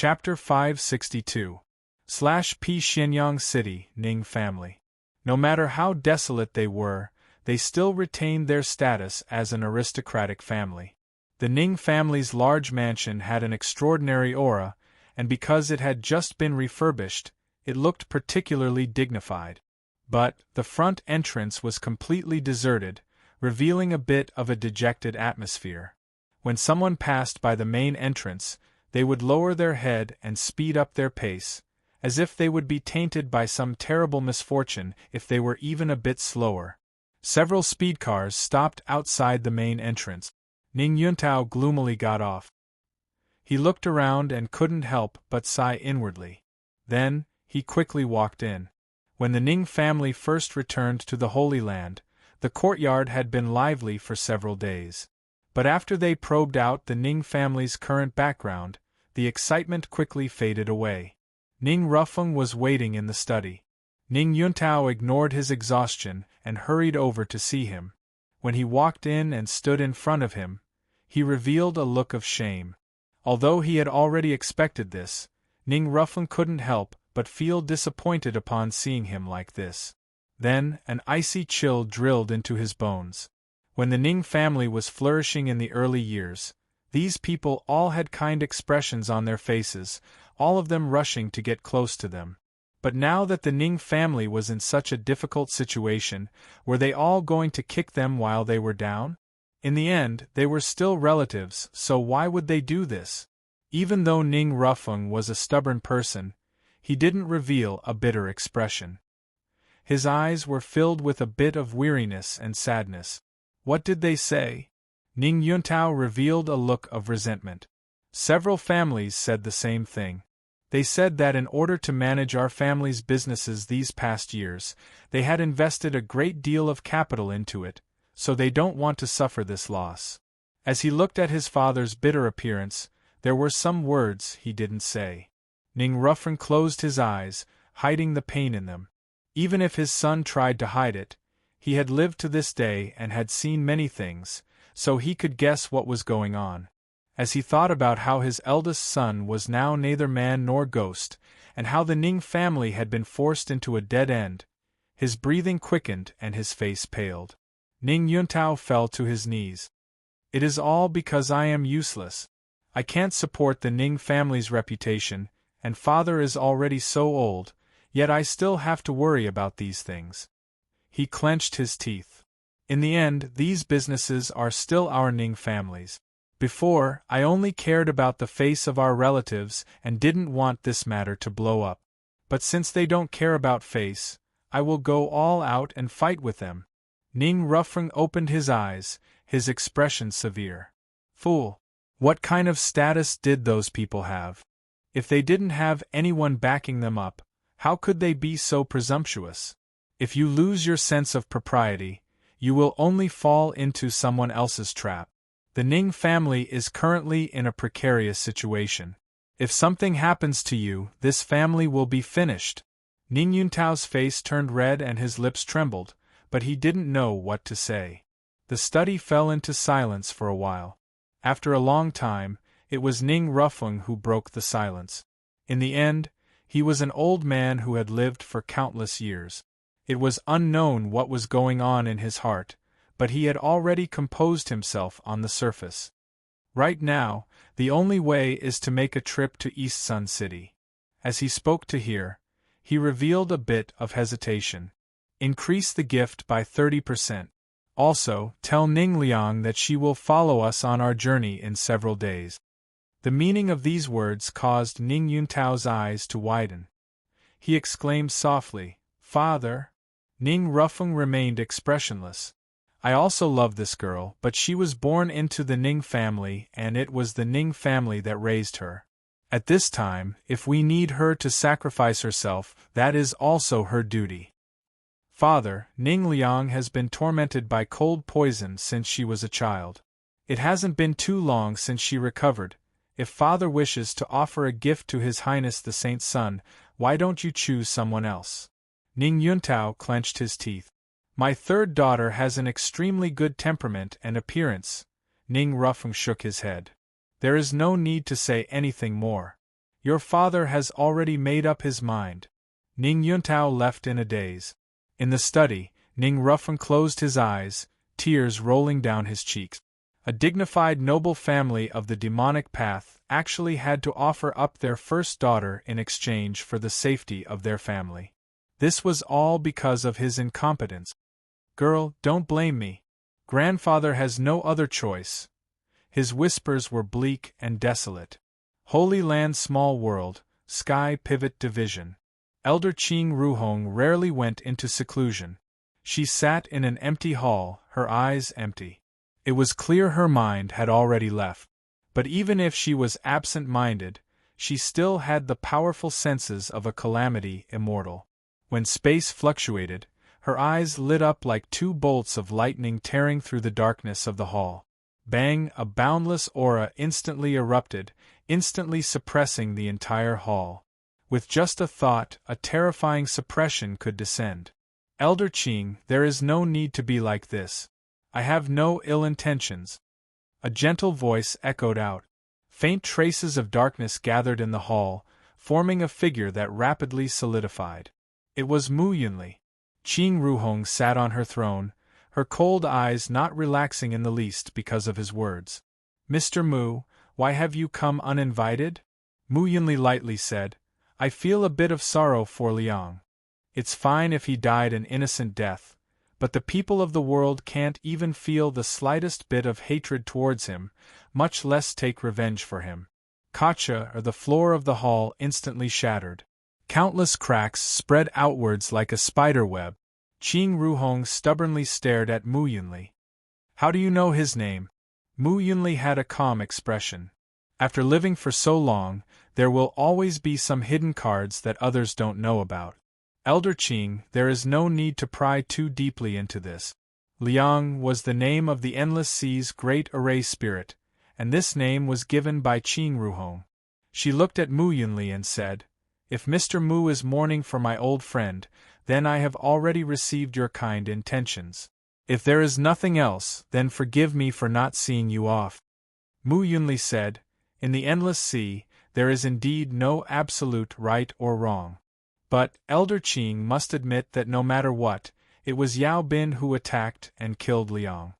Chapter 562 /P Xianyang City, Ning Family. No matter how desolate they were, they still retained their status as an aristocratic family. The Ning family's large mansion had an extraordinary aura, and because it had just been refurbished, it looked particularly dignified. But the front entrance was completely deserted, revealing a bit of a dejected atmosphere. When someone passed by the main entrance, they would lower their head and speed up their pace, as if they would be tainted by some terrible misfortune if they were even a bit slower. Several speed cars stopped outside the main entrance. Ning Yuntao gloomily got off. He looked around and couldn't help but sigh inwardly. Then, he quickly walked in. When the Ning family first returned to the Holy Land, the courtyard had been lively for several days. But after they probed out the Ning family's current background, the excitement quickly faded away. Ning Rufeng was waiting in the study. Ning Yuntao ignored his exhaustion and hurried over to see him. When he walked in and stood in front of him, he revealed a look of shame. Although he had already expected this, Ning Rufeng couldn't help but feel disappointed upon seeing him like this. Then, an icy chill drilled into his bones. When the Ning family was flourishing in the early years, these people all had kind expressions on their faces, all of them rushing to get close to them. But now that the Ning family was in such a difficult situation, were they all going to kick them while they were down? In the end, they were still relatives, so why would they do this? Even though Ning Rufeng was a stubborn person, he didn't reveal a bitter expression. His eyes were filled with a bit of weariness and sadness. What did they say? Ning Yuntao revealed a look of resentment. Several families said the same thing. They said that in order to manage our family's businesses these past years, they had invested a great deal of capital into it, so they don't want to suffer this loss. As he looked at his father's bitter appearance, there were some words he didn't say. Ning Rufeng closed his eyes, hiding the pain in them. Even if his son tried to hide it, he had lived to this day and had seen many things, so he could guess what was going on. As he thought about how his eldest son was now neither man nor ghost, and how the Ning family had been forced into a dead end, his breathing quickened and his face paled. Ning Yuntao fell to his knees. It is all because I am useless. I can't support the Ning family's reputation, and father is already so old, yet I still have to worry about these things. He clenched his teeth. In the end, these businesses are still our Ning family's. Before, I only cared about the face of our relatives and didn't want this matter to blow up. But since they don't care about face, I will go all out and fight with them. Ning Rufeng opened his eyes, his expression severe. Fool! What kind of status did those people have? If they didn't have anyone backing them up, how could they be so presumptuous? If you lose your sense of propriety, you will only fall into someone else's trap. The Ning family is currently in a precarious situation. If something happens to you, this family will be finished. Ning Yuntao's face turned red and his lips trembled, but he didn't know what to say. The study fell into silence for a while. After a long time, it was Ning Rufeng who broke the silence. In the end, he was an old man who had lived for countless years. It was unknown what was going on in his heart, but he had already composed himself on the surface. Right now, the only way is to make a trip to East Sun City. As he spoke to Heer, he revealed a bit of hesitation. Increase the gift by 30%. Also, tell Ning Liang that she will follow us on our journey in several days. The meaning of these words caused Ning Yuntao's eyes to widen. He exclaimed softly, "Father!" Ning Rufeng remained expressionless. I also love this girl, but she was born into the Ning family and it was the Ning family that raised her. At this time, if we need her to sacrifice herself, that is also her duty. Father, Ning Liang has been tormented by cold poison since she was a child. It hasn't been too long since she recovered. If father wishes to offer a gift to His Highness the Saint's son, why don't you choose someone else? Ning Yuntao clenched his teeth. My third daughter has an extremely good temperament and appearance. Ning Rufeng shook his head. There is no need to say anything more. Your father has already made up his mind. Ning Yuntao left in a daze. In the study, Ning Rufen closed his eyes, tears rolling down his cheeks. A dignified noble family of the demonic path actually had to offer up their first daughter in exchange for the safety of their family. This was all because of his incompetence. Girl, don't blame me. Grandfather has no other choice. His whispers were bleak and desolate. Holy Land, small world, sky pivot division. Elder Qing Ruhong rarely went into seclusion. She sat in an empty hall, her eyes empty. It was clear her mind had already left. But even if she was absent-minded, she still had the powerful senses of a calamity immortal. When space fluctuated, her eyes lit up like two bolts of lightning tearing through the darkness of the hall. Bang! A boundless aura instantly erupted, instantly suppressing the entire hall. With just a thought, a terrifying suppression could descend. Elder Qing, there is no need to be like this. I have no ill intentions. A gentle voice echoed out. Faint traces of darkness gathered in the hall, forming a figure that rapidly solidified. It was Mu Yunli. Qing Ruhong sat on her throne, her cold eyes not relaxing in the least because of his words. Mr. Mu, why have you come uninvited? Mu Yunli lightly said, I feel a bit of sorrow for Liang. It's fine if he died an innocent death, but the people of the world can't even feel the slightest bit of hatred towards him, much less take revenge for him. Kacha, or the floor of the hall, instantly shattered. Countless cracks spread outwards like a spider web. Qing Ruhong stubbornly stared at Mu Yunli. How do you know his name? Mu Yunli had a calm expression. After living for so long, there will always be some hidden cards that others don't know about. Elder Qing, there is no need to pry too deeply into this. Liang was the name of the Endless Sea's great array spirit, and this name was given by Qing Ruhong. She looked at Mu Yunli and said, If Mr. Mu is mourning for my old friend, then I have already received your kind intentions. If there is nothing else, then forgive me for not seeing you off. Mu Yunli said, In the Endless Sea, there is indeed no absolute right or wrong. But, Elder Qing must admit that no matter what, it was Yao Bin who attacked and killed Liang.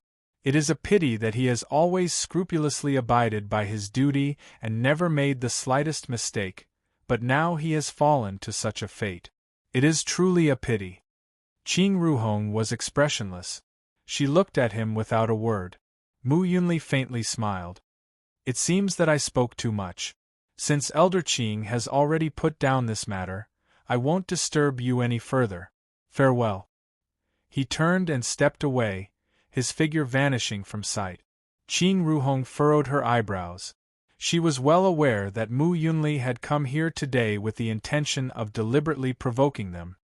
It is a pity that he has always scrupulously abided by his duty and never made the slightest mistake, but now he has fallen to such a fate. It is truly a pity. Qing Ruhong was expressionless. She looked at him without a word. Mu Yunli faintly smiled. It seems that I spoke too much. Since Elder Qing has already put down this matter, I won't disturb you any further. Farewell. He turned and stepped away, his figure vanishing from sight. Qing Ruhong furrowed her eyebrows. She was well aware that Mu Yunli had come here today with the intention of deliberately provoking them.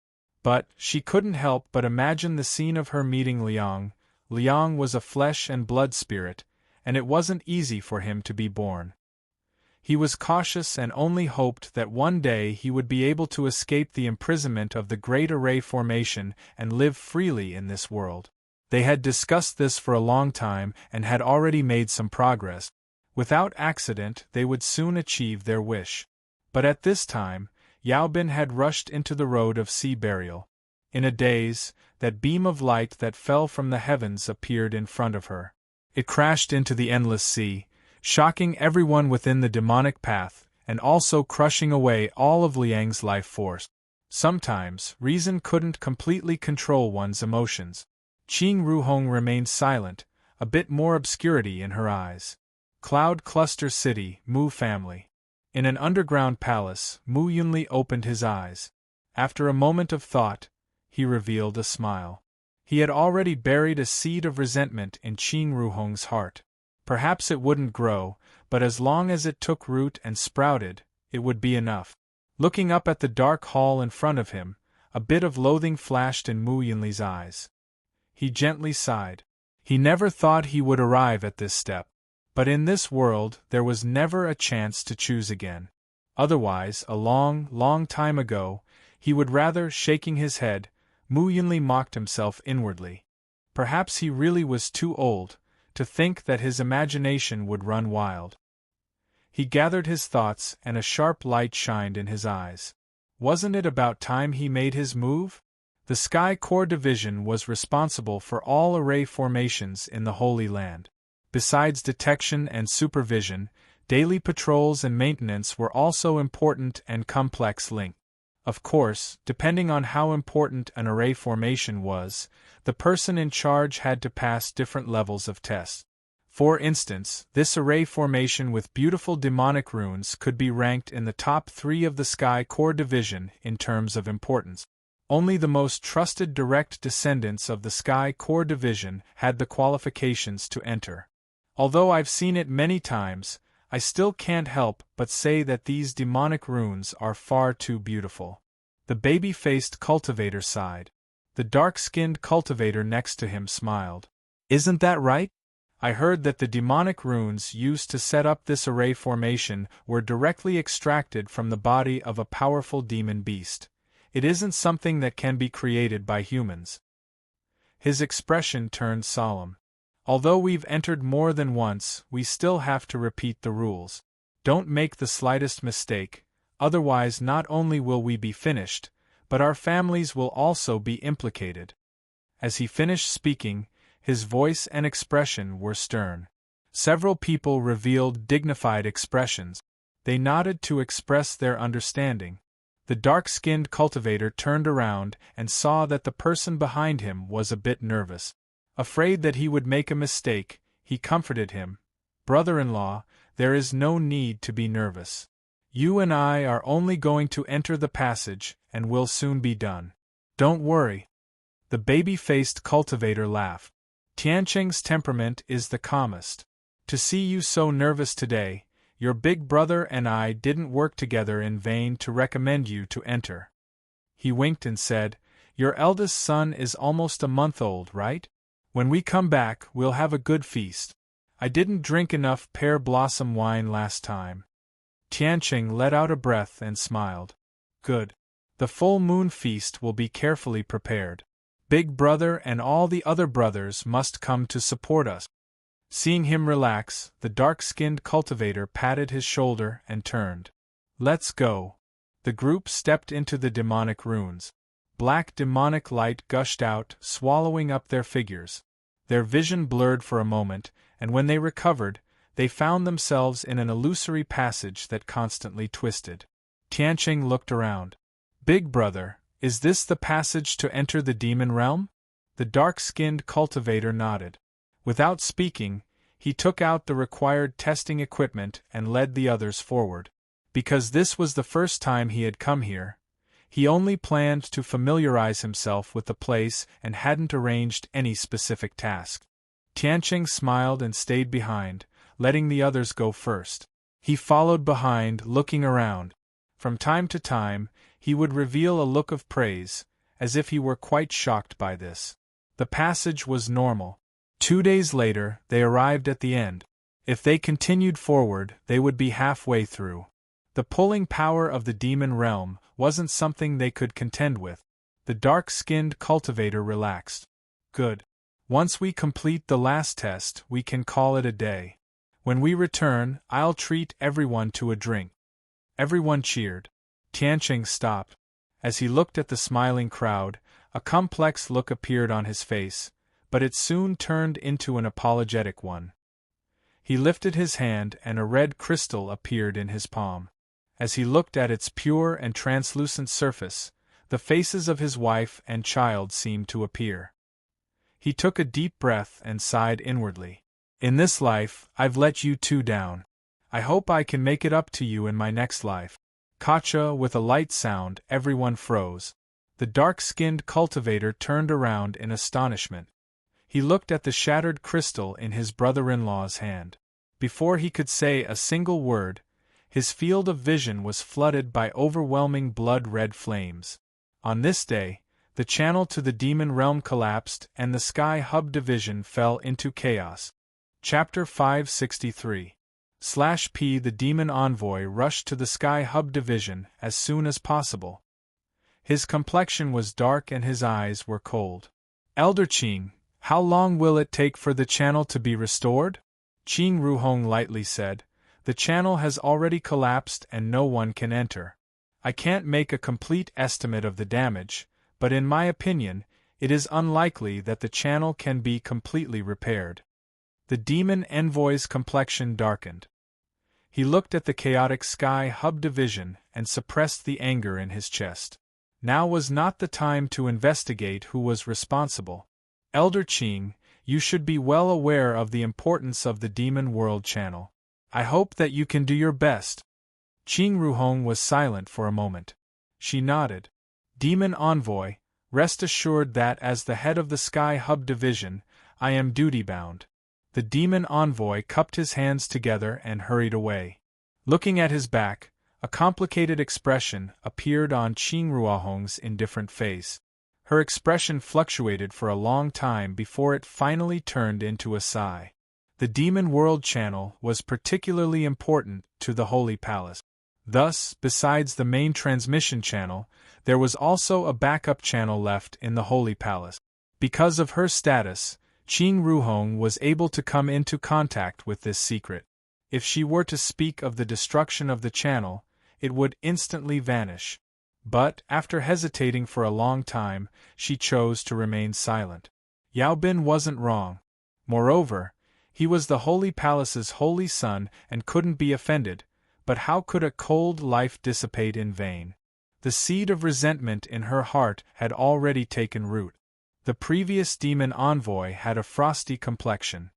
But she couldn't help but imagine the scene of her meeting Liang. Liang was a flesh and blood spirit, and it wasn't easy for him to be born. He was cautious and only hoped that one day he would be able to escape the imprisonment of the Great Array Formation and live freely in this world. They had discussed this for a long time and had already made some progress. Without accident, they would soon achieve their wish. But at this time, Yao Bin had rushed into the road of sea burial. In a daze, that beam of light that fell from the heavens appeared in front of her. It crashed into the endless sea, shocking everyone within the demonic path, and also crushing away all of Liang's life force. Sometimes, reason couldn't completely control one's emotions. Qing Ruhong remained silent, a bit more obscurity in her eyes. Cloud Cluster City, Mu family. In an underground palace, Mu Yunli opened his eyes. After a moment of thought, he revealed a smile. He had already buried a seed of resentment in Qing Ruhong's heart. Perhaps it wouldn't grow, but as long as it took root and sprouted, it would be enough. Looking up at the dark hall in front of him, a bit of loathing flashed in Mu Yunli's eyes. He gently sighed. He never thought he would arrive at this step. But in this world there was never a chance to choose again. Otherwise, a long, long time ago, he would rather, shaking his head, Mu Yunli mocked himself inwardly. Perhaps he really was too old to think that his imagination would run wild. He gathered his thoughts and a sharp light shined in his eyes. Wasn't it about time he made his move? The Sky Corps Division was responsible for all array formations in the Holy Land. Besides detection and supervision, daily patrols and maintenance were also important and complex linked. Of course, depending on how important an array formation was, the person in charge had to pass different levels of tests. For instance, this array formation with beautiful demonic runes could be ranked in the top 3 of the Sky Corps Division in terms of importance. Only the most trusted direct descendants of the Sky Corps Division had the qualifications to enter. Although I've seen it many times, I still can't help but say that these demonic runes are far too beautiful. The baby-faced cultivator sighed. The dark-skinned cultivator next to him smiled. Isn't that right? I heard that the demonic runes used to set up this array formation were directly extracted from the body of a powerful demon beast. It isn't something that can be created by humans. His expression turned solemn. Although we've entered more than once, we still have to repeat the rules. Don't make the slightest mistake, otherwise not only will we be finished, but our families will also be implicated. As he finished speaking, his voice and expression were stern. Several people revealed dignified expressions. They nodded to express their understanding. The dark-skinned cultivator turned around and saw that the person behind him was a bit nervous. Afraid that he would make a mistake, he comforted him. Brother-in-law, there is no need to be nervous. You and I are only going to enter the passage, and we'll soon be done. Don't worry. The baby-faced cultivator laughed. Tianqing's temperament is the calmest. To see you so nervous today, your big brother and I didn't work together in vain to recommend you to enter. He winked and said, Your eldest son is almost a month old, right? When we come back, we'll have a good feast. I didn't drink enough pear blossom wine last time. Tianqing let out a breath and smiled. Good. The full moon feast will be carefully prepared. Big brother and all the other brothers must come to support us. Seeing him relax, the dark-skinned cultivator patted his shoulder and turned. Let's go. The group stepped into the demonic runes. Black demonic light gushed out, swallowing up their figures. Their vision blurred for a moment, and when they recovered, they found themselves in an illusory passage that constantly twisted. Tianqing looked around. Big brother, is this the passage to enter the demon realm? The dark-skinned cultivator nodded. Without speaking, he took out the required testing equipment and led the others forward. Because this was the first time he had come here, he only planned to familiarize himself with the place and hadn't arranged any specific task. Tianqing smiled and stayed behind, letting the others go first. He followed behind, looking around. From time to time, he would reveal a look of praise, as if he were quite shocked by this. The passage was normal. 2 days later, they arrived at the end. If they continued forward, they would be halfway through. The pulling power of the demon realm wasn't something they could contend with. The dark-skinned cultivator relaxed. Good. Once we complete the last test, we can call it a day. When we return, I'll treat everyone to a drink. Everyone cheered. Tianqing stopped. As he looked at the smiling crowd, a complex look appeared on his face, but it soon turned into an apologetic one. He lifted his hand and a red crystal appeared in his palm. As he looked at its pure and translucent surface, the faces of his wife and child seemed to appear. He took a deep breath and sighed inwardly. In this life, I've let you two down. I hope I can make it up to you in my next life. Kacha, with a light sound, everyone froze. The dark-skinned cultivator turned around in astonishment. He looked at the shattered crystal in his brother-in-law's hand. Before he could say a single word, his field of vision was flooded by overwhelming blood-red flames. On this day, the channel to the demon realm collapsed and the Sky Hub division fell into chaos. Chapter 563 /P The demon envoy rushed to the Sky Hub division as soon as possible. His complexion was dark and his eyes were cold. Elder Qing, how long will it take for the channel to be restored? Qing Ruhong lightly said. The channel has already collapsed and no one can enter. I can't make a complete estimate of the damage, but in my opinion, it is unlikely that the channel can be completely repaired. The demon envoy's complexion darkened. He looked at the chaotic sky hub division and suppressed the anger in his chest. Now was not the time to investigate who was responsible. Elder Qing, you should be well aware of the importance of the demon world channel. I hope that you can do your best. Qing Ruhong was silent for a moment. She nodded. Demon Envoy, rest assured that as the head of the Sky Hub Division, I am duty-bound. The demon envoy cupped his hands together and hurried away. Looking at his back, a complicated expression appeared on Qing Ruohong's indifferent face. Her expression fluctuated for a long time before it finally turned into a sigh. The Demon World Channel was particularly important to the Holy Palace. Thus, besides the main transmission channel, there was also a backup channel left in the Holy Palace. Because of her status, Qing Ruhong was able to come into contact with this secret. If she were to speak of the destruction of the channel, it would instantly vanish. But, after hesitating for a long time, she chose to remain silent. Yao Bin wasn't wrong. Moreover, he was the Holy Palace's holy son and couldn't be offended, but how could a cold life dissipate in vain? The seed of resentment in her heart had already taken root. The previous demon envoy had a frosty complexion.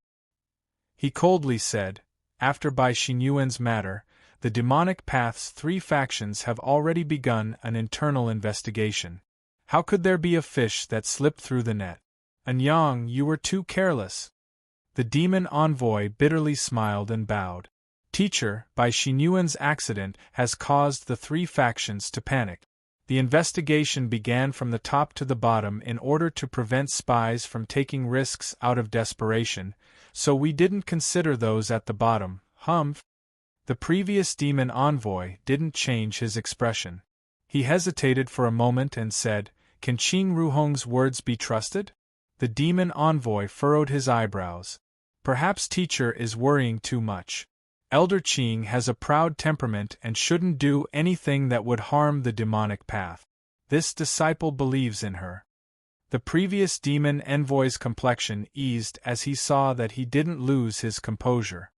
He coldly said, after Bai Xinyuan's matter, the demonic path's 3 factions have already begun an internal investigation. How could there be a fish that slipped through the net? Anyang, you were too careless. The demon envoy bitterly smiled and bowed. Teacher, Bai Xinyuan's accident has caused the 3 factions to panic. The investigation began from the top to the bottom in order to prevent spies from taking risks out of desperation, so we didn't consider those at the bottom. Humph. The previous demon envoy didn't change his expression. He hesitated for a moment and said, "Can Qing Ruhong's words be trusted?" The demon envoy furrowed his eyebrows. Perhaps teacher is worrying too much. Elder Qing has a proud temperament and shouldn't do anything that would harm the demonic path. This disciple believes in her. The previous demon envoy's complexion eased as he saw that he didn't lose his composure.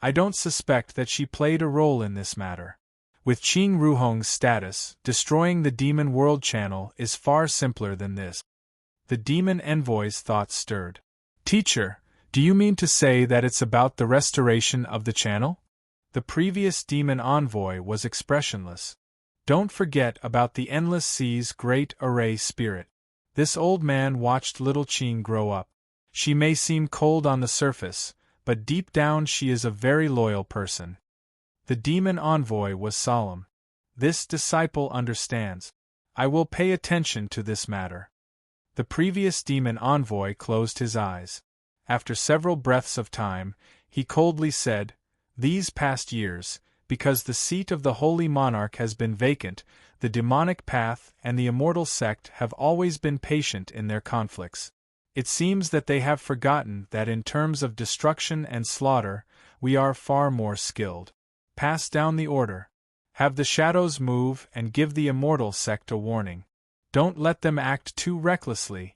I don't suspect that she played a role in this matter. With Qing Ruhong's status, destroying the demon world channel is far simpler than this. The demon envoy's thoughts stirred. Teacher, do you mean to say that it's about the restoration of the channel? The previous demon envoy was expressionless. Don't forget about the endless sea's great array spirit. This old man watched little Qing grow up. She may seem cold on the surface, but deep down she is a very loyal person. The demon envoy was solemn. This disciple understands. I will pay attention to this matter. The previous demon envoy closed his eyes. After several breaths of time, he coldly said, "These past years, because the seat of the holy monarch has been vacant, the demonic path and the immortal sect have always been patient in their conflicts. It seems that they have forgotten that in terms of destruction and slaughter, we are far more skilled. Pass down the order. Have the shadows move and give the immortal sect a warning. Don't let them act too recklessly."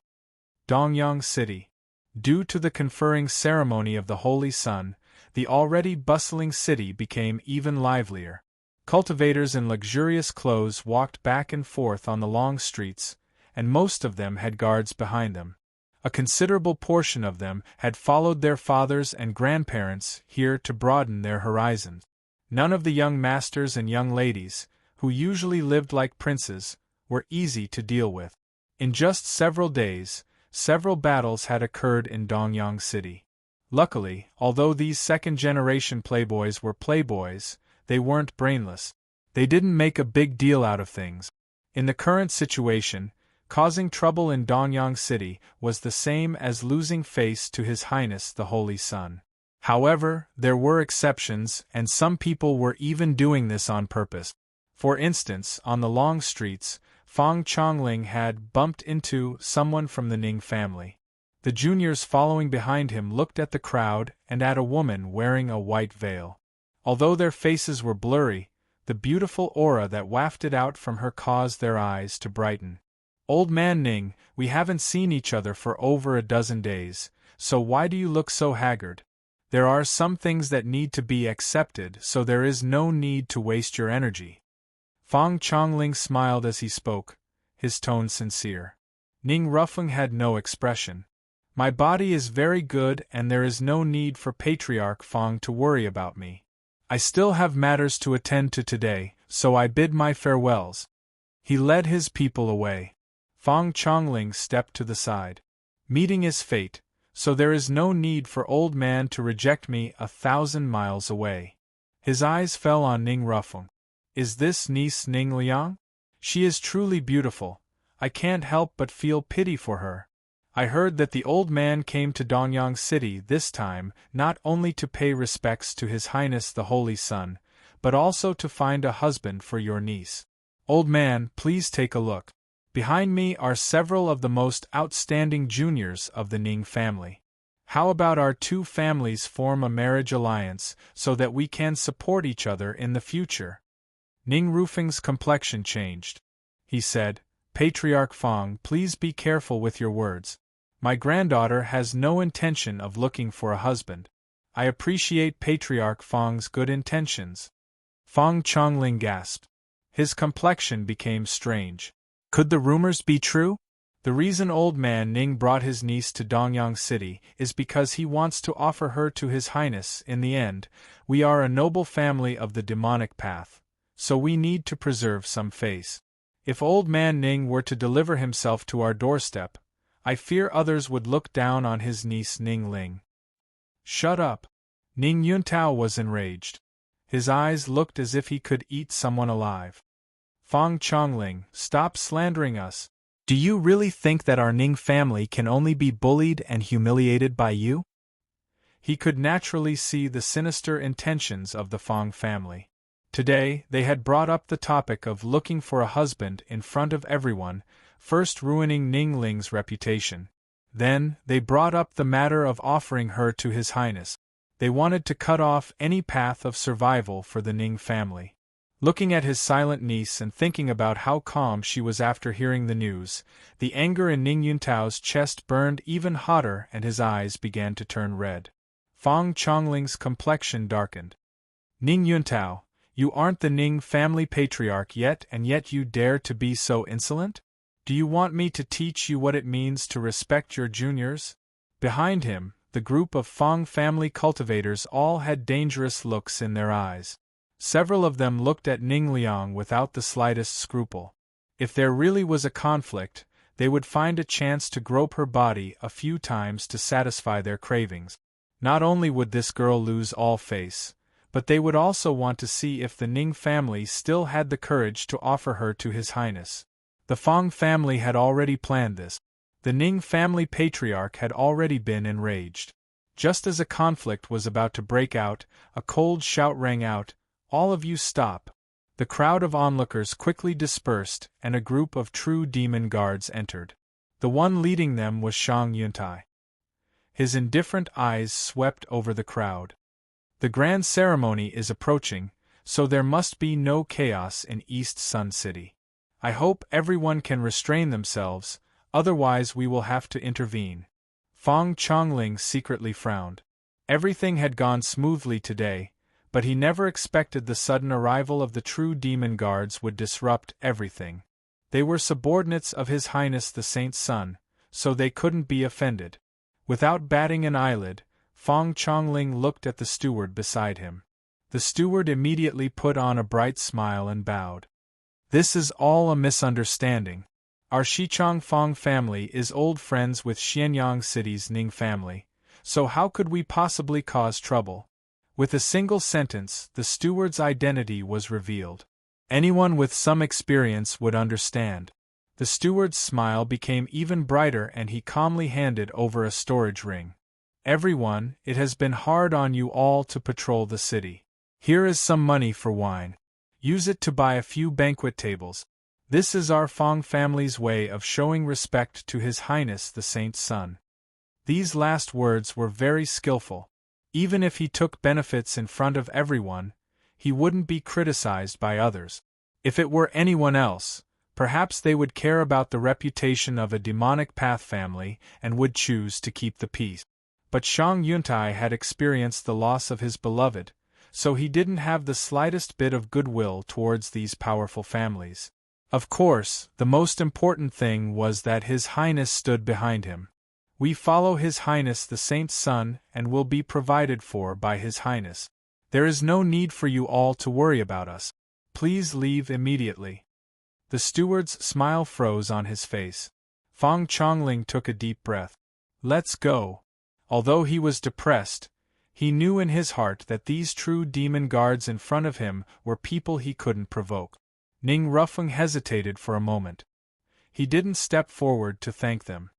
Dongyang City. Due to the conferring ceremony of the Holy Sun, the already bustling city became even livelier. Cultivators in luxurious clothes walked back and forth on the long streets, and most of them had guards behind them. A considerable portion of them had followed their fathers and grandparents here to broaden their horizons. None of the young masters and young ladies, who usually lived like princes, were easy to deal with. In just several days, several battles had occurred in Dongyang City. Luckily, although these second-generation playboys were playboys, they weren't brainless. They didn't make a big deal out of things. In the current situation, causing trouble in Dongyang City was the same as losing face to His Highness the Holy Sun. However, there were exceptions, and some people were even doing this on purpose. For instance, on the long streets, Fang Chongling had bumped into someone from the Ning family. The juniors following behind him looked at the crowd and at a woman wearing a white veil. Although their faces were blurry, the beautiful aura that wafted out from her caused their eyes to brighten. Old man Ning, we haven't seen each other for over a dozen days, so why do you look so haggard? There are some things that need to be accepted, so there is no need to waste your energy. Fang Chongling smiled as he spoke, his tone sincere. Ning Rufeng had no expression. My body is very good and there is no need for Patriarch Fang to worry about me. I still have matters to attend to today, so I bid my farewells. He led his people away. Fang Chongling stepped to the side. Meeting is fate, so there is no need for old man to reject me 1,000 miles away. His eyes fell on Ning Rufeng. Is this niece Ning Liang? She is truly beautiful. I can't help but feel pity for her. I heard that the old man came to Dongyang City this time not only to pay respects to His Highness the Holy Sun, but also to find a husband for your niece. Old man, please take a look. Behind me are several of the most outstanding juniors of the Ning family. How about our two families form a marriage alliance so that we can support each other in the future? Ning Rufeng's complexion changed. He said, Patriarch Fang, please be careful with your words. My granddaughter has no intention of looking for a husband. I appreciate Patriarch Fang's good intentions. Fang Chongling gasped. His complexion became strange. Could the rumors be true? The reason old man Ning brought his niece to Dongyang City is because he wants to offer her to His Highness. In the end, we are a noble family of the demonic path, so we need to preserve some face. If old man Ning were to deliver himself to our doorstep, I fear others would look down on his niece Ning Ling. Shut up! Ning Yuntao was enraged. His eyes looked as if he could eat someone alive. Fang Chongling, stop slandering us. Do you really think that our Ning family can only be bullied and humiliated by you? He could naturally see the sinister intentions of the Fang family. Today, they had brought up the topic of looking for a husband in front of everyone, first ruining Ning Ling's reputation. Then, they brought up the matter of offering her to His Highness. They wanted to cut off any path of survival for the Ning family. Looking at his silent niece and thinking about how calm she was after hearing the news, the anger in Ning Yuntao's chest burned even hotter and his eyes began to turn red. Fang Chongling's complexion darkened. Ning Yuntao, you aren't the Ning family patriarch yet, and yet you dare to be so insolent? Do you want me to teach you what it means to respect your juniors? Behind him, the group of Fang family cultivators all had dangerous looks in their eyes. Several of them looked at Ning Liang without the slightest scruple. If there really was a conflict, they would find a chance to grope her body a few times to satisfy their cravings. Not only would this girl lose all face, but they would also want to see if the Ning family still had the courage to offer her to His Highness. The Fang family had already planned this. The Ning family patriarch had already been enraged. Just as a conflict was about to break out, a cold shout rang out, "All of you stop!" The crowd of onlookers quickly dispersed, and a group of true demon guards entered. The one leading them was Shang Yuntai. His indifferent eyes swept over the crowd. The grand ceremony is approaching, so there must be no chaos in East Sun City. I hope everyone can restrain themselves, otherwise we will have to intervene. Fang Chongling secretly frowned. Everything had gone smoothly today, but he never expected the sudden arrival of the true demon guards would disrupt everything. They were subordinates of His Highness the Saint's son, so they couldn't be offended. Without batting an eyelid, Fang Chongling looked at the steward beside him. The steward immediately put on a bright smile and bowed. This is all a misunderstanding. Our Shichang Fang family is old friends with Xianyang City's Ning family, so how could we possibly cause trouble? With a single sentence, the steward's identity was revealed. Anyone with some experience would understand. The steward's smile became even brighter and he calmly handed over a storage ring. Everyone, it has been hard on you all to patrol the city. Here is some money for wine. Use it to buy a few banquet tables. This is our Fang family's way of showing respect to His Highness the Saint's son. These last words were very skillful. Even if he took benefits in front of everyone, he wouldn't be criticized by others. If it were anyone else, perhaps they would care about the reputation of a demonic path family and would choose to keep the peace. But Shang Yuntai had experienced the loss of his beloved, so he didn't have the slightest bit of goodwill towards these powerful families. Of course, the most important thing was that His Highness stood behind him. We follow His Highness the Saint's son and will be provided for by His Highness. There is no need for you all to worry about us. Please leave immediately. The steward's smile froze on his face. Fang Chongling took a deep breath. Let's go. Although he was depressed, he knew in his heart that these true demon guards in front of him were people he couldn't provoke. Ning Rufeng hesitated for a moment. He didn't step forward to thank them.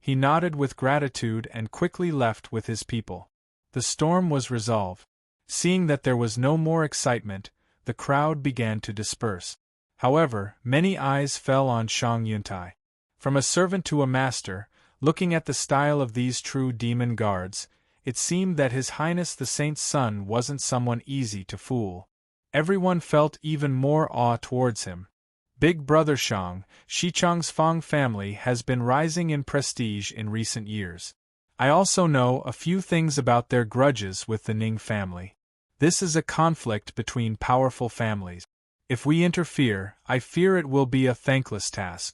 He nodded with gratitude and quickly left with his people. The storm was resolved. Seeing that there was no more excitement, the crowd began to disperse. However, many eyes fell on Shang Yuntai. From a servant to a master, looking at the style of these true demon guards, it seemed that His Highness the Saint's son wasn't someone easy to fool. Everyone felt even more awe towards him. Big Brother Shang, Shichang's Fang family has been rising in prestige in recent years. I also know a few things about their grudges with the Ning family. This is a conflict between powerful families. If we interfere, I fear it will be a thankless task.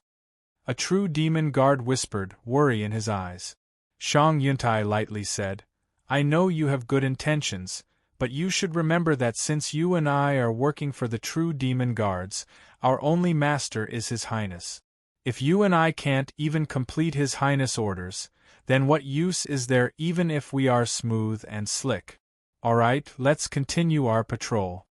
A true demon guard whispered, worry in his eyes. Shang Yuntai lightly said, I know you have good intentions, but you should remember that since you and I are working for the true demon guards, our only master is His Highness. If you and I can't even complete His Highness' orders, then what use is there even if we are smooth and slick? Alright, let's continue our patrol.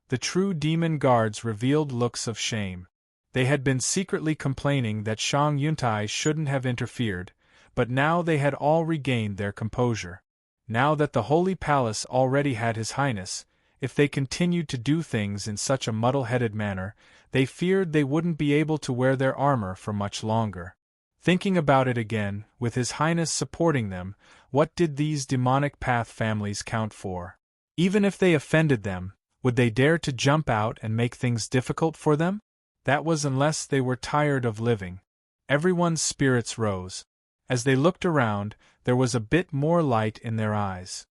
The true demon guards revealed looks of shame. They had been secretly complaining that Shang Yuntai shouldn't have interfered, but now they had all regained their composure. Now that the Holy Palace already had His Highness, if they continued to do things in such a muddle-headed manner, they feared they wouldn't be able to wear their armor for much longer. Thinking about it again, with His Highness supporting them, what did these demonic path families count for? Even if they offended them, would they dare to jump out and make things difficult for them? That was unless they were tired of living. Everyone's spirits rose. As they looked around, there was a bit more light in their eyes.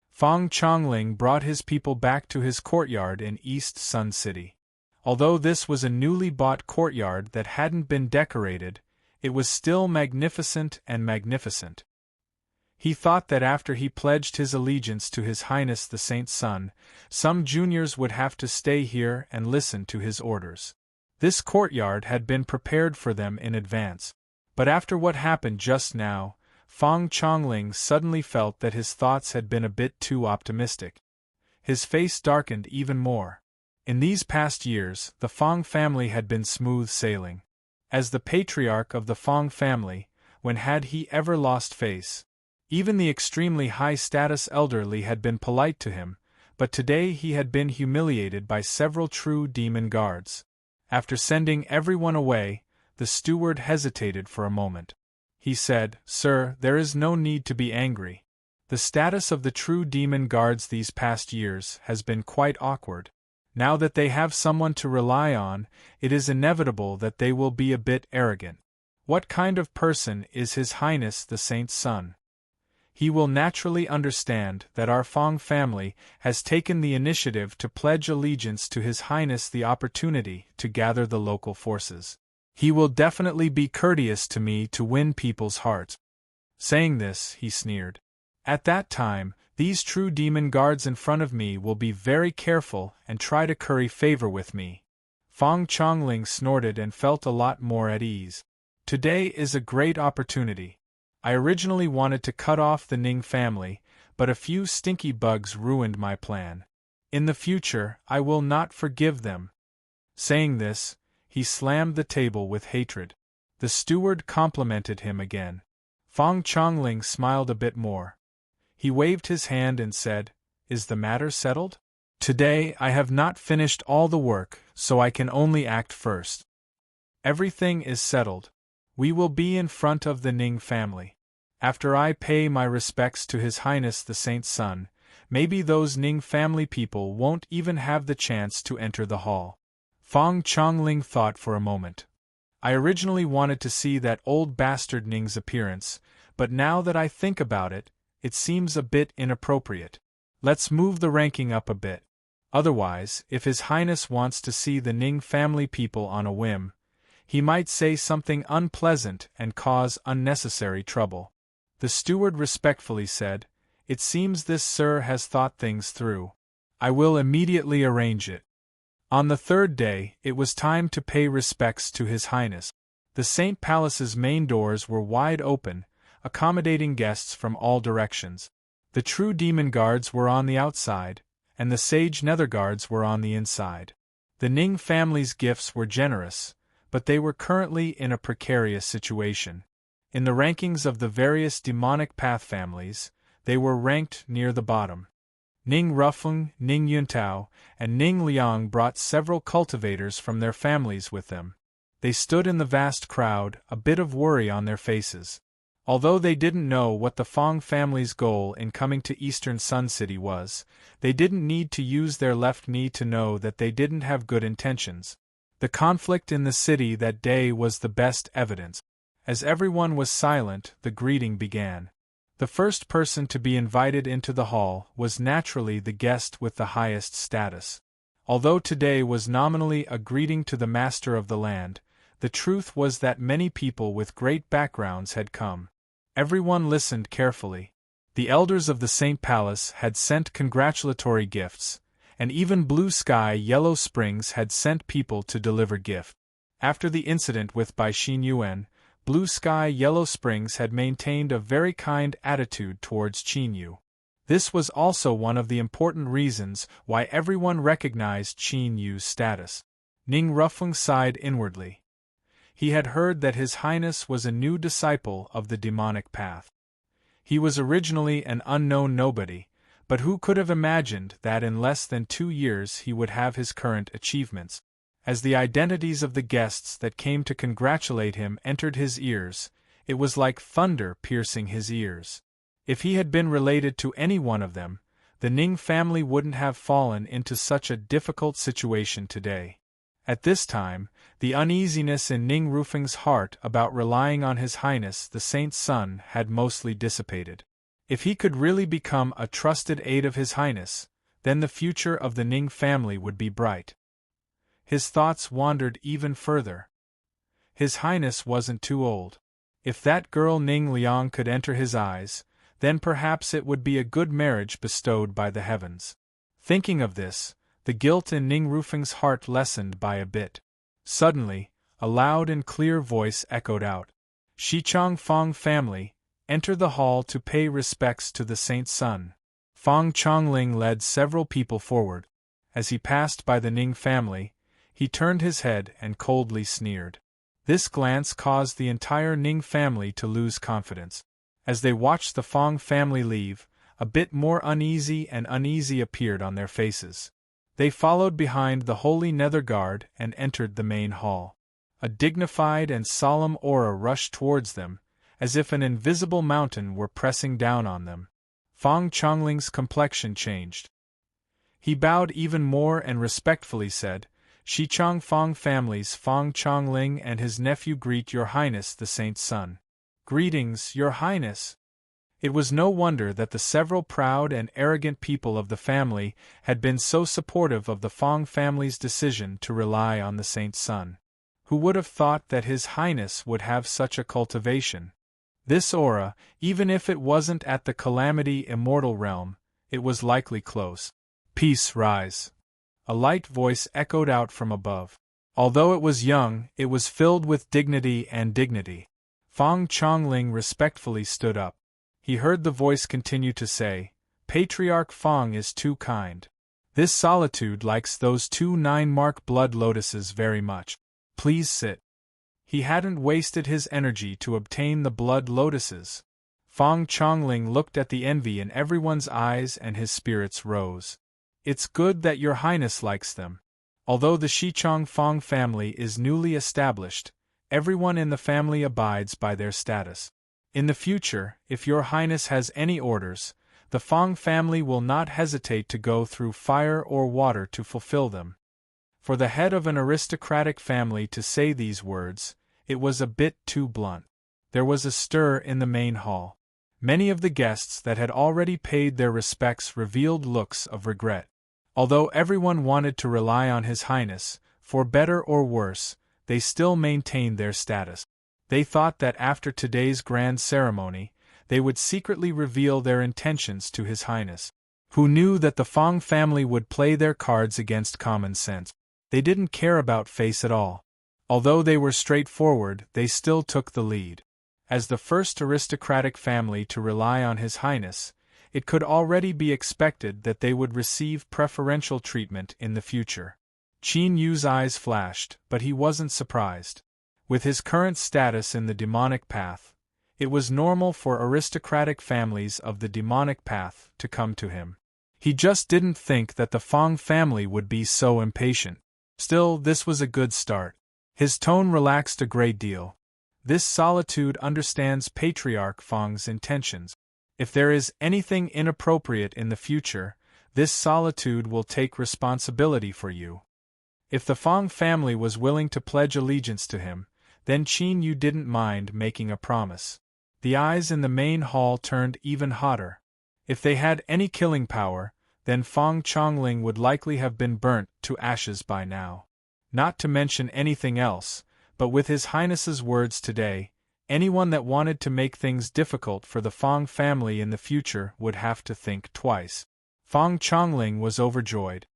Fang Chongling brought his people back to his courtyard in East Sun City. Although this was a newly bought courtyard that hadn't been decorated, it was still magnificent and magnificent. He thought that after he pledged his allegiance to His Highness the Saint's son, some juniors would have to stay here and listen to his orders. This courtyard had been prepared for them in advance. But after what happened just now, Fang Chongling suddenly felt that his thoughts had been a bit too optimistic. His face darkened even more. In these past years, the Fang family had been smooth sailing. As the patriarch of the Fang family, when had he ever lost face? Even the extremely high-status elderly had been polite to him, but today he had been humiliated by several true demon guards. After sending everyone away, the steward hesitated for a moment. He said, Sir, there is no need to be angry. The status of the true demon guards these past years has been quite awkward. Now that they have someone to rely on, it is inevitable that they will be a bit arrogant. What kind of person is His Highness the Saint's son? He will naturally understand that our Fang family has taken the initiative to pledge allegiance to His Highness the opportunity to gather the local forces. He will definitely be courteous to me to win people's hearts. Saying this, he sneered. At that time, these true demon guards in front of me will be very careful and try to curry favor with me. Fang Chongling snorted and felt a lot more at ease. Today is a great opportunity. I originally wanted to cut off the Ning family, but a few stinky bugs ruined my plan. In the future, I will not forgive them. Saying this, he slammed the table with hatred. The steward complimented him again. Fang Chongling smiled a bit more. He waved his hand and said, Is the matter settled? Today I have not finished all the work, so I can only act first. Everything is settled. We will be in front of the Ning family. After I pay my respects to His Highness the Saint's son, maybe those Ning family people won't even have the chance to enter the hall. Fang Chongling thought for a moment. I originally wanted to see that old bastard Ning's appearance, but now that I think about it, it seems a bit inappropriate. Let's move the ranking up a bit. Otherwise, if His Highness wants to see the Ning family people on a whim, he might say something unpleasant and cause unnecessary trouble. The steward respectfully said, "It seems this sir has thought things through. I will immediately arrange it." On the third day, it was time to pay respects to His Highness. The Saint Palace's main doors were wide open, accommodating guests from all directions. The true demon guards were on the outside, and the sage nether guards were on the inside. The Ning family's gifts were generous, but they were currently in a precarious situation. In the rankings of the various demonic path families, they were ranked near the bottom. Ning Rufeng, Ning Yuntao, and Ning Liang brought several cultivators from their families with them. They stood in the vast crowd, a bit of worry on their faces. Although they didn't know what the Fang family's goal in coming to Eastern Sun City was, they didn't need to use their left knee to know that they didn't have good intentions. The conflict in the city that day was the best evidence. As everyone was silent, the greeting began. The first person to be invited into the hall was naturally the guest with the highest status. Although today was nominally a greeting to the master of the land, the truth was that many people with great backgrounds had come. Everyone listened carefully. The elders of the Saint Palace had sent congratulatory gifts, and even Blue Sky Yellow Springs had sent people to deliver gifts. After the incident with Bai Xin Yuan, Blue Sky Yellow Springs had maintained a very kind attitude towards Qin Yu. This was also one of the important reasons why everyone recognized Qin Yu's status. Ning Rufeng sighed inwardly. He had heard that His Highness was a new disciple of the demonic path. He was originally an unknown nobody, but who could have imagined that in less than 2 years he would have his current achievements? As the identities of the guests that came to congratulate him entered his ears, it was like thunder piercing his ears. If he had been related to any one of them, the Ning family wouldn't have fallen into such a difficult situation today. At this time, the uneasiness in Ning Rufeng's heart about relying on His Highness the Saint's son had mostly dissipated. If he could really become a trusted aide of His Highness, then the future of the Ning family would be bright. His thoughts wandered even further. His Highness wasn't too old. If that girl Ning Liang could enter his eyes, then perhaps it would be a good marriage bestowed by the heavens. Thinking of this, the guilt in Ning Rufeng's heart lessened by a bit. Suddenly, a loud and clear voice echoed out. "Shichang Fang family, enter the hall to pay respects to the Saint's son." Fang Chongling led several people forward. As he passed by the Ning family, he turned his head and coldly sneered. This glance caused the entire Ning family to lose confidence. As they watched the Fang family leave, a bit more uneasy appeared on their faces. They followed behind the Holy Nether Guard and entered the main hall. A dignified and solemn aura rushed towards them, as if an invisible mountain were pressing down on them. Fang Chongling's complexion changed. He bowed even more and respectfully said, "Shichang Fang family's Fang Chongling and his nephew greet Your Highness the Saint's son." "Greetings, Your Highness." It was no wonder that the several proud and arrogant people of the family had been so supportive of the Fang family's decision to rely on the Saint's son. Who would have thought that His Highness would have such a cultivation? This aura, even if it wasn't at the Calamity Immortal realm, it was likely close. "Peace, rise." A light voice echoed out from above. Although it was young, it was filled with dignity and dignity. Fang Chongling respectfully stood up. He heard the voice continue to say, "Patriarch Fang is too kind. This solitude likes those 2 9-mark blood lotuses very much. Please sit." He hadn't wasted his energy to obtain the blood lotuses. Fang Chongling looked at the envy in everyone's eyes and his spirits rose. "It's good that Your Highness likes them. Although the Shichang Fang family is newly established, everyone in the family abides by their status. In the future, if your Highness has any orders, the Fong family will not hesitate to go through fire or water to fulfill them. For the head of an aristocratic family to say these words, it was a bit too blunt. There was a stir in the main hall. Many of the guests that had already paid their respects revealed looks of regret. Although everyone wanted to rely on His Highness, for better or worse, they still maintained their status. They thought that after today's grand ceremony, they would secretly reveal their intentions to His Highness, who knew that the Fong family would play their cards against common sense. They didn't care about face at all. Although they were straightforward, they still took the lead. As the first aristocratic family to rely on His Highness, it could already be expected that they would receive preferential treatment in the future. Qin Yu's eyes flashed, but he wasn't surprised. With his current status in the demonic path, it was normal for aristocratic families of the demonic path to come to him. He just didn't think that the Fong family would be so impatient. Still, this was a good start. His tone relaxed a great deal. This solitude understands Patriarch Fong's intentions. If there is anything inappropriate in the future, this solitude will take responsibility for you. If the Fong family was willing to pledge allegiance to him, then Qin Yu didn't mind making a promise. The eyes in the main hall turned even hotter. If they had any killing power, then Fong Chongling would likely have been burnt to ashes by now. Not to mention anything else, but with His Highness's words today, anyone that wanted to make things difficult for the Fong family in the future would have to think twice. Fong Chongling was overjoyed.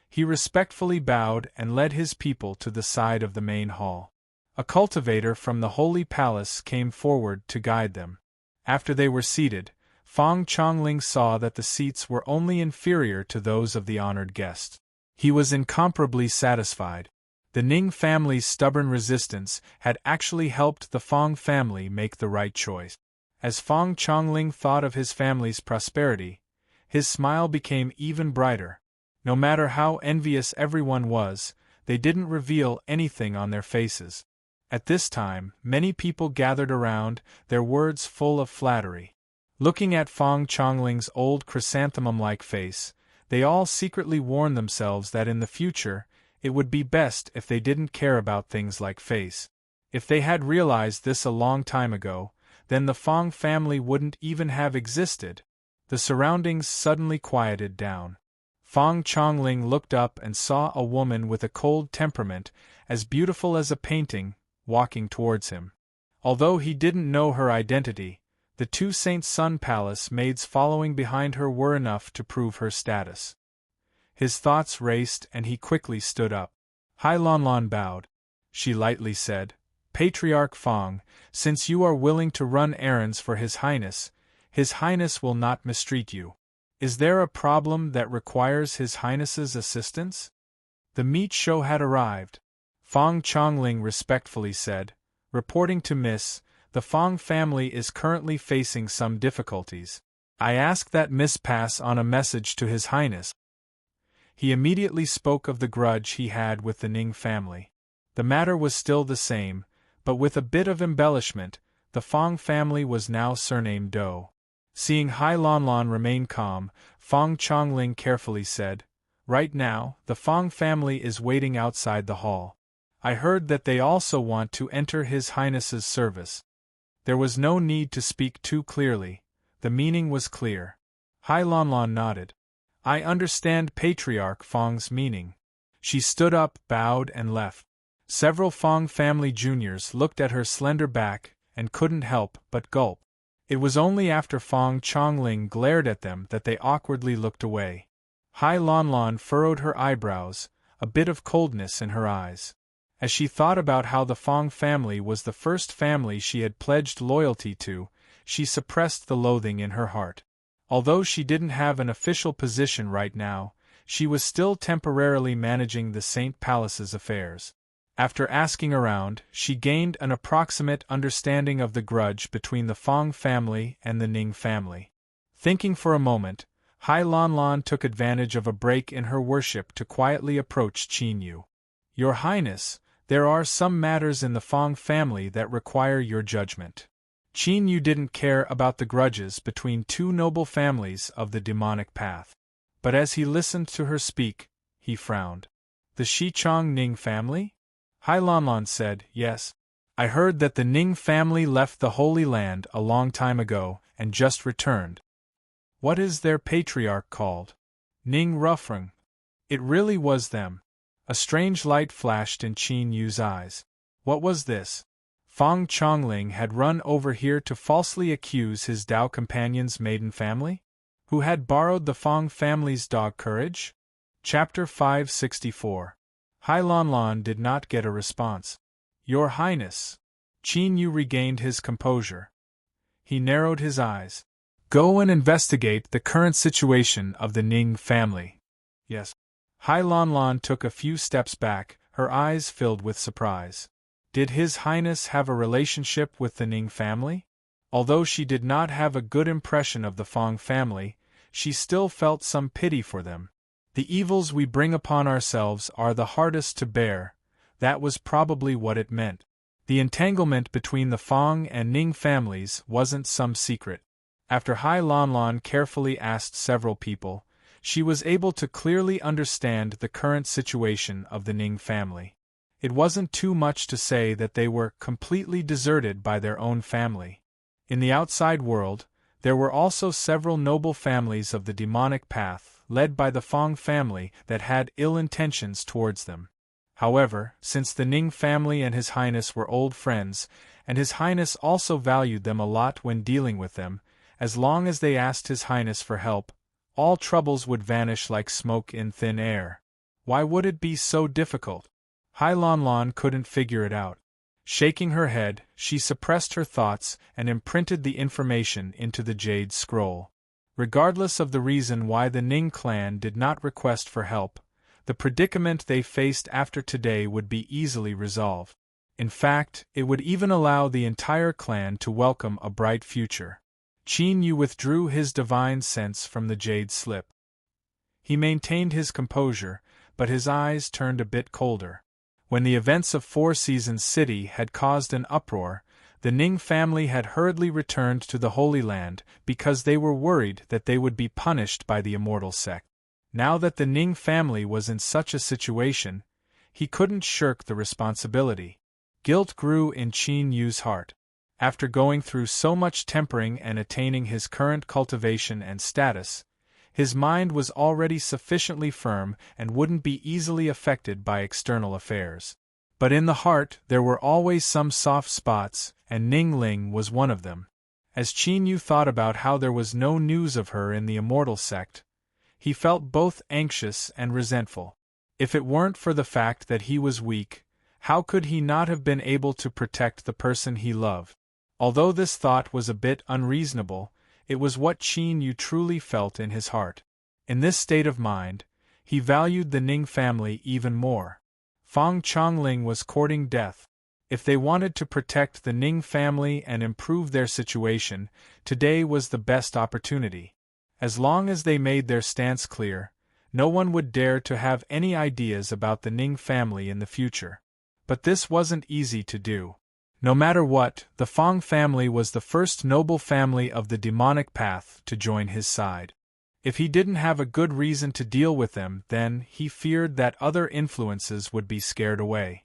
He respectfully bowed and led his people to the side of the main hall. A cultivator from the Holy Palace came forward to guide them. After they were seated, Fong Chongling saw that the seats were only inferior to those of the honored guests. He was incomparably satisfied. The Ning family's stubborn resistance had actually helped the Fong family make the right choice. As Fong Chongling thought of his family's prosperity, his smile became even brighter. No matter how envious everyone was, they didn't reveal anything on their faces. At this time, many people gathered around, their words full of flattery. Looking at Fong Chongling's old chrysanthemum-like face, they all secretly warned themselves that in the future, it would be best if they didn't care about things like face. If they had realized this a long time ago, then the Fong family wouldn't even have existed. The surroundings suddenly quieted down. Fong Chongling looked up and saw a woman with a cold temperament, as beautiful as a painting, walking towards him. Although he didn't know her identity, the two Saint Sun Palace maids following behind her were enough to prove her status. His thoughts raced and he quickly stood up. Hai Lanlan bowed. She lightly said, "Patriarch Fong, since you are willing to run errands for His Highness will not mistreat you. Is there a problem that requires His Highness's assistance?" The meat show had arrived. Fong Chongling respectfully said, "Reporting to Miss, the Fong family is currently facing some difficulties. I ask that Miss pass on a message to His Highness." He immediately spoke of the grudge he had with the Ning family. The matter was still the same, but with a bit of embellishment. The Fong family was now surnamed Do. Seeing Hai Lanlan remain calm, Fong Chongling carefully said, "Right now, the Fong family is waiting outside the hall. I heard that they also want to enter His Highness's service." There was no need to speak too clearly. The meaning was clear. Hai Lanlan nodded. "I understand Patriarch Fong's meaning." She stood up, bowed and left. Several Fong family juniors looked at her slender back and couldn't help but gulp. It was only after Fong Chongling glared at them that they awkwardly looked away. Hai Lanlan furrowed her eyebrows, a bit of coldness in her eyes. As she thought about how the Fong family was the first family she had pledged loyalty to, she suppressed the loathing in her heart. Although she didn't have an official position right now, she was still temporarily managing the Saint Palace's affairs. After asking around, she gained an approximate understanding of the grudge between the Fong family and the Ning family. Thinking for a moment, Hai Lanlan took advantage of a break in her worship to quietly approach Qin Yu. "Your Highness, there are some matters in the Fong family that require your judgment." Qin Yu didn't care about the grudges between two noble families of the demonic path. But as he listened to her speak, he frowned. The Shichong Ning family? Hai Lanlan said, yes. I heard that the Ning family left the Holy Land a long time ago and just returned. What is their patriarch called? Ning Rufrung. It really was them. A strange light flashed in Qin Yu's eyes. What was this? Fang Chongling had run over here to falsely accuse his Dao companion's maiden family? Who had borrowed the Fang family's dog courage? Chapter 564. Hai Lanlan did not get a response. Your Highness. Qin Yu regained his composure. He narrowed his eyes. Go and investigate the current situation of the Ning family. Yes. Hai Lanlan took a few steps back, her eyes filled with surprise. Did His Highness have a relationship with the Ning family? Although she did not have a good impression of the Fang family, she still felt some pity for them. The evils we bring upon ourselves are the hardest to bear. That was probably what it meant. The entanglement between the Fang and Ning families wasn't some secret. After Hai Lanlan carefully asked several people, she was able to clearly understand the current situation of the Ning family. It wasn't too much to say that they were completely deserted by their own family. In the outside world, there were also several noble families of the demonic path, led by the Fang family, that had ill intentions towards them. However, since the Ning family and His Highness were old friends, and His Highness also valued them a lot when dealing with them, as long as they asked His Highness for help, all troubles would vanish like smoke in thin air. Why would it be so difficult? Hai Lanlan couldn't figure it out. Shaking her head, she suppressed her thoughts and imprinted the information into the jade scroll. Regardless of the reason why the Ning clan did not request for help, the predicament they faced after today would be easily resolved. In fact, it would even allow the entire clan to welcome a bright future. Qin Yu withdrew his divine sense from the jade slip. He maintained his composure, but his eyes turned a bit colder. When the events of Four Seasons City had caused an uproar, the Ning family had hurriedly returned to the Holy Land because they were worried that they would be punished by the immortal sect. Now that the Ning family was in such a situation, he couldn't shirk the responsibility. Guilt grew in Qin Yu's heart. After going through so much tempering and attaining his current cultivation and status, his mind was already sufficiently firm and wouldn't be easily affected by external affairs. But in the heart there were always some soft spots, and Ning Ling was one of them. As Qin Yu thought about how there was no news of her in the immortal sect, he felt both anxious and resentful. If it weren't for the fact that he was weak, how could he not have been able to protect the person he loved? Although this thought was a bit unreasonable, it was what Qin Yu truly felt in his heart. In this state of mind, he valued the Ning family even more. Fang Chongling was courting death. If they wanted to protect the Ning family and improve their situation, today was the best opportunity. As long as they made their stance clear, no one would dare to have any ideas about the Ning family in the future. But this wasn't easy to do. No matter what, the Fang family was the first noble family of the demonic path to join his side. If he didn't have a good reason to deal with them, then he feared that other influences would be scared away.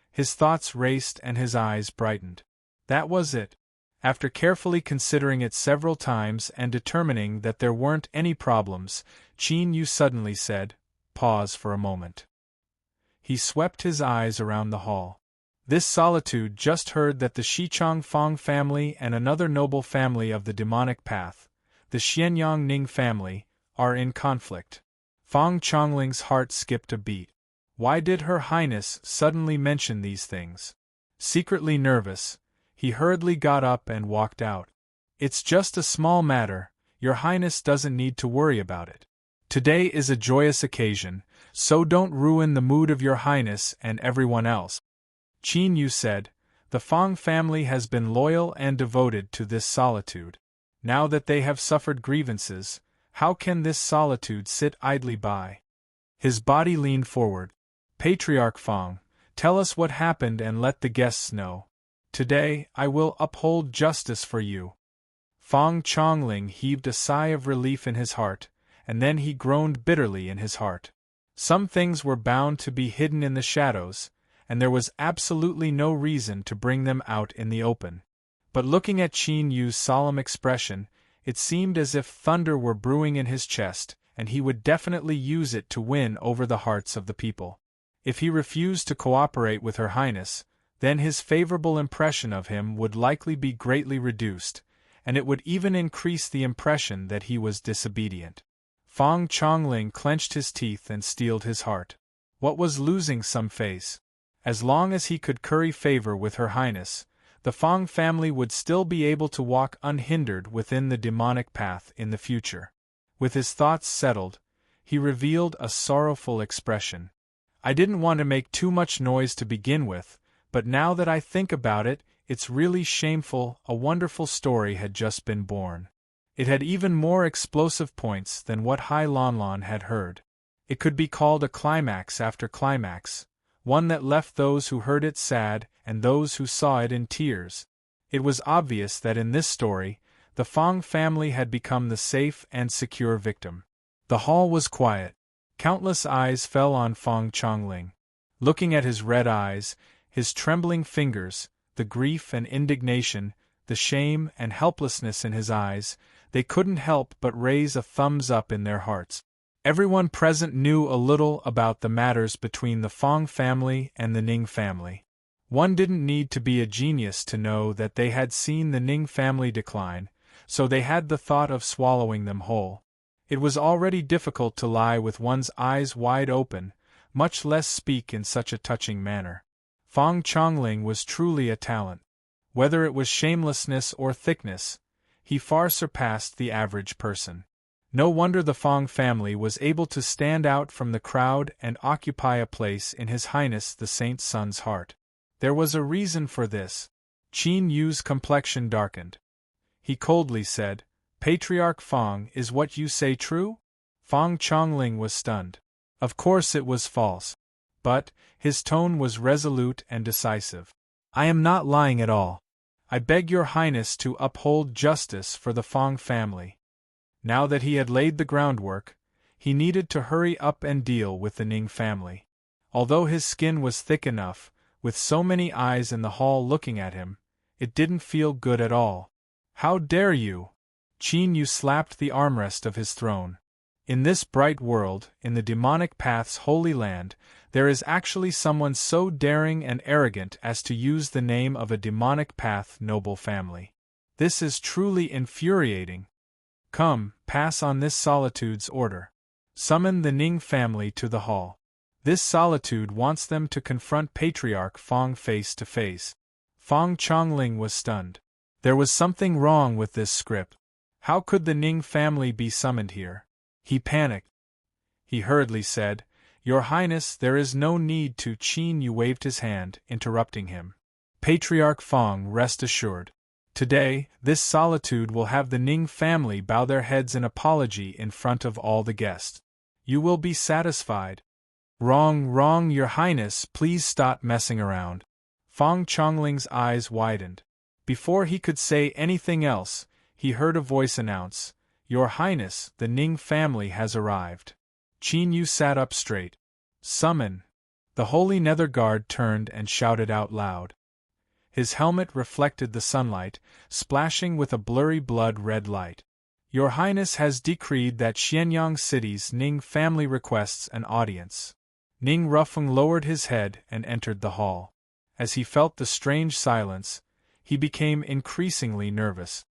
His thoughts raced and his eyes brightened. That was it. After carefully considering it several times and determining that there weren't any problems, Qin Yu suddenly said, "Pause for a moment." He swept his eyes around the hall. This solitude just heard that the Shichong Fang family and another noble family of the demonic path, the Xianyang Ning family, are in conflict. Fang Chongling's heart skipped a beat. Why did Her Highness suddenly mention these things? Secretly nervous, he hurriedly got up and walked out. It's just a small matter, Your Highness doesn't need to worry about it. Today is a joyous occasion, so don't ruin the mood of Your Highness and everyone else. Qin Yu said, the Fang family has been loyal and devoted to this solitude. Now that they have suffered grievances, how can this solitude sit idly by? His body leaned forward. Patriarch Fang, tell us what happened and let the guests know. Today, I will uphold justice for you." Fong Chongling heaved a sigh of relief in his heart, and then he groaned bitterly in his heart. Some things were bound to be hidden in the shadows, and there was absolutely no reason to bring them out in the open. But looking at Qin Yu's solemn expression, it seemed as if thunder were brewing in his chest, and he would definitely use it to win over the hearts of the people. If he refused to cooperate with Her Highness, then his favorable impression of him would likely be greatly reduced, and it would even increase the impression that he was disobedient. Fong Chongling clenched his teeth and steeled his heart. What was losing some face? As long as he could curry favor with Her Highness, the Fong family would still be able to walk unhindered within the demonic path in the future. With his thoughts settled, he revealed a sorrowful expression. "I didn't want to make too much noise to begin with, but now that I think about it, it's really shameful. A wonderful story had just been born. It had even more explosive points than what Hai Lanlan had heard. It could be called a climax after climax, one that left those who heard it sad and those who saw it in tears. It was obvious that in this story, the Fong family had become the safe and secure victim." The hall was quiet. Countless eyes fell on Fong Chongling. Looking at his red eyes, his trembling fingers, the grief and indignation, the shame and helplessness in his eyes, they couldn't help but raise a thumbs up in their hearts. Everyone present knew a little about the matters between the Fong family and the Ning family. One didn't need to be a genius to know that they had seen the Ning family decline, so they had the thought of swallowing them whole. It was already difficult to lie with one's eyes wide open, much less speak in such a touching manner. Fong Chongling was truly a talent. Whether it was shamelessness or thickness, he far surpassed the average person. No wonder the Fong family was able to stand out from the crowd and occupy a place in His Highness the Saint's son's heart. There was a reason for this. Qin Yu's complexion darkened. He coldly said, "Patriarch Fong, is what you say true?" Fong Chongling was stunned. Of course it was false. But his tone was resolute and decisive. "I am not lying at all. I beg your Highness to uphold justice for the Fong family." Now that he had laid the groundwork, he needed to hurry up and deal with the Ning family. Although his skin was thick enough, with so many eyes in the hall looking at him, it didn't feel good at all. "How dare you!" Qin Yu slapped the armrest of his throne. In this bright world, in the demonic path's holy land, there is actually someone so daring and arrogant as to use the name of a demonic path noble family. This is truly infuriating. Come, pass on this solitude's order. Summon the Ning family to the hall. This solitude wants them to confront Patriarch Fong face to face. Fong Chongling was stunned. There was something wrong with this script. How could the Ning family be summoned here? He panicked. He hurriedly said, "Your Highness, there is no need to." Qin Yu waved his hand, interrupting him. "Patriarch Fong, rest assured. Today, this solitude will have the Ning family bow their heads in apology in front of all the guests. You will be satisfied." Wrong, Your Highness, please stop messing around." Fong Chongling's eyes widened. Before he could say anything else, he heard a voice announce, "Your Highness, the Ning family has arrived." Qin Yu sat up straight. "Summon." The Holy Nether Guard turned and shouted out loud. His helmet reflected the sunlight, splashing with a blurry blood-red light. "Your Highness has decreed that Xianyang City's Ning family requests an audience." Ning Rufeng lowered his head and entered the hall. As he felt the strange silence, he became increasingly nervous.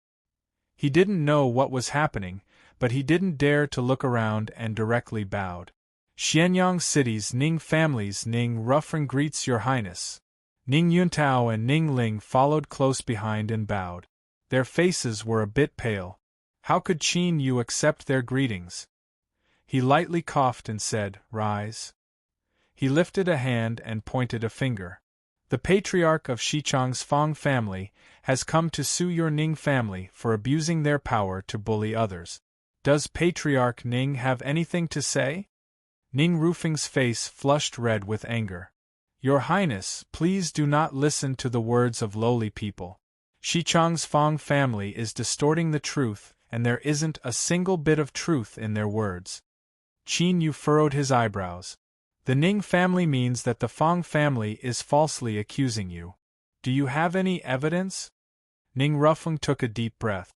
He didn't know what was happening, but he didn't dare to look around and directly bowed. "Xianyang City's Ning families, Ning Rufeng greets Your Highness." Ning Yuntao and Ning Ling followed close behind and bowed. Their faces were a bit pale. How could Qin Yu accept their greetings? He lightly coughed and said, "Rise." He lifted a hand and pointed a finger. "The Patriarch of Xichang's Fong family has come to sue your Ning family for abusing their power to bully others. Does Patriarch Ning have anything to say?" Ning Rufeng's face flushed red with anger. Your Highness, please do not listen to the words of lowly people. Shichang's Fong family is distorting the truth, and there isn't a single bit of truth in their words. Qin Yu furrowed his eyebrows. The Ning family means that the Fong family is falsely accusing you. Do you have any evidence? Ning Rufeng took a deep breath.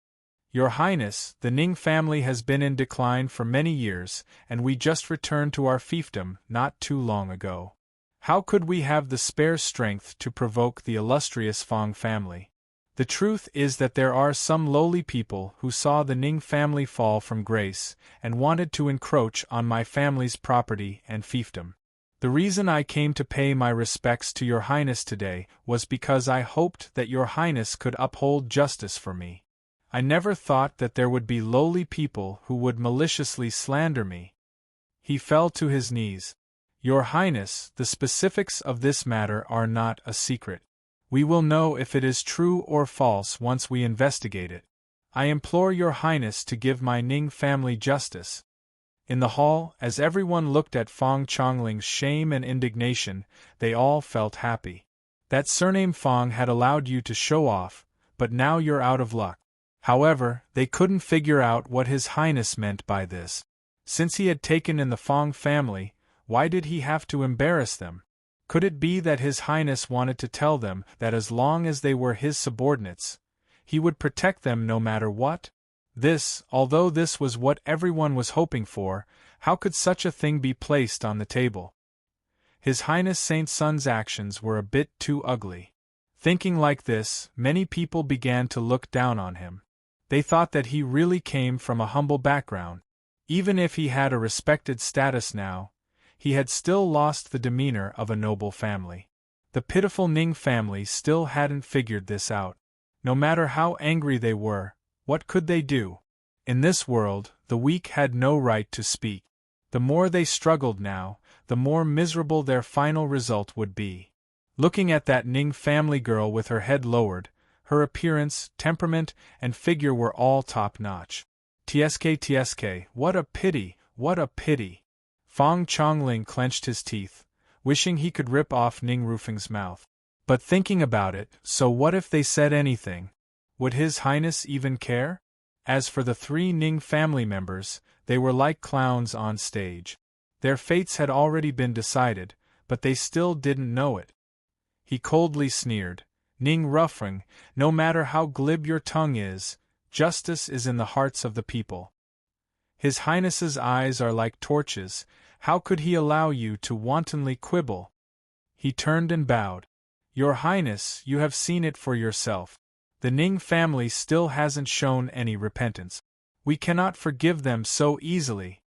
Your Highness, the Ning family has been in decline for many years, and we just returned to our fiefdom not too long ago. How could we have the spare strength to provoke the illustrious Fong family? The truth is that there are some lowly people who saw the Ning family fall from grace and wanted to encroach on my family's property and fiefdom. The reason I came to pay my respects to Your Highness today was because I hoped that Your Highness could uphold justice for me. I never thought that there would be lowly people who would maliciously slander me. He fell to his knees. Your Highness, the specifics of this matter are not a secret. We will know if it is true or false once we investigate it. I implore Your Highness to give my Ning family justice. In the hall, as everyone looked at Fong Chongling's shame and indignation, they all felt happy. That surname Fong had allowed you to show off, but now you're out of luck. However, they couldn't figure out what His Highness meant by this. Since he had taken in the Fong family, why did he have to embarrass them? Could it be that His Highness wanted to tell them that as long as they were his subordinates, he would protect them no matter what? Although this was what everyone was hoping for, how could such a thing be placed on the table? His Highness Saint Sun's actions were a bit too ugly. Thinking like this, many people began to look down on him. They thought that he really came from a humble background. Even if he had a respected status now, he had still lost the demeanor of a noble family. The pitiful Ning family still hadn't figured this out. No matter how angry they were, what could they do? In this world, the weak had no right to speak. The more they struggled now, the more miserable their final result would be. Looking at that Ning family girl with her head lowered, her appearance, temperament, and figure were all top-notch. Tsk, what a pity, what a pity. Fong Chongling clenched his teeth, wishing he could rip off Ning Rufeng's mouth. But thinking about it, so what if they said anything? Would His Highness even care? As for the three Ning family members, they were like clowns on stage. Their fates had already been decided, but they still didn't know it. He coldly sneered, Ning Rufeng, no matter how glib your tongue is, justice is in the hearts of the people. His Highness's eyes are like torches, how could he allow you to wantonly quibble? He turned and bowed. Your Highness, you have seen it for yourself. The Ning family still hasn't shown any repentance. We cannot forgive them so easily.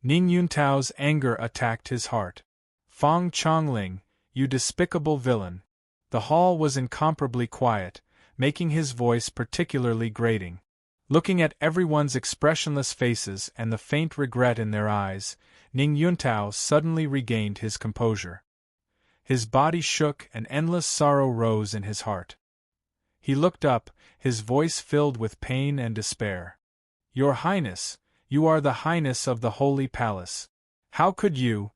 Ning Yuntao's anger attacked his heart. Fong Chongling, you despicable villain. The hall was incomparably quiet, making his voice particularly grating. Looking at everyone's expressionless faces and the faint regret in their eyes, Ning Yuntao suddenly regained his composure. His body shook and endless sorrow rose in his heart. He looked up, his voice filled with pain and despair. Your Highness, you are the Highness of the Holy Palace. How could you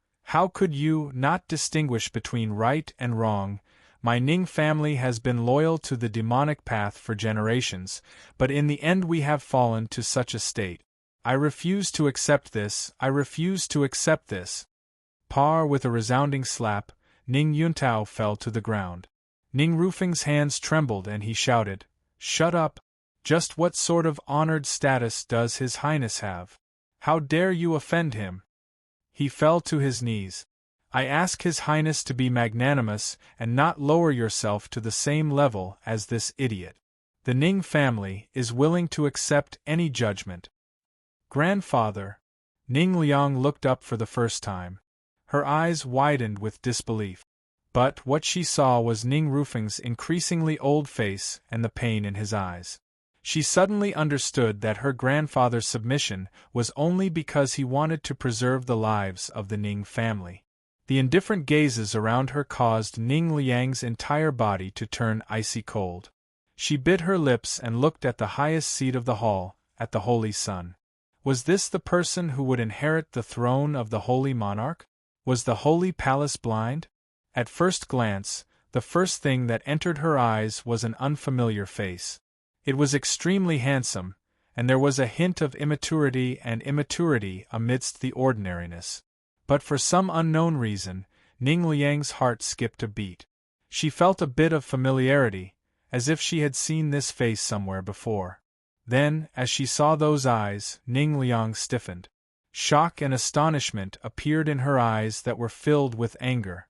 not distinguish between right and wrong? My Ning family has been loyal to the demonic path for generations, but in the end we have fallen to such a state. I refuse to accept this, I refuse to accept this. With a resounding slap, Ning Yuntao fell to the ground. Ning Rufeng's hands trembled and he shouted, Shut up! Just what sort of honored status does His Highness have? How dare you offend him? He fell to his knees. I ask His Highness to be magnanimous and not lower yourself to the same level as this idiot. The Ning family is willing to accept any judgment. Grandfather. Ning Liang looked up for the first time. Her eyes widened with disbelief. But what she saw was Ning Rufeng's increasingly old face and the pain in his eyes. She suddenly understood that her grandfather's submission was only because he wanted to preserve the lives of the Ning family. The indifferent gazes around her caused Ning Liang's entire body to turn icy cold. She bit her lips and looked at the highest seat of the hall, at the Holy Sun. Was this the person who would inherit the throne of the Holy Monarch? Was the Holy Palace blind? At first glance, the first thing that entered her eyes was an unfamiliar face. It was extremely handsome, and there was a hint of immaturity amidst the ordinariness. But for some unknown reason, Ning Liang's heart skipped a beat. She felt a bit of familiarity, as if she had seen this face somewhere before. Then, as she saw those eyes, Ning Liang stiffened. Shock and astonishment appeared in her eyes that were filled with anger.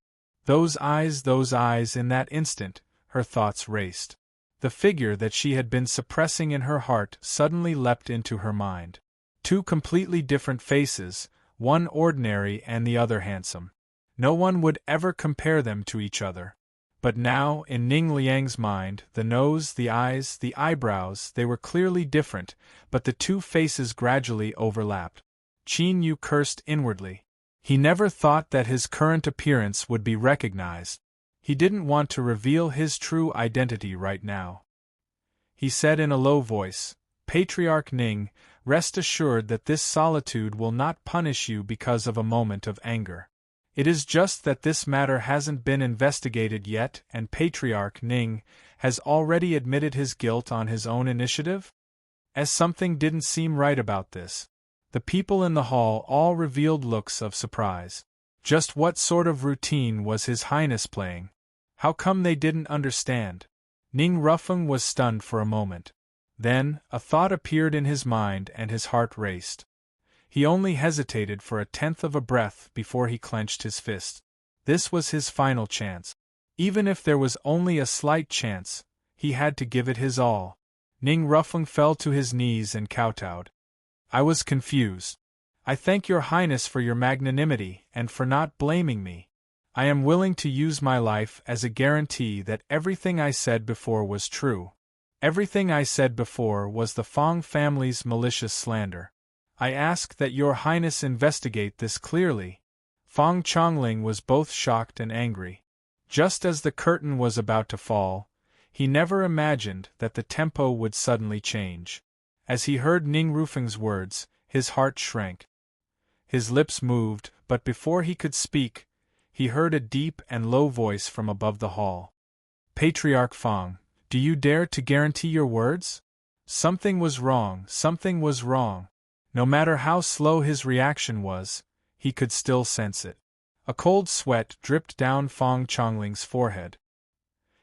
Those eyes, in that instant, her thoughts raced. The figure that she had been suppressing in her heart suddenly leapt into her mind. Two completely different faces, one ordinary and the other handsome. No one would ever compare them to each other. But now, in Ning Liang's mind, the nose, the eyes, the eyebrows, they were clearly different, but the two faces gradually overlapped. Qin Yu cursed inwardly. He never thought that his current appearance would be recognized. He didn't want to reveal his true identity right now. He said in a low voice, "Patriarch Ning, rest assured that this solitude will not punish you because of a moment of anger. It is just that this matter hasn't been investigated yet, and Patriarch Ning has already admitted his guilt on his own initiative?" As something didn't seem right about this, the people in the hall all revealed looks of surprise. Just what sort of routine was His Highness playing? How come they didn't understand? Ning Rufeng was stunned for a moment. Then, a thought appeared in his mind and his heart raced. He only hesitated for a tenth of a breath before he clenched his fist. This was his final chance. Even if there was only a slight chance, he had to give it his all. Ning Rufeng fell to his knees and kowtowed. "I was confused. I thank your Highness for your magnanimity and for not blaming me. I am willing to use my life as a guarantee that everything I said before was true. Everything I said before was the Fong family's malicious slander. I ask that your Highness investigate this clearly." Fong Chongling was both shocked and angry. Just as the curtain was about to fall, he never imagined that the tempo would suddenly change. As he heard Ning Rufeng's words, his heart shrank. His lips moved, but before he could speak, he heard a deep and low voice from above the hall. "Patriarch Fong, do you dare to guarantee your words?" Something was wrong, something was wrong. No matter how slow his reaction was, he could still sense it. A cold sweat dripped down Fong Chongling's forehead.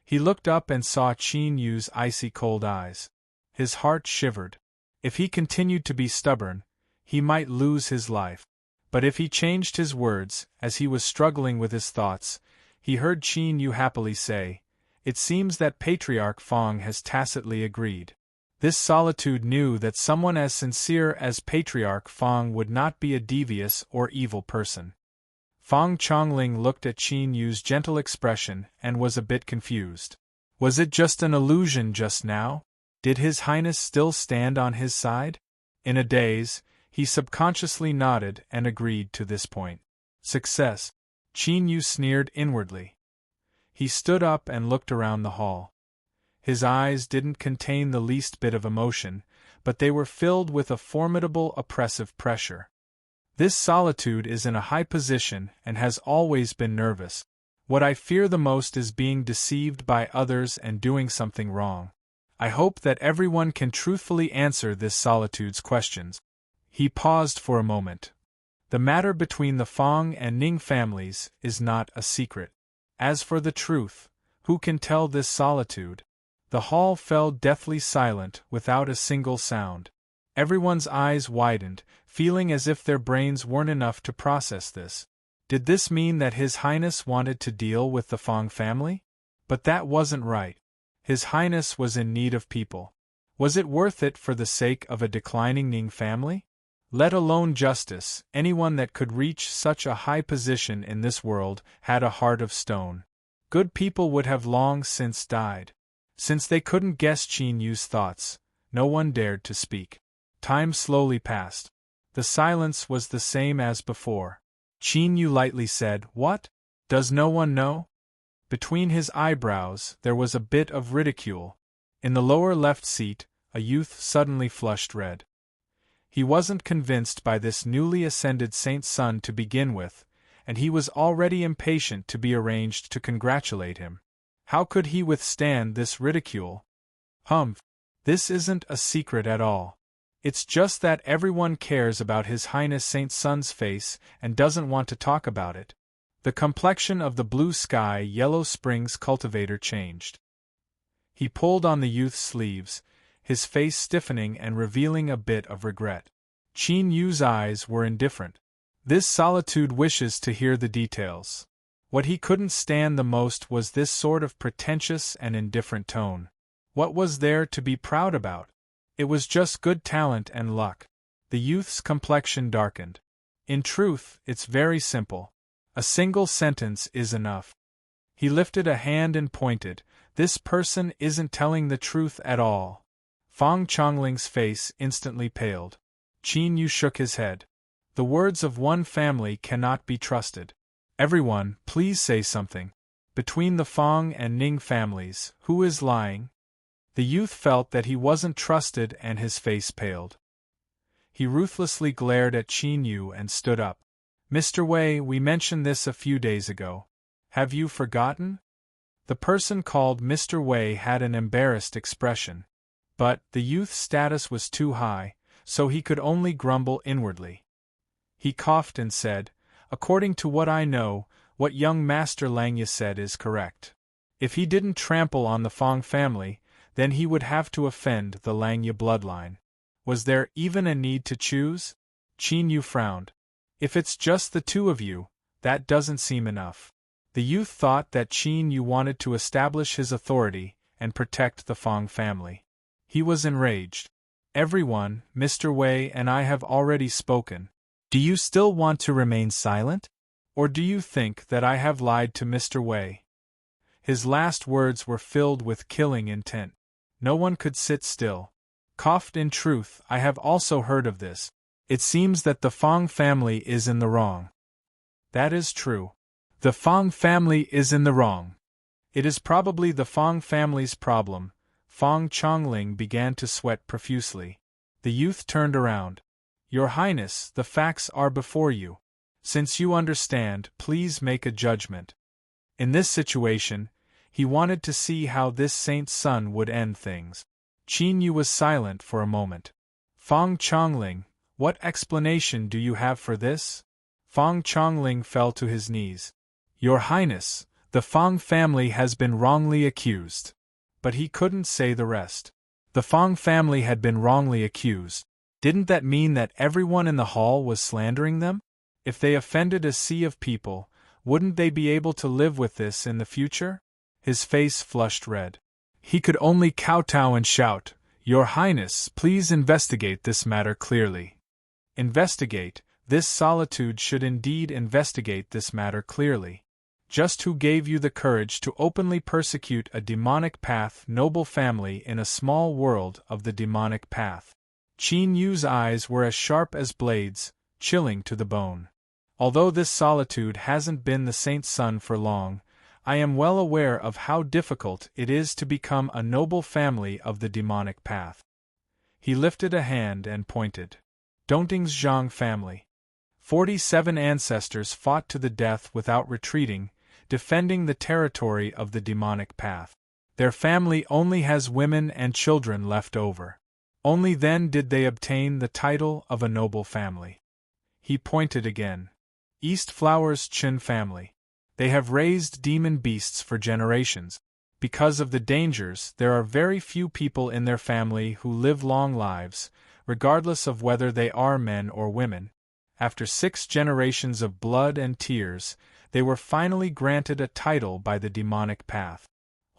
He looked up and saw Qin Yu's icy cold eyes. His heart shivered. If he continued to be stubborn, he might lose his life. But if he changed his words, as he was struggling with his thoughts, he heard Qin Yu happily say, "It seems that Patriarch Fong has tacitly agreed." This solitude knew that someone as sincere as Patriarch Fong would not be a devious or evil person. Fong Chongling looked at Qin Yu's gentle expression and was a bit confused. Was it just an illusion just now? Did His Highness still stand on his side? In a daze, he subconsciously nodded and agreed to this point. Success. Qin Yu sneered inwardly. He stood up and looked around the hall. His eyes didn't contain the least bit of emotion, but they were filled with a formidable oppressive pressure. This solitude is in a high position and has always been nervous. What I fear the most is being deceived by others and doing something wrong. I hope that everyone can truthfully answer this solitude's questions. He paused for a moment. The matter between the Fong and Ning families is not a secret. As for the truth, who can tell this solitude? The hall fell deathly silent without a single sound. Everyone's eyes widened, feeling as if their brains weren't enough to process this. Did this mean that His Highness wanted to deal with the Fong family? But that wasn't right. His Highness was in need of people. Was it worth it for the sake of a declining Ning family? Let alone justice, anyone that could reach such a high position in this world had a heart of stone. Good people would have long since died. Since they couldn't guess Qin Yu's thoughts, no one dared to speak. Time slowly passed. The silence was the same as before. Qin Yu lightly said, "What? Does no one know?" Between his eyebrows there was a bit of ridicule. In the lower left seat, a youth suddenly flushed red. He wasn't convinced by this newly ascended saint's son to begin with, and he was already impatient to be arranged to congratulate him. How could he withstand this ridicule? Humph! This isn't a secret at all. It's just that everyone cares about His Highness Saint Sun's face and doesn't want to talk about it. The complexion of the blue sky Yellow Springs cultivator changed. He pulled on the youth's sleeves, his face stiffening and revealing a bit of regret. Qin Yu's eyes were indifferent. This solitude wishes to hear the details. What he couldn't stand the most was this sort of pretentious and indifferent tone. What was there to be proud about? It was just good talent and luck. The youth's complexion darkened. In truth, it's very simple. A single sentence is enough. He lifted a hand and pointed. This person isn't telling the truth at all. Fang Chongling's face instantly paled. Qin Yu shook his head. The words of one family cannot be trusted. Everyone, please say something. Between the Fang and Ning families, who is lying? The youth felt that he wasn't trusted and his face paled. He ruthlessly glared at Qin Yu and stood up. Mr. Wei, we mentioned this a few days ago. Have you forgotten? The person called Mr. Wei had an embarrassed expression. But the youth's status was too high, so he could only grumble inwardly. He coughed and said, according to what I know, what young Master Langya said is correct. If he didn't trample on the Fang family, then he would have to offend the Langya bloodline. Was there even a need to choose? Qin Yu frowned. If it's just the two of you, that doesn't seem enough. The youth thought that Qin Yu wanted to establish his authority and protect the Fang family. He was enraged. Everyone, Mr. Wei and I have already spoken. Do you still want to remain silent? Or do you think that I have lied to Mr. Wei? His last words were filled with killing intent. No one could sit still. Coughed. In truth, I have also heard of this. It seems that the Fang family is in the wrong. That is true. The Fang family is in the wrong. It is probably the Fang family's problem. Fang Chongling began to sweat profusely. The youth turned around. Your Highness, the facts are before you. Since you understand, please make a judgment. In this situation, he wanted to see how this saint's son would end things. Qin Yu was silent for a moment. Fang Chongling, what explanation do you have for this? Fang Chongling fell to his knees. Your Highness, the Fang family has been wrongly accused. But he couldn't say the rest. The Fang family had been wrongly accused. Didn't that mean that everyone in the hall was slandering them? If they offended a sea of people, wouldn't they be able to live with this in the future? His face flushed red. He could only kowtow and shout, Your Highness, please investigate this matter clearly. Investigate, this solitude should indeed investigate this matter clearly. Just who gave you the courage to openly persecute a demonic path noble family in a small world of the demonic path? Qin Yu's eyes were as sharp as blades, chilling to the bone. Although this solitude hasn't been the saint's son for long, I am well aware of how difficult it is to become a noble family of the demonic path. He lifted a hand and pointed. Dongting's Zhang family. 47 ancestors fought to the death without retreating, defending the territory of the demonic path. Their family only has women and children left over. Only then did they obtain the title of a noble family. He pointed again. East Flowers Chen family. They have raised demon beasts for generations. Because of the dangers, there are very few people in their family who live long lives, regardless of whether they are men or women. After 6 generations of blood and tears, they were finally granted a title by the demonic path.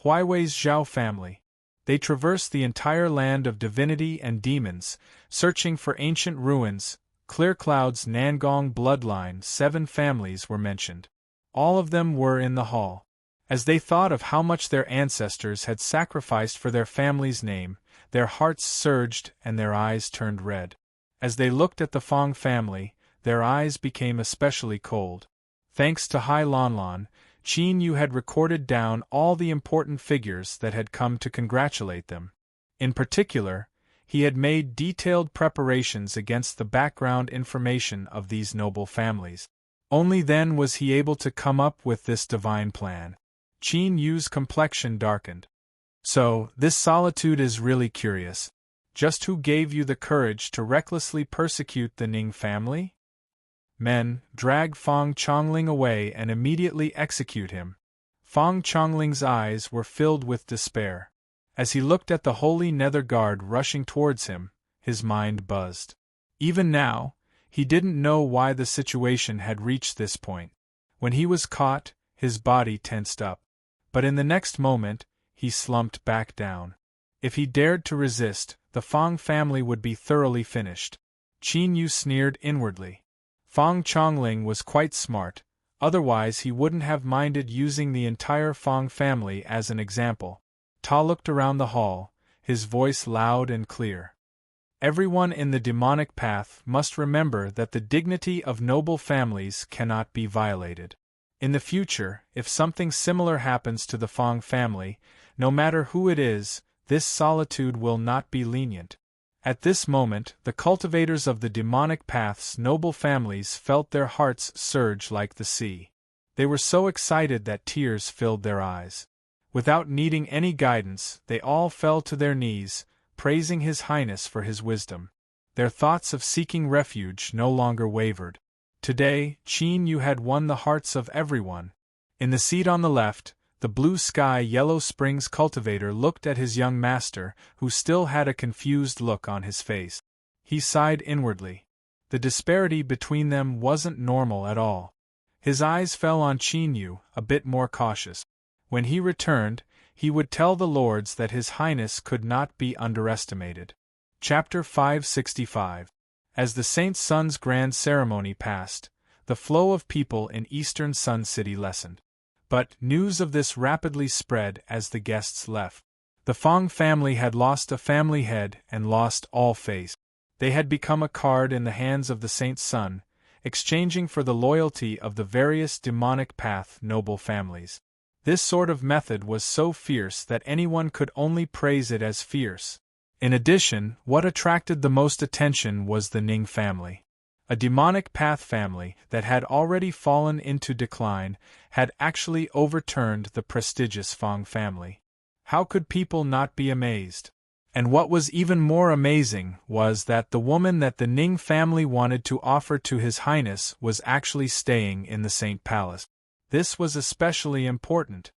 Huaiwei's Zhao family. They traversed the entire land of divinity and demons, searching for ancient ruins. Clear Cloud's Nangong bloodline 7 families were mentioned. All of them were in the hall. As they thought of how much their ancestors had sacrificed for their family's name, their hearts surged and their eyes turned red. As they looked at the Fang family, their eyes became especially cold. Thanks to Hai Lanlan, Qin Yu had recorded down all the important figures that had come to congratulate them. In particular, he had made detailed preparations against the background information of these noble families. Only then was he able to come up with this divine plan. Qin Yu's complexion darkened. So, this solitude is really curious. Just who gave you the courage to recklessly persecute the Ning family? Men, drag Fang Chongling away and immediately execute him. Fang Chongling's eyes were filled with despair. As he looked at the holy nether guard rushing towards him, his mind buzzed. Even now, he didn't know why the situation had reached this point. When he was caught, his body tensed up. But in the next moment, he slumped back down. If he dared to resist, the Fang family would be thoroughly finished. Qin Yu sneered inwardly. Fang Chongling was quite smart, otherwise he wouldn't have minded using the entire Fang family as an example. Ta looked around the hall, his voice loud and clear. Everyone in the demonic path must remember that the dignity of noble families cannot be violated. In the future, if something similar happens to the Fang family, no matter who it is, this solitude will not be lenient. At this moment, the cultivators of the demonic path's noble families felt their hearts surge like the sea. They were so excited that tears filled their eyes. Without needing any guidance, they all fell to their knees, praising His Highness for his wisdom. Their thoughts of seeking refuge no longer wavered. Today, Qin Yu had won the hearts of everyone. In the seat on the left, the Blue Sky Yellow Springs cultivator looked at his young master, who still had a confused look on his face. He sighed inwardly. The disparity between them wasn't normal at all. His eyes fell on Qin Yu, a bit more cautious. When he returned, he would tell the lords that His Highness could not be underestimated. Chapter 565. As the Saint Sun's grand ceremony passed, the flow of people in Eastern Sun City lessened. But news of this rapidly spread as the guests left. The Fang family had lost a family head and lost all face. They had become a card in the hands of the Saint Sun, exchanging for the loyalty of the various demonic path noble families. This sort of method was so fierce that anyone could only praise it as fierce. In addition, what attracted the most attention was the Ning family. A demonic path family that had already fallen into decline had actually overturned the prestigious Fang family. How could people not be amazed? And what was even more amazing was that the woman that the Ning family wanted to offer to His Highness was actually staying in the Saint Palace. This was especially important.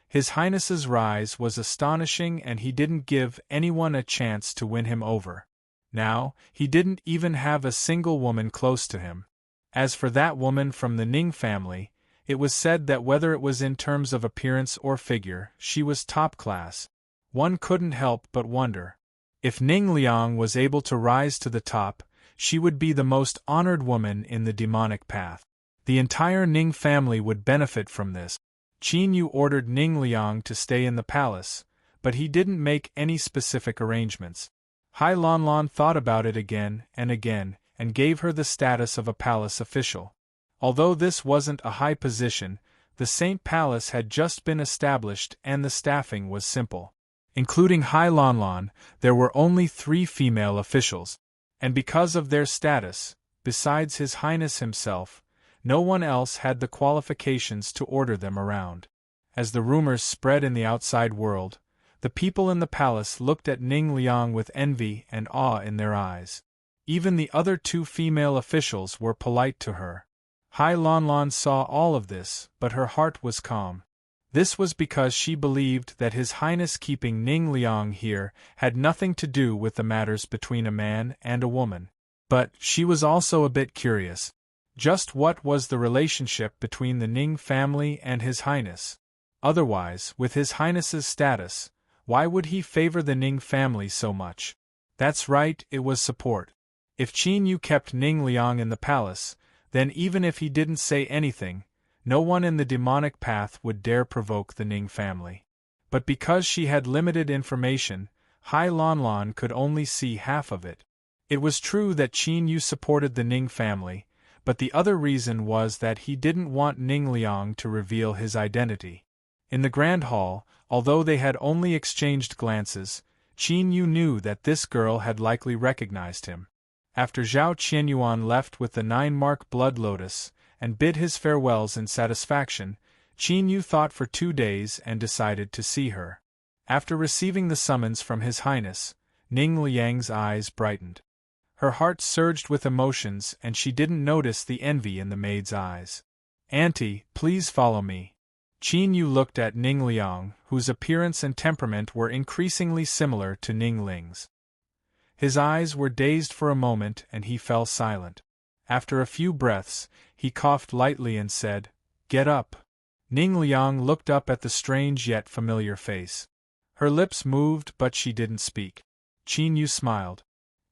His Highness's rise was astonishing and he didn't give anyone a chance to win him over. Now, he didn't even have a single woman close to him. As for that woman from the Ning family, it was said that whether it was in terms of appearance or figure, she was top class. One couldn't help but wonder. If Ning Liang was able to rise to the top, she would be the most honored woman in the demonic path. The entire Ning family would benefit from this. Qin Yu ordered Ning Liang to stay in the palace, but he didn't make any specific arrangements. Hai Lanlan thought about it again, and gave her the status of a palace official. Although this wasn't a high position, the Saint Palace had just been established and the staffing was simple. Including Hai Lanlan, there were only 3 female officials. And because of their status, besides His Highness himself, no one else had the qualifications to order them around. As the rumors spread in the outside world, the people in the palace looked at Ning Liang with envy and awe in their eyes. Even the other 2 female officials were polite to her. Hai Lanlan saw all of this, but her heart was calm. This was because she believed that His Highness keeping Ning Liang here had nothing to do with the matters between a man and a woman. But she was also a bit curious. Just what was the relationship between the Ning family and His Highness? Otherwise, with His Highness's status, why would he favor the Ning family so much? That's right, it was support. If Qin Yu kept Ning Liang in the palace, then even if he didn't say anything, no one in the demonic path would dare provoke the Ning family. But because she had limited information, Hai Lanlan could only see half of it. It was true that Qin Yu supported the Ning family, but the other reason was that he didn't want Ning Liang to reveal his identity. In the Grand Hall, although they had only exchanged glances, Qin Yu knew that this girl had likely recognized him. After Zhao Qianyuan left with the 9-mark blood lotus, and bid his farewells in satisfaction, Qin Yu thought for 2 days and decided to see her. After receiving the summons from His Highness, Ning Liang's eyes brightened. Her heart surged with emotions and she didn't notice the envy in the maid's eyes. "Auntie, please follow me." Qin Yu looked at Ning Liang, whose appearance and temperament were increasingly similar to Ning Ling's. His eyes were dazed for a moment and he fell silent. After a few breaths, he coughed lightly and said, "Get up." Ning Liang looked up at the strange yet familiar face. Her lips moved but she didn't speak. Qin Yu smiled.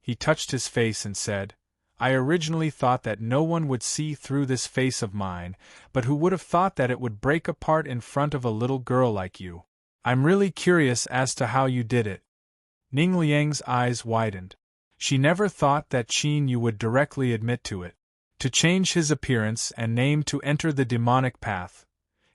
He touched his face and said, "I originally thought that no one would see through this face of mine, but who would have thought that it would break apart in front of a little girl like you? I'm really curious as to how you did it." Ning Liang's eyes widened. She never thought that Qin Yu would directly admit to it. To change his appearance and name to enter the demonic path,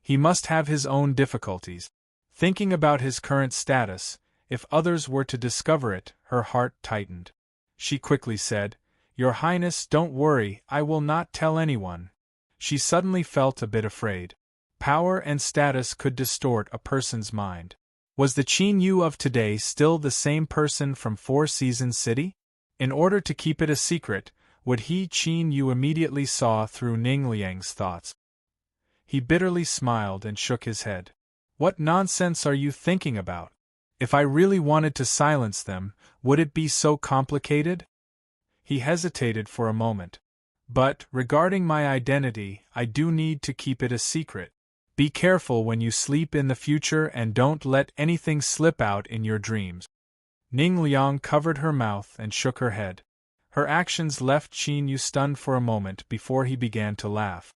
he must have his own difficulties. Thinking about his current status, if others were to discover it, her heart tightened. She quickly said, "Your Highness, don't worry, I will not tell anyone." She suddenly felt a bit afraid. Power and status could distort a person's mind. Was the Qin Yu of today still the same person from Four Seasons City? In order to keep it a secret, would he, Qin Yu, immediately saw through Ning Liang's thoughts? He bitterly smiled and shook his head. "What nonsense are you thinking about? If I really wanted to silence them, would it be so complicated?" He hesitated for a moment. "But, regarding my identity, I do need to keep it a secret. Be careful when you sleep in the future and don't let anything slip out in your dreams." Ning Liang covered her mouth and shook her head. Her actions left Qin Yu stunned for a moment before he began to laugh.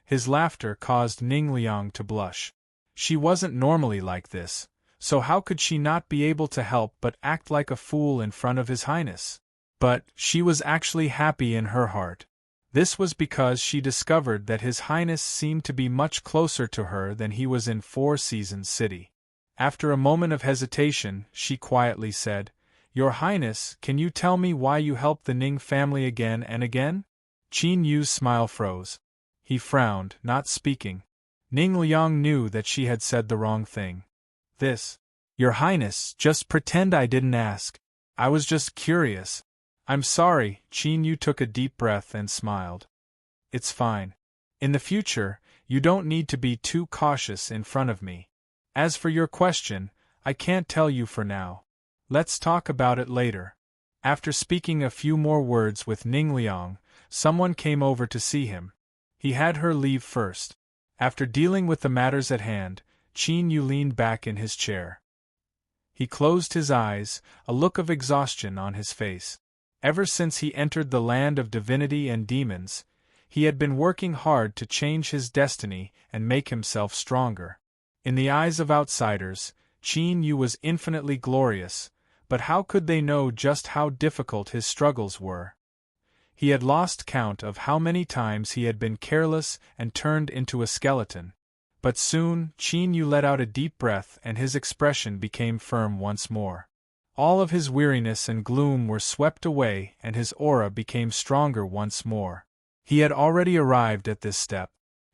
His laughter caused Ning Liang to blush. She wasn't normally like this, so how could she not be able to help but act like a fool in front of His Highness? But she was actually happy in her heart. This was because she discovered that His Highness seemed to be much closer to her than he was in Four Seasons City. After a moment of hesitation, she quietly said, "Your Highness, can you tell me why you helped the Ning family again and again?" Qin Yu's smile froze. He frowned, not speaking. Ning Liang knew that she had said the wrong thing. "Your Highness, just pretend I didn't ask. I was just curious." "I'm sorry," Qin Yu took a deep breath and smiled. "It's fine. In the future, you don't need to be too cautious in front of me. As for your question, I can't tell you for now. Let's talk about it later." After speaking a few more words with Ning Liang, someone came over to see him. He had her leave first. After dealing with the matters at hand, Qin Yu leaned back in his chair. He closed his eyes, a look of exhaustion on his face. Ever since he entered the land of divinity and demons, he had been working hard to change his destiny and make himself stronger. In the eyes of outsiders, Qin Yu was infinitely glorious, but how could they know just how difficult his struggles were? He had lost count of how many times he had been careless and turned into a skeleton. But soon, Qin Yu let out a deep breath and his expression became firm once more. All of his weariness and gloom were swept away and his aura became stronger once more. He had already arrived at this step.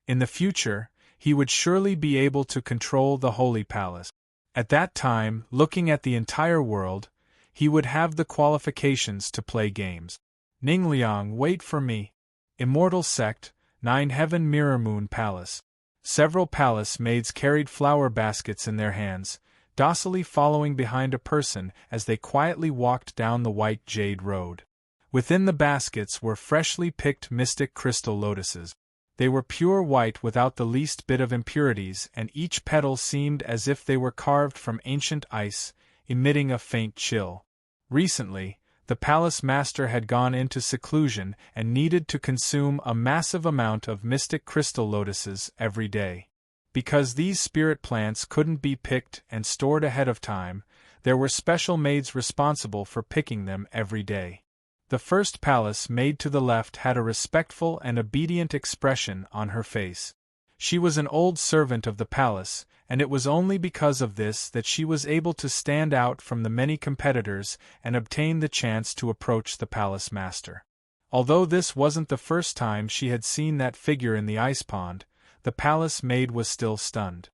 In the future, he would surely be able to control the Holy Palace. At that time, looking at the entire world, he would have the qualifications to play games. Ning Liang, wait for me. Immortal Sect, 9 Heaven Mirror Moon Palace. Several palace maids carried flower baskets in their hands, docilely following behind a person as they quietly walked down the white jade road. Within the baskets were freshly picked mystic crystal lotuses. They were pure white without the least bit of impurities, and each petal seemed as if they were carved from ancient ice, emitting a faint chill. Recently, the palace master had gone into seclusion and needed to consume a massive amount of mystic crystal lotuses every day. Because these spirit plants couldn't be picked and stored ahead of time, there were special maids responsible for picking them every day. The first palace maid to the left had a respectful and obedient expression on her face. She was an old servant of the palace, and it was only because of this that she was able to stand out from the many competitors and obtain the chance to approach the palace master. Although this wasn't the first time she had seen that figure in the ice pond, the palace maid was still stunned.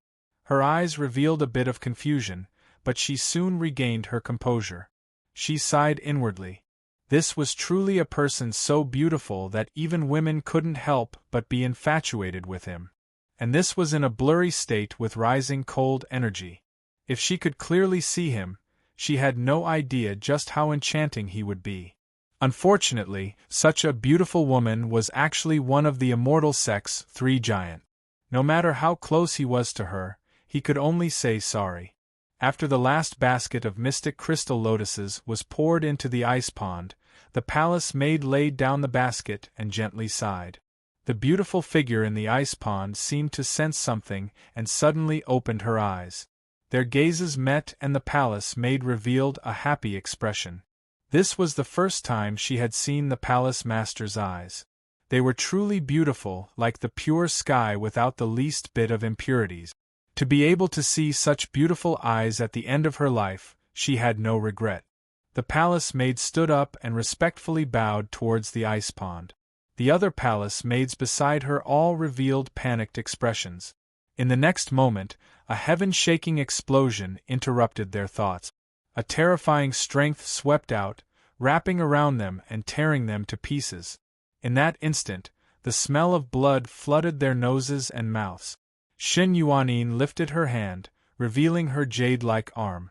Her eyes revealed a bit of confusion, but she soon regained her composure. She sighed inwardly. This was truly a person so beautiful that even women couldn't help but be infatuated with him. And this was in a blurry state with rising cold energy. If she could clearly see him, she had no idea just how enchanting he would be. Unfortunately, such a beautiful woman was actually one of the immortal sex, 3 giant. No matter how close he was to her, he could only say sorry. After the last basket of mystic crystal lotuses was poured into the ice pond, the palace maid laid down the basket and gently sighed. The beautiful figure in the ice pond seemed to sense something and suddenly opened her eyes. Their gazes met and the palace maid revealed a happy expression. This was the first time she had seen the palace master's eyes. They were truly beautiful, like the pure sky without the least bit of impurities. To be able to see such beautiful eyes at the end of her life, she had no regret. The palace maid stood up and respectfully bowed towards the ice pond. The other palace maids beside her all revealed panicked expressions. In the next moment, a heaven-shaking explosion interrupted their thoughts. A terrifying strength swept out, wrapping around them and tearing them to pieces. In that instant, the smell of blood flooded their noses and mouths. Xin Yuanin lifted her hand, revealing her jade-like arm.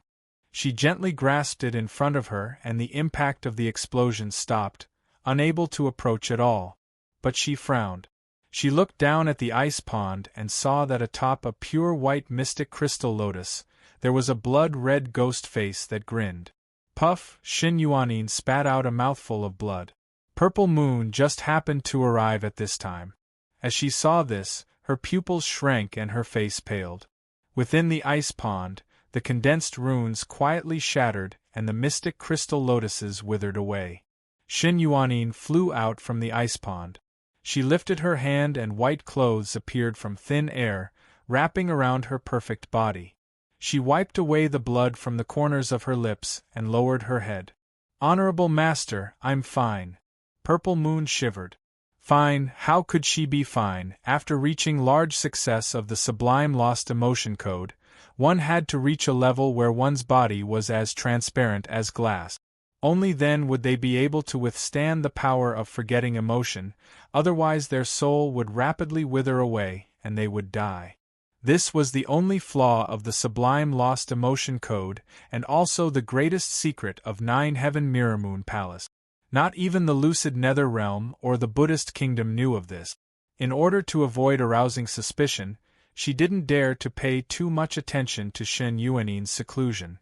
She gently grasped it in front of her and the impact of the explosion stopped, unable to approach at all. But she frowned. She looked down at the ice pond and saw that atop a pure white mystic crystal lotus, there was a blood-red ghost face that grinned. Puff! Xin Yuanin spat out a mouthful of blood. Purple Moon just happened to arrive at this time. As she saw this, her pupils shrank and her face paled. Within the ice pond, the condensed runes quietly shattered and the mystic crystal lotuses withered away. Xin Yuanin flew out from the ice pond. She lifted her hand and white clothes appeared from thin air, wrapping around her perfect body. She wiped away the blood from the corners of her lips and lowered her head. "Honorable Master, I'm fine." Purple Moon shivered. Fine, how could she be fine? After reaching large success of the Sublime Lost Emotion Code, one had to reach a level where one's body was as transparent as glass. Only then would they be able to withstand the power of forgetting emotion, otherwise their soul would rapidly wither away, and they would die. This was the only flaw of the Sublime Lost Emotion Code, and also the greatest secret of 9 Heaven Mirror Moon Palace. Not even the lucid Nether Realm or the Buddhist kingdom knew of this. In order to avoid arousing suspicion, she didn't dare to pay too much attention to Xin Yuanin's seclusion.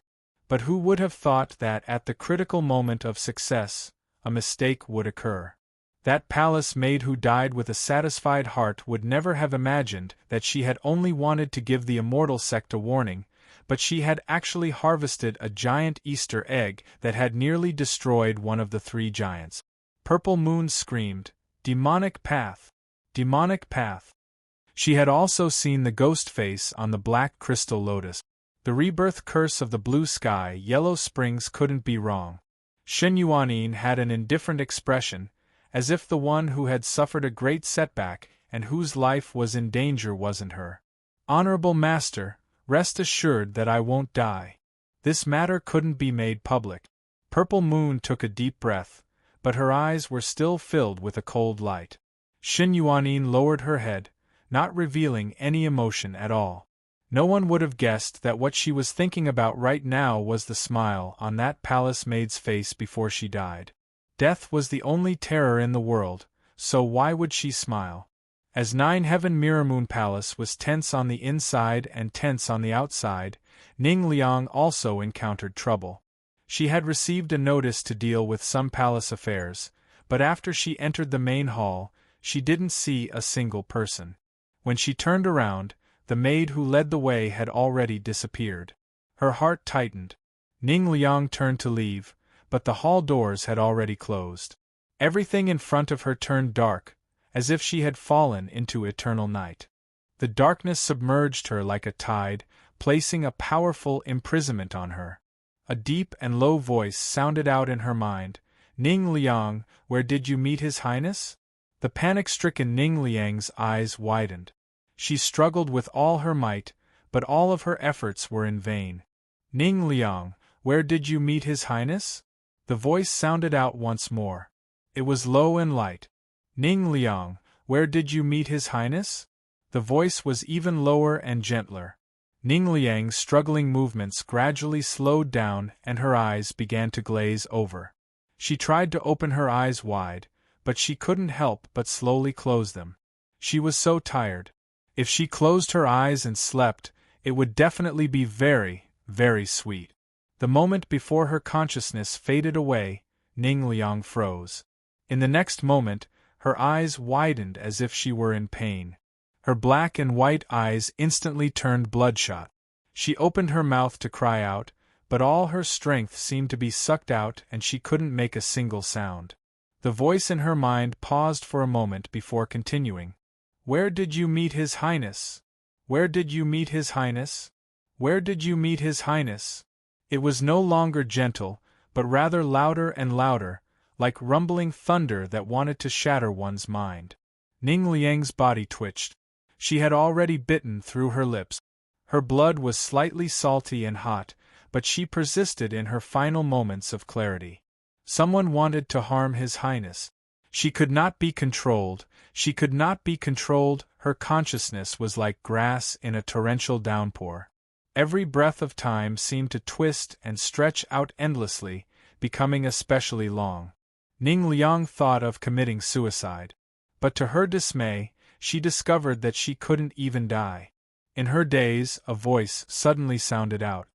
But who would have thought that at the critical moment of success, a mistake would occur? That palace maid who died with a satisfied heart would never have imagined that she had only wanted to give the immortal sect a warning, but she had actually harvested a giant Easter egg that had nearly destroyed one of the 3 giants. Purple Moon screamed, "Demonic path! Demonic path!" She had also seen the ghost face on the black crystal lotus. The rebirth curse of the blue sky, Yellow Springs couldn't be wrong. Xin Yuanin had an indifferent expression, as if the one who had suffered a great setback and whose life was in danger wasn't her. "Honorable Master, rest assured that I won't die. This matter couldn't be made public." Purple Moon took a deep breath, but her eyes were still filled with a cold light. Xin Yuanin lowered her head, not revealing any emotion at all. No one would have guessed that what she was thinking about right now was the smile on that palace maid's face before she died. Death was the only terror in the world, so why would she smile? As 9 Heaven Mirror Moon Palace was tense on the inside and tense on the outside, Ning Liang also encountered trouble. She had received a notice to deal with some palace affairs, but after she entered the main hall, she didn't see a single person. When she turned around, the maid who led the way had already disappeared. Her heart tightened. Ning Liang turned to leave, but the hall doors had already closed. Everything in front of her turned dark, as if she had fallen into eternal night. The darkness submerged her like a tide, placing a powerful imprisonment on her. A deep and low voice sounded out in her mind, Ning Liang, where did you meet His Highness? The panic-stricken Ning Liang's eyes widened. She struggled with all her might, but all of her efforts were in vain. Ning Liang, where did you meet His Highness? The voice sounded out once more. It was low and light. Ning Liang, where did you meet His Highness? The voice was even lower and gentler. Ning Liang's struggling movements gradually slowed down and her eyes began to glaze over. She tried to open her eyes wide, but she couldn't help but slowly close them. She was so tired. If she closed her eyes and slept, it would definitely be very, very sweet. The moment before her consciousness faded away, Ning Liang froze. In the next moment, her eyes widened as if she were in pain. Her black and white eyes instantly turned bloodshot. She opened her mouth to cry out, but all her strength seemed to be sucked out and she couldn't make a single sound. The voice in her mind paused for a moment before continuing. Where did you meet His Highness? Where did you meet His Highness? Where did you meet His Highness? It was no longer gentle, but rather louder and louder, like rumbling thunder that wanted to shatter one's mind. Ning Liang's body twitched. She had already bitten through her lips. Her blood was slightly salty and hot, but she persisted in her final moments of clarity. Someone wanted to harm His Highness. She could not be controlled, she could not be controlled, her consciousness was like grass in a torrential downpour. Every breath of time seemed to twist and stretch out endlessly, becoming especially long. Ning Liang thought of committing suicide. But to her dismay, she discovered that she couldn't even die. In her daze, a voice suddenly sounded out.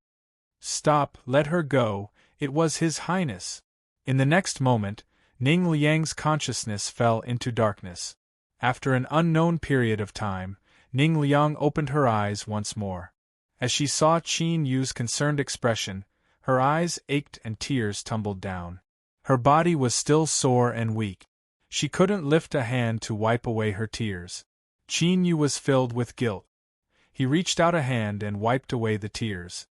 Stop, let her go, it was His Highness. In the next moment, Ning Liang's consciousness fell into darkness. After an unknown period of time, Ning Liang opened her eyes once more. As she saw Qin Yu's concerned expression, her eyes ached and tears tumbled down. Her body was still sore and weak. She couldn't lift a hand to wipe away her tears. Qin Yu was filled with guilt. He reached out a hand and wiped away the tears.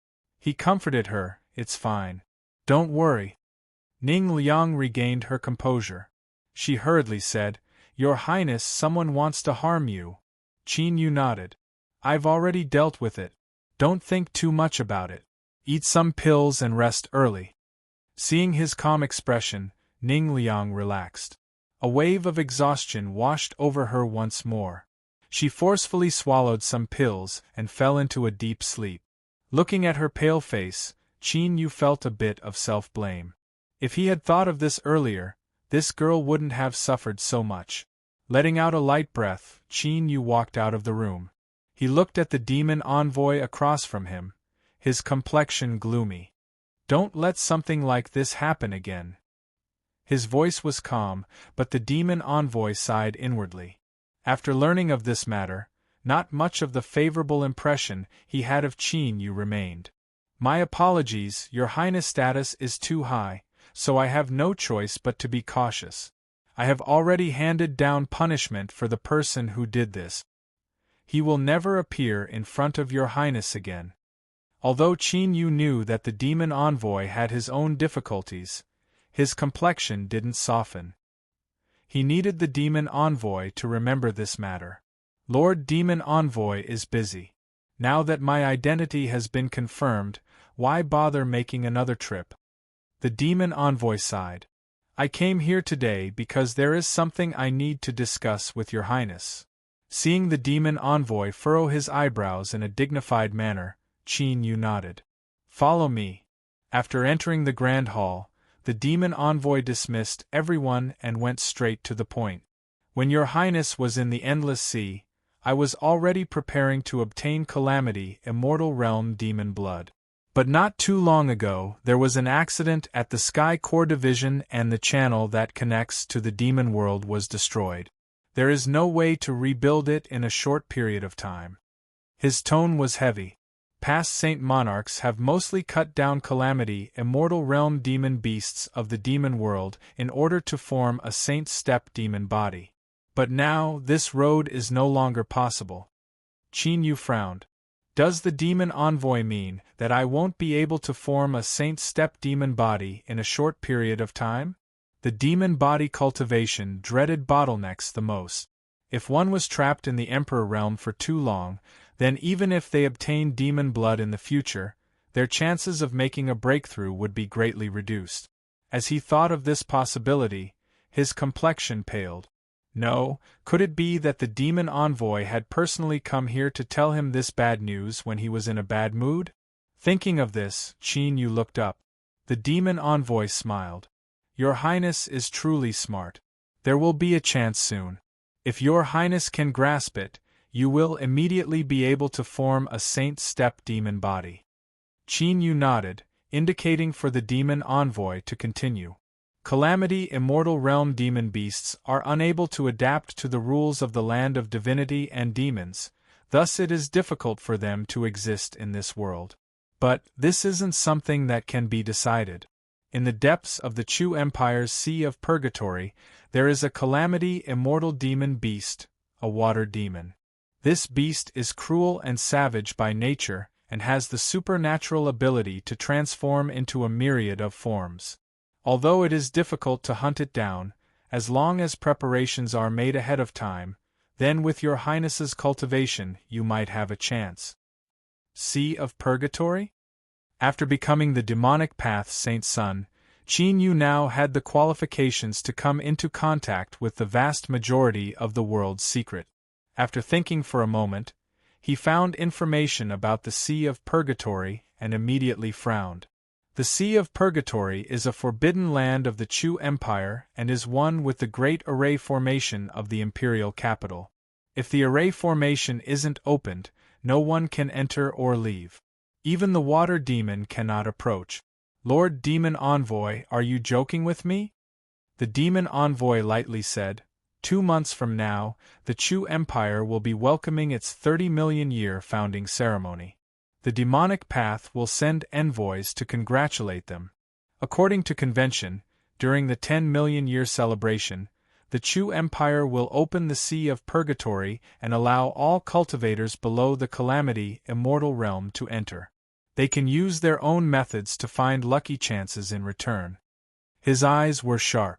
He comforted her, it's fine. Don't worry. Ning Liang regained her composure. She hurriedly said, Your Highness, someone wants to harm you. Qin Yu nodded. I've already dealt with it. Don't think too much about it. Eat some pills and rest early. Seeing his calm expression, Ning Liang relaxed. A wave of exhaustion washed over her once more. She forcefully swallowed some pills and fell into a deep sleep. Looking at her pale face, Qin Yu felt a bit of self-blame. If he had thought of this earlier, this girl wouldn't have suffered so much. Letting out a light breath, Qin Yu walked out of the room. He looked at the demon envoy across from him, his complexion gloomy. Don't let something like this happen again. His voice was calm, but the demon envoy sighed inwardly. After learning of this matter, not much of the favorable impression he had of Qin Yu remained. My apologies, Your Highness' status is too high, so I have no choice but to be cautious. I have already handed down punishment for the person who did this. He will never appear in front of Your Highness again. Although Qin Yu knew that the demon envoy had his own difficulties, his complexion didn't soften. He needed the demon envoy to remember this matter. Lord Demon Envoy is busy. Now that my identity has been confirmed, why bother making another trip? The demon envoy sighed. I came here today because there is something I need to discuss with Your Highness. Seeing the demon envoy furrow his eyebrows in a dignified manner, Qin Yu nodded. Follow me. After entering the grand hall, the demon envoy dismissed everyone and went straight to the point. When Your Highness was in the Endless Sea, I was already preparing to obtain Calamity Immortal Realm Demon Blood. But not too long ago, there was an accident at the Sky Core Division and the channel that connects to the demon world was destroyed. There is no way to rebuild it in a short period of time. His tone was heavy. Past Saint Monarchs have mostly cut down Calamity Immortal Realm demon beasts of the demon world in order to form a Saint Step demon body. But now, this road is no longer possible. Qin Yu frowned. Does the demon envoy mean that I won't be able to form a Saint Step demon body in a short period of time? The demon body cultivation dreaded bottlenecks the most. If one was trapped in the Emperor realm for too long, then even if they obtained demon blood in the future, their chances of making a breakthrough would be greatly reduced. As he thought of this possibility, his complexion paled. No, could it be that the demon envoy had personally come here to tell him this bad news when he was in a bad mood? Thinking of this, Qin Yu looked up. The demon envoy smiled. Your Highness is truly smart. There will be a chance soon. If your Highness can grasp it, you will immediately be able to form a saint-step demon body. Qin Yu nodded, indicating for the demon envoy to continue. Calamity Immortal Realm demon beasts are unable to adapt to the rules of the land of divinity and demons, thus it is difficult for them to exist in this world. But this isn't something that can be decided. In the depths of the Chu Empire's Sea of Purgatory, there is a Calamity Immortal demon beast, a water demon. This beast is cruel and savage by nature, and has the supernatural ability to transform into a myriad of forms. Although it is difficult to hunt it down, as long as preparations are made ahead of time, then with your Highness's cultivation you might have a chance. Sea of Purgatory? After becoming the demonic path's Saint Son, Qin Yu now had the qualifications to come into contact with the vast majority of the world's secret. After thinking for a moment, he found information about the Sea of Purgatory and immediately frowned. The Sea of Purgatory is a forbidden land of the Chu Empire and is one with the Great Array Formation of the imperial capital. If the Array Formation isn't opened, no one can enter or leave. Even the water demon cannot approach. Lord Demon Envoy, are you joking with me? The demon envoy lightly said, 2 months from now, the Chu Empire will be welcoming its 30-million-year founding ceremony. The demonic path will send envoys to congratulate them. According to convention, during the 10-million-year celebration, the Chu Empire will open the Sea of Purgatory and allow all cultivators below the Calamity Immortal Realm to enter. They can use their own methods to find lucky chances in return. His eyes were sharp.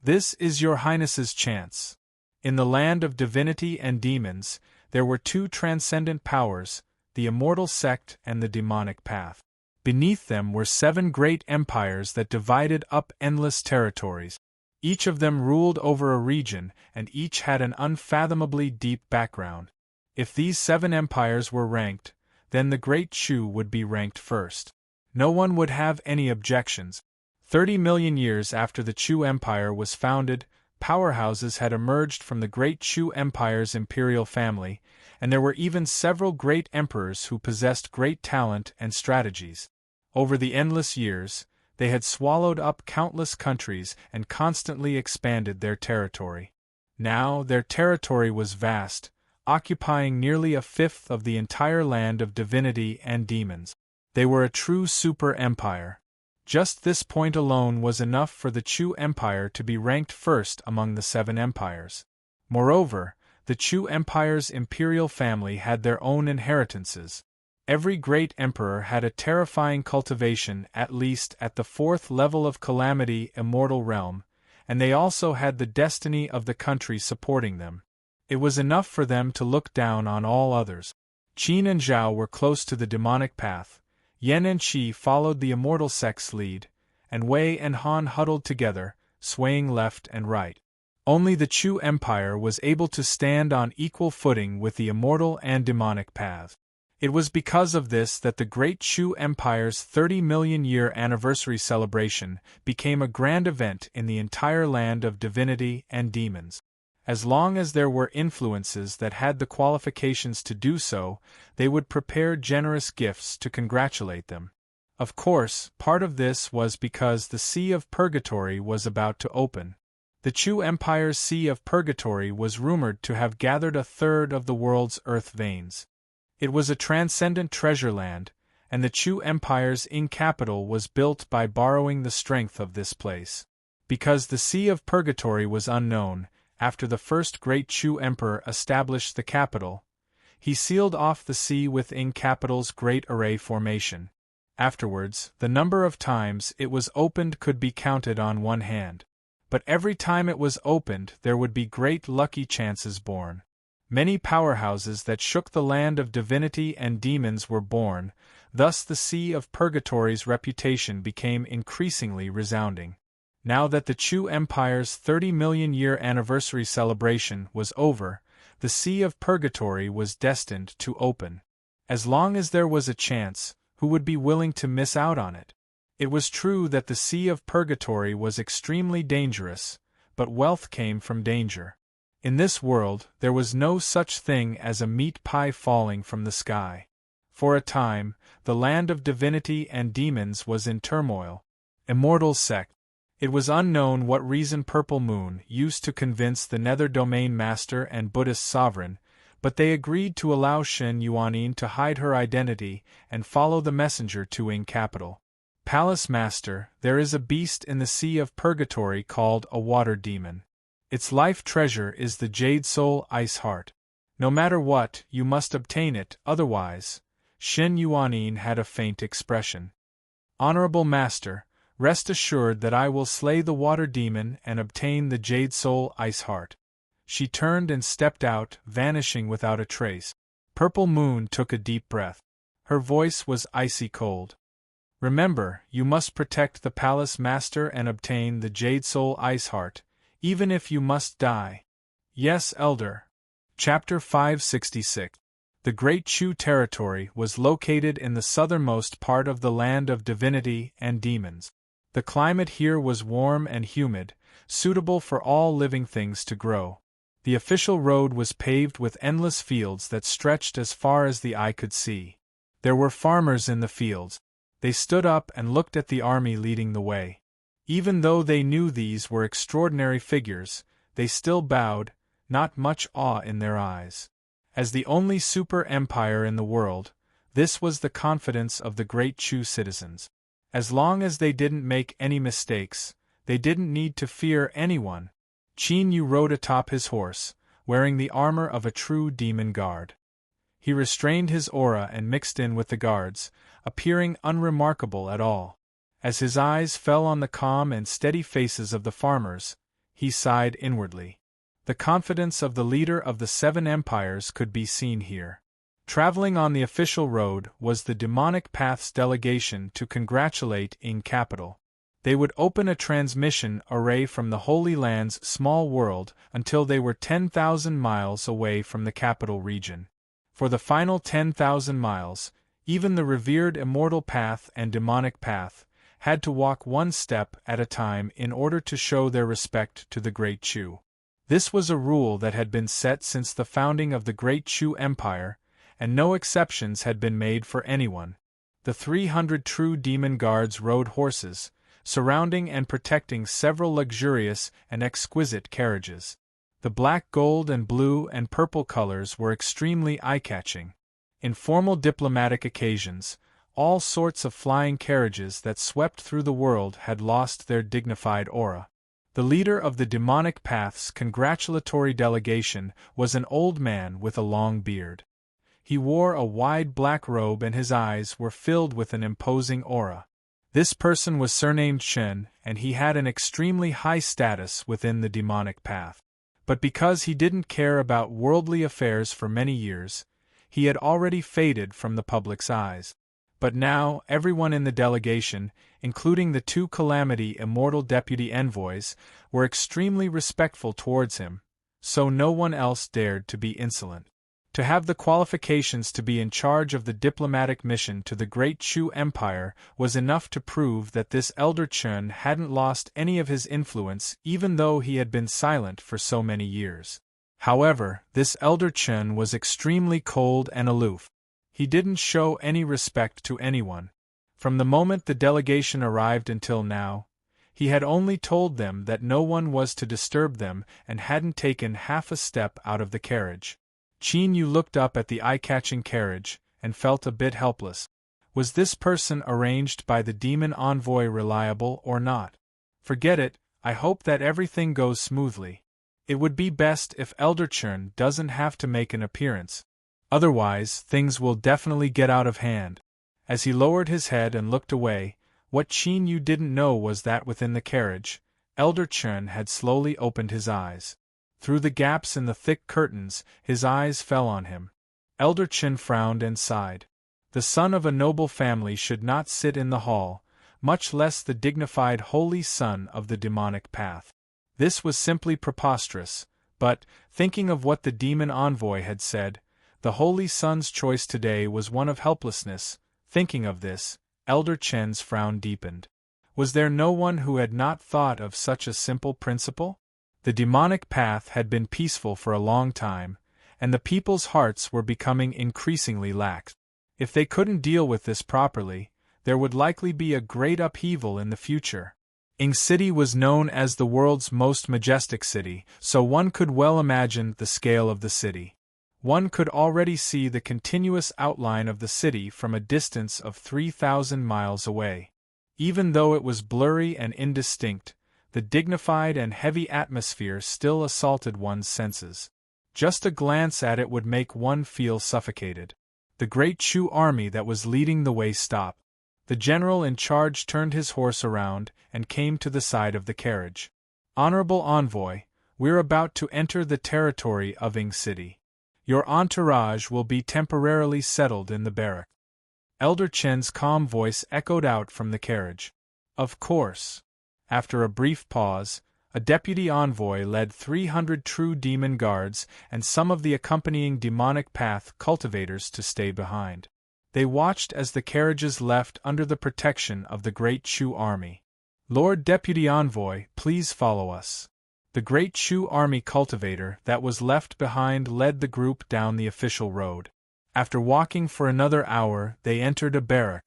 This is your Highness's chance. In the land of divinity and demons, there were 2 transcendent powers, the immortal sect and the demonic path. Beneath them were 7 great empires that divided up endless territories. Each of them ruled over a region, and each had an unfathomably deep background. If these 7 empires were ranked, then the Great Chu would be ranked first. No one would have any objections. 30 million years after the Chu Empire was founded, powerhouses had emerged from the Great Chu Empire's imperial family, and there were even several great emperors who possessed great talent and strategies. Over the endless years, they had swallowed up countless countries and constantly expanded their territory. Now their territory was vast, occupying nearly a fifth of the entire land of divinity and demons. They were a true super-empire. Just this point alone was enough for the Chu Empire to be ranked first among the 7 empires. Moreover, the Chu Empire's imperial family had their own inheritances. Every great emperor had a terrifying cultivation at least at the 4th level of Calamity Immortal Realm, and they also had the destiny of the country supporting them. It was enough for them to look down on all others. Qin and Zhao were close to the demonic path, Yan and Qi followed the immortal sect's lead, and Wei and Han huddled together, swaying left and right. Only the Chu Empire was able to stand on equal footing with the immortal and demonic paths. It was because of this that the Great Chu Empire's 30-million-year anniversary celebration became a grand event in the entire land of divinity and demons. As long as there were influences that had the qualifications to do so, they would prepare generous gifts to congratulate them. Of course, part of this was because the Sea of Purgatory was about to open. The Chu Empire's Sea of Purgatory was rumored to have gathered a third of the world's earth veins. It was a transcendent treasure land, and the Chu Empire's capital was built by borrowing the strength of this place. Because the Sea of Purgatory was unknown, after the first great Chu Emperor established the capital, he sealed off the sea within capital's Great Array Formation. Afterwards, the number of times it was opened could be counted on one hand. But every time it was opened there would be great lucky chances born. Many powerhouses that shook the land of divinity and demons were born, thus the Sea of Purgatory's reputation became increasingly resounding. Now that the Chu Empire's 30-million-year anniversary celebration was over, the Sea of Purgatory was destined to open. As long as there was a chance, who would be willing to miss out on it? It was true that the Sea of Purgatory was extremely dangerous, but wealth came from danger. In this world, there was no such thing as a meat pie falling from the sky. For a time, the land of divinity and demons was in turmoil. Immortal sect. It was unknown what reason Purple Moon used to convince the Nether Domain Master and Buddhist sovereign, but they agreed to allow Shen Yuanin to hide her identity and follow the messenger to Ing capital. Palace Master, there is a beast in the Sea of Purgatory called a water demon. Its life treasure is the Jade Soul Ice Heart. No matter what, you must obtain it, otherwise. Shen Yuanin had a faint expression. Honorable Master, rest assured that I will slay the water demon and obtain the Jade Soul Ice Heart. She turned and stepped out, vanishing without a trace. Purple Moon took a deep breath. Her voice was icy cold. Remember, you must protect the Palace Master and obtain the Jade Soul Ice Heart, even if you must die. Yes, Elder. Chapter 566. The Great Chu Territory was located in the southernmost part of the land of divinity and demons. The climate here was warm and humid, suitable for all living things to grow. The official road was paved with endless fields that stretched as far as the eye could see. There were farmers in the fields. They stood up and looked at the army leading the way. Even though they knew these were extraordinary figures, they still bowed, not much awe in their eyes. As the only super-empire in the world, this was the confidence of the great Chu citizens. As long as they didn't make any mistakes, they didn't need to fear anyone. Qin Yu rode atop his horse, wearing the armor of a true demon guard. He restrained his aura and mixed in with the guards, appearing unremarkable at all. As his eyes fell on the calm and steady faces of the farmers, he sighed inwardly. The confidence of the leader of the Seven Empires could be seen here. Traveling on the official road was the Demonic Path's delegation to congratulate Ing capital. They would open a transmission array from the Holy Land's small world until they were 10,000 miles away from the capital region. For the final 10,000 miles, even the revered Immortal Path and Demonic Path had to walk one step at a time in order to show their respect to the Great Chu. This was a rule that had been set since the founding of the Great Chu Empire, and no exceptions had been made for anyone. The 300 true demon guards rode horses, surrounding and protecting several luxurious and exquisite carriages. The black, gold, and blue and purple colors were extremely eye-catching. In formal diplomatic occasions, all sorts of flying carriages that swept through the world had lost their dignified aura. The leader of the Demonic Path's congratulatory delegation was an old man with a long beard. He wore a wide black robe and his eyes were filled with an imposing aura. This person was surnamed Shen, and he had an extremely high status within the Demonic Path. But because he didn't care about worldly affairs for many years, he had already faded from the public's eyes. But now, everyone in the delegation, including the two Calamity Immortal Deputy Envoys, were extremely respectful towards him, so no one else dared to be insolent. To have the qualifications to be in charge of the diplomatic mission to the Great Chu Empire was enough to prove that this Elder Chen hadn't lost any of his influence even though he had been silent for so many years. However, this Elder Chen was extremely cold and aloof. He didn't show any respect to anyone. From the moment the delegation arrived until now, he had only told them that no one was to disturb them and hadn't taken half a step out of the carriage. Qin Yu looked up at the eye-catching carriage and felt a bit helpless. Was this person arranged by the demon envoy reliable or not? Forget it, I hope that everything goes smoothly. It would be best if Elder Chen doesn't have to make an appearance. Otherwise, things will definitely get out of hand. As he lowered his head and looked away, what Qin Yu didn't know was that within the carriage, Elder Chen had slowly opened his eyes. Through the gaps in the thick curtains, his eyes fell on him. Elder Chen frowned and sighed. The son of a noble family should not sit in the hall, much less the dignified holy son of the demonic path. This was simply preposterous, but, thinking of what the demon envoy had said, the holy son's choice today was one of helplessness. Thinking of this, Elder Chen's frown deepened. Was there no one who had not thought of such a simple principle? The demonic path had been peaceful for a long time, and the people's hearts were becoming increasingly lax. If they couldn't deal with this properly, there would likely be a great upheaval in the future. Ing City was known as the world's most majestic city, so one could well imagine the scale of the city. One could already see the continuous outline of the city from a distance of 3,000 miles away. Even though it was blurry and indistinct, the dignified and heavy atmosphere still assaulted one's senses. Just a glance at it would make one feel suffocated. The great Chu army that was leading the way stopped. The general in charge turned his horse around and came to the side of the carriage. "Honorable envoy, we're about to enter the territory of Ing City. Your entourage will be temporarily settled in the barrack." Elder Chen's calm voice echoed out from the carriage. "Of course." After a brief pause, a deputy envoy led 300 true demon guards and some of the accompanying demonic path cultivators to stay behind. They watched as the carriages left under the protection of the great Chu army. "Lord Deputy Envoy, please follow us." The great Chu army cultivator that was left behind led the group down the official road. After walking for another hour, they entered a barrack.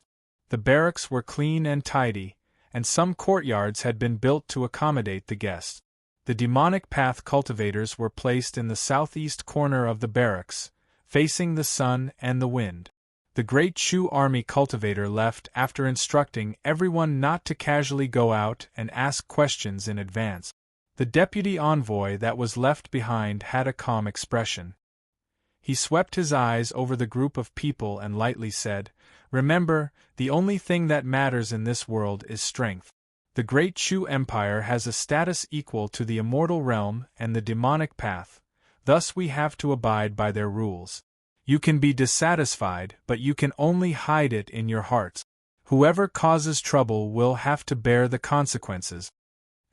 The barracks were clean and tidy, and some courtyards had been built to accommodate the guests. The demonic path cultivators were placed in the southeast corner of the barracks, facing the sun and the wind. The great Chu army cultivator left after instructing everyone not to casually go out and ask questions in advance. The deputy envoy that was left behind had a calm expression. He swept his eyes over the group of people and lightly said, "Remember, the only thing that matters in this world is strength. The great Chu Empire has a status equal to the immortal realm and the demonic path, thus we have to abide by their rules. You can be dissatisfied, but you can only hide it in your hearts. Whoever causes trouble will have to bear the consequences."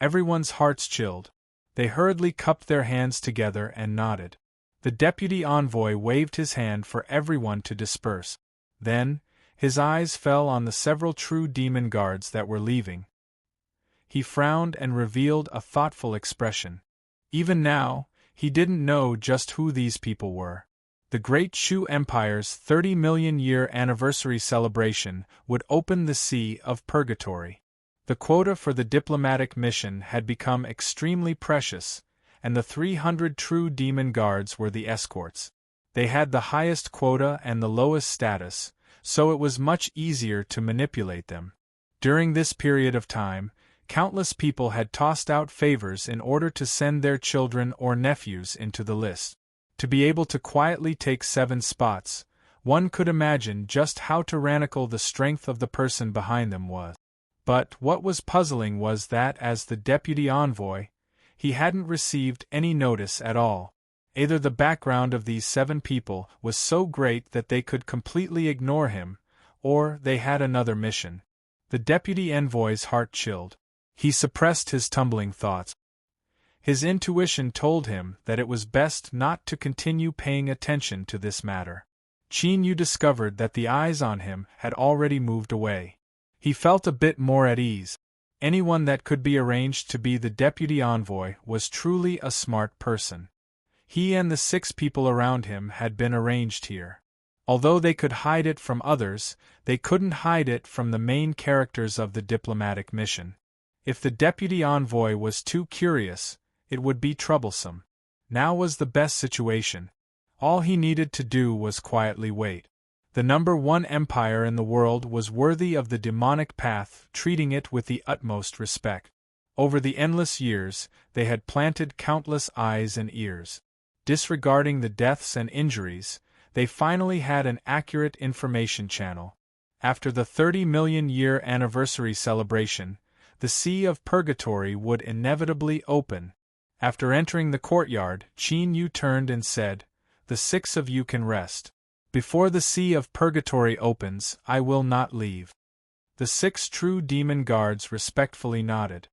Everyone's hearts chilled. They hurriedly cupped their hands together and nodded. The deputy envoy waved his hand for everyone to disperse. Then, his eyes fell on the several true demon guards that were leaving. He frowned and revealed a thoughtful expression. Even now, he didn't know just who these people were. The great Chu Empire's 30-million-year anniversary celebration would open the Sea of Purgatory. The quota for the diplomatic mission had become extremely precious, and the 300 true demon guards were the escorts. They had the highest quota and the lowest status, so it was much easier to manipulate them. During this period of time, countless people had tossed out favors in order to send their children or nephews into the list. To be able to quietly take 7 spots, one could imagine just how tyrannical the strength of the person behind them was. But what was puzzling was that as the deputy envoy, he hadn't received any notice at all. Either the background of these 7 people was so great that they could completely ignore him, or they had another mission. The deputy envoy's heart chilled. He suppressed his tumbling thoughts. His intuition told him that it was best not to continue paying attention to this matter. Qin Yu discovered that the eyes on him had already moved away. He felt a bit more at ease. Anyone that could be arranged to be the deputy envoy was truly a smart person. He and the 6 people around him had been arranged here. Although they could hide it from others, they couldn't hide it from the main characters of the diplomatic mission. If the deputy envoy was too curious, it would be troublesome. Now was the best situation. All he needed to do was quietly wait. The #1 empire in the world was worthy of the demonic path, treating it with the utmost respect. Over the endless years, they had planted countless eyes and ears. Disregarding the deaths and injuries, they finally had an accurate information channel. After the 30-million-year anniversary celebration, the sea of purgatory would inevitably open. After entering the courtyard, Qin Yu turned and said, "The 6 of you can rest. Before the sea of purgatory opens, I will not leave." The 6 true demon guards respectfully nodded.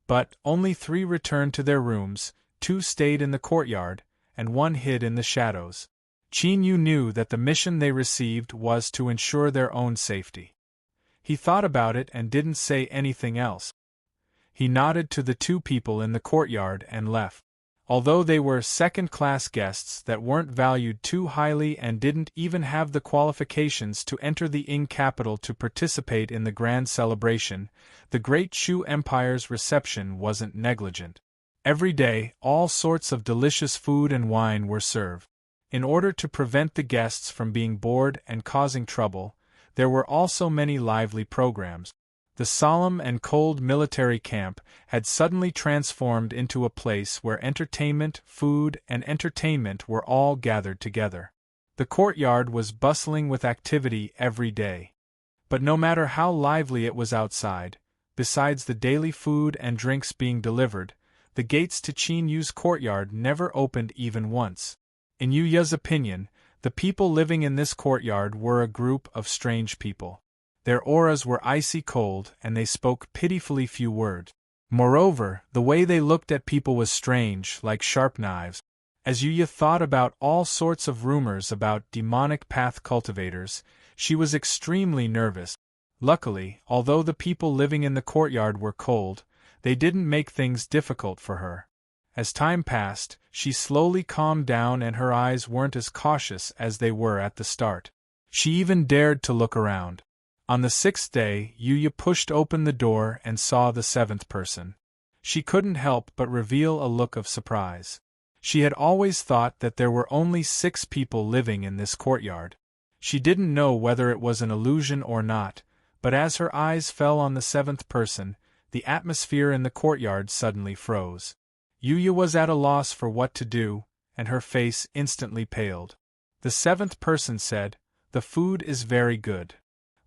But only 3 returned to their rooms, 2 stayed in the courtyard, and 1 hid in the shadows. Qin Yu knew that the mission they received was to ensure their own safety. He thought about it and didn't say anything else. He nodded to the 2 people in the courtyard and left. Although they were second-class guests that weren't valued too highly and didn't even have the qualifications to enter the Ing capital to participate in the grand celebration, the Great Shu Empire's reception wasn't negligent. Every day, all sorts of delicious food and wine were served. In order to prevent the guests from being bored and causing trouble, there were also many lively programs. The solemn and cold military camp had suddenly transformed into a place where entertainment, food, and entertainment were all gathered together. The courtyard was bustling with activity every day. But no matter how lively it was outside, besides the daily food and drinks being delivered, the gates to Qin Yu's courtyard never opened even once. In Yu Ye's opinion, the people living in this courtyard were a group of strange people. Their auras were icy cold and they spoke pitifully few words. Moreover, the way they looked at people was strange, like sharp knives. As Yuya thought about all sorts of rumors about demonic path cultivators, she was extremely nervous. Luckily, although the people living in the courtyard were cold, they didn't make things difficult for her. As time passed, she slowly calmed down and her eyes weren't as cautious as they were at the start. She even dared to look around. On the 6th day, Yuya pushed open the door and saw the 7th person. She couldn't help but reveal a look of surprise. She had always thought that there were only 6 people living in this courtyard. She didn't know whether it was an illusion or not, but as her eyes fell on the 7th person, the atmosphere in the courtyard suddenly froze. Yuya was at a loss for what to do, and her face instantly paled. The 7th person said, "The food is very good."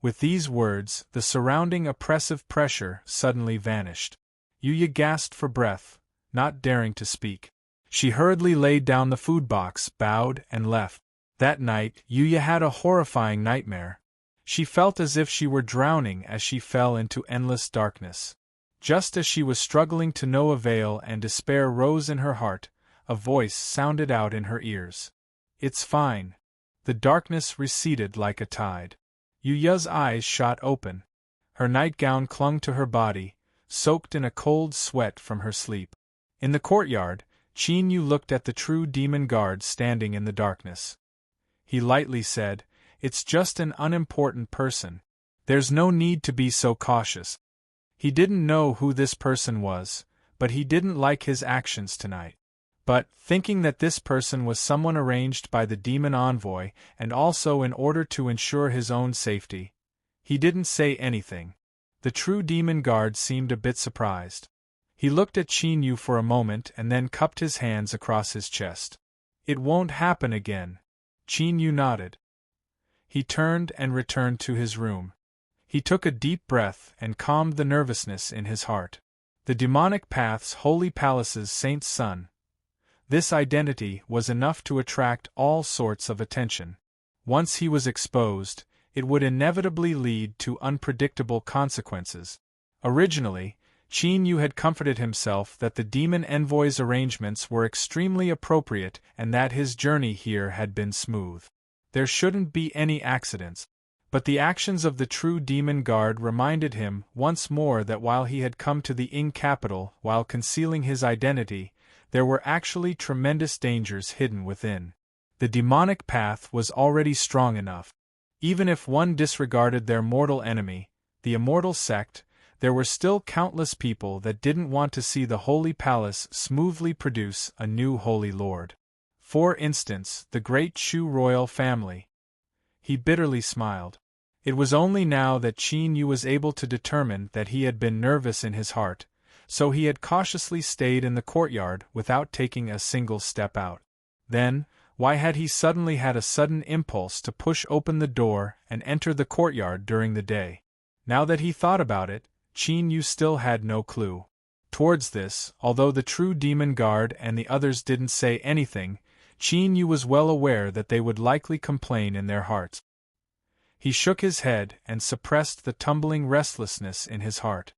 With these words, the surrounding oppressive pressure suddenly vanished. Yuya gasped for breath, not daring to speak. She hurriedly laid down the food box, bowed, and left. That night, Yuya had a horrifying nightmare. She felt as if she were drowning as she fell into endless darkness. Just as she was struggling to no avail and despair rose in her heart, a voice sounded out in her ears. "It's fine." The darkness receded like a tide. Yuya's eyes shot open. Her nightgown clung to her body, soaked in a cold sweat from her sleep. In the courtyard, Qin Yu looked at the true demon guard standing in the darkness. He lightly said, "It's just an unimportant person. There's no need to be so cautious." He didn't know who this person was, but he didn't like his actions tonight. But, thinking that this person was someone arranged by the demon envoy and also in order to ensure his own safety, he didn't say anything. The true demon guard seemed a bit surprised. He looked at Qin Yu for a moment and then cupped his hands across his chest. "It won't happen again." Qin Yu nodded. He turned and returned to his room. He took a deep breath and calmed the nervousness in his heart. The demonic path's holy palace's saint's son. This identity was enough to attract all sorts of attention. Once he was exposed, it would inevitably lead to unpredictable consequences. Originally, Qin Yu had comforted himself that the demon envoy's arrangements were extremely appropriate and that his journey here had been smooth. There shouldn't be any accidents. But the actions of the true demon guard reminded him once more that while he had come to the Ing capital while concealing his identity, there were actually tremendous dangers hidden within. The demonic path was already strong enough. Even if one disregarded their mortal enemy, the immortal sect, there were still countless people that didn't want to see the holy palace smoothly produce a new holy lord. For instance, the great Shu royal family. He bitterly smiled. It was only now that Qin Yu was able to determine that he had been nervous in his heart, so he had cautiously stayed in the courtyard without taking a single step out. Then, why had he suddenly had a sudden impulse to push open the door and enter the courtyard during the day? Now that he thought about it, Qin Yu still had no clue. Towards this, although the true demon guard and the others didn't say anything, Qin Yu was well aware that they would likely complain in their hearts. He shook his head and suppressed the tumbling restlessness in his heart.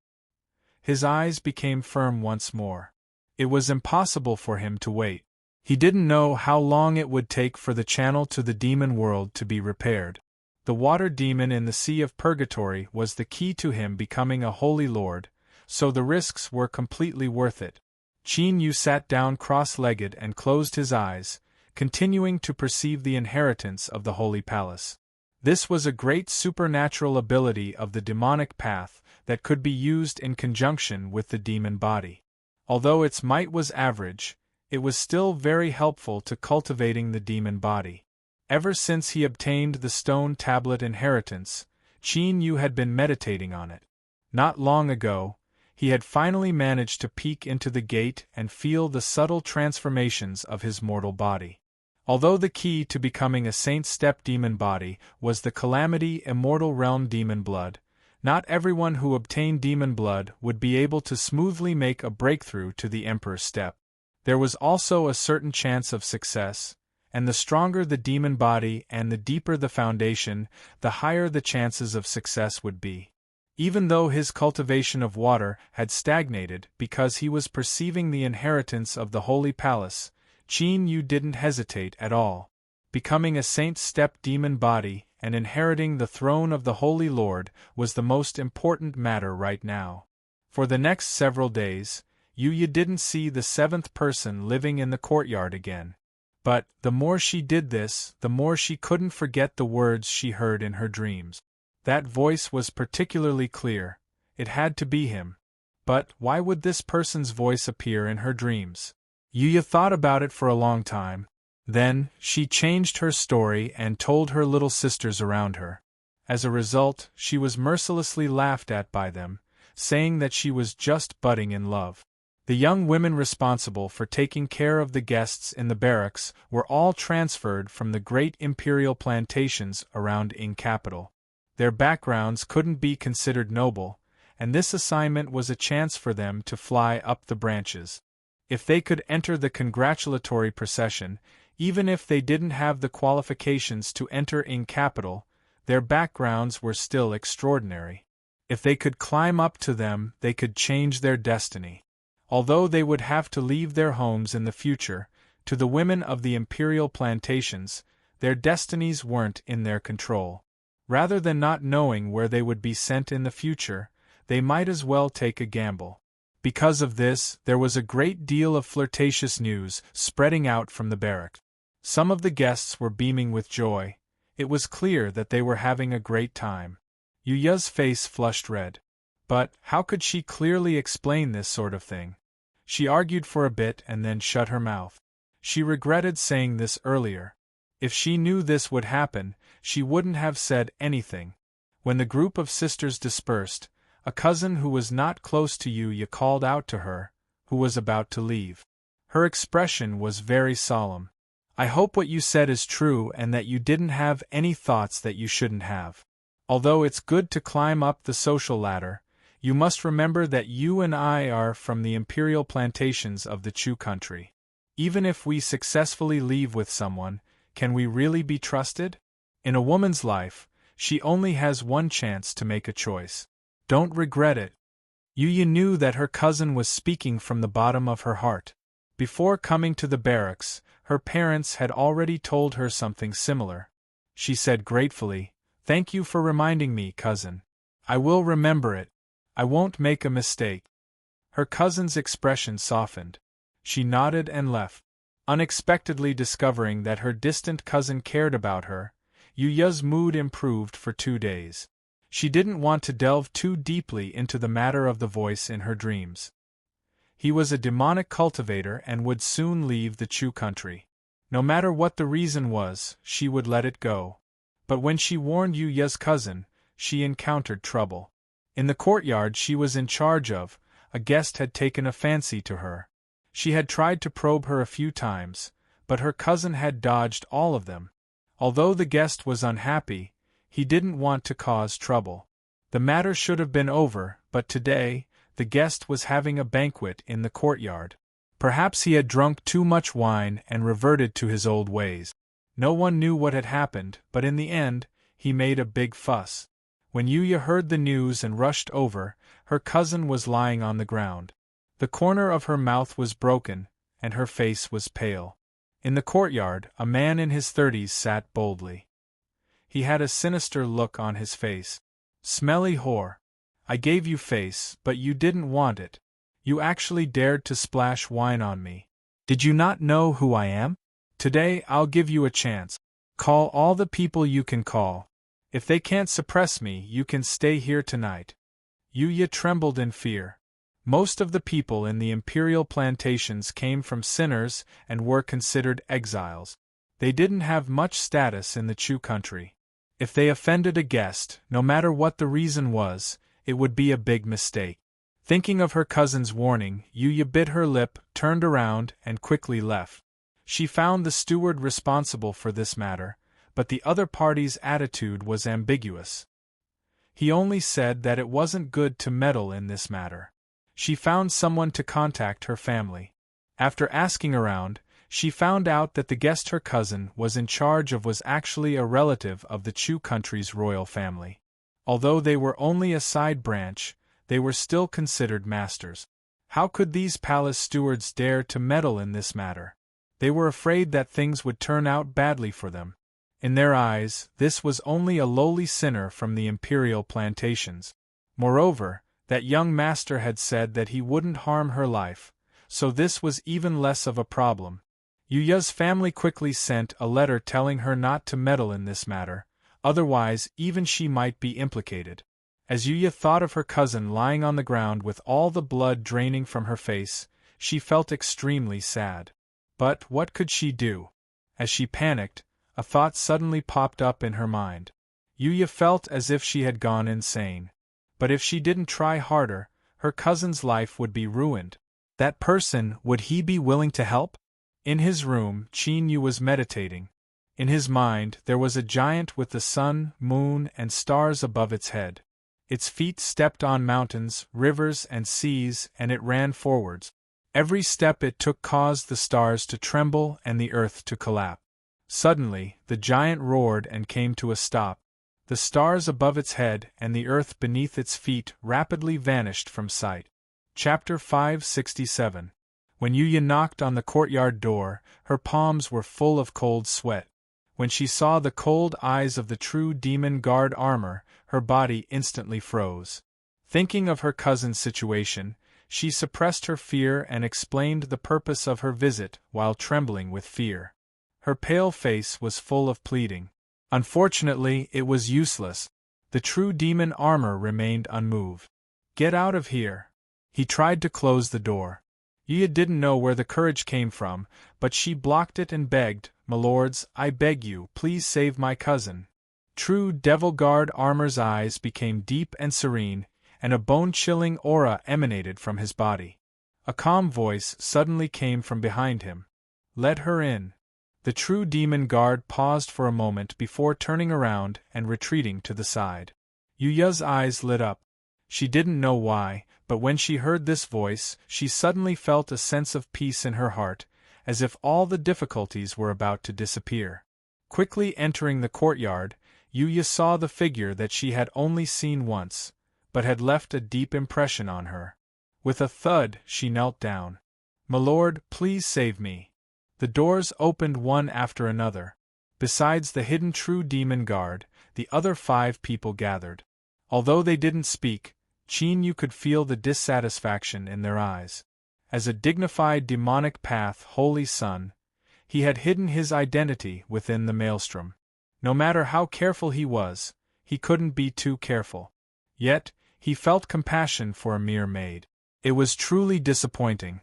His eyes became firm once more. It was impossible for him to wait. He didn't know how long it would take for the channel to the demon world to be repaired. The water demon in the Sea of Purgatory was the key to him becoming a holy lord, so the risks were completely worth it. Qin Yu sat down cross-legged and closed his eyes, continuing to perceive the inheritance of the Holy Palace. This was a great supernatural ability of the demonic path that could be used in conjunction with the demon body. Although its might was average, it was still very helpful to cultivating the demon body. Ever since he obtained the stone tablet inheritance, Qin Yu had been meditating on it. Not long ago, he had finally managed to peek into the gate and feel the subtle transformations of his mortal body. Although the key to becoming a Saint Step demon body was the Calamity Immortal Realm demon blood, not everyone who obtained demon blood would be able to smoothly make a breakthrough to the Emperor's Step. There was also a certain chance of success, and the stronger the demon body and the deeper the foundation, the higher the chances of success would be. Even though his cultivation of water had stagnated because he was perceiving the inheritance of the Holy Palace, Qin Yu didn't hesitate at all. Becoming a Saint Step demon body and inheriting the throne of the Holy Lord was the most important matter right now. For the next several days, Yu didn't see the seventh person living in the courtyard again. But, the more she did this, the more she couldn't forget the words she heard in her dreams. That voice was particularly clear. It had to be him. But, why would this person's voice appear in her dreams? Yu thought about it for a long time. Then, she changed her story and told her little sisters around her. As a result, she was mercilessly laughed at by them, saying that she was just budding in love. The young women responsible for taking care of the guests in the barracks were all transferred from the great imperial plantations around Ing capital. Their backgrounds couldn't be considered noble, and this assignment was a chance for them to fly up the branches. If they could enter the congratulatory procession, even if they didn't have the qualifications to enter Ing capital, their backgrounds were still extraordinary. If they could climb up to them, they could change their destiny. Although they would have to leave their homes in the future, to the women of the imperial plantations, their destinies weren't in their control. Rather than not knowing where they would be sent in the future, they might as well take a gamble. Because of this, there was a great deal of flirtatious news spreading out from the barracks. Some of the guests were beaming with joy. It was clear that they were having a great time. Yuya's face flushed red. But, how could she clearly explain this sort of thing? She argued for a bit and then shut her mouth. She regretted saying this earlier. If she knew this would happen, she wouldn't have said anything. When the group of sisters dispersed, a cousin who was not close to Yuya called out to her, who was about to leave. Her expression was very solemn. I hope what you said is true and that you didn't have any thoughts that you shouldn't have. Although it's good to climb up the social ladder, you must remember that you and I are from the imperial plantations of the Chu country. Even if we successfully leave with someone, can we really be trusted? In a woman's life, she only has one chance to make a choice. Don't regret it. Yuya knew that her cousin was speaking from the bottom of her heart. Before coming to the barracks, her parents had already told her something similar. She said gratefully, "Thank you for reminding me, cousin. I will remember it. I won't make a mistake." Her cousin's expression softened. She nodded and left. Unexpectedly discovering that her distant cousin cared about her, Yuya's mood improved for 2 days. She didn't want to delve too deeply into the matter of the voice in her dreams. He was a demonic cultivator and would soon leave the Chu country. No matter what the reason was, she would let it go. But when she warned Yuya's cousin, she encountered trouble. In the courtyard she was in charge of, a guest had taken a fancy to her. She had tried to probe her a few times, but her cousin had dodged all of them. Although the guest was unhappy, he didn't want to cause trouble. The matter should have been over, But today, the guest was having a banquet in the courtyard. Perhaps he had drunk too much wine and reverted to his old ways. No one knew what had happened, but in the end, he made a big fuss. When Yuya heard the news and rushed over, her cousin was lying on the ground. The corner of her mouth was broken, and her face was pale. In the courtyard, a man in his 30s sat boldly. He had a sinister look on his face. "Smelly whore. I gave you face, but you didn't want it. You actually dared to splash wine on me. Did you not know who I am? Today I'll give you a chance. Call all the people you can call. If they can't suppress me, you can stay here tonight." Yuya trembled in fear. Most of the people in the imperial plantations came from sinners and were considered exiles. They didn't have much status in the Chu country. If they offended a guest, no matter what the reason was, it would be a big mistake. Thinking of her cousin's warning, Yuya bit her lip, turned around, and quickly left. She found the steward responsible for this matter, but the other party's attitude was ambiguous. He only said that it wasn't good to meddle in this matter. She found someone to contact her family. After asking around, she found out that the guest her cousin was in charge of was actually a relative of the Chu country's royal family. Although they were only a side branch, they were still considered masters. How could these palace stewards dare to meddle in this matter? They were afraid that things would turn out badly for them. In their eyes, this was only a lowly sinner from the imperial plantations. Moreover, that young master had said that he wouldn't harm her life, so this was even less of a problem. Yuya's family quickly sent a letter telling her not to meddle in this matter, otherwise even she might be implicated. As Yuya thought of her cousin lying on the ground with all the blood draining from her face, she felt extremely sad. But what could she do? As she panicked, a thought suddenly popped up in her mind. Yuya felt as if she had gone insane. But if she didn't try harder, her cousin's life would be ruined. That person, would he be willing to help? In his room, Qin Yu was meditating. In his mind, there was a giant with the sun, moon, and stars above its head. Its feet stepped on mountains, rivers, and seas, and it ran forwards. Every step it took caused the stars to tremble and the earth to collapse. Suddenly, the giant roared and came to a stop. The stars above its head and the earth beneath its feet rapidly vanished from sight. Chapter 567. When Yuya knocked on the courtyard door, her palms were full of cold sweat. When she saw the cold eyes of the true demon guard armor, her body instantly froze. Thinking of her cousin's situation, she suppressed her fear and explained the purpose of her visit while trembling with fear. Her pale face was full of pleading. Unfortunately, it was useless. The true demon armor remained unmoved. "Get out of here." He tried to close the door. Yuya didn't know where the courage came from, but she blocked it and begged, "My lords, I beg you, please save my cousin." True Devil Guard armor's eyes became deep and serene, and a bone-chilling aura emanated from his body. A calm voice suddenly came from behind him. "Let her in." The true demon guard paused for a moment before turning around and retreating to the side. Yuya's eyes lit up. She didn't know why, but when she heard this voice, she suddenly felt a sense of peace in her heart, as if all the difficulties were about to disappear. Quickly entering the courtyard, Yuya saw the figure that she had only seen once, but had left a deep impression on her. With a thud, she knelt down. "My lord, please save me." The doors opened one after another. Besides the hidden true demon guard, the other 5 people gathered. Although they didn't speak, Qin Yu could feel the dissatisfaction in their eyes. As a dignified demonic path holy son, he had hidden his identity within the maelstrom. No matter how careful he was, he couldn't be too careful. Yet, he felt compassion for a mere maid. It was truly disappointing.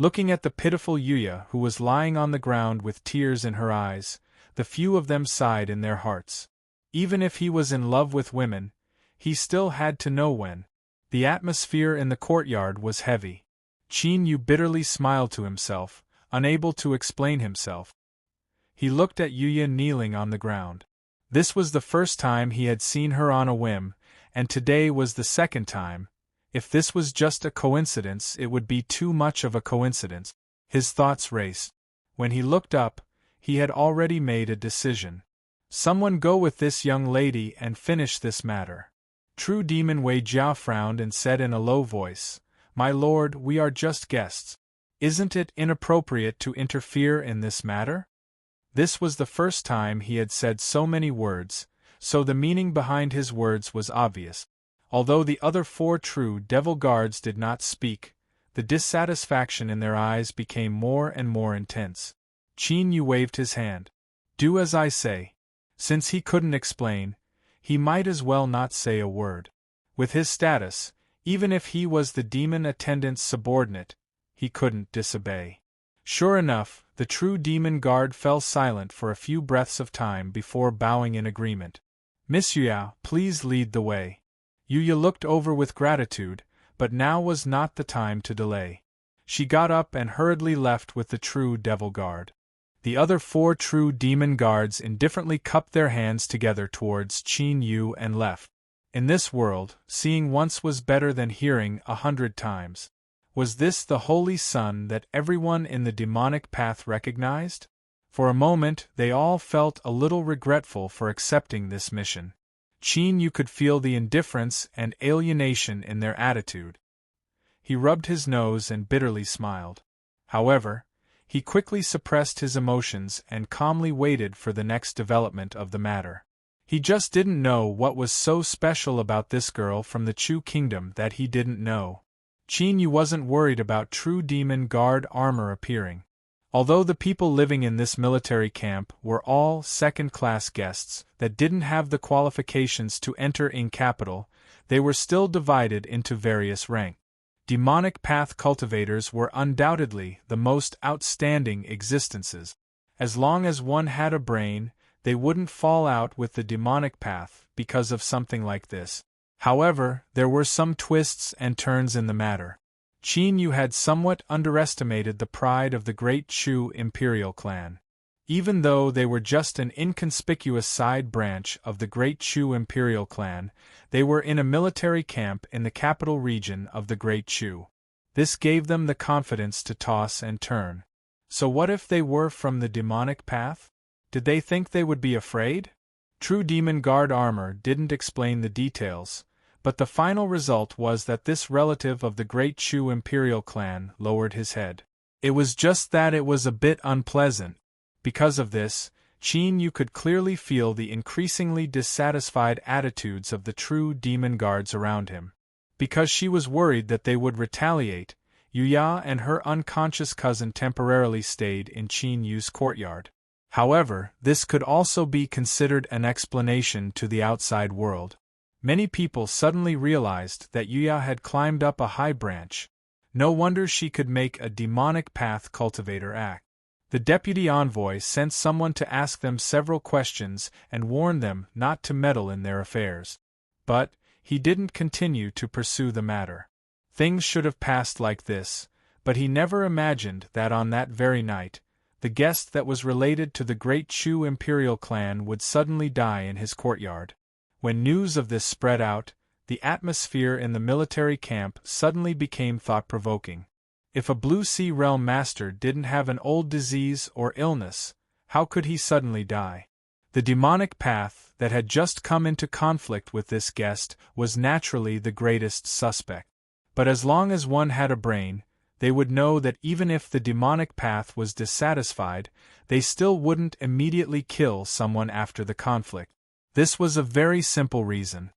Looking at the pitiful Yuya who was lying on the ground with tears in her eyes, the few of them sighed in their hearts. Even if he was in love with women, he still had to know when. The atmosphere in the courtyard was heavy. Qin Yu bitterly smiled to himself, unable to explain himself. He looked at Yuya kneeling on the ground. This was the first time he had seen her on a whim, and today was the second time. If this was just a coincidence, it would be too much of a coincidence. His thoughts raced. When he looked up, he had already made a decision. Someone go with this young lady and finish this matter. True Demon Wei Jiao frowned and said in a low voice, "My lord, we are just guests. Isn't it inappropriate to interfere in this matter?" This was the first time he had said so many words, so the meaning behind his words was obvious. Although the other 4 true devil guards did not speak, the dissatisfaction in their eyes became more and more intense. Qin Yu waved his hand. "Do as I say." Since he couldn't explain, he might as well not say a word. With his status, even if he was the demon attendant's subordinate, he couldn't disobey. Sure enough, the true demon guard fell silent for a few breaths of time before bowing in agreement. "Miss Yuya, please lead the way." Yuya looked over with gratitude, but now was not the time to delay. She got up and hurriedly left with the true devil guard. The other 4 true demon guards indifferently cupped their hands together towards Qin Yu and left. In this world, seeing once was better than hearing 100 times. Was this the Holy Sun that everyone in the demonic path recognized? For a moment they all felt a little regretful for accepting this mission. Qin Yu could feel the indifference and alienation in their attitude. He rubbed his nose and bitterly smiled. However, he quickly suppressed his emotions and calmly waited for the next development of the matter. He just didn't know what was so special about this girl from the Chu kingdom that he didn't know. Qin Yu wasn't worried about true demon guard armor appearing. Although the people living in this military camp were all second-class guests that didn't have the qualifications to enter in capital, they were still divided into various ranks. Demonic path cultivators were undoubtedly the most outstanding existences. As long as one had a brain, they wouldn't fall out with the demonic path because of something like this. However, there were some twists and turns in the matter. Qin Yu had somewhat underestimated the pride of the Great Chu imperial clan. Even though they were just an inconspicuous side branch of the Great Chu imperial clan, they were in a military camp in the capital region of the Great Chu. This gave them the confidence to toss and turn. So what if they were from the demonic path? Did they think they would be afraid? True Demon Guard armor didn't explain the details, but the final result was that this relative of the Great Chu imperial clan lowered his head. It was just that it was a bit unpleasant. Because of this, Qin Yu could clearly feel the increasingly dissatisfied attitudes of the true demon guards around him. Because she was worried that they would retaliate, Yuya and her unconscious cousin temporarily stayed in Qin Yu's courtyard. However, this could also be considered an explanation to the outside world. Many people suddenly realized that Yuya had climbed up a high branch. No wonder she could make a demonic path cultivator act. The deputy envoy sent someone to ask them several questions and warn them not to meddle in their affairs. But he didn't continue to pursue the matter. Things should have passed like this, but he never imagined that on that very night, the guest that was related to the Great Chu imperial clan would suddenly die in his courtyard. When news of this spread out, the atmosphere in the military camp suddenly became thought-provoking. If a Blue Sea Realm master didn't have an old disease or illness, how could he suddenly die? The demonic path that had just come into conflict with this guest was naturally the greatest suspect. But as long as one had a brain, they would know that even if the demonic path was dissatisfied, they still wouldn't immediately kill someone after the conflict. This was a very simple reason.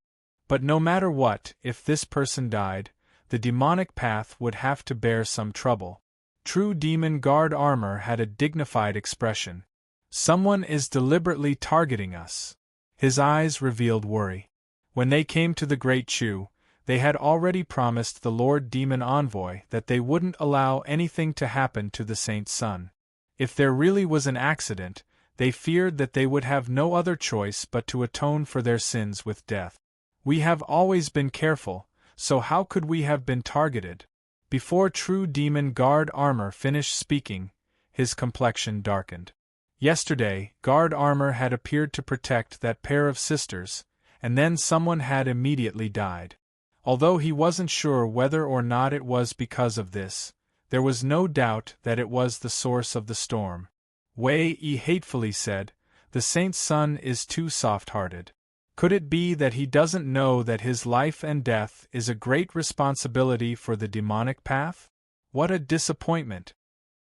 But no matter what, if this person died, the demonic path would have to bear some trouble. True Demon Guard armor had a dignified expression. Someone is deliberately targeting us. His eyes revealed worry. When they came to the Great Chu, they had already promised the Lord Demon Envoy that they wouldn't allow anything to happen to the Saint's son. If there really was an accident, they feared that they would have no other choice but to atone for their sins with death. We have always been careful, so how could we have been targeted? Before True Demon Guard armor finished speaking, his complexion darkened. Yesterday, guard armor had appeared to protect that pair of sisters, and then someone had immediately died. Although he wasn't sure whether or not it was because of this, there was no doubt that it was the source of the storm. Wei Yi hatefully said, "The saint's son is too soft-hearted. Could it be that he doesn't know that his life and death is a great responsibility for the demonic path? What a disappointment!"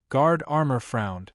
Guard Armor frowned.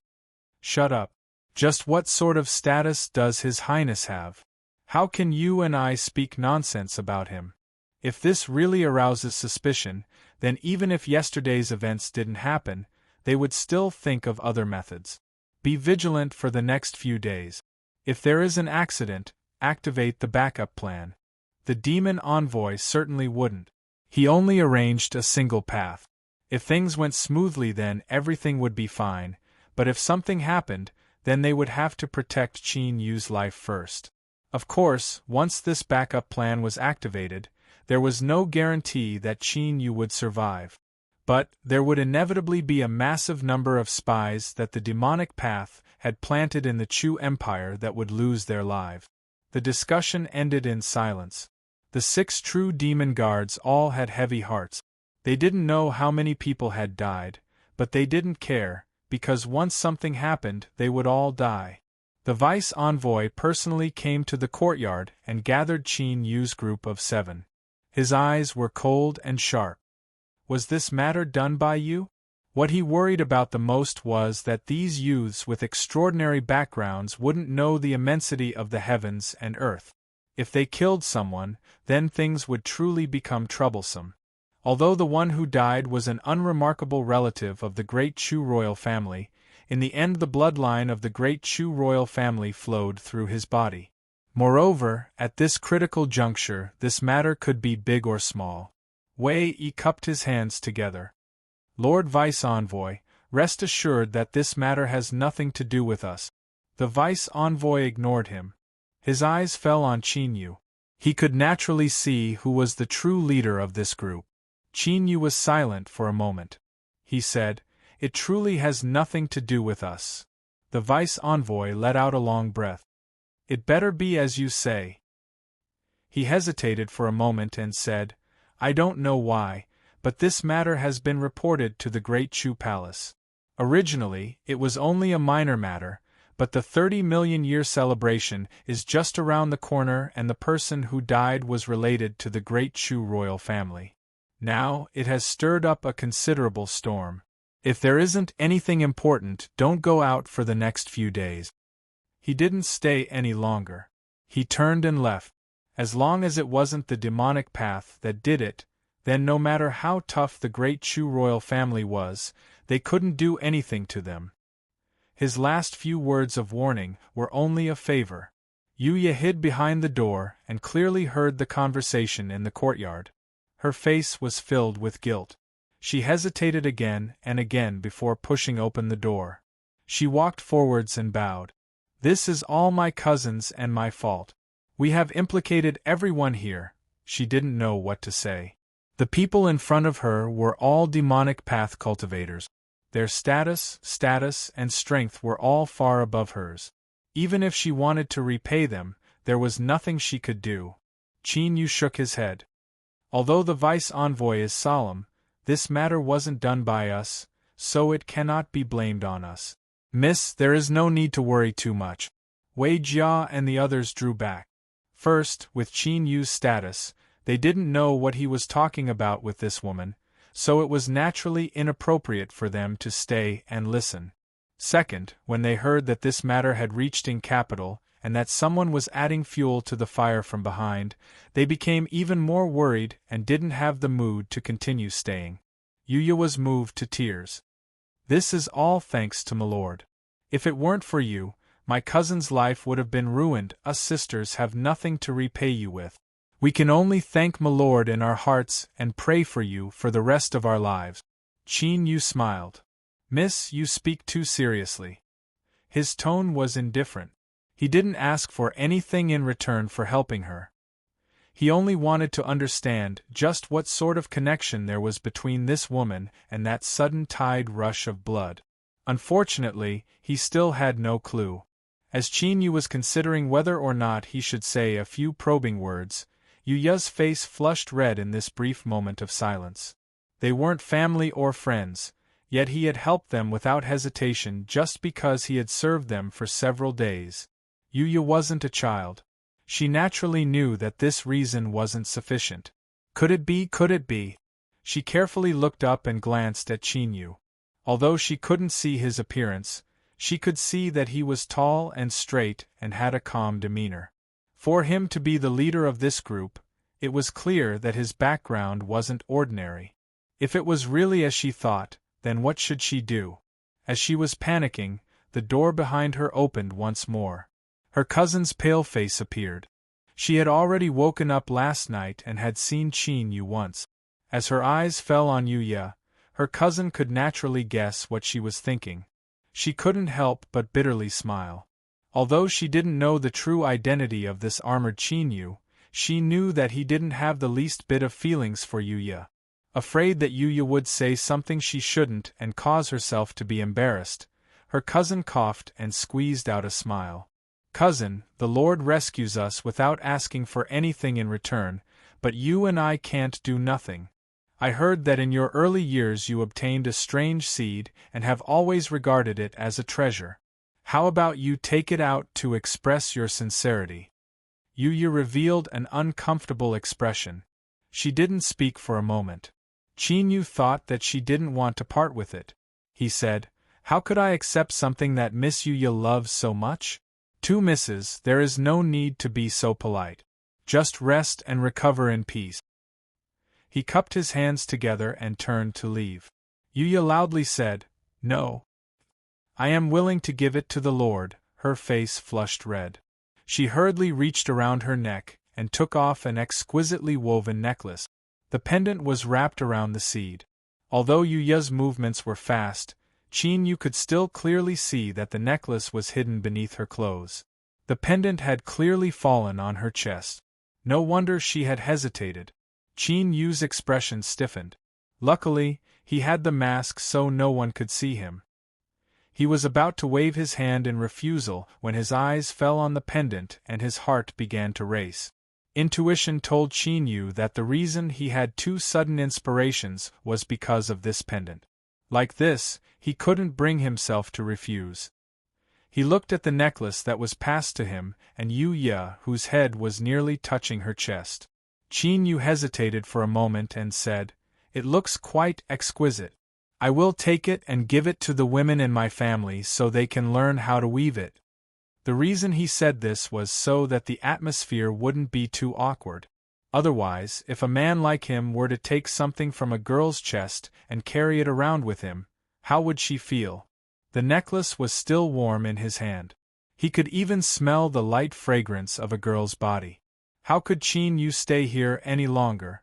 "Shut up. Just what sort of status does His Highness have? How can you and I speak nonsense about him? If this really arouses suspicion, then even if yesterday's events didn't happen, they would still think of other methods. Be vigilant for the next few days. If there is an accident, activate the backup plan." The demon envoy certainly wouldn't. He only arranged a single path. If things went smoothly, then everything would be fine, but if something happened, then they would have to protect Qin Yu's life first. Of course, once this backup plan was activated, there was no guarantee that Qin Yu would survive. But there would inevitably be a massive number of spies that the demonic path had planted in the Chu Empire that would lose their lives. The discussion ended in silence. The 6 true demon guards all had heavy hearts. They didn't know how many people had died, but they didn't care, because once something happened, they would all die. The vice envoy personally came to the courtyard and gathered Qin Yu's group of 7. His eyes were cold and sharp. Was this matter done by you? What he worried about the most was that these youths with extraordinary backgrounds wouldn't know the immensity of the heavens and earth. If they killed someone, then things would truly become troublesome. Although the one who died was an unremarkable relative of the great Chu royal family, in the end the bloodline of the great Chu royal family flowed through his body. Moreover, at this critical juncture, this matter could be big or small. Wei Yi cupped his hands together. "Lord Vice Envoy, rest assured that this matter has nothing to do with us." The Vice Envoy ignored him. His eyes fell on Qin Yu. He could naturally see who was the true leader of this group. Qin Yu was silent for a moment. He said, "It truly has nothing to do with us." The Vice Envoy let out a long breath. "It better be as you say." He hesitated for a moment and said, "I don't know why, but this matter has been reported to the Great Chu Palace. Originally, it was only a minor matter, but the 30-million-year celebration is just around the corner and the person who died was related to the Great Chu royal family. Now, it has stirred up a considerable storm. If there isn't anything important, don't go out for the next few days." He didn't stay any longer. He turned and left. As long as it wasn't the demonic path that did it, then no matter how tough the great Chu royal family was, they couldn't do anything to them. His last few words of warning were only a favor. Yuya hid behind the door and clearly heard the conversation in the courtyard. Her face was filled with guilt. She hesitated again and again before pushing open the door. She walked forwards and bowed. "This is all my cousins and my fault. We have implicated everyone here." She didn't know what to say. The people in front of her were all demonic path cultivators. Their status, and strength were all far above hers. Even if she wanted to repay them, there was nothing she could do. Qin Yu shook his head. "Although the vice envoy is solemn, this matter wasn't done by us, so it cannot be blamed on us. Miss, there is no need to worry too much." Wei Jia and the others drew back. First, with Qin Yu's status, they didn't know what he was talking about with this woman, so it was naturally inappropriate for them to stay and listen. Second, when they heard that this matter had reached in capital, and that someone was adding fuel to the fire from behind, they became even more worried and didn't have the mood to continue staying. Yuya was moved to tears. "This is all thanks to Milord. If it weren't for you, my cousin's life would have been ruined. Us sisters have nothing to repay you with. We can only thank Milord in our hearts and pray for you for the rest of our lives." Qin Yu smiled. "Miss, you speak too seriously." His tone was indifferent. He didn't ask for anything in return for helping her. He only wanted to understand just what sort of connection there was between this woman and that sudden tide rush of blood. Unfortunately, he still had no clue. As Qin Yu was considering whether or not he should say a few probing words, Yuya's face flushed red in this brief moment of silence. They weren't family or friends, yet he had helped them without hesitation just because he had served them for several days. Yuya wasn't a child. She naturally knew that this reason wasn't sufficient. Could it be? Could it be? She carefully looked up and glanced at Chinyu. Although she couldn't see his appearance, she could see that he was tall and straight and had a calm demeanor. For him to be the leader of this group, it was clear that his background wasn't ordinary. If it was really as she thought, then what should she do? As she was panicking, the door behind her opened once more. Her cousin's pale face appeared. She had already woken up last night and had seen Chinyu once. As her eyes fell on Yuya, her cousin could naturally guess what she was thinking. She couldn't help but bitterly smile. Although she didn't know the true identity of this armored Chinyu, she knew that he didn't have the least bit of feelings for Yuya. Afraid that Yuya would say something she shouldn't and cause herself to be embarrassed, her cousin coughed and squeezed out a smile. "Cousin, the Lord rescues us without asking for anything in return, but you and I can't do nothing. I heard that in your early years you obtained a strange seed and have always regarded it as a treasure. How about you take it out to express your sincerity?" Yuya revealed an uncomfortable expression. She didn't speak for a moment. Chinyu thought that she didn't want to part with it. He said, "How could I accept something that Miss Yuya loves so much?" "To Mrs., there is no need to be so polite. Just rest and recover in peace." He cupped his hands together and turned to leave. Yuya loudly said, "No. I am willing to give it to the Lord." Her face flushed red. She hurriedly reached around her neck and took off an exquisitely woven necklace. The pendant was wrapped around the seed. Although Yuya's movements were fast, Chinyu could still clearly see that the necklace was hidden beneath her clothes. The pendant had clearly fallen on her chest. No wonder she had hesitated. Chinyu's expression stiffened. Luckily, he had the mask so no one could see him. He was about to wave his hand in refusal when his eyes fell on the pendant and his heart began to race. Intuition told Chinyu that the reason he had two sudden inspirations was because of this pendant. Like this, he couldn't bring himself to refuse. He looked at the necklace that was passed to him and Yuya, whose head was nearly touching her chest. Chinyu hesitated for a moment and said, "It looks quite exquisite. I will take it and give it to the women in my family so they can learn how to weave it." The reason he said this was so that the atmosphere wouldn't be too awkward. Otherwise, if a man like him were to take something from a girl's chest and carry it around with him, how would she feel? The necklace was still warm in his hand. He could even smell the light fragrance of a girl's body. How could Chinyu stay here any longer?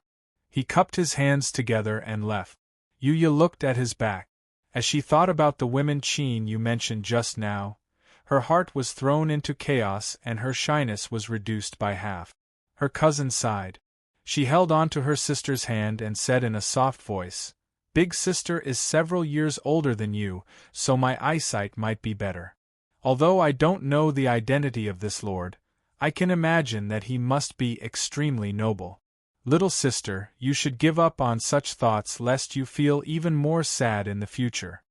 He cupped his hands together and left. Yuya looked at his back. As she thought about the women Chinyu mentioned just now, her heart was thrown into chaos and her shyness was reduced by half. Her cousin sighed. She held on to her sister's hand and said in a soft voice, "Big sister is several years older than you, so my eyesight might be better. Although I don't know the identity of this lord, I can imagine that he must be extremely noble. Little sister, you should give up on such thoughts lest you feel even more sad in the future."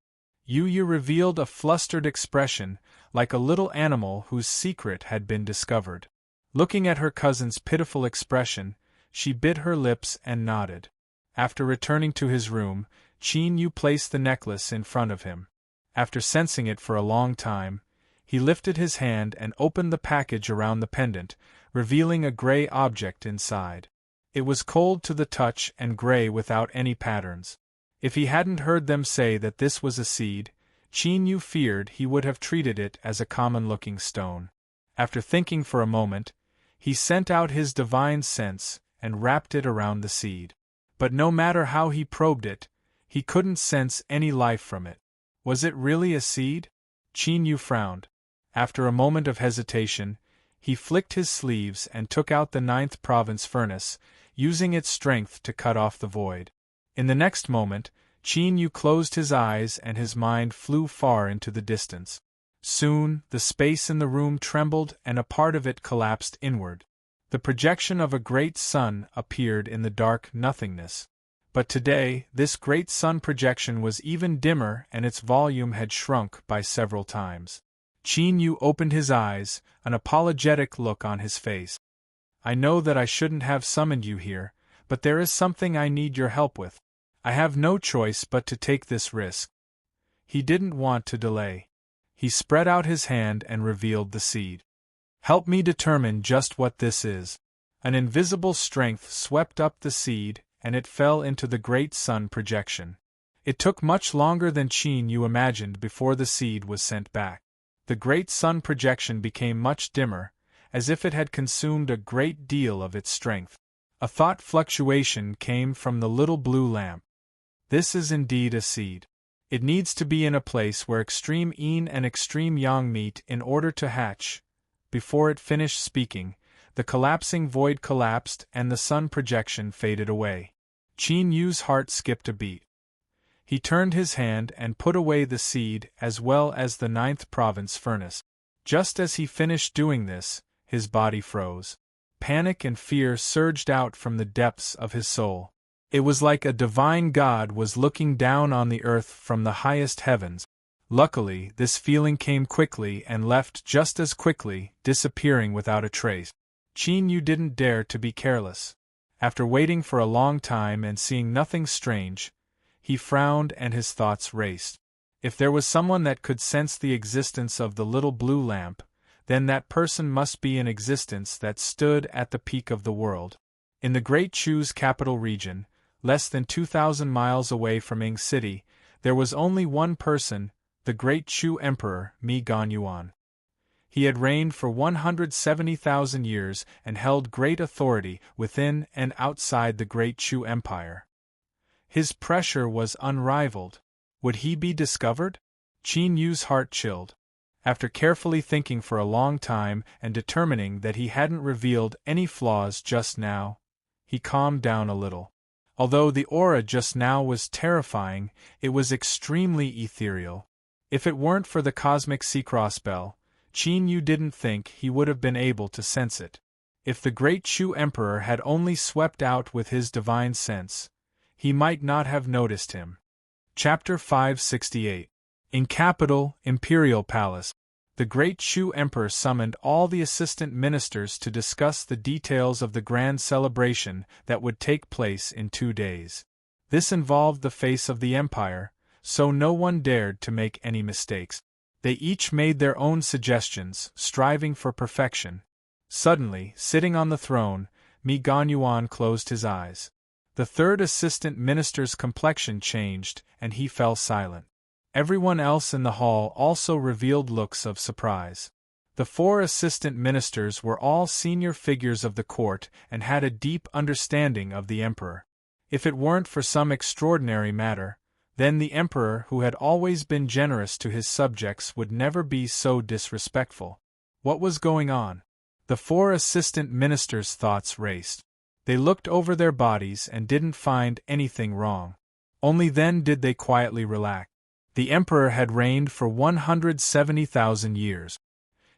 Yuya revealed a flustered expression, like a little animal whose secret had been discovered. Looking at her cousin's pitiful expression, she bit her lips and nodded. After returning to his room, Chinyu placed the necklace in front of him. After sensing it for a long time, he lifted his hand and opened the package around the pendant, revealing a gray object inside. It was cold to the touch and gray without any patterns. If he hadn't heard them say that this was a seed, Chinyu feared he would have treated it as a common-looking stone. After thinking for a moment, he sent out his divine sense and wrapped it around the seed. But no matter how he probed it, he couldn't sense any life from it. Was it really a seed? Chinyu frowned. After a moment of hesitation, he flicked his sleeves and took out the 9th province furnace, using its strength to cut off the void. In the next moment, Chinyu closed his eyes and his mind flew far into the distance. Soon, the space in the room trembled and a part of it collapsed inward. The projection of a great sun appeared in the dark nothingness. But today, this great sun projection was even dimmer and its volume had shrunk by several times. Qin Yu opened his eyes, an apologetic look on his face. I know that I shouldn't have summoned you here, but there is something I need your help with. I have no choice but to take this risk. He didn't want to delay. He spread out his hand and revealed the seed. Help me determine just what this is. An invisible strength swept up the seed, and it fell into the great sun projection. It took much longer than Qin Yu imagined before the seed was sent back. The great sun projection became much dimmer, as if it had consumed a great deal of its strength. A thought fluctuation came from the little blue lamp. This is indeed a seed. It needs to be in a place where extreme yin and extreme yang meet in order to hatch. Before it finished speaking, the collapsing void collapsed and the sun projection faded away. Qin Yu's heart skipped a beat. He turned his hand and put away the seed as well as the 9th province furnace. Just as he finished doing this, his body froze. Panic and fear surged out from the depths of his soul. It was like a divine God was looking down on the earth from the highest heavens. Luckily, this feeling came quickly and left just as quickly, disappearing without a trace. Qin Yu didn't dare to be careless. After waiting for a long time and seeing nothing strange, he frowned and his thoughts raced. If there was someone that could sense the existence of the little blue lamp, then that person must be an existence that stood at the peak of the world. In the Great Chu's capital region, less than 2,000 miles away from Ying City, there was only one person, the Great Chu Emperor, Mi Ganyuan. He had reigned for 170,000 years and held great authority within and outside the Great Chu Empire. His pressure was unrivaled. Would he be discovered? Qin Yu's heart chilled. After carefully thinking for a long time and determining that he hadn't revealed any flaws just now, he calmed down a little. Although the aura just now was terrifying, it was extremely ethereal. If it weren't for the cosmic Seacross bell, Qin Yu didn't think he would have been able to sense it. If the Great Chu Emperor had only swept out with his divine sense, he might not have noticed him. Chapter 568. In capital, Imperial Palace, the Great Chu Emperor summoned all the assistant ministers to discuss the details of the grand celebration that would take place in 2 days. This involved the face of the empire, so no one dared to make any mistakes. They each made their own suggestions, striving for perfection. Suddenly, sitting on the throne, Mi Ganyuan closed his eyes. The third assistant minister's complexion changed, and he fell silent. Everyone else in the hall also revealed looks of surprise. The 4 assistant ministers were all senior figures of the court and had a deep understanding of the emperor. If it weren't for some extraordinary matter, then the emperor, who had always been generous to his subjects, would never be so disrespectful. What was going on? The 4 assistant ministers' thoughts raced. They looked over their bodies and didn't find anything wrong. Only then did they quietly relax. The emperor had reigned for 170,000 years.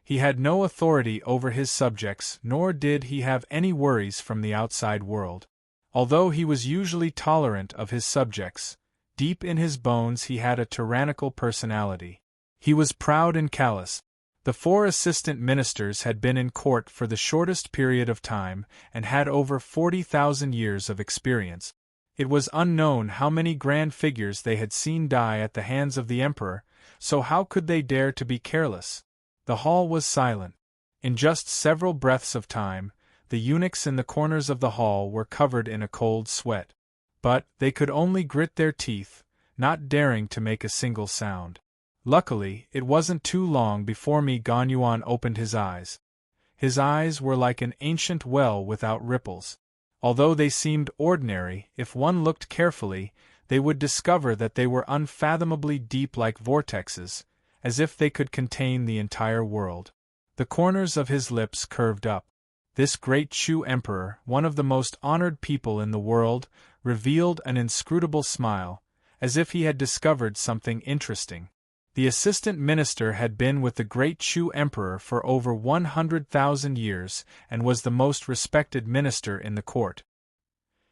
He had no authority over his subjects, nor did he have any worries from the outside world. Although he was usually tolerant of his subjects, deep in his bones he had a tyrannical personality. He was proud and callous. The 4 assistant ministers had been in court for the shortest period of time and had over 40,000 years of experience. It was unknown how many grand figures they had seen die at the hands of the emperor, so how could they dare to be careless? The hall was silent. In just several breaths of time, the eunuchs in the corners of the hall were covered in a cold sweat. But they could only grit their teeth, not daring to make a single sound. Luckily, it wasn't too long before Mi Ganyuan opened his eyes. His eyes were like an ancient well without ripples. Although they seemed ordinary, if one looked carefully, they would discover that they were unfathomably deep like vortexes, as if they could contain the entire world. The corners of his lips curved up. This Great Chu Emperor, one of the most honored people in the world, revealed an inscrutable smile, as if he had discovered something interesting. The assistant minister had been with the great Chu emperor for over 100,000 years and was the most respected minister in the court.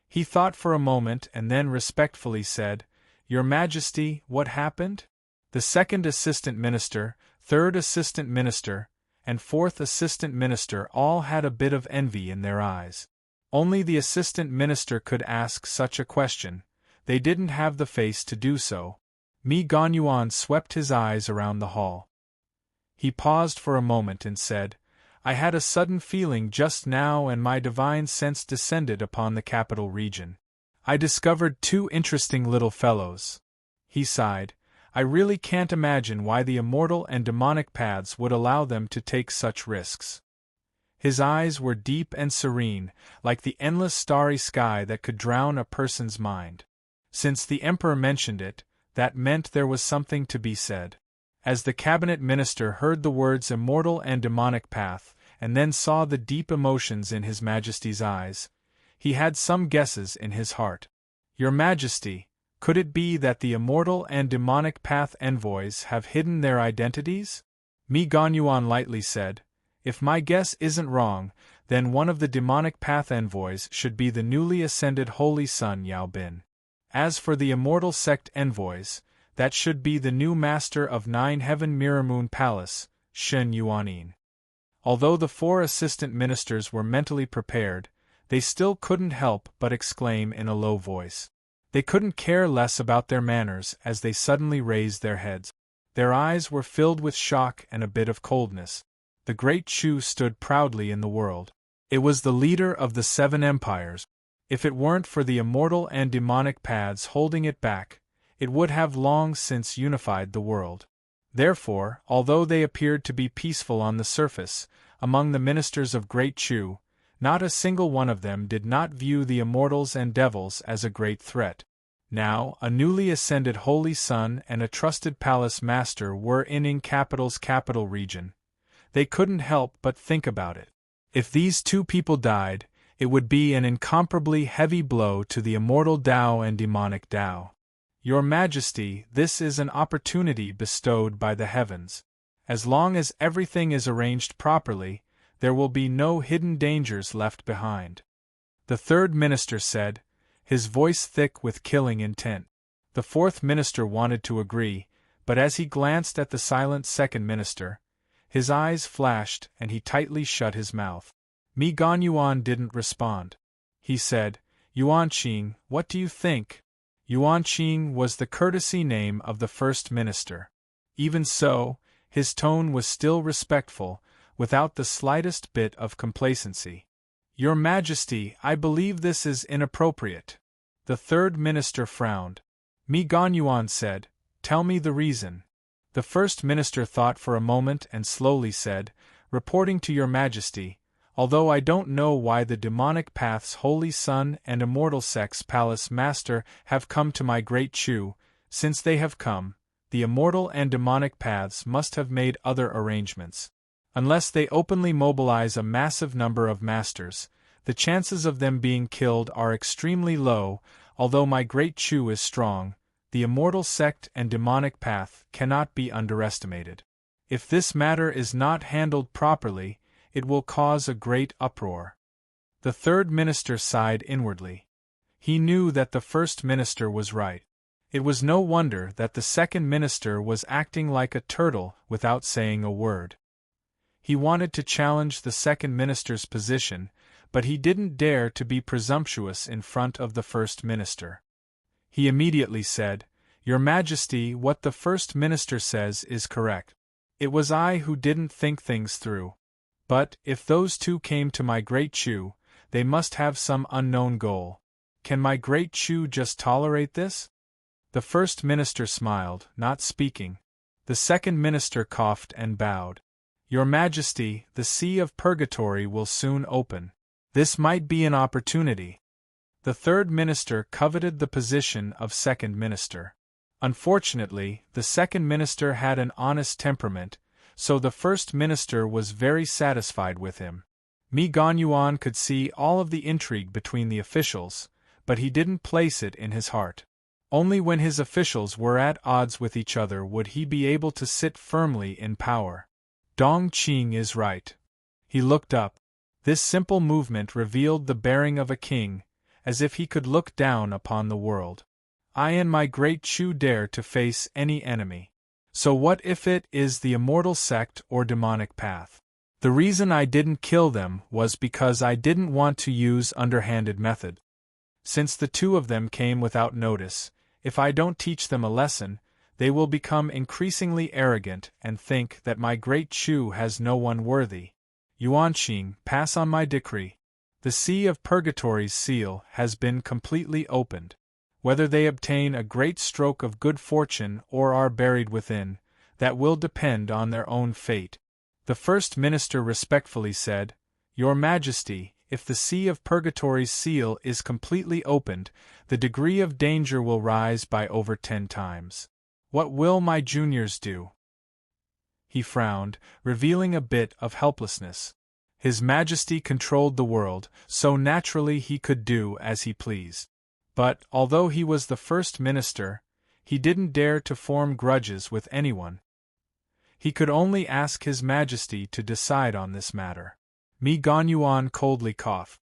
He thought for a moment and then respectfully said, "Your Majesty, what happened?" The second assistant minister, third assistant minister, and fourth assistant minister all had a bit of envy in their eyes. Only the assistant minister could ask such a question. They didn't have the face to do so. Mi Gonyuan swept his eyes around the hall. He paused for a moment and said, "I had a sudden feeling just now and my divine sense descended upon the capital region. I discovered two interesting little fellows." He sighed. "I really can't imagine why the immortal and demonic paths would allow them to take such risks." His eyes were deep and serene, like the endless starry sky that could drown a person's mind. Since the emperor mentioned it, that meant there was something to be said. As the cabinet minister heard the words immortal and demonic path, and then saw the deep emotions in His Majesty's eyes, he had some guesses in his heart. "Your Majesty, could it be that the immortal and demonic path envoys have hidden their identities?" Mi Gonyuan lightly said, "If my guess isn't wrong, then one of the demonic path envoys should be the newly ascended Holy Son Yao Bin. As for the immortal sect envoys, that should be the new master of Nine Heaven Mirror Moon Palace, Shen Yuanin." Although the four assistant ministers were mentally prepared, they still couldn't help but exclaim in a low voice. They couldn't care less about their manners as they suddenly raised their heads. Their eyes were filled with shock and a bit of coldness. The great Chu stood proudly in the world. It was the leader of the seven empires. If it weren't for the immortal and demonic paths holding it back, it would have long since unified the world. Therefore, although they appeared to be peaceful on the surface, among the ministers of Great Chu, not a single one of them did not view the immortals and devils as a great threat. Now, a newly ascended Holy Son and a trusted palace master were in Capital's capital region. They couldn't help but think about it. If these two people died, it would be an incomparably heavy blow to the immortal Dao and demonic Dao. "Your Majesty, this is an opportunity bestowed by the heavens. As long as everything is arranged properly, there will be no hidden dangers left behind," the third minister said, his voice thick with killing intent. The fourth minister wanted to agree, but as he glanced at the silent second minister, his eyes flashed and he tightly shut his mouth. Mi Gonyuan didn't respond. He said, "Yuanqing, what do you think?" Yuanqing was the courtesy name of the first minister. Even so, his tone was still respectful, without the slightest bit of complacency. "Your Majesty, I believe this is inappropriate." The third minister frowned. Mi Gonyuan said, "Tell me the reason." The first minister thought for a moment and slowly said, "Reporting to Your Majesty, although I don't know why the demonic path's Holy Son and immortal sect's palace master have come to my great Chu, since they have come, the immortal and demonic paths must have made other arrangements. Unless they openly mobilize a massive number of masters, the chances of them being killed are extremely low. Although my great Chu is strong, the immortal sect and demonic path cannot be underestimated. If this matter is not handled properly, it will cause a great uproar." The third minister sighed inwardly. He knew that the first minister was right. It was no wonder that the second minister was acting like a turtle without saying a word. He wanted to challenge the second minister's position, but he didn't dare to be presumptuous in front of the first minister. He immediately said, "Your Majesty, what the first minister says is correct. It was I who didn't think things through. But, if those two came to my great Chu, they must have some unknown goal. Can my great Chu just tolerate this?" The first minister smiled, not speaking. The second minister coughed and bowed. "Your Majesty, the sea of purgatory will soon open. This might be an opportunity." The third minister coveted the position of second minister. Unfortunately, the second minister had an honest temperament, so the first minister was very satisfied with him. Mi Gonyuan could see all of the intrigue between the officials, but he didn't place it in his heart. Only when his officials were at odds with each other would he be able to sit firmly in power. Dong Qing is right. He looked up. This simple movement revealed the bearing of a king, as if he could look down upon the world. I and my great Chu dare to face any enemy. So what if it is the immortal sect or demonic path? The reason I didn't kill them was because I didn't want to use underhanded method. Since the two of them came without notice, if I don't teach them a lesson, they will become increasingly arrogant and think that my great Chu has no one worthy. Yuanqing, pass on my decree. The Sea of Purgatory's seal has been completely opened. Whether they obtain a great stroke of good fortune or are buried within, that will depend on their own fate. The first minister respectfully said, Your Majesty, if the Sea of Purgatory's seal is completely opened, the degree of danger will rise by over 10 times. What will my juniors do? He frowned, revealing a bit of helplessness. His Majesty controlled the world, so naturally he could do as he pleased. But, although he was the first minister, he didn't dare to form grudges with anyone. He could only ask His Majesty to decide on this matter. Mi Ganyuan coldly coughed.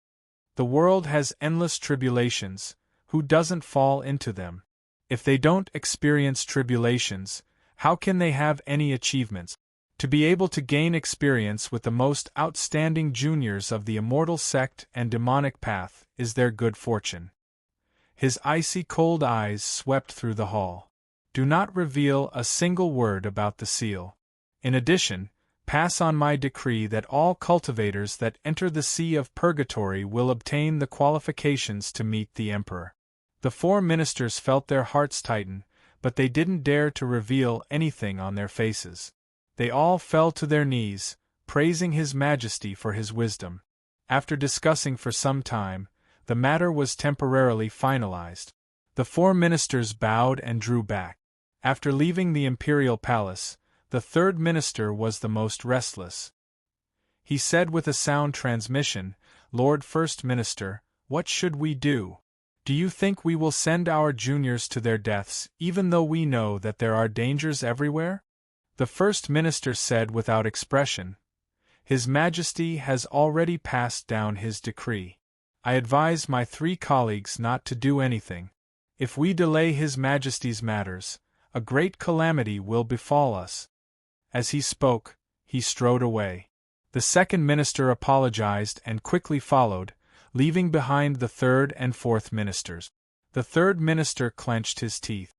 The world has endless tribulations, who doesn't fall into them? If they don't experience tribulations, how can they have any achievements? To be able to gain experience with the most outstanding juniors of the immortal sect and demonic path is their good fortune. His icy cold eyes swept through the hall. Do not reveal a single word about the seal. In addition, pass on my decree that all cultivators that enter the Sea of Purgatory will obtain the qualifications to meet the Emperor. The 4 ministers felt their hearts tighten, but they didn't dare to reveal anything on their faces. They all fell to their knees, praising His Majesty for his wisdom. After discussing for some time, the matter was temporarily finalized. The 4 ministers bowed and drew back. After leaving the imperial palace, the 3rd minister was the most restless. He said with a sound transmission, Lord First Minister, what should we do? Do you think we will send our juniors to their deaths, even though we know that there are dangers everywhere? The First Minister said without expression, His Majesty has already passed down his decree. I advise my 3 colleagues not to do anything. If we delay His Majesty's matters, a great calamity will befall us. As he spoke, he strode away. The 2nd minister apologized and quickly followed, leaving behind the 3rd and 4th ministers. The 3rd minister clenched his teeth.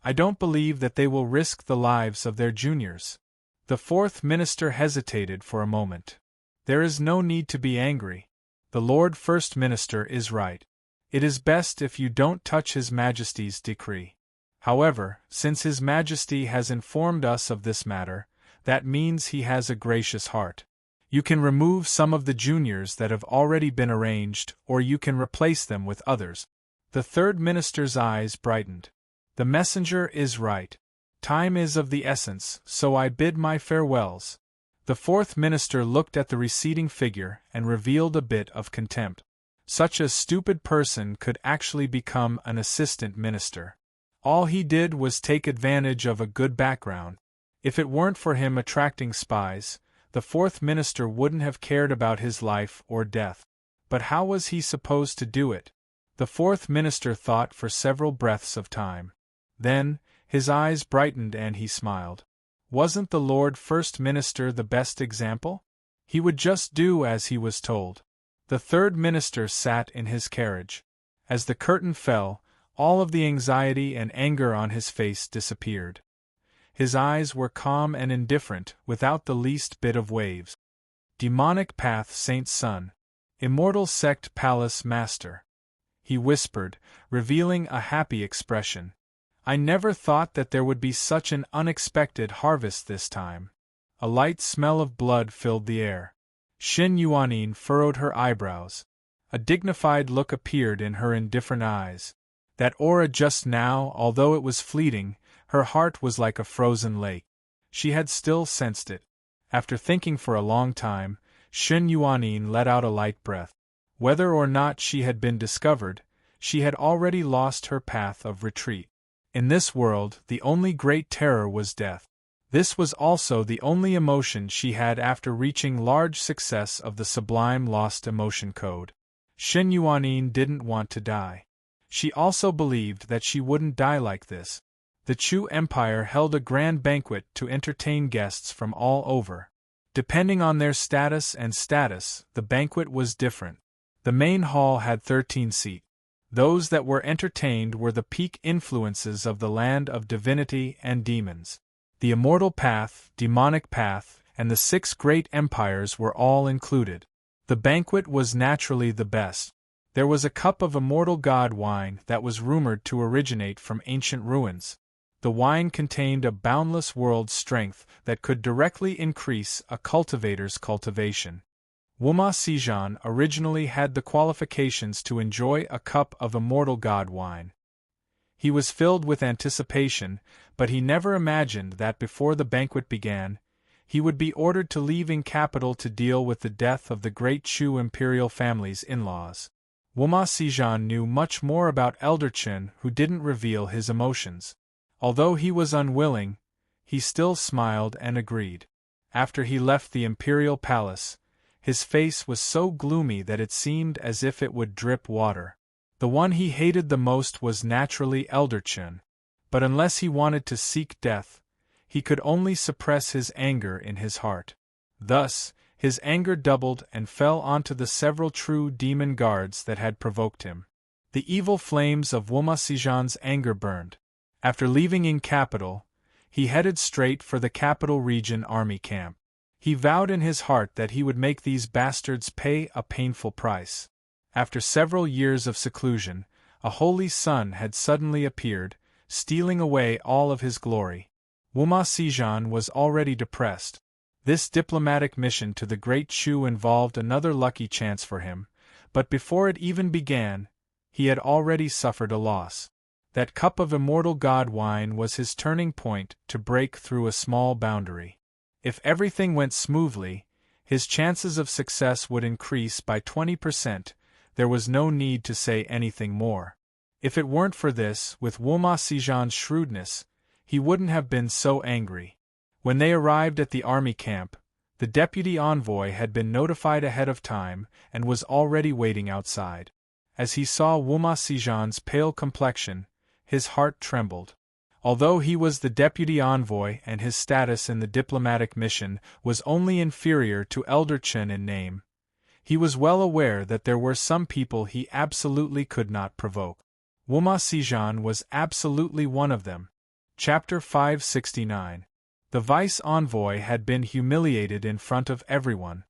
I don't believe that they will risk the lives of their juniors. The 4th minister hesitated for a moment. There is no need to be angry. The Lord First Minister is right. It is best if you don't touch His Majesty's decree. However, since His Majesty has informed us of this matter, that means he has a gracious heart. You can remove some of the juniors that have already been arranged, or you can replace them with others. The 3rd minister's eyes brightened. The messenger is right. Time is of the essence, so I bid my farewells. The 4th minister looked at the receding figure and revealed a bit of contempt. Such a stupid person could actually become an assistant minister. All he did was take advantage of a good background. If it weren't for him attracting spies, the 4th minister wouldn't have cared about his life or death. But how was he supposed to do it? The 4th minister thought for several breaths of time. Then, his eyes brightened and he smiled. Wasn't the Lord First Minister the best example? He would just do as he was told. The 3rd minister sat in his carriage. As the curtain fell, all of the anxiety and anger on his face disappeared. His eyes were calm and indifferent, without the least bit of waves. Demonic path Saint's son. Immortal sect palace master. He whispered, revealing a happy expression. I never thought that there would be such an unexpected harvest this time. A light smell of blood filled the air. Xin Yuanin furrowed her eyebrows. A dignified look appeared in her indifferent eyes. That aura just now, although it was fleeting, her heart was like a frozen lake. She had still sensed it. After thinking for a long time, Xin Yuanin let out a light breath. Whether or not she had been discovered, she had already lost her path of retreat. In this world, the only great terror was death. This was also the only emotion she had after reaching large success of the sublime lost emotion code. Xin Yuanin didn't want to die. She also believed that she wouldn't die like this. The Chu Empire held a grand banquet to entertain guests from all over. Depending on their status, the banquet was different. The main hall had 13 seats. Those that were entertained were the peak influences of the land of divinity and demons. The immortal path, demonic path, and the 6 great empires were all included. The banquet was naturally the best. There was a cup of immortal god wine that was rumored to originate from ancient ruins. The wine contained a boundless world strength that could directly increase a cultivator's cultivation. Wuma Sijan originally had the qualifications to enjoy a cup of immortal god wine. He was filled with anticipation, but he never imagined that before the banquet began, he would be ordered to leave in capital to deal with the death of the great Chu imperial family's in-laws. Wuma Sijan knew much more about Elder Chen, who didn't reveal his emotions. Although he was unwilling, he still smiled and agreed. After he left the imperial palace, his face was so gloomy that it seemed as if it would drip water. The one he hated the most was naturally Elder Chen, but unless he wanted to seek death, he could only suppress his anger in his heart. Thus, his anger doubled and fell onto the several true demon guards that had provoked him. The evil flames of Wuma Sijan's anger burned. After leaving in capital, he headed straight for the capital region army camp. He vowed in his heart that he would make these bastards pay a painful price. After several years of seclusion, a holy sun had suddenly appeared, stealing away all of his glory. Wuma Sijan was already depressed. This diplomatic mission to the Great Chu involved another lucky chance for him, but before it even began, he had already suffered a loss. That cup of immortal god wine was his turning point to break through a small boundary. If everything went smoothly, his chances of success would increase by 20%. There was no need to say anything more. If it weren't for this, with Wuma Sijan's shrewdness, he wouldn't have been so angry. When they arrived at the army camp, the deputy envoy had been notified ahead of time and was already waiting outside. As he saw Wuma Sijan's pale complexion, his heart trembled. Although he was the deputy envoy and his status in the diplomatic mission was only inferior to Elder Chen in name, he was well aware that there were some people he absolutely could not provoke. Wuma Sijan was absolutely one of them. Chapter 569. The vice envoy had been humiliated in front of everyone.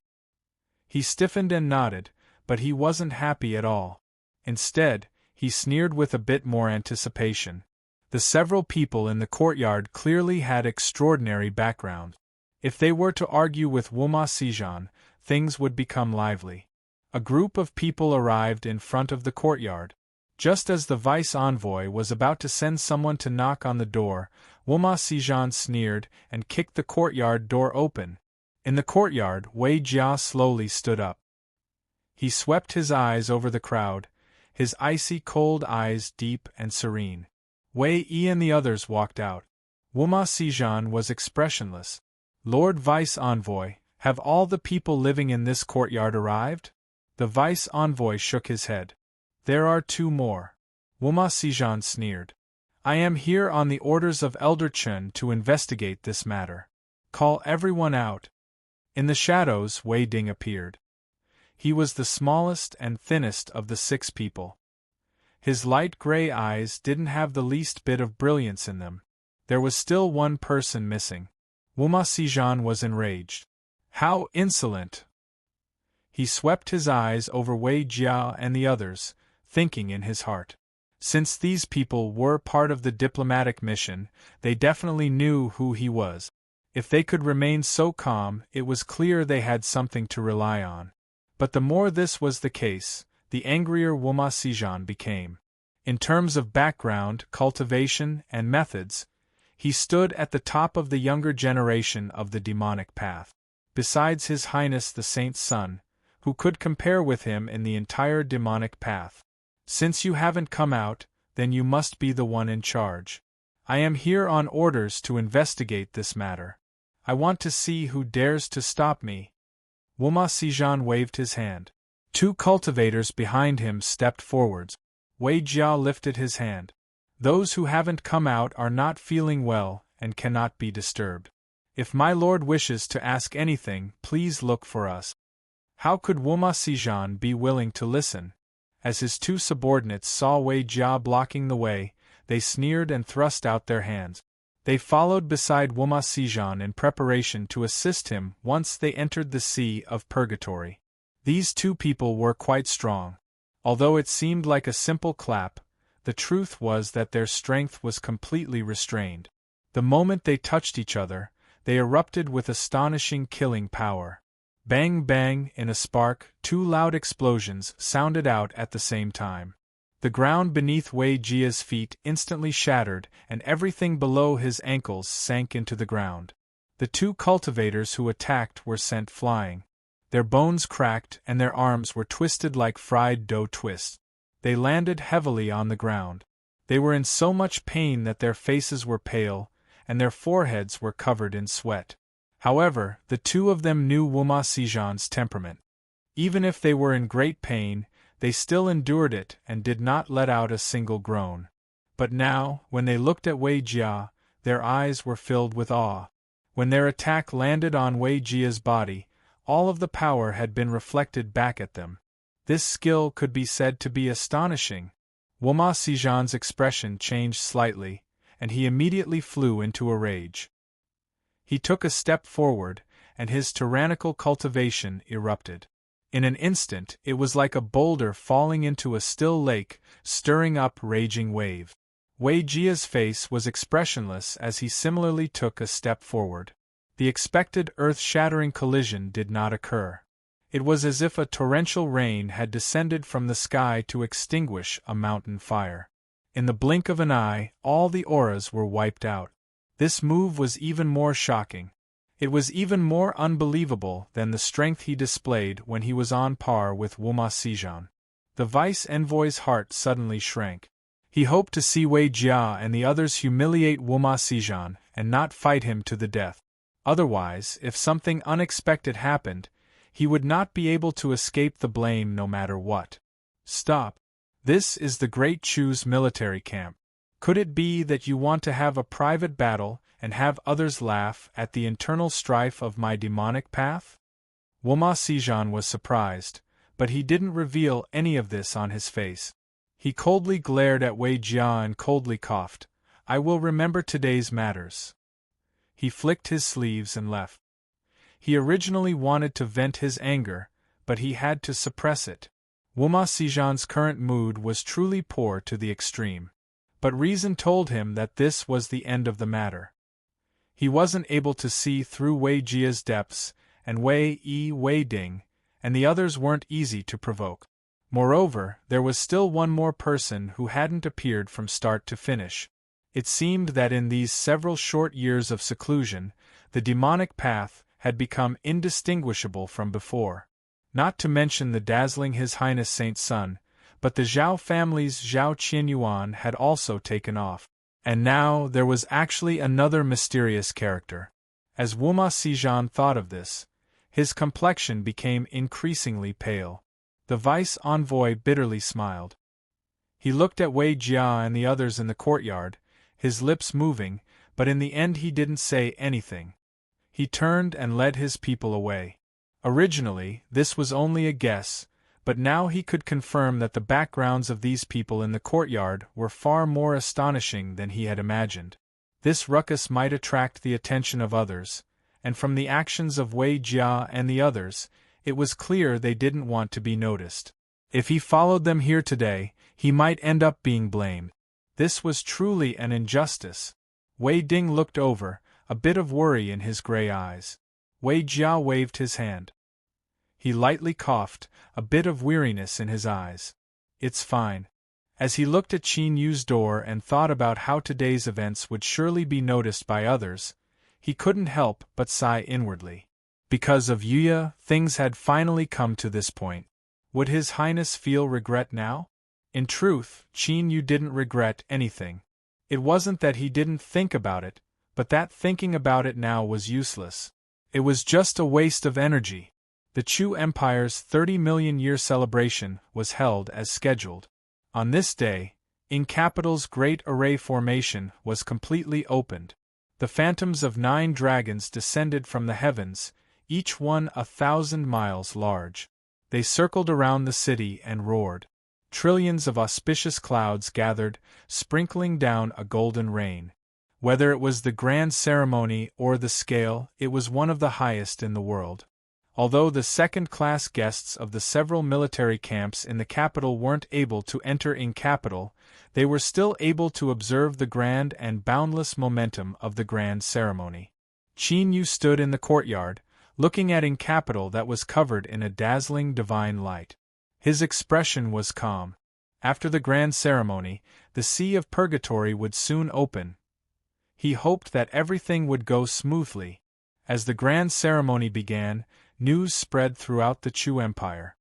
He stiffened and nodded, but he wasn't happy at all. Instead, he sneered with a bit more anticipation. The several people in the courtyard clearly had extraordinary background. If they were to argue with Wuma Sijan, things would become lively. A group of people arrived in front of the courtyard. Just as the vice envoy was about to send someone to knock on the door, Wuma Sijan sneered and kicked the courtyard door open. In the courtyard, Wei Jia slowly stood up. He swept his eyes over the crowd, his icy cold eyes deep and serene. Wei Yi and the others walked out. Wuma Sijan was expressionless. Lord Vice Envoy, have all the people living in this courtyard arrived? The Vice Envoy shook his head. There are 2 more. Wuma Sijan sneered. I am here on the orders of Elder Chen to investigate this matter. Call everyone out. In the shadows, Wei Ding appeared. He was the smallest and thinnest of the 6 people. His light gray eyes didn't have the least bit of brilliance in them. There was still one person missing. Wuma Sijan was enraged. How insolent! He swept his eyes over Wei Jia and the others, thinking in his heart. Since these people were part of the diplomatic mission, they definitely knew who he was. If they could remain so calm, it was clear they had something to rely on. But the more this was the case, the angrier Wuma Sijan became. In terms of background, cultivation, and methods, he stood at the top of the younger generation of the demonic path. Besides His Highness the Saint's son, who could compare with him in the entire demonic path. Since you haven't come out, then you must be the one in charge. I am here on orders to investigate this matter. I want to see who dares to stop me." Wuma Sijan waved his hand. Two cultivators behind him stepped forwards. Wei Jia lifted his hand. "Those who haven't come out are not feeling well and cannot be disturbed. If my lord wishes to ask anything, please look for us." How could Wuma Sijan be willing to listen? As his two subordinates saw Wei Jia blocking the way, they sneered and thrust out their hands. They followed beside Wuma Sijan in preparation to assist him once they entered the sea of purgatory. These two people were quite strong. Although it seemed like a simple clap, the truth was that their strength was completely restrained. The moment they touched each other, they erupted with astonishing killing power. Bang bang, in a spark, two loud explosions sounded out at the same time. The ground beneath Wei Jia's feet instantly shattered, and everything below his ankles sank into the ground. The two cultivators who attacked were sent flying. Their bones cracked and their arms were twisted like fried dough twists. They landed heavily on the ground. They were in so much pain that their faces were pale, and their foreheads were covered in sweat. However, the two of them knew Wuma Sijan's temperament. Even if they were in great pain, they still endured it and did not let out a single groan. But now, when they looked at Wei Jia, their eyes were filled with awe. When their attack landed on Wei Jia's body, all of the power had been reflected back at them. This skill could be said to be astonishing. Wuma Sijan's expression changed slightly, and he immediately flew into a rage. He took a step forward, and his tyrannical cultivation erupted. In an instant, it was like a boulder falling into a still lake, stirring up raging wave. Wei Jia's face was expressionless as he similarly took a step forward. The expected earth-shattering collision did not occur. It was as if a torrential rain had descended from the sky to extinguish a mountain fire. In the blink of an eye, all the auras were wiped out. This move was even more shocking. It was even more unbelievable than the strength he displayed when he was on par with Wuma Sijan. The vice-envoy's heart suddenly shrank. He hoped to see Wei Jia and the others humiliate Wuma Sijan and not fight him to the death. Otherwise, if something unexpected happened, he would not be able to escape the blame no matter what. Stop. This is the Great Chu's military camp. Could it be that you want to have a private battle and have others laugh at the internal strife of my demonic path? Wuma Sijan was surprised, but he didn't reveal any of this on his face. He coldly glared at Wei Jia and coldly coughed. "I will remember today's matters." He flicked his sleeves and left. He originally wanted to vent his anger, but he had to suppress it. Wuma Sijan's current mood was truly poor to the extreme. But reason told him that this was the end of the matter. He wasn't able to see through Wei Jia's depths, and Wei Ding, and the others weren't easy to provoke. Moreover, there was still one more person who hadn't appeared from start to finish. It seemed that in these several short years of seclusion, the demonic path had become indistinguishable from before. Not to mention the dazzling His Highness Saint Sun, but the Zhao family's Zhao Qianyuan had also taken off. And now there was actually another mysterious character. As Wuma Sijan thought of this, his complexion became increasingly pale. The vice-envoy bitterly smiled. He looked at Wei Jia and the others in the courtyard, his lips moving, but in the end he didn't say anything. He turned and led his people away. Originally, this was only a guess, but now he could confirm that the backgrounds of these people in the courtyard were far more astonishing than he had imagined. This ruckus might attract the attention of others, and from the actions of Wei Jia and the others, it was clear they didn't want to be noticed. If he followed them here today, he might end up being blamed. This was truly an injustice. Wei Ding looked over, a bit of worry in his gray eyes. Wei Jia waved his hand. He lightly coughed, a bit of weariness in his eyes. "It's fine." As he looked at Qin Yu's door and thought about how today's events would surely be noticed by others, he couldn't help but sigh inwardly. Because of Yuya, things had finally come to this point. Would His Highness feel regret now? In truth, Qin Yu didn't regret anything. It wasn't that he didn't think about it, but that thinking about it now was useless. It was just a waste of energy. The Chu Empire's 30-million-year celebration was held as scheduled. On this day, In Capital's Great Array Formation was completely opened. The phantoms of 9 dragons descended from the heavens, each one 1,000 miles large. They circled around the city and roared. Trillions of auspicious clouds gathered, sprinkling down a golden rain. Whether it was the grand ceremony or the scale, it was one of the highest in the world. Although the second-class guests of the several military camps in the capital weren't able to enter In Capital, they were still able to observe the grand and boundless momentum of the grand ceremony. Qin Yu stood in the courtyard, looking at In Capital that was covered in a dazzling divine light. His expression was calm. After the grand ceremony, the Sea of Purgatory would soon open. He hoped that everything would go smoothly. As the grand ceremony began, news spread throughout the Chu Empire.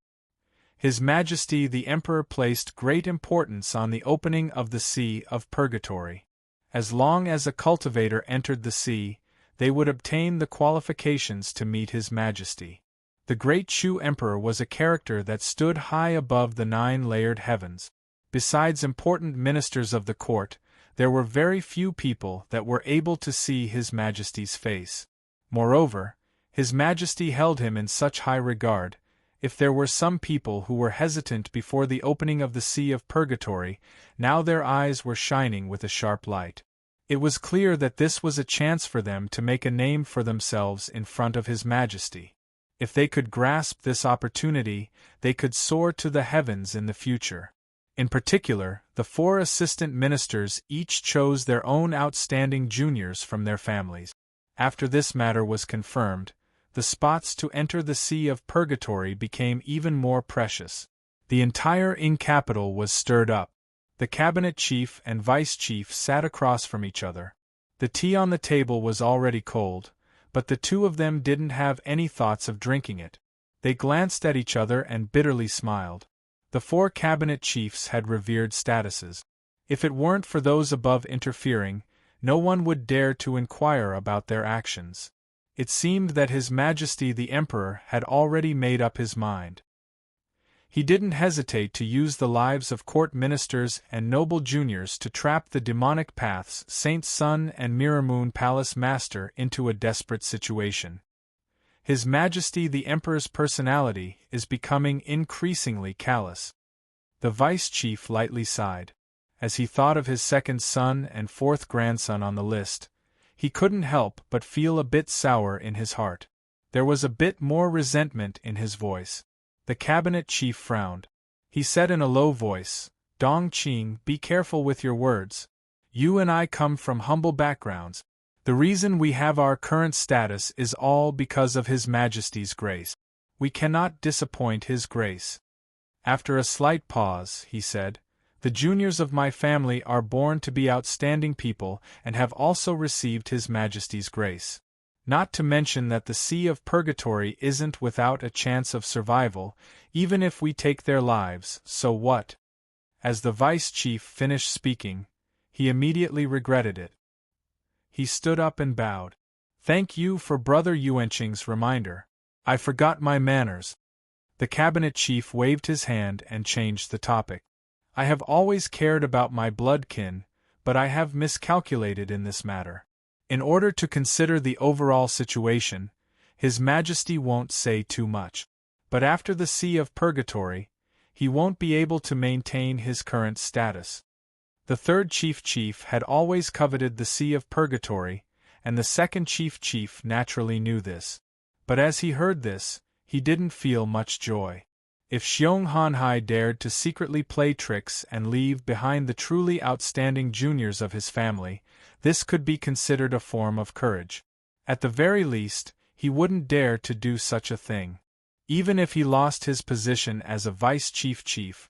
His Majesty the Emperor placed great importance on the opening of the Sea of Purgatory. As long as a cultivator entered the sea, they would obtain the qualifications to meet His Majesty. The great Chu Emperor was a character that stood high above the 9-layered heavens. Besides important ministers of the court, there were very few people that were able to see His Majesty's face. Moreover, His Majesty held him in such high regard. If there were some people who were hesitant before the opening of the Sea of Purgatory, now their eyes were shining with a sharp light. It was clear that this was a chance for them to make a name for themselves in front of His Majesty. If they could grasp this opportunity, they could soar to the heavens in the future. In particular, the 4 assistant ministers each chose their own outstanding juniors from their families. After this matter was confirmed, the spots to enter the Sea of Purgatory became even more precious. The entire In Capital was stirred up. The cabinet chief and vice chief sat across from each other. The tea on the table was already cold, but the 2 of them didn't have any thoughts of drinking it. They glanced at each other and bitterly smiled. The 4 cabinet chiefs had revered statuses. If it weren't for those above interfering, no one would dare to inquire about their actions. It seemed that His Majesty the Emperor had already made up his mind. He didn't hesitate to use the lives of court ministers and noble juniors to trap the demonic paths Saint Sun and Mirror Moon Palace Master into a desperate situation. His Majesty the Emperor's personality is becoming increasingly callous. The vice chief lightly sighed. As he thought of his 2nd son and 4th grandson on the list, he couldn't help but feel a bit sour in his heart. There was a bit more resentment in his voice. The cabinet chief frowned. He said in a low voice, "Dong Qing, be careful with your words. You and I come from humble backgrounds. The reason we have our current status is all because of His Majesty's grace. We cannot disappoint His grace." After a slight pause, he said, "The juniors of my family are born to be outstanding people and have also received His Majesty's grace. Not to mention that the Sea of Purgatory isn't without a chance of survival, even if we take their lives, so what?" As the vice chief finished speaking, he immediately regretted it. He stood up and bowed. "Thank you for Brother Yuanqing's reminder. I forgot my manners." The cabinet chief waved his hand and changed the topic. "I have always cared about my blood kin, but I have miscalculated in this matter. In order to consider the overall situation, His Majesty won't say too much. But after the Sea of Purgatory, he won't be able to maintain his current status." The 3rd chief had always coveted the Sea of Purgatory, and the 2nd chief naturally knew this. But as he heard this, he didn't feel much joy. If Xiong Hanhai dared to secretly play tricks and leave behind the truly outstanding juniors of his family, this could be considered a form of courage. At the very least, he wouldn't dare to do such a thing. Even if he lost his position as a vice chief,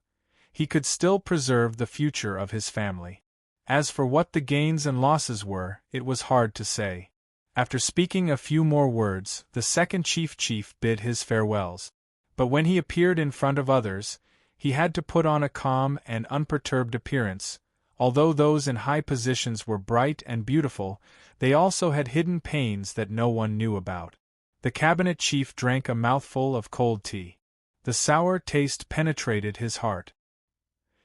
he could still preserve the future of his family. As for what the gains and losses were, it was hard to say. After speaking a few more words, the 2nd chief bid his farewells. But when he appeared in front of others, He had to put on a calm and unperturbed appearance. Although those in high positions were bright and beautiful, they also had hidden pains that no one knew about. The cabinet chief drank a mouthful of cold tea. The sour taste penetrated his heart.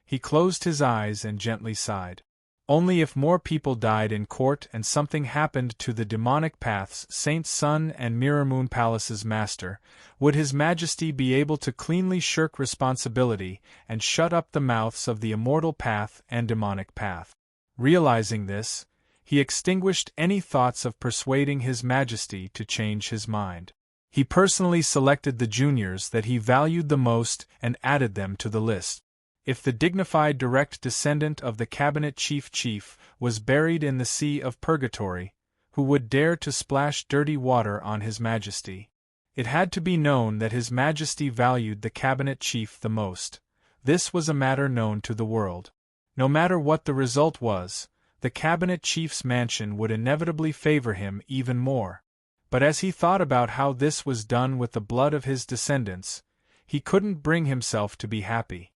He closed his eyes and gently sighed. Only if more people died in court and something happened to the demonic paths Saint Sun and Mirror Moon Palace's master, would His Majesty be able to cleanly shirk responsibility and shut up the mouths of the immortal path and demonic path. Realizing this, he extinguished any thoughts of persuading His Majesty to change his mind. He personally selected the juniors that he valued the most and added them to the list. If the dignified direct descendant of the cabinet chief was buried in the sea of purgatory, who would dare to splash dirty water on His Majesty? It had to be known that His Majesty valued the cabinet chief the most. This was a matter known to the world. No matter what the result was, the cabinet chief's mansion would inevitably favor him even more. But as he thought about how this was done with the blood of his descendants, he couldn't bring himself to be happy.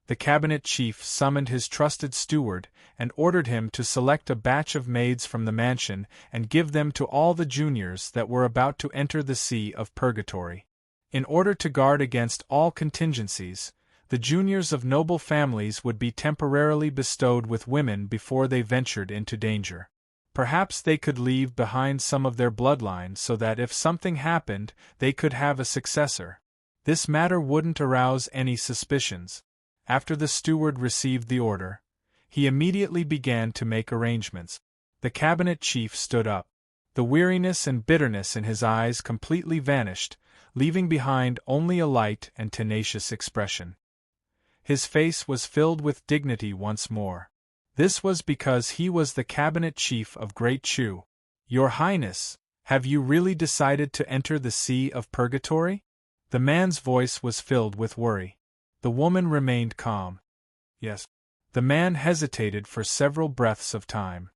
The cabinet chief summoned his trusted steward and ordered him to select a batch of maids from the mansion and give them to all the juniors that were about to enter the sea of purgatory. In order to guard against all contingencies, the juniors of noble families would be temporarily bestowed with women before they ventured into danger. Perhaps they could leave behind some of their bloodline so that if something happened, they could have a successor. This matter wouldn't arouse any suspicions. After the steward received the order, he immediately began to make arrangements. The cabinet chief stood up. The weariness and bitterness in his eyes completely vanished, leaving behind only a light and tenacious expression. His face was filled with dignity once more. This was because he was the cabinet chief of Great Chu. "Your Highness, have you really decided to enter the sea of purgatory?" The man's voice was filled with worry. The woman remained calm. "Yes." The man hesitated for several breaths of time.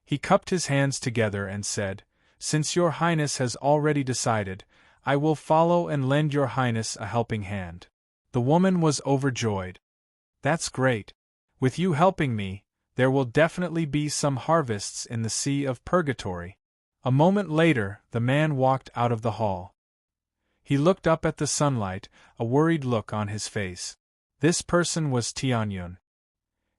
He cupped his hands together and said, "Since your Highness has already decided, I will follow and lend your Highness a helping hand." The woman was overjoyed. "That's great. With you helping me, there will definitely be some harvests in the sea of purgatory." A moment later, the man walked out of the hall. He looked up at the sunlight, a worried look on his face. This person was Tianyun.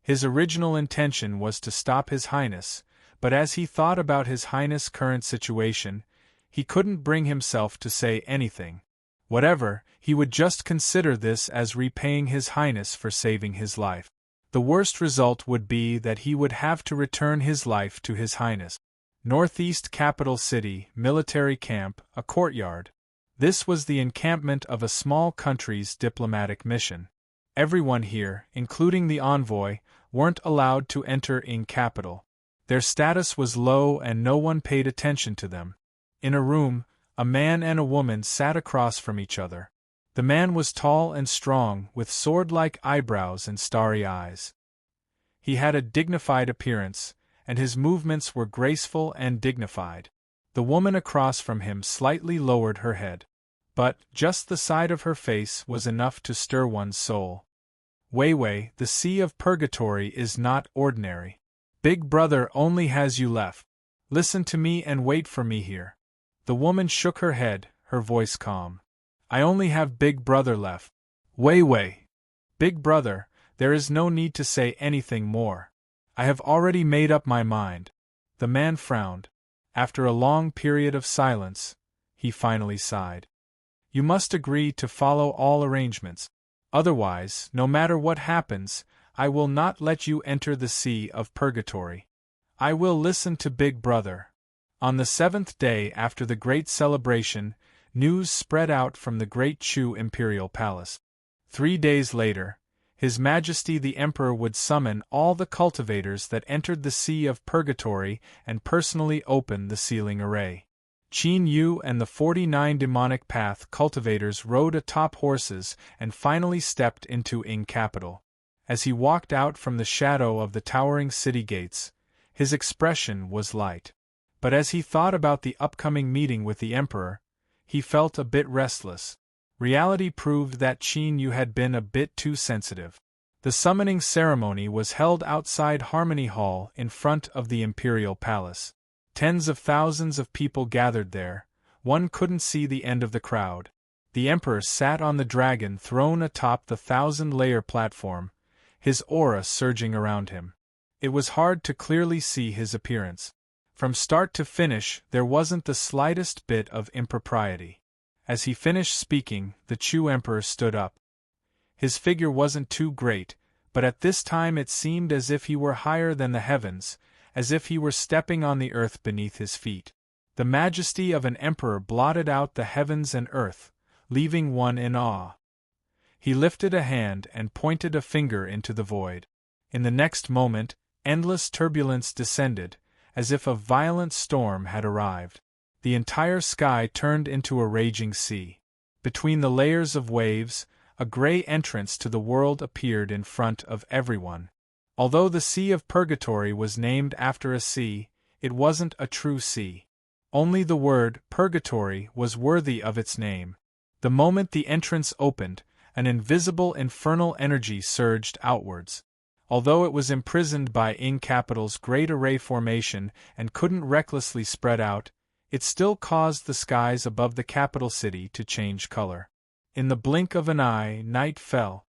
His original intention was to stop His Highness, but as he thought about His Highness' current situation, he couldn't bring himself to say anything. Whatever, he would just consider this as repaying His Highness for saving his life. The worst result would be that he would have to return his life to His Highness. Northeast Capital City, military camp, a courtyard. This was the encampment of a small country's diplomatic mission. Everyone here, including the envoy, weren't allowed to enter in capital. Their status was low and no one paid attention to them. In a room, a man and a woman sat across from each other. The man was tall and strong, with sword-like eyebrows and starry eyes. He had a dignified appearance, and his movements were graceful and dignified. The woman across from him slightly lowered her head. But just the side of her face was enough to stir one's soul. "Weiwei, the sea of purgatory is not ordinary. Big Brother only has you left. Listen to me and wait for me here." The woman shook her head, her voice calm. "I only have Big Brother left. Weiwei. Big Brother, there is no need to say anything more. I have already made up my mind." The man frowned. After a long period of silence, he finally sighed. "You must agree to follow all arrangements. Otherwise, no matter what happens, I will not let you enter the sea of purgatory. I will listen to Big Brother." On the 7th day after the great celebration, news spread out from the Great Chu Imperial Palace. 3 days later, His Majesty the Emperor would summon all the cultivators that entered the sea of purgatory and personally open the sealing array. Qin Yu and the 49 demonic path cultivators rode atop horses and finally stepped into Ing capital. As he walked out from the shadow of the towering city gates, his expression was light. But as he thought about the upcoming meeting with the Emperor, he felt a bit restless. Reality proved that Qin Yu had been a bit too sensitive. The summoning ceremony was held outside Harmony Hall in front of the Imperial Palace. Tens of thousands of people gathered there. One couldn't see the end of the crowd. The Emperor sat on the dragon throne atop the 1,000-layer platform, his aura surging around him. It was hard to clearly see his appearance. From start to finish, there wasn't the slightest bit of impropriety. As he finished speaking, the Chu Emperor stood up. His figure wasn't too great, but at this time it seemed as if he were higher than the heavens, as if he were stepping on the earth beneath his feet. The majesty of an emperor blotted out the heavens and earth, leaving one in awe. He lifted a hand and pointed a finger into the void. In the next moment, endless turbulence descended, as if a violent storm had arrived. The entire sky turned into a raging sea. Between the layers of waves, a gray entrance to the world appeared in front of everyone. Although the Sea of Purgatory was named after a sea, it wasn't a true sea. Only the word purgatory was worthy of its name. The moment the entrance opened, an invisible infernal energy surged outwards. Although it was imprisoned by Ing Capital's Great Array formation and couldn't recklessly spread out, it still caused the skies above the capital city to change color. In the blink of an eye, night fell.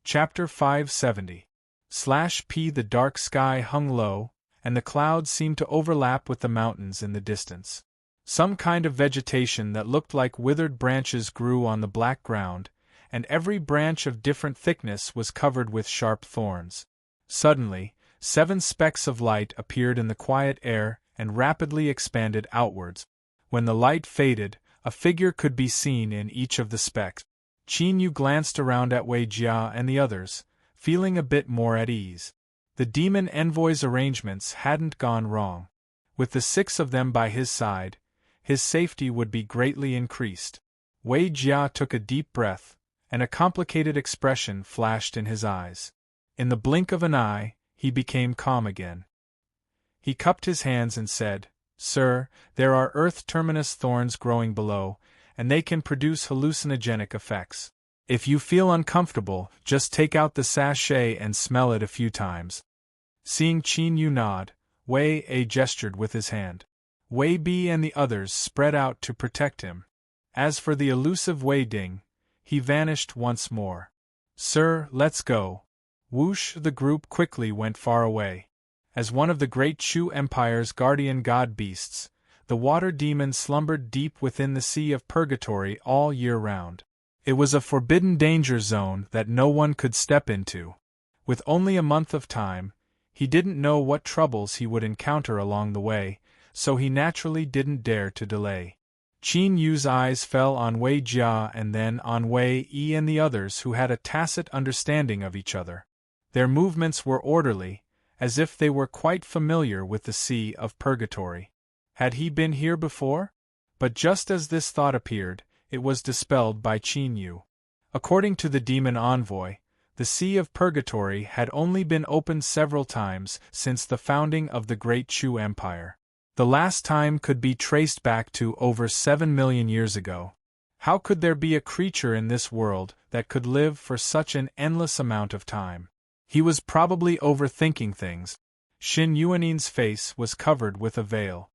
Chapter 570/P. The dark sky hung low, and the clouds seemed to overlap with the mountains in the distance. Some kind of vegetation that looked like withered branches grew on the black ground, and every branch of different thickness was covered with sharp thorns. Suddenly, 7 specks of light appeared in the quiet air and rapidly expanded outwards. When the light faded, a figure could be seen in each of the specks. Qin Yu glanced around at Wei Jia and the others, feeling a bit more at ease. The demon envoy's arrangements hadn't gone wrong. With the 6 of them by his side, his safety would be greatly increased. Wei Jia took a deep breath, and a complicated expression flashed in his eyes. In the blink of an eye, he became calm again. He cupped his hands and said, "Sir, there are earth terminus thorns growing below, and they can produce hallucinogenic effects. If you feel uncomfortable, just take out the sachet and smell it a few times." Seeing Qin Yu nod, Wei A gestured with his hand. Wei B and the others spread out to protect him. As for the elusive Wei Ding, he vanished once more. "Sir, let's go." Whoosh! The group quickly went far away. As one of the great Chu Empire's guardian god beasts, the water demon slumbered deep within the Sea of Purgatory all year round. It was a forbidden danger zone that no one could step into. With only a month of time, he didn't know what troubles he would encounter along the way, so he naturally didn't dare to delay. Qin Yu's eyes fell on Wei Jia and then on Wei Yi and the others, who had a tacit understanding of each other. Their movements were orderly, as if they were quite familiar with the Sea of Purgatory. Had he been here before? But just as this thought appeared, it was dispelled by Qin Yu. According to the demon envoy, the Sea of Purgatory had only been opened several times since the founding of the Great Chu Empire. The last time could be traced back to over 7 million years ago. How could there be a creature in this world that could live for such an endless amount of time? He was probably overthinking things. Xin Yuanin's face was covered with a veil.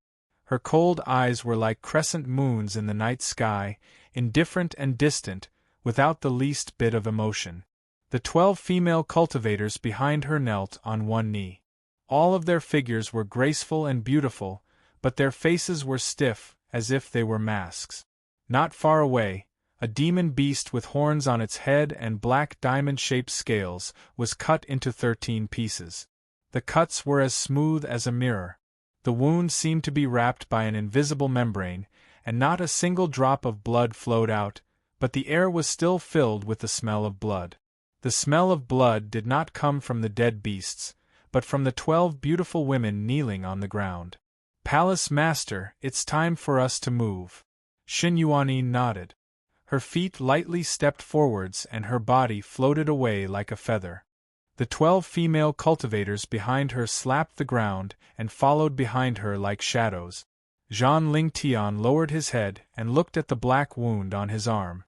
Her cold eyes were like crescent moons in the night sky, indifferent and distant, without the least bit of emotion. The 12 female cultivators behind her knelt on one knee. All of their figures were graceful and beautiful, but their faces were stiff, as if they were masks. Not far away, a demon beast with horns on its head and black diamond-shaped scales was cut into 13 pieces. The cuts were as smooth as a mirror. The wound seemed to be wrapped by an invisible membrane, and not a single drop of blood flowed out, but the air was still filled with the smell of blood. The smell of blood did not come from the dead beasts, but from the 12 beautiful women kneeling on the ground. "Palace Master, it's time for us to move." Xin Yuanin nodded. Her feet lightly stepped forwards and her body floated away like a feather. The 12 female cultivators behind her slapped the ground and followed behind her like shadows. Zhang Lingtian lowered his head and looked at the black wound on his arm.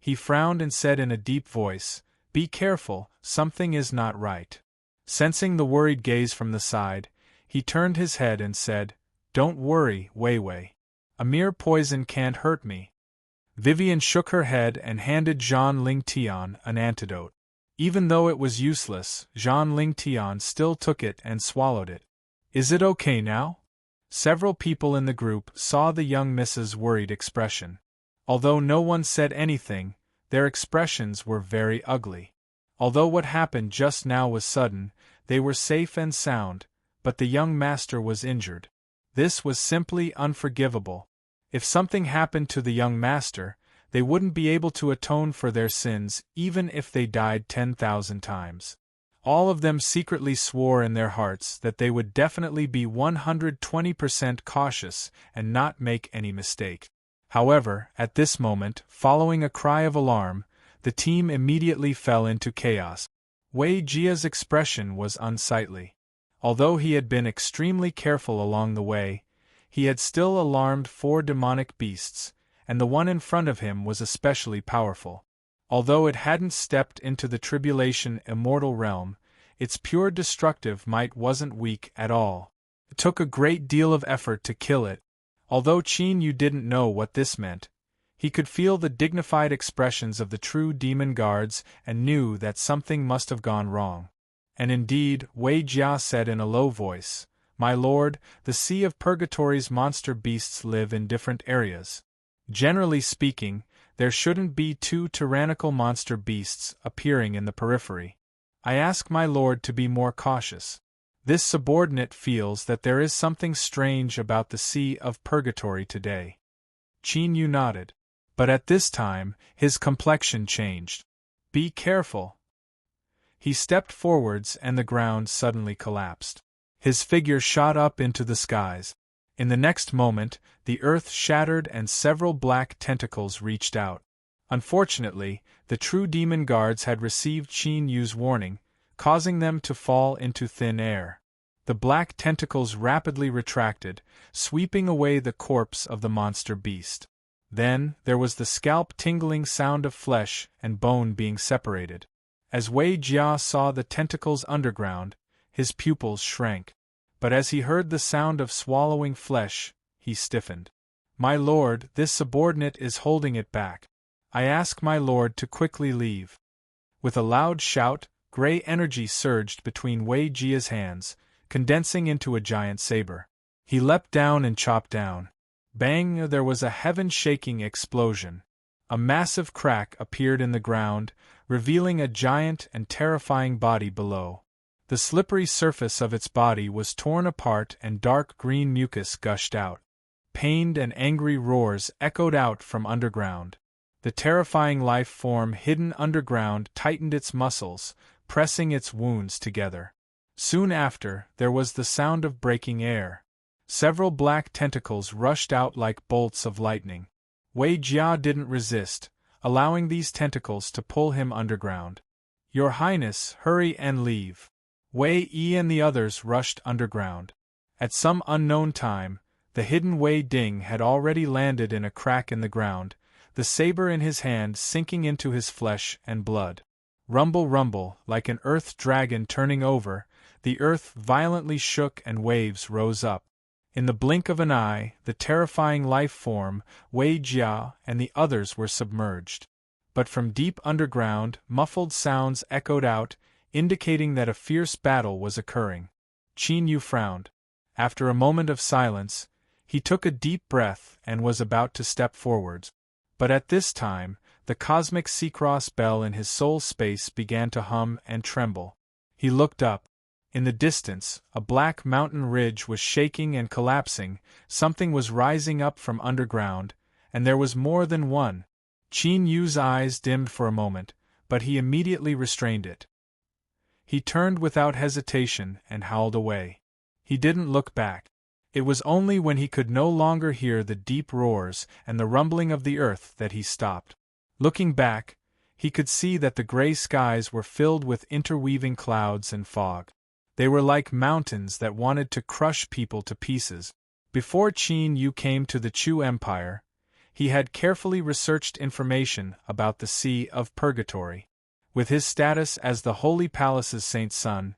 He frowned and said in a deep voice, "Be careful, something is not right." Sensing the worried gaze from the side, he turned his head and said, "Don't worry, Wei Wei. A mere poison can't hurt me." Vivian shook her head and handed Zhang Lingtian an antidote. Even though it was useless, Zhang Lingtian still took it and swallowed it. "Is it okay now?" Several people in the group saw the young Mrs. worried expression. Although no one said anything, their expressions were very ugly. Although what happened just now was sudden, they were safe and sound, but the young master was injured. This was simply unforgivable. If something happened to the young master, they wouldn't be able to atone for their sins even if they died 10,000 times. All of them secretly swore in their hearts that they would definitely be 120% cautious and not make any mistake. However, at this moment, following a cry of alarm, the team immediately fell into chaos. Wei Jia's expression was unsightly. Although he had been extremely careful along the way, he had still alarmed 4 demonic beasts, and the one in front of him was especially powerful. Although it hadn't stepped into the tribulation immortal realm, its pure destructive might wasn't weak at all. It took a great deal of effort to kill it. Although Qin Yu didn't know what this meant, he could feel the dignified expressions of the true demon guards and knew that something must have gone wrong. And indeed, Wei Jia said in a low voice, "My lord, the Sea of Purgatory's monster beasts live in different areas. Generally speaking, there shouldn't be 2 tyrannical monster beasts appearing in the periphery. I ask my lord to be more cautious. This subordinate feels that there is something strange about the Sea of Purgatory today." Qin Yu nodded. But at this time, his complexion changed. "Be careful." He stepped forwards and the ground suddenly collapsed. His figure shot up into the skies. In the next moment, the earth shattered and several black tentacles reached out. Unfortunately, the true demon guards had received Qin Yu's warning, causing them to fall into thin air. The black tentacles rapidly retracted, sweeping away the corpse of the monster beast. Then, there was the scalp-tingling sound of flesh and bone being separated. As Wei Jia saw the tentacles underground, his pupils shrank. But as he heard the sound of swallowing flesh, he stiffened. "My lord, this subordinate is holding it back. I ask my lord to quickly leave." With a loud shout, gray energy surged between Wei Jia's hands, condensing into a giant saber. He leapt down and chopped down. Bang! There was a heaven-shaking explosion. A massive crack appeared in the ground, revealing a giant and terrifying body below. The slippery surface of its body was torn apart and dark green mucus gushed out. Pained and angry roars echoed out from underground. The terrifying life form hidden underground tightened its muscles, pressing its wounds together. Soon after, there was the sound of breaking air. Several black tentacles rushed out like bolts of lightning. Wei Jia didn't resist, allowing these tentacles to pull him underground. "Your Highness, hurry and leave." Wei Yi and the others rushed underground. At some unknown time, the hidden Wei Ding had already landed in a crack in the ground, the saber in his hand sinking into his flesh and blood. Rumble, rumble, like an earth dragon turning over, the earth violently shook and waves rose up. In the blink of an eye, the terrifying life form, Wei Jia, and the others were submerged. But from deep underground, muffled sounds echoed out, indicating that a fierce battle was occurring. Qin Yu frowned. After a moment of silence, he took a deep breath and was about to step forwards. But at this time, the cosmic Seacross bell in his soul space began to hum and tremble. He looked up. In the distance, a black mountain ridge was shaking and collapsing, something was rising up from underground, and there was more than one. Qin Yu's eyes dimmed for a moment, but he immediately restrained it. He turned without hesitation and howled away. He didn't look back. It was only when he could no longer hear the deep roars and the rumbling of the earth that he stopped. Looking back, he could see that the gray skies were filled with interweaving clouds and fog. They were like mountains that wanted to crush people to pieces. Before Qin Yu came to the Chu Empire, He had carefully researched information about the Sea of Purgatory. With his status as the Holy Palace's saint's son,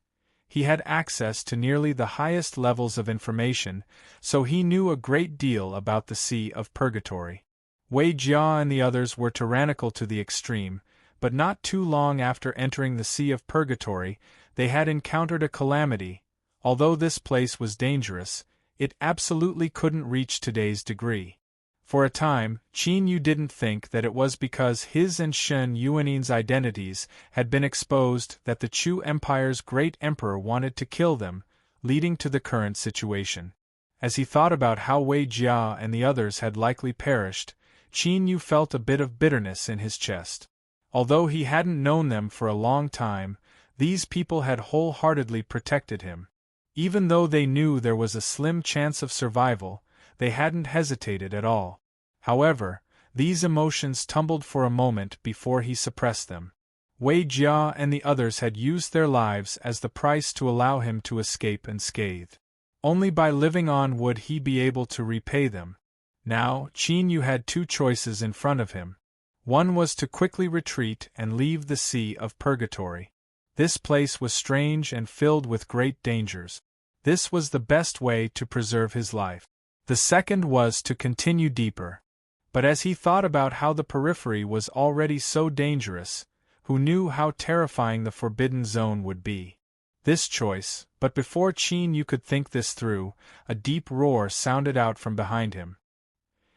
he had access to nearly the highest levels of information, so he knew a great deal about the Sea of Purgatory. Wei Jia and the others were tyrannical to the extreme, but not too long after entering the Sea of Purgatory, they had encountered a calamity. Although this place was dangerous, it absolutely couldn't reach today's degree. For a time, Qin Yu didn't think that it was because his and Shen Yuanin's identities had been exposed that the Chu Empire's great emperor wanted to kill them, leading to the current situation. As he thought about how Wei Jia and the others had likely perished, Qin Yu felt a bit of bitterness in his chest. Although he hadn't known them for a long time, these people had wholeheartedly protected him. Even though they knew there was a slim chance of survival, they hadn't hesitated at all. However, these emotions tumbled for a moment before he suppressed them. Wei Jia and the others had used their lives as the price to allow him to escape unscathed. Only by living on would he be able to repay them. Now, Qin Yu had two choices in front of him. One was to quickly retreat and leave the Sea of Purgatory. This place was strange and filled with great dangers. This was the best way to preserve his life. The second was to continue deeper. But as he thought about how the periphery was already so dangerous, who knew how terrifying the forbidden zone would be? This choice, but before Qin Yu could think this through, a deep roar sounded out from behind him.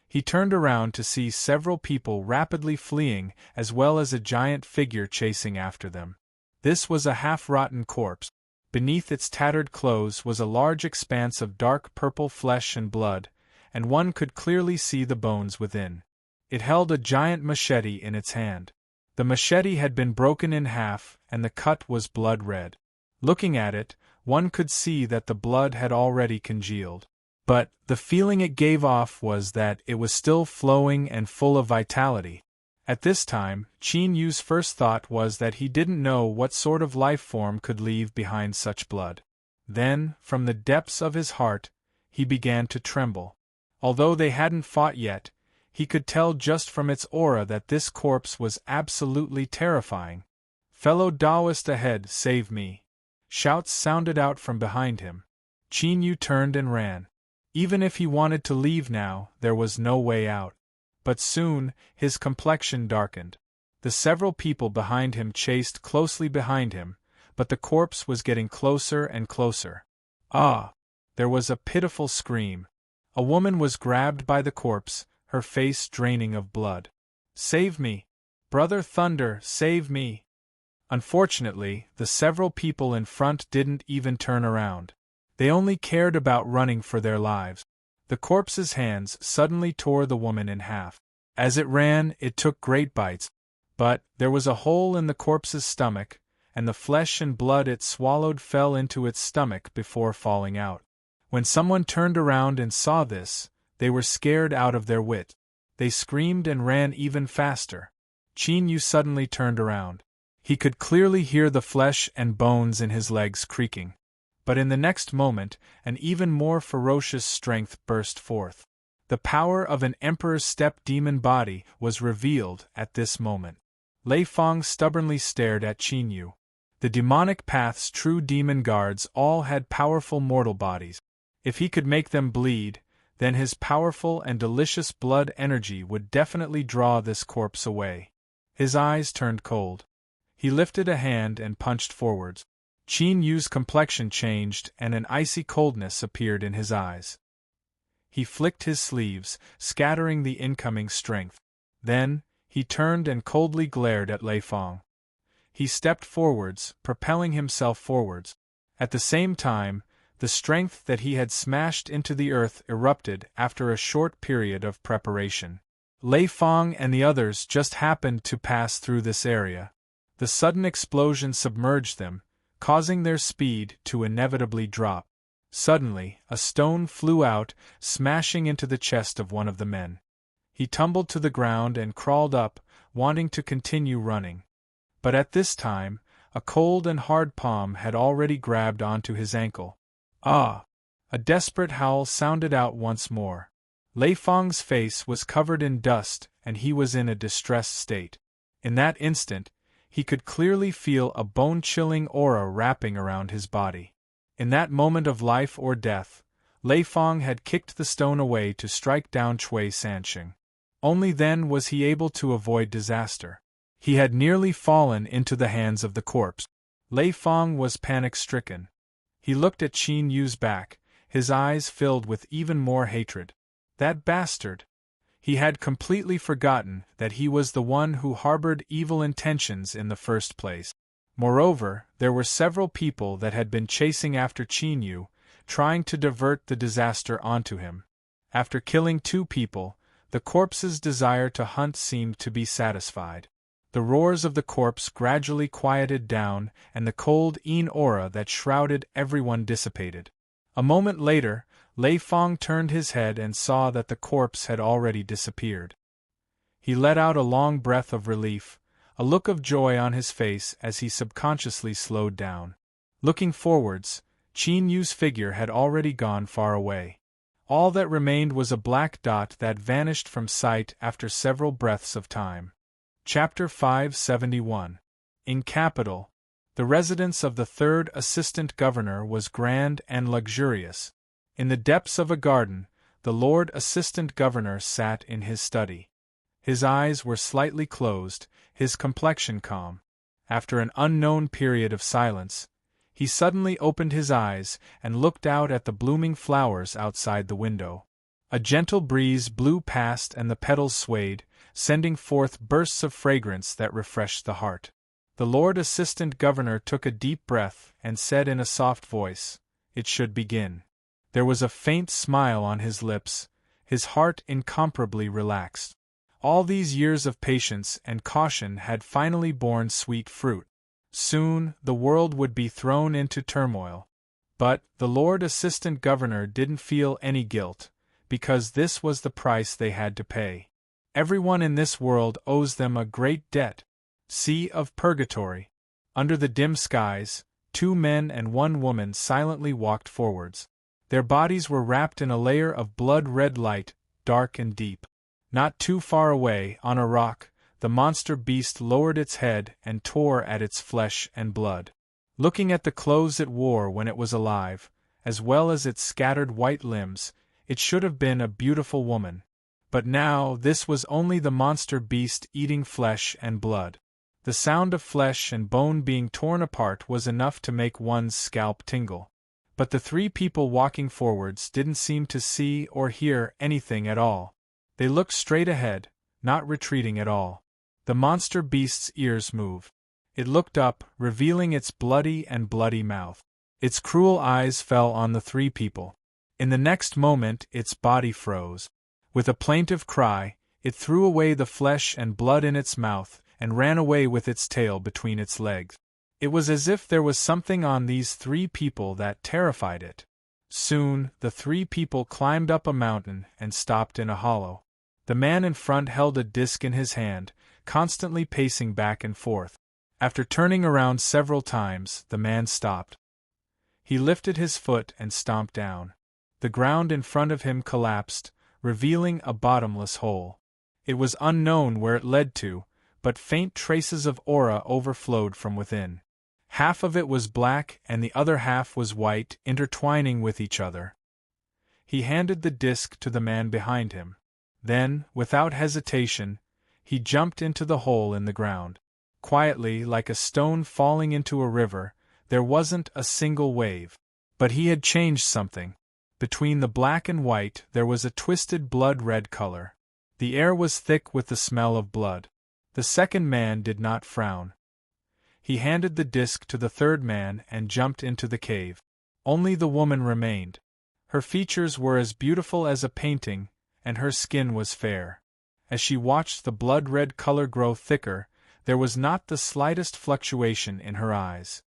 He turned around to see several people rapidly fleeing as well as a giant figure chasing after them. This was a half-rotten corpse. Beneath its tattered clothes was a large expanse of dark purple flesh and blood, and one could clearly see the bones within. It held a giant machete in its hand. The machete had been broken in half, and the cut was blood-red. Looking at it, one could see that the blood had already congealed. But the feeling it gave off was that it was still flowing and full of vitality. At this time, Qin Yu's first thought was that he didn't know what sort of life form could leave behind such blood. Then, from the depths of his heart, he began to tremble. Although they hadn't fought yet, he could tell just from its aura that this corpse was absolutely terrifying. "Fellow Taoist ahead, save me!" Shouts sounded out from behind him. Qin Yu turned and ran. Even if he wanted to leave now, there was no way out. But soon, his complexion darkened. The several people behind him chased closely behind him, but the corpse was getting closer and closer. Ah! There was a pitiful scream. A woman was grabbed by the corpse, her face draining of blood. "Save me! Brother Thunder, save me!" Unfortunately, the several people in front didn't even turn around. They only cared about running for their lives. The corpse's hands suddenly tore the woman in half. As it ran, it took great bites. But there was a hole in the corpse's stomach, and the flesh and blood it swallowed fell into its stomach before falling out. When someone turned around and saw this, they were scared out of their wit. They screamed and ran even faster. Qin Yu suddenly turned around. He could clearly hear the flesh and bones in his legs creaking. But in the next moment, an even more ferocious strength burst forth. The power of an emperor's step demon body was revealed at this moment. Lei Fang stubbornly stared at Qin Yu. The demonic path's true demon guards all had powerful mortal bodies. If he could make them bleed, then his powerful and delicious blood energy would definitely draw this corpse away. His eyes turned cold. He lifted a hand and punched forwards. Qin Yu's complexion changed and an icy coldness appeared in his eyes. He flicked his sleeves, scattering the incoming strength. Then, he turned and coldly glared at Lei Fang. He stepped forwards, propelling himself forwards. At the same time, the strength that he had smashed into the earth erupted after a short period of preparation. Lei Fang and the others just happened to pass through this area. The sudden explosion submerged them, causing their speed to inevitably drop. Suddenly, a stone flew out, smashing into the chest of one of the men. He tumbled to the ground and crawled up, wanting to continue running. But at this time, a cold and hard palm had already grabbed onto his ankle. Ah! A desperate howl sounded out once more. Lei Feng's face was covered in dust and he was in a distressed state. In that instant, he could clearly feel a bone-chilling aura wrapping around his body. In that moment of life or death, Lei Feng had kicked the stone away to strike down Cui Sansheng. Only then was he able to avoid disaster. He had nearly fallen into the hands of the corpse. Lei Feng was panic-stricken. He looked at Qin Yu's back, his eyes filled with even more hatred. That bastard! He had completely forgotten that he was the one who harbored evil intentions in the first place. Moreover, there were several people that had been chasing after Qin Yu, trying to divert the disaster onto him. After killing 2 people, the corpse's desire to hunt seemed to be satisfied. The roars of the corpse gradually quieted down and the cold Yin aura that shrouded everyone dissipated. A moment later, Lei Feng turned his head and saw that the corpse had already disappeared. He let out a long breath of relief, a look of joy on his face as he subconsciously slowed down. Looking forwards, Qin Yu's figure had already gone far away. All that remained was a black dot that vanished from sight after several breaths of time. Chapter 571. In Capital, the residence of the 3rd Assistant Governor was grand and luxurious. In the depths of a garden, the Lord Assistant Governor sat in his study. His eyes were slightly closed, his complexion calm. After an unknown period of silence, he suddenly opened his eyes and looked out at the blooming flowers outside the window. A gentle breeze blew past and the petals swayed, sending forth bursts of fragrance that refreshed the heart. The Lord Assistant Governor took a deep breath and said in a soft voice, "It should begin." There was a faint smile on his lips, his heart incomparably relaxed. All these years of patience and caution had finally borne sweet fruit. Soon, the world would be thrown into turmoil. But the Lord Assistant Governor didn't feel any guilt, because this was the price they had to pay. Everyone in this world owes them a great debt. Sea of Purgatory. Under the dim skies, 2 men and 1 woman silently walked forwards. Their bodies were wrapped in a layer of blood-red light, dark and deep. Not too far away, on a rock, the monster beast lowered its head and tore at its flesh and blood. Looking at the clothes it wore when it was alive, as well as its scattered white limbs, it should have been a beautiful woman. But now this was only the monster beast eating flesh and blood. The sound of flesh and bone being torn apart was enough to make one's scalp tingle. But the 3 people walking forwards didn't seem to see or hear anything at all. They looked straight ahead, not retreating at all. The monster beast's ears moved. It looked up, revealing its bloody mouth. Its cruel eyes fell on the 3 people. In the next moment its body froze. With a plaintive cry, it threw away the flesh and blood in its mouth and ran away with its tail between its legs. It was as if there was something on these 3 people that terrified it. Soon, the 3 people climbed up a mountain and stopped in a hollow. The man in front held a disc in his hand, constantly pacing back and forth. After turning around several times, the man stopped. He lifted his foot and stomped down. The ground in front of him collapsed, revealing a bottomless hole. It was unknown where it led to, but faint traces of aura overflowed from within. Half of it was black and the other half was white, intertwining with each other. He handed the disc to the man behind him. Then, without hesitation, he jumped into the hole in the ground. Quietly, like a stone falling into a river, there wasn't a single wave. But he had changed something. Between the black and white there was a twisted blood-red color. The air was thick with the smell of blood. The second man did not frown. He handed the disc to the 3rd man and jumped into the cave. Only the woman remained. Her features were as beautiful as a painting, and her skin was fair. As she watched the blood-red color grow thicker, there was not the slightest fluctuation in her eyes.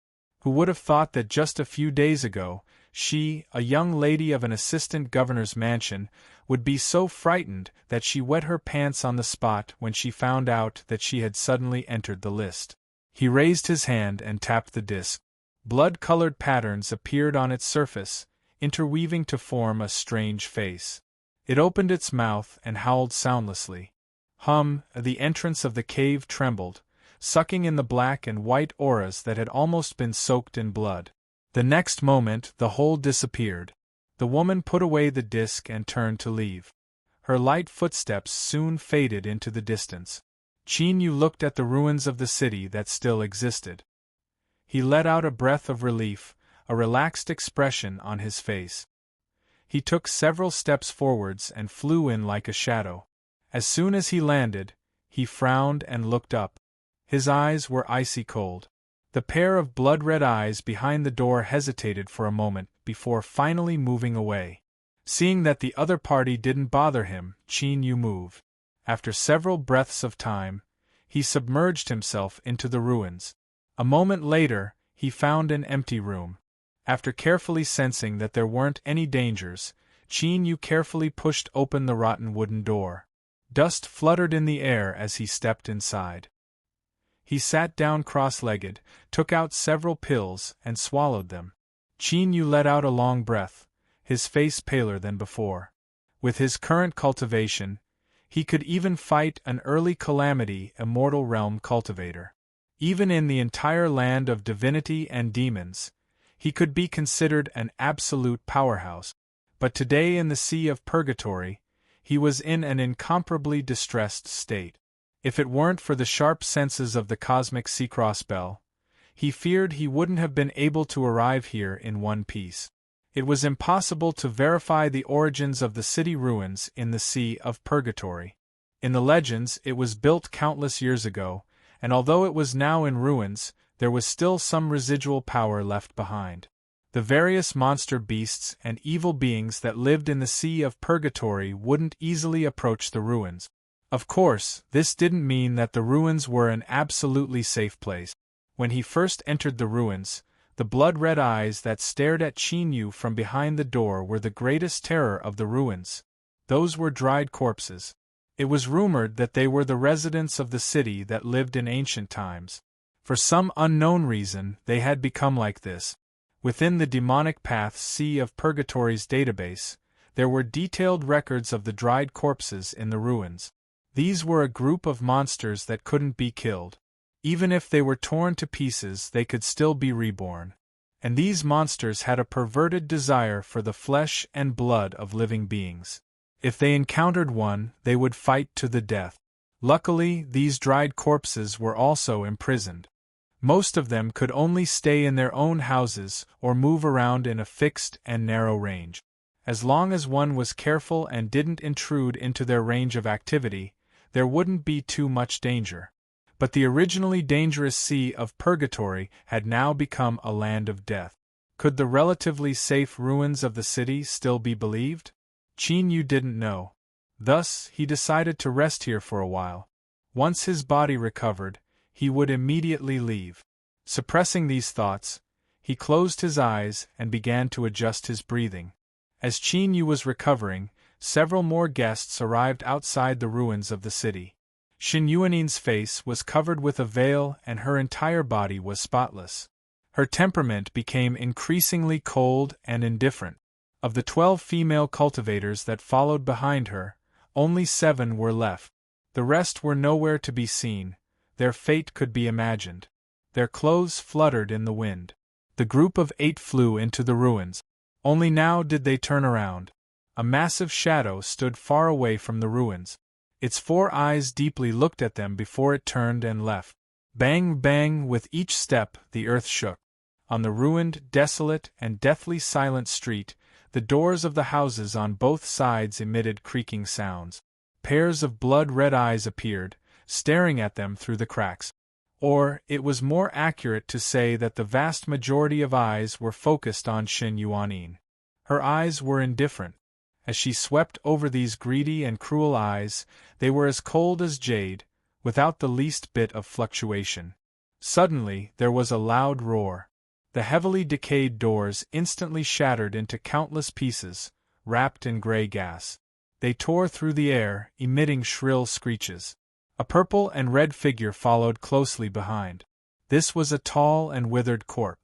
Who would have thought that just a few days ago, she, a young lady of an assistant governor's mansion, would be so frightened that she wet her pants on the spot when she found out that she had suddenly entered the list. He raised his hand and tapped the disc. Blood-colored patterns appeared on its surface, interweaving to form a strange face. It opened its mouth and howled soundlessly. The entrance of the cave trembled, sucking in the black and white auras that had almost been soaked in blood. The next moment, the hole disappeared. The woman put away the disc and turned to leave. Her light footsteps soon faded into the distance. Qin Yu looked at the ruins of the city that still existed. He let out a breath of relief, a relaxed expression on his face. He took several steps forwards and flew in like a shadow. As soon as he landed, he frowned and looked up. His eyes were icy cold. The pair of blood-red eyes behind the door hesitated for a moment before finally moving away. Seeing that the other party didn't bother him, Qin Yu moved. After several breaths of time, he submerged himself into the ruins. A moment later, he found an empty room. After carefully sensing that there weren't any dangers, Qin Yu carefully pushed open the rotten wooden door. Dust fluttered in the air as he stepped inside. He sat down cross-legged, took out several pills, and swallowed them. Qin Yu let out a long breath, his face paler than before. With his current cultivation, he could even fight an early calamity immortal realm cultivator. Even in the entire land of divinity and demons, he could be considered an absolute powerhouse. But today in the Sea of Purgatory, he was in an incomparably distressed state. If it weren't for the sharp senses of the cosmic Seacross Bell, he feared he wouldn't have been able to arrive here in one piece. It was impossible to verify the origins of the city ruins in the Sea of Purgatory. In the legends, it was built countless years ago, and although it was now in ruins, there was still some residual power left behind. The various monster beasts and evil beings that lived in the Sea of Purgatory wouldn't easily approach the ruins. Of course, this didn't mean that the ruins were an absolutely safe place. When he first entered the ruins, the blood-red eyes that stared at Qin Yu from behind the door were the greatest terror of the ruins. Those were dried corpses. It was rumored that they were the residents of the city that lived in ancient times. For some unknown reason, they had become like this. Within the Demonic Path's Sea of Purgatory's database, there were detailed records of the dried corpses in the ruins. These were a group of monsters that couldn't be killed. Even if they were torn to pieces, they could still be reborn. And these monsters had a perverted desire for the flesh and blood of living beings. If they encountered one, they would fight to the death. Luckily, these dried corpses were also imprisoned. Most of them could only stay in their own houses or move around in a fixed and narrow range. As long as one was careful and didn't intrude into their range of activity, there wouldn't be too much danger. But the originally dangerous Sea of Purgatory had now become a land of death. Could the relatively safe ruins of the city still be believed? Qin Yu didn't know. Thus, he decided to rest here for a while. Once his body recovered, he would immediately leave. Suppressing these thoughts, he closed his eyes and began to adjust his breathing. As Qin Yu was recovering, several more guests arrived outside the ruins of the city. Xin Yuanin's face was covered with a veil and her entire body was spotless. Her temperament became increasingly cold and indifferent. Of the 12 female cultivators that followed behind her, only 7 were left. The rest were nowhere to be seen. Their fate could be imagined. Their clothes fluttered in the wind. The group of 8 flew into the ruins. Only now did they turn around. A massive shadow stood far away from the ruins. Its 4 eyes deeply looked at them before it turned and left. Bang, bang, with each step, the earth shook. On the ruined, desolate, and deathly silent street, the doors of the houses on both sides emitted creaking sounds. Pairs of blood-red eyes appeared, staring at them through the cracks. Or, it was more accurate to say that the vast majority of eyes were focused on Xin Yuanin. Her eyes were indifferent. As she swept over these greedy and cruel eyes, they were as cold as jade, without the least bit of fluctuation. Suddenly, there was a loud roar. The heavily decayed doors instantly shattered into countless pieces, wrapped in gray gas. They tore through the air, emitting shrill screeches. A purple and red figure followed closely behind. This was a tall and withered corpse.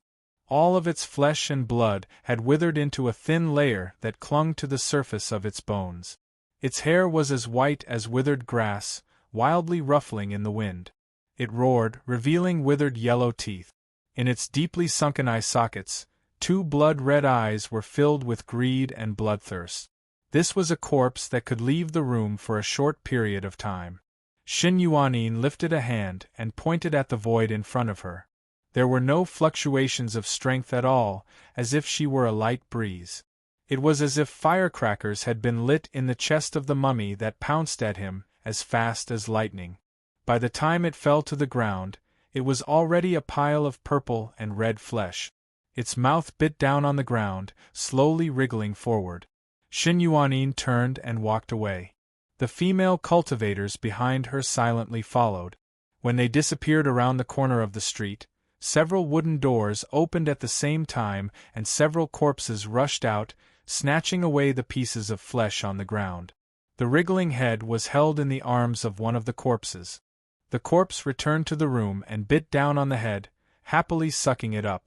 All of its flesh and blood had withered into a thin layer that clung to the surface of its bones. Its hair was as white as withered grass, wildly ruffling in the wind. It roared, revealing withered yellow teeth. In its deeply sunken eye sockets, 2 blood-red eyes were filled with greed and bloodthirst. This was a corpse that could leave the room for a short period of time. Xin Yuanin lifted a hand and pointed at the void in front of her. There were no fluctuations of strength at all, as if she were a light breeze. It was as if firecrackers had been lit in the chest of the mummy that pounced at him, as fast as lightning. By the time it fell to the ground, it was already a pile of purple and red flesh. Its mouth bit down on the ground, slowly wriggling forward. Xin Yuanin turned and walked away. The female cultivators behind her silently followed. When they disappeared around the corner of the street, several wooden doors opened at the same time and several corpses rushed out, snatching away the pieces of flesh on the ground. The wriggling head was held in the arms of one of the corpses. The corpse returned to the room and bit down on the head, happily sucking it up.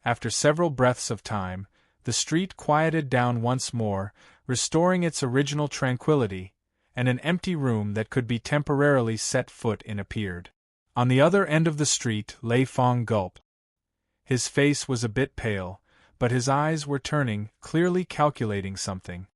After several breaths of time, the street quieted down once more, restoring its original tranquility, and an empty room that could be temporarily set foot in appeared. On the other end of the street lay Fong Gulp. His face was a bit pale, but his eyes were turning, clearly calculating something.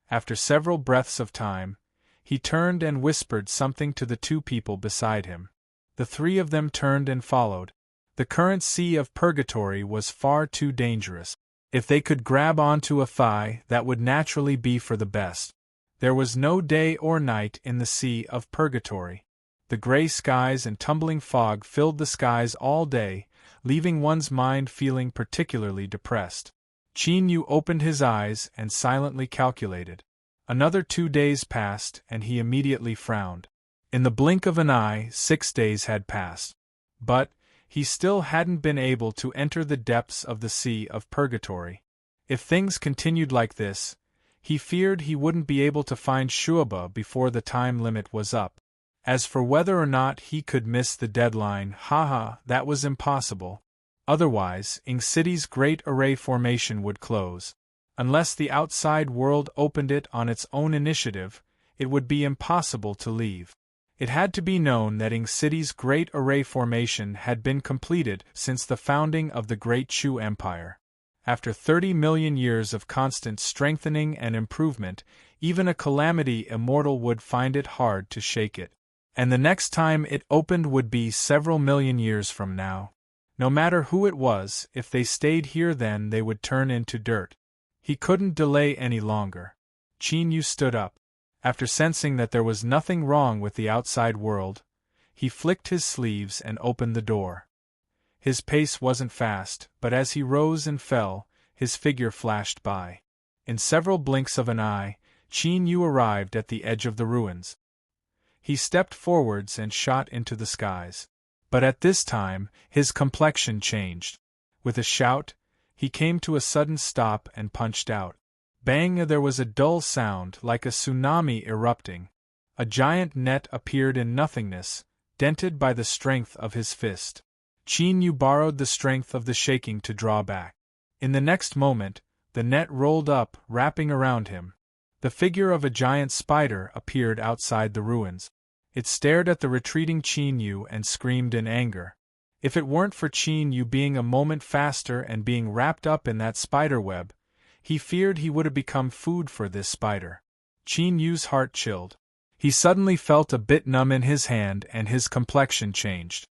After several breaths of time, he turned and whispered something to the 2 people beside him. The 3 of them turned and followed. The current sea of purgatory was far too dangerous. If they could grab onto a thigh, that would naturally be for the best. There was no day or night in the sea of purgatory. The gray skies and tumbling fog filled the skies all day, leaving one's mind feeling particularly depressed. Qin Yu opened his eyes and silently calculated. Another 2 days passed, and he immediately frowned. In the blink of an eye, 6 days had passed. But he still hadn't been able to enter the depths of the sea of purgatory. If things continued like this, he feared he wouldn't be able to find Shuaba before the time limit was up. As for whether or not he could miss the deadline, that was impossible. Otherwise, Ing City's Great Array Formation would close. Unless the outside world opened it on its own initiative, it would be impossible to leave. It had to be known that Ing City's Great Array Formation had been completed since the founding of the Great Chu Empire. After 30 million years of constant strengthening and improvement, even a calamity immortal would find it hard to shake it. And the next time it opened would be several million years from now. No matter who it was, if they stayed here then they would turn into dirt. He couldn't delay any longer. Qin Yu stood up. After sensing that there was nothing wrong with the outside world, he flicked his sleeves and opened the door. His pace wasn't fast, but as he rose and fell, his figure flashed by. In several blinks of an eye, Qin Yu arrived at the edge of the ruins. He stepped forwards and shot into the skies. But at this time, his complexion changed. With a shout, he came to a sudden stop and punched out. Bang! There was a dull sound like a tsunami erupting. A giant net appeared in nothingness, dented by the strength of his fist. Qin Yu borrowed the strength of the shaking to draw back. In the next moment, the net rolled up, wrapping around him. The figure of a giant spider appeared outside the ruins. It stared at the retreating Qin Yu and screamed in anger. If it weren't for Qin Yu being a moment faster and being wrapped up in that spider web, he feared he would have become food for this spider. Qin Yu's heart chilled. He suddenly felt a bit numb in his hand and his complexion changed.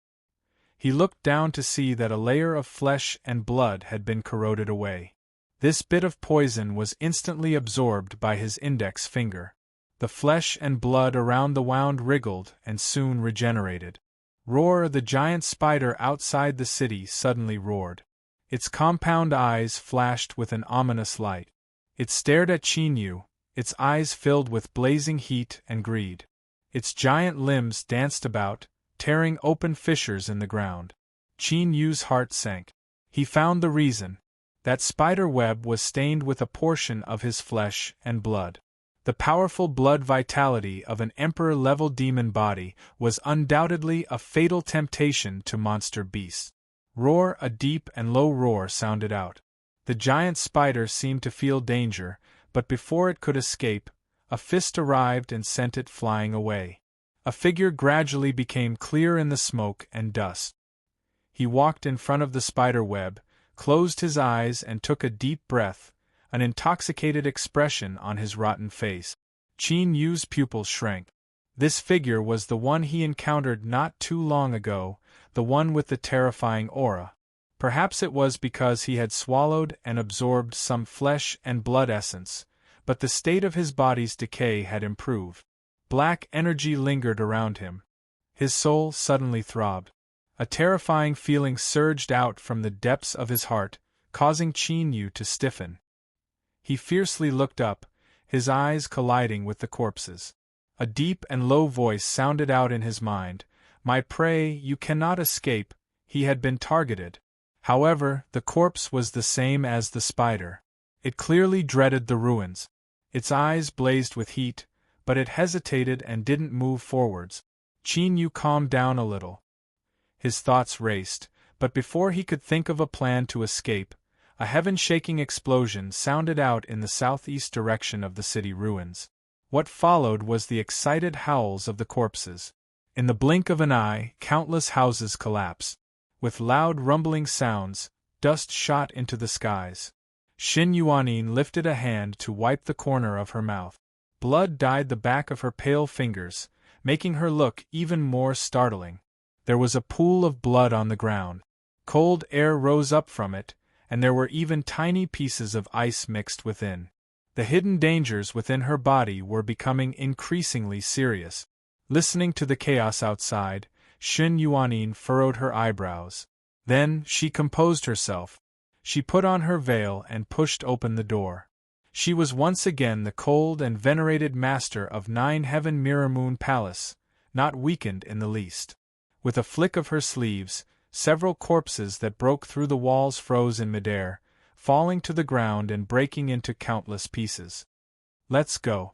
He looked down to see that a layer of flesh and blood had been corroded away. This bit of poison was instantly absorbed by his index finger. The flesh and blood around the wound wriggled and soon regenerated. Roar! The giant spider outside the city suddenly roared. Its compound eyes flashed with an ominous light. It stared at Qin Yu, its eyes filled with blazing heat and greed. Its giant limbs danced about, tearing open fissures in the ground. Qin Yu's heart sank. He found the reason. That spider web was stained with a portion of his flesh and blood. The powerful blood vitality of an emperor-level demon body was undoubtedly a fatal temptation to monster beasts. Roar! A deep and low roar sounded out. The giant spider seemed to feel danger, but before it could escape, A fist arrived and sent it flying away. A figure gradually became clear in the smoke and dust. He walked in front of the spider web, closed his eyes and took a deep breath, an intoxicated expression on his rotten face. Qin Yu's pupils shrank. This figure was the one he encountered not too long ago, the one with the terrifying aura. Perhaps it was because he had swallowed and absorbed some flesh and blood essence, but the state of his body's decay had improved. Black energy lingered around him. His soul suddenly throbbed. A terrifying feeling surged out from the depths of his heart, causing Qin Yu to stiffen. He fiercely looked up, his eyes colliding with the corpse's. A deep and low voice sounded out in his mind, "My prey, you cannot escape." He had been targeted. However, the corpse was the same as the spider. It clearly dreaded the ruins. Its eyes blazed with heat, but it hesitated and didn't move forwards. Qin Yu calmed down a little. His thoughts raced, but before he could think of a plan to escape, a heaven-shaking explosion sounded out in the southeast direction of the city ruins. What followed was the excited howls of the corpses. In the blink of an eye, countless houses collapsed. With loud rumbling sounds, dust shot into the skies. Xin Yuanin lifted a hand to wipe the corner of her mouth. Blood dyed the back of her pale fingers, making her look even more startling. There was a pool of blood on the ground. Cold air rose up from it, and there were even tiny pieces of ice mixed within. The hidden dangers within her body were becoming increasingly serious. Listening to the chaos outside, Xin Yuanin furrowed her eyebrows. Then she composed herself. She put on her veil and pushed open the door. She was once again the cold and venerated master of 9 Heaven Mirror Moon Palace, not weakened in the least. With a flick of her sleeves, several corpses that broke through the walls froze in midair, falling to the ground and breaking into countless pieces. "Let's go."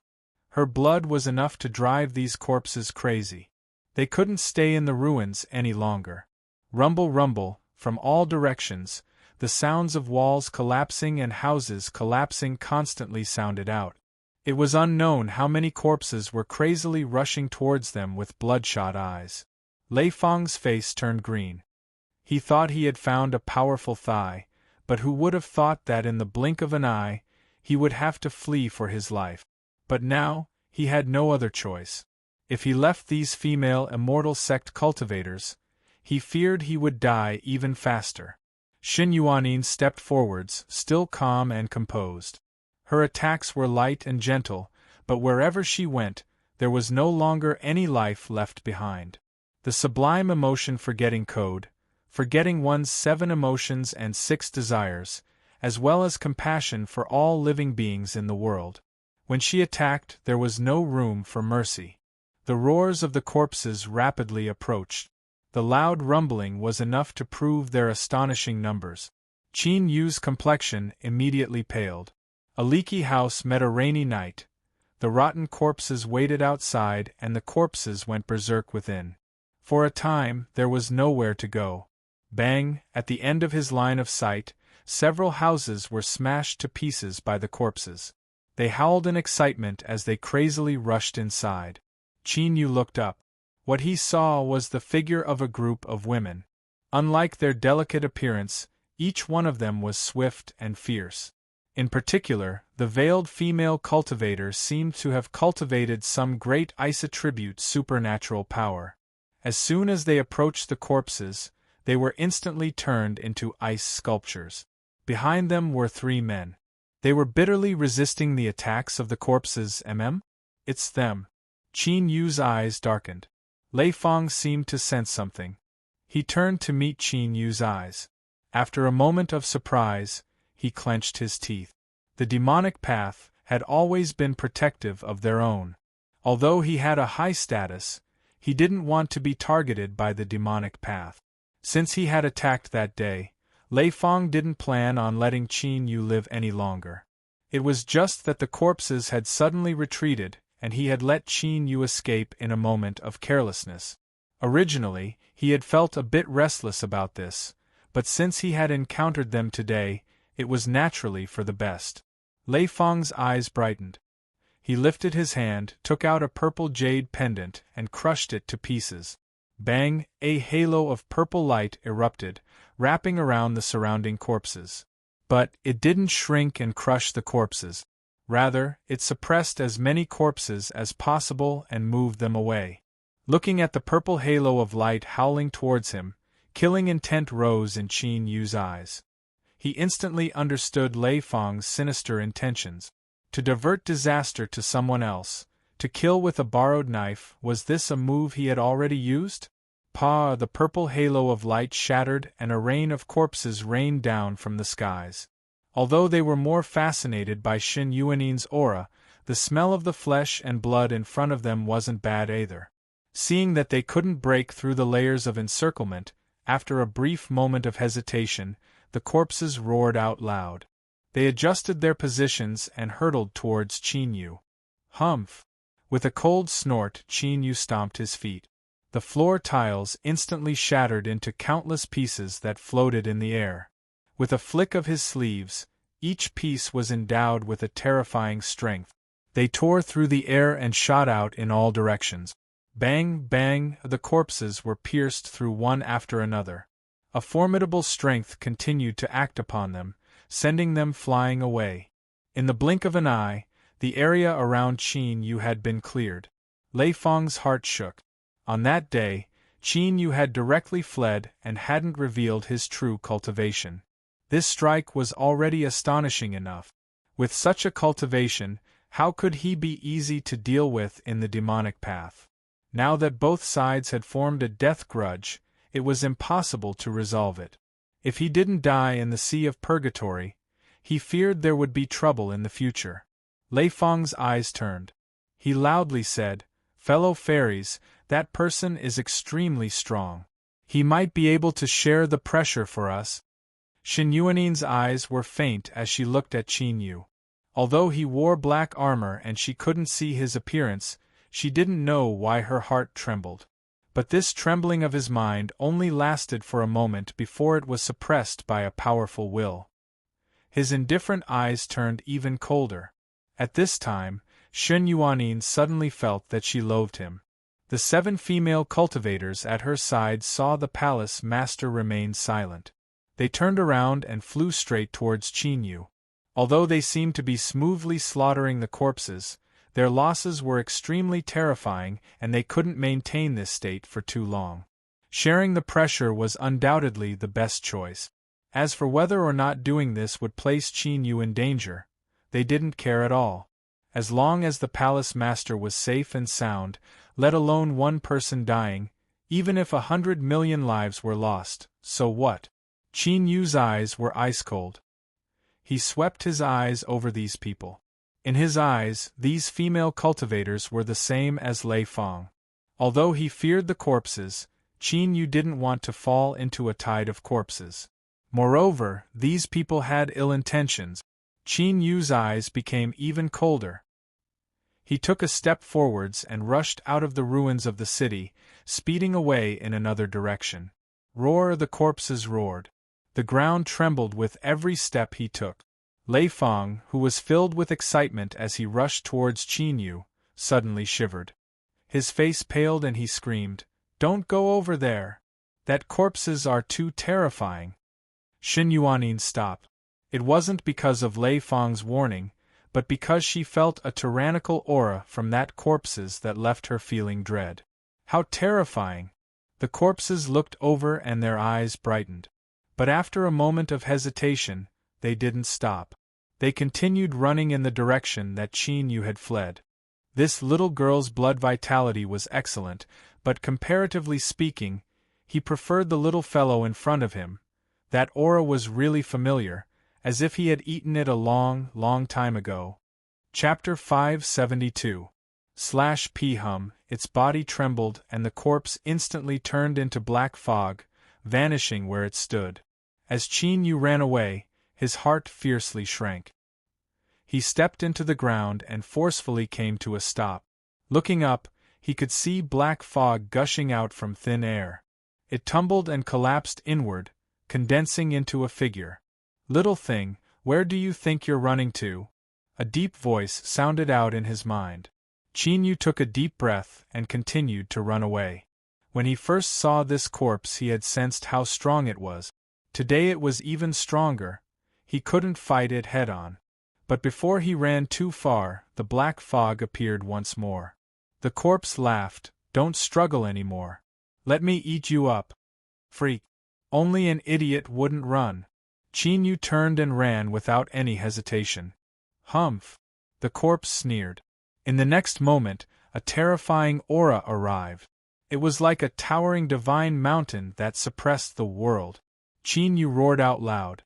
Her blood was enough to drive these corpses crazy. They couldn't stay in the ruins any longer. Rumble, rumble, from all directions, the sounds of walls collapsing and houses collapsing constantly sounded out. It was unknown how many corpses were crazily rushing towards them with bloodshot eyes. Lei Feng's face turned green. He thought he had found a powerful thigh, but who would have thought that in the blink of an eye, he would have to flee for his life. But now, he had no other choice. If he left these female immortal sect cultivators, he feared he would die even faster. Xin Yuanin stepped forwards, still calm and composed. Her attacks were light and gentle, but wherever she went, there was no longer any life left behind. The sublime emotion forgetting code, forgetting one's 7 emotions and 6 desires, as well as compassion for all living beings in the world. When she attacked, there was no room for mercy. The roars of the corpses rapidly approached. The loud rumbling was enough to prove their astonishing numbers. Qin Yu's complexion immediately paled. A leaky house met a rainy night. The rotten corpses waited outside and the corpses went berserk within. For a time, there was nowhere to go. Bang, at the end of his line of sight, several houses were smashed to pieces by the corpses. They howled in excitement as they crazily rushed inside. Qin Yu looked up. What he saw was the figure of a group of women. Unlike their delicate appearance, each one of them was swift and fierce. In particular, the veiled female cultivator seemed to have cultivated some great ice-attribute supernatural power. As soon as they approached the corpses, they were instantly turned into ice sculptures. Behind them were 3 men. They were bitterly resisting the attacks of the corpses. It's them. Qin Yu's eyes darkened. Lei Feng seemed to sense something. He turned to meet Qin Yu's eyes. After a moment of surprise, he clenched his teeth. The demonic path had always been protective of their own. Although he had a high status, he didn't want to be targeted by the demonic path. Since he had attacked that day, Lei Feng didn't plan on letting Qin Yu live any longer. It was just that the corpses had suddenly retreated, and he had let Qin Yu escape in a moment of carelessness. Originally, he had felt a bit restless about this, but since he had encountered them today, it was naturally for the best. Lei Feng's eyes brightened. He lifted his hand, took out a purple jade pendant, and crushed it to pieces. Bang! A halo of purple light erupted, wrapping around the surrounding corpses. But it didn't shrink and crush the corpses. Rather, it suppressed as many corpses as possible and moved them away. Looking at the purple halo of light howling towards him, killing intent rose in Qin Yu's eyes. He instantly understood Lei Feng's sinister intentions. To divert disaster to someone else, to kill with a borrowed knife, was this a move he had already used? The purple halo of light shattered and a rain of corpses rained down from the skies. Although they were more fascinated by Xin Yuanin's aura, the smell of the flesh and blood in front of them wasn't bad either. Seeing that they couldn't break through the layers of encirclement, after a brief moment of hesitation, the corpses roared out loud. They adjusted their positions and hurtled towards Qin Yu. Humph! With a cold snort, Qin Yu stomped his feet. The floor tiles instantly shattered into countless pieces that floated in the air. With a flick of his sleeves, each piece was endowed with a terrifying strength. They tore through the air and shot out in all directions. Bang, bang, the corpses were pierced through one after another. A formidable strength continued to act upon them, sending them flying away. In the blink of an eye, the area around Qin Yu had been cleared. Lei Feng's heart shook. On that day, Qin Yu had directly fled and hadn't revealed his true cultivation. This strike was already astonishing enough. With such a cultivation, how could he be easy to deal with in the demonic path? Now that both sides had formed a death grudge, it was impossible to resolve it. If he didn't die in the Sea of Purgatory, he feared there would be trouble in the future. Lei Feng's eyes turned. He loudly said, "Fellow fairies, that person is extremely strong. He might be able to share the pressure for us." Xin Yuanin's eyes were faint as she looked at Qin Yu. Although he wore black armor and she couldn't see his appearance, she didn't know why her heart trembled. But this trembling of his mind only lasted for a moment before it was suppressed by a powerful will. His indifferent eyes turned even colder. At this time, Xin Yuanin suddenly felt that she loathed him. The 7 female cultivators at her side saw the palace master remain silent. They turned around and flew straight towards Qin Yu. Although they seemed to be smoothly slaughtering the corpses, their losses were extremely terrifying and they couldn't maintain this state for too long. Sharing the pressure was undoubtedly the best choice. As for whether or not doing this would place Qin Yu in danger, they didn't care at all. As long as the palace master was safe and sound, let alone one person dying, even if 100 million lives were lost, so what? Qin Yu's eyes were ice-cold. He swept his eyes over these people. In his eyes, these female cultivators were the same as Lei Feng. Although he feared the corpses, Qin Yu didn't want to fall into a tide of corpses. Moreover, these people had ill intentions. Qin Yu's eyes became even colder. He took a step forwards and rushed out of the ruins of the city, speeding away in another direction. Roar! The corpses roared. The ground trembled with every step he took. Lei Feng, who was filled with excitement as he rushed towards Qin Yu, suddenly shivered. His face paled and he screamed, "Don't go over there! That corpses are too terrifying!" Xin Yuanin stopped. It wasn't because of Lei Feng's warning, but because she felt a tyrannical aura from that corpses that left her feeling dread. How terrifying! The corpses looked over and their eyes brightened. But after a moment of hesitation, they didn't stop. They continued running in the direction that Qin Yu had fled. This little girl's blood vitality was excellent, but comparatively speaking, he preferred the little fellow in front of him. That aura was really familiar, as if he had eaten it a long, long time ago. Chapter 572 /P. Its body trembled and the corpse instantly turned into black fog, vanishing where it stood. As Qin Yu ran away, his heart fiercely shrank. He stepped into the ground and forcefully came to a stop. Looking up, he could see black fog gushing out from thin air. It tumbled and collapsed inward, condensing into a figure. "Little thing, where do you think you're running to?" A deep voice sounded out in his mind. Qin Yu took a deep breath and continued to run away. When he first saw this corpse he had sensed how strong it was. Today it was even stronger. He couldn't fight it head-on. But before he ran too far, the black fog appeared once more. The corpse laughed. "Don't struggle anymore. Let me eat you up. Freak. Only an idiot wouldn't run." Qin Yu turned and ran without any hesitation. "Humph!" the corpse sneered. In the next moment, a terrifying aura arrived. It was like a towering divine mountain that suppressed the world. Qin Yu roared out loud.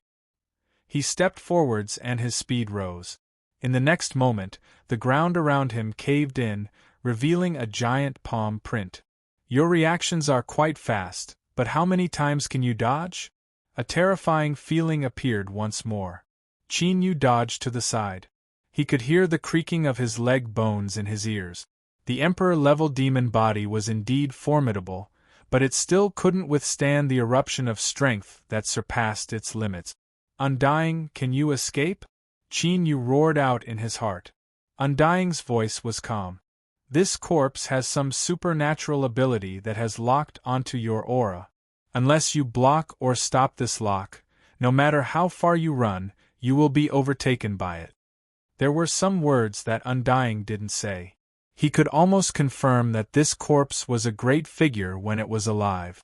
He stepped forwards and his speed rose. In the next moment, the ground around him caved in, revealing a giant palm print. "Your reactions are quite fast, but how many times can you dodge?" A terrifying feeling appeared once more. Qin Yu dodged to the side. He could hear the creaking of his leg bones in his ears. The Emperor-level demon body was indeed formidable, but it still couldn't withstand the eruption of strength that surpassed its limits. "Undying, can you escape?" Qin Yu roared out in his heart. Undying's voice was calm. "This corpse has some supernatural ability that has locked onto your aura. Unless you block or stop this lock, no matter how far you run, you will be overtaken by it." There were some words that Undying didn't say. He could almost confirm that this corpse was a great figure when it was alive.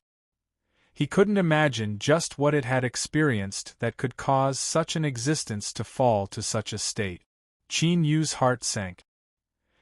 He couldn't imagine just what it had experienced that could cause such an existence to fall to such a state. Qin Yu's heart sank.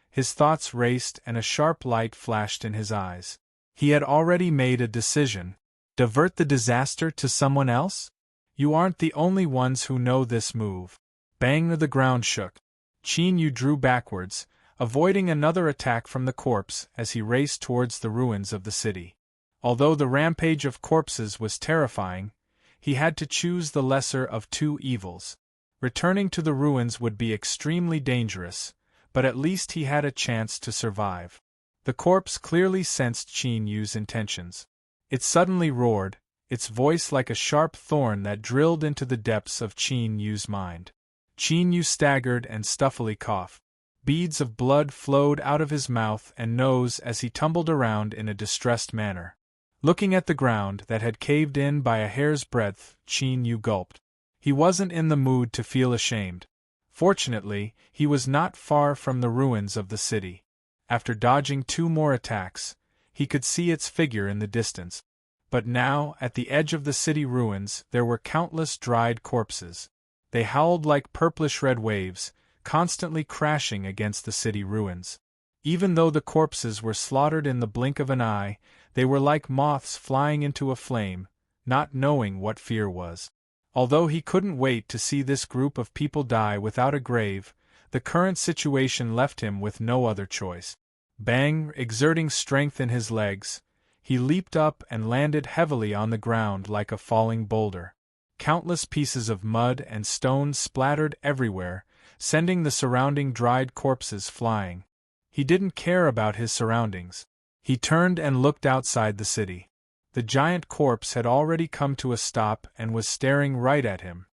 His thoughts raced and a sharp light flashed in his eyes. He had already made a decision. Divert the disaster to someone else? You aren't the only ones who know this move. Bang! The ground shook. Qin Yu drew backwards, avoiding another attack from the corpse as he raced towards the ruins of the city. Although the rampage of corpses was terrifying, he had to choose the lesser of two evils. Returning to the ruins would be extremely dangerous, but at least he had a chance to survive. The corpse clearly sensed Qin Yu's intentions. It suddenly roared, its voice like a sharp thorn that drilled into the depths of Qin Yu's mind. Qin Yu staggered and stuffily coughed. Beads of blood flowed out of his mouth and nose as he tumbled around in a distressed manner. Looking at the ground that had caved in by a hair's breadth, Qin Yu gulped. He wasn't in the mood to feel ashamed. Fortunately, he was not far from the ruins of the city. After dodging two more attacks, he could see its figure in the distance. But now, at the edge of the city ruins, there were countless dried corpses. They howled like purplish-red waves, constantly crashing against the city ruins. Even though the corpses were slaughtered in the blink of an eye, they were like moths flying into a flame, not knowing what fear was. Although he couldn't wait to see this group of people die without a grave, the current situation left him with no other choice. Bang! Exerting strength in his legs, he leaped up and landed heavily on the ground like a falling boulder. Countless pieces of mud and stones splattered everywhere, sending the surrounding dried corpses flying. He didn't care about his surroundings. He turned and looked outside the city. The giant corpse had already come to a stop and was staring right at him.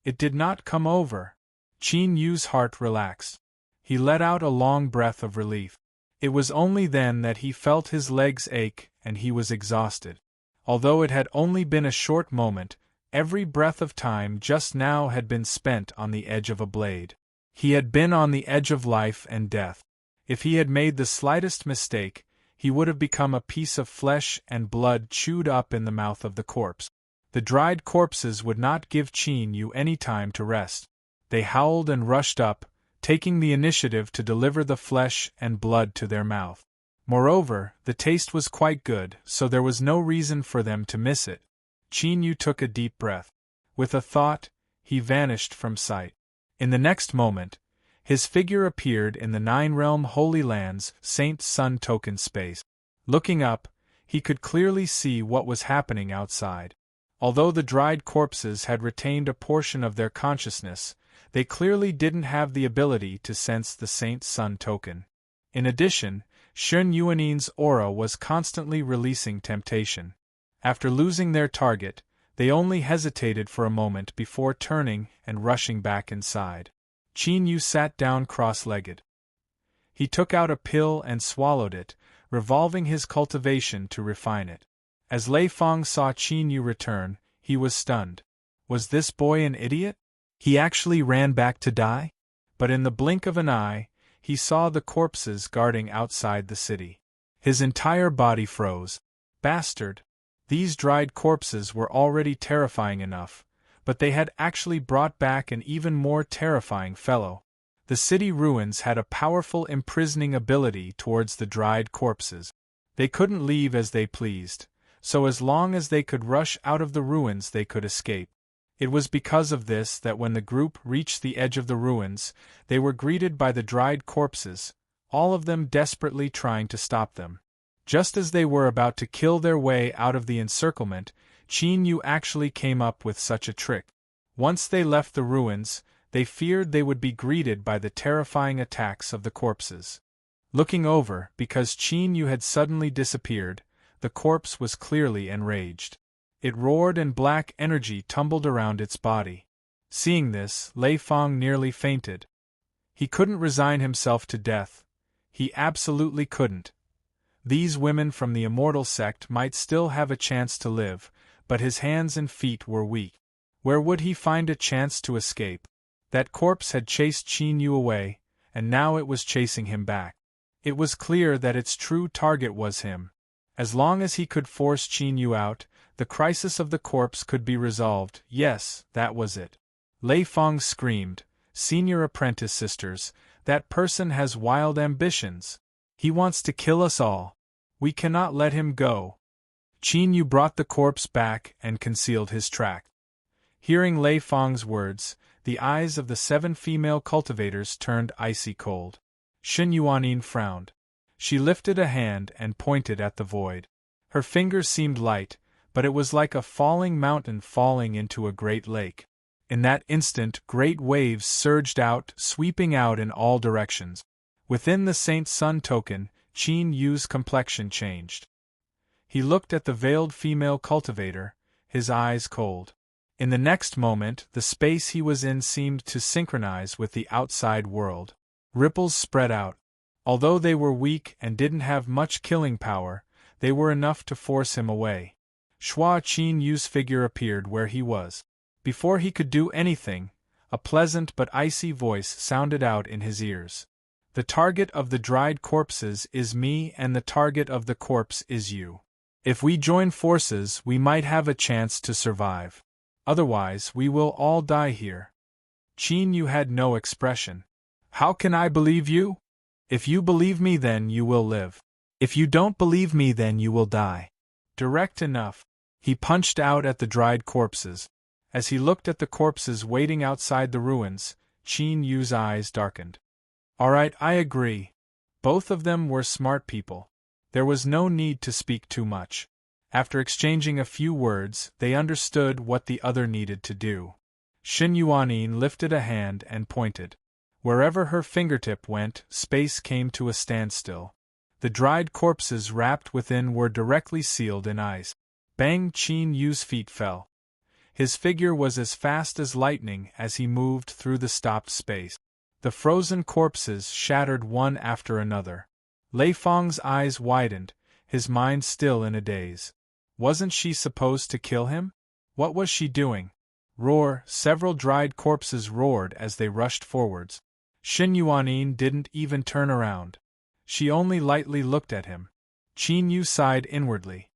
It did not come over. Qin Yu's heart relaxed. He let out a long breath of relief. It was only then that he felt his legs ache and he was exhausted. Although it had only been a short moment, every breath of time just now had been spent on the edge of a blade. He had been on the edge of life and death. If he had made the slightest mistake, he would have become a piece of flesh and blood chewed up in the mouth of the corpse. The dried corpses would not give Qin Yu any time to rest. They howled and rushed up, taking the initiative to deliver the flesh and blood to their mouth. Moreover, the taste was quite good, so there was no reason for them to miss it. Qin Yu took a deep breath. With a thought, he vanished from sight. In the next moment, his figure appeared in the Nine-Realm Holy Land's Saint Sun token space. Looking up, he could clearly see what was happening outside. Although the dried corpses had retained a portion of their consciousness, they clearly didn't have the ability to sense the Saint Sun token. In addition, Shun Yuanin's aura was constantly releasing temptation. After losing their target, they only hesitated for a moment before turning and rushing back inside. Qin Yu sat down cross-legged. He took out a pill and swallowed it, revolving his cultivation to refine it. As Lei Feng saw Qin Yu return, he was stunned. Was this boy an idiot? He actually ran back to die? But in the blink of an eye, he saw the corpses guarding outside the city. His entire body froze. Bastard! These dried corpses were already terrifying enough, but they had actually brought back an even more terrifying fellow. The city ruins had a powerful imprisoning ability towards the dried corpses. They couldn't leave as they pleased, so as long as they could rush out of the ruins they could escape. It was because of this that when the group reached the edge of the ruins, they were greeted by the dried corpses, all of them desperately trying to stop them. Just as they were about to kill their way out of the encirclement, Qin Yu actually came up with such a trick. Once they left the ruins, they feared they would be greeted by the terrifying attacks of the corpses. Looking over, because Qin Yu had suddenly disappeared, the corpse was clearly enraged. It roared and black energy tumbled around its body. Seeing this, Lei Feng nearly fainted. He couldn't resign himself to death. He absolutely couldn't. These women from the immortal sect might still have a chance to live, but his hands and feet were weak. Where would he find a chance to escape? That corpse had chased Qin Yu away, and now it was chasing him back. It was clear that its true target was him. As long as he could force Qin Yu out, the crisis of the corpse could be resolved. Yes, that was it. Lei Feng screamed, "Senior apprentice sisters, that person has wild ambitions. He wants to kill us all. We cannot let him go." Qin Yu brought the corpse back and concealed his track. Hearing Lei Feng's words, the eyes of the 7 female cultivators turned icy cold. Shen Yuanin frowned. She lifted a hand and pointed at the void. Her fingers seemed light, but it was like a falling mountain falling into a great lake. In that instant, great waves surged out, sweeping out in all directions. Within the Saint Sun token, Qin Yu's complexion changed. He looked at the veiled female cultivator, his eyes cold. In the next moment, the space he was in seemed to synchronize with the outside world. Ripples spread out. Although they were weak and didn't have much killing power, they were enough to force him away. Shua Qin Yu's figure appeared where he was. Before he could do anything, a pleasant but icy voice sounded out in his ears. "The target of the dried corpses is me, and the target of the corpse is you. If we join forces, we might have a chance to survive. Otherwise, we will all die here." Qin Yu had no expression. "How can I believe you? If you believe me, then you will live. If you don't believe me, then you will die." Direct enough. He punched out at the dried corpses. As he looked at the corpses waiting outside the ruins, Qin Yu's eyes darkened. "All right, I agree. Both of them were smart people. There was no need to speak too much." After exchanging a few words, they understood what the other needed to do. Shen Yuanin lifted a hand and pointed. Wherever her fingertip went, space came to a standstill. The dried corpses wrapped within were directly sealed in ice. Bang! Qin Yu's feet fell. His figure was as fast as lightning as he moved through the stopped space. The frozen corpses shattered one after another. Lei Feng's eyes widened, his mind still in a daze. Wasn't she supposed to kill him? What was she doing? Roar! Several dried corpses roared as they rushed forwards. Shen Yuanin didn't even turn around. She only lightly looked at him. Qin Yu sighed inwardly.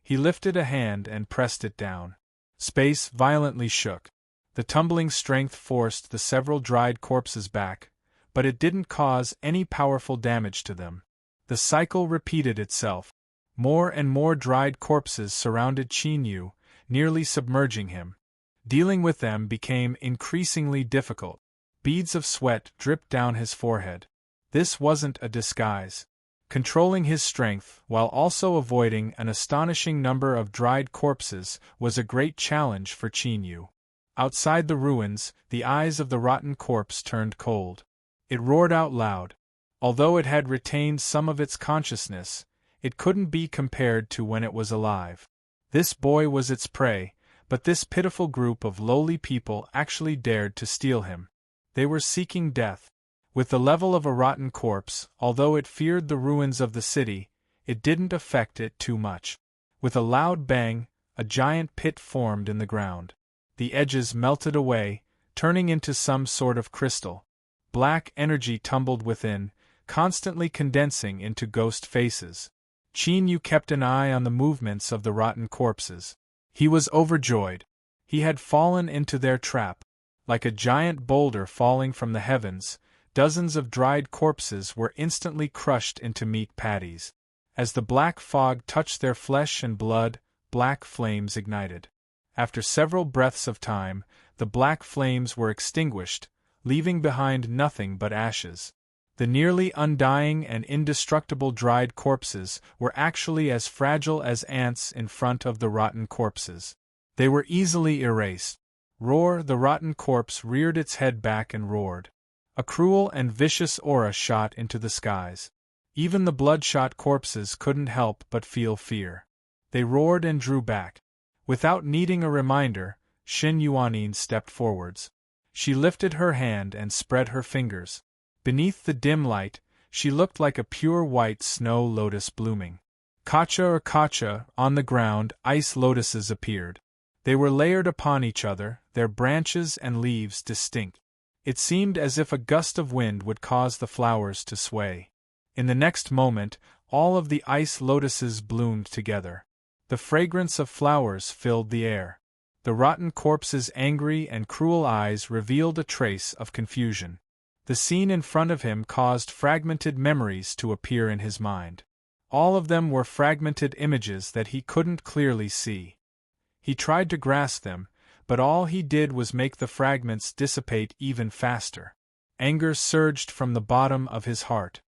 He lifted a hand and pressed it down. Space violently shook. The tumbling strength forced the several dried corpses back, but it didn't cause any powerful damage to them. The cycle repeated itself. More and more dried corpses surrounded Qin Yu, nearly submerging him. Dealing with them became increasingly difficult. Beads of sweat dripped down his forehead. This wasn't a disguise. Controlling his strength, while also avoiding an astonishing number of dried corpses, was a great challenge for Qin Yu. Outside the ruins, the eyes of the rotten corpse turned cold. It roared out loud. Although it had retained some of its consciousness, it couldn't be compared to when it was alive. This boy was its prey, but this pitiful group of lowly people actually dared to steal him. They were seeking death. With the level of a rotten corpse, although it feared the ruins of the city, it didn't affect it too much. With a loud bang, a giant pit formed in the ground. The edges melted away, turning into some sort of crystal. Black energy tumbled within, constantly condensing into ghost faces. Qin Yu kept an eye on the movements of the rotten corpses. He was overjoyed. He had fallen into their trap. Like a giant boulder falling from the heavens, dozens of dried corpses were instantly crushed into meat patties. As the black fog touched their flesh and blood, black flames ignited. After several breaths of time, the black flames were extinguished, leaving behind nothing but ashes. The nearly undying and indestructible dried corpses were actually as fragile as ants in front of the rotten corpses. They were easily erased. Roar! The rotten corpse reared its head back and roared. A cruel and vicious aura shot into the skies. Even the bloodshot corpses couldn't help but feel fear. They roared and drew back. Without needing a reminder, Xin Yuanin stepped forwards. She lifted her hand and spread her fingers. Beneath the dim light, she looked like a pure white snow lotus blooming. Kacha, on the ground, ice lotuses appeared. They were layered upon each other, their branches and leaves distinct. It seemed as if a gust of wind would cause the flowers to sway. In the next moment, all of the ice lotuses bloomed together. The fragrance of flowers filled the air. The rotten corpse's angry and cruel eyes revealed a trace of confusion. The scene in front of him caused fragmented memories to appear in his mind. All of them were fragmented images that he couldn't clearly see. He tried to grasp them, but all he did was make the fragments dissipate even faster. Anger surged from the bottom of his heart.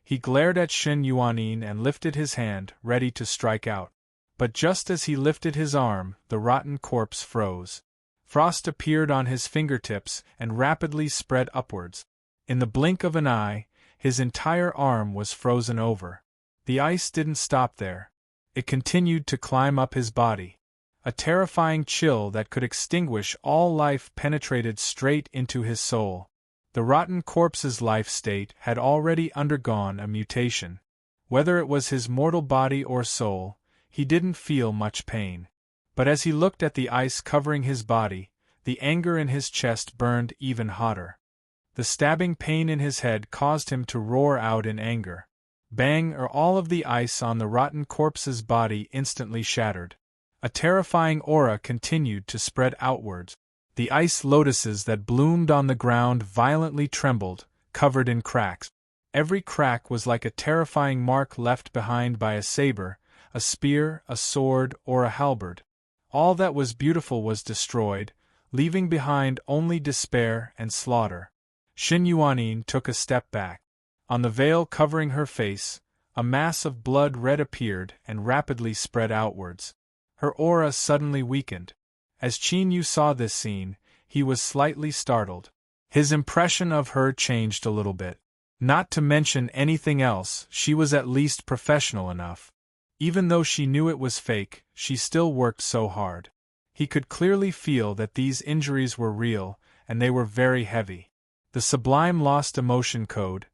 He glared at Xin Yuanin and lifted his hand, ready to strike out. But just as he lifted his arm, the rotten corpse froze. Frost appeared on his fingertips and rapidly spread upwards. In the blink of an eye, his entire arm was frozen over. The ice didn't stop there. It continued to climb up his body. A terrifying chill that could extinguish all life penetrated straight into his soul. The rotten corpse's life state had already undergone a mutation. Whether it was his mortal body or soul, he didn't feel much pain. But as he looked at the ice covering his body, the anger in his chest burned even hotter. The stabbing pain in his head caused him to roar out in anger. Bang! All of the ice on the rotten corpse's body instantly shattered. A terrifying aura continued to spread outwards. The ice lotuses that bloomed on the ground violently trembled, covered in cracks. Every crack was like a terrifying mark left behind by a saber, a spear, a sword, or a halberd. All that was beautiful was destroyed, leaving behind only despair and slaughter. Xin Yuanin took a step back. On the veil covering her face, a mass of blood red appeared and rapidly spread outwards. Her aura suddenly weakened. As Qin Yu saw this scene, he was slightly startled. His impression of her changed a little bit. Not to mention anything else, she was at least professional enough. Even though she knew it was fake, she still worked so hard. He could clearly feel that these injuries were real, and they were very heavy. The sublime lost emotion code.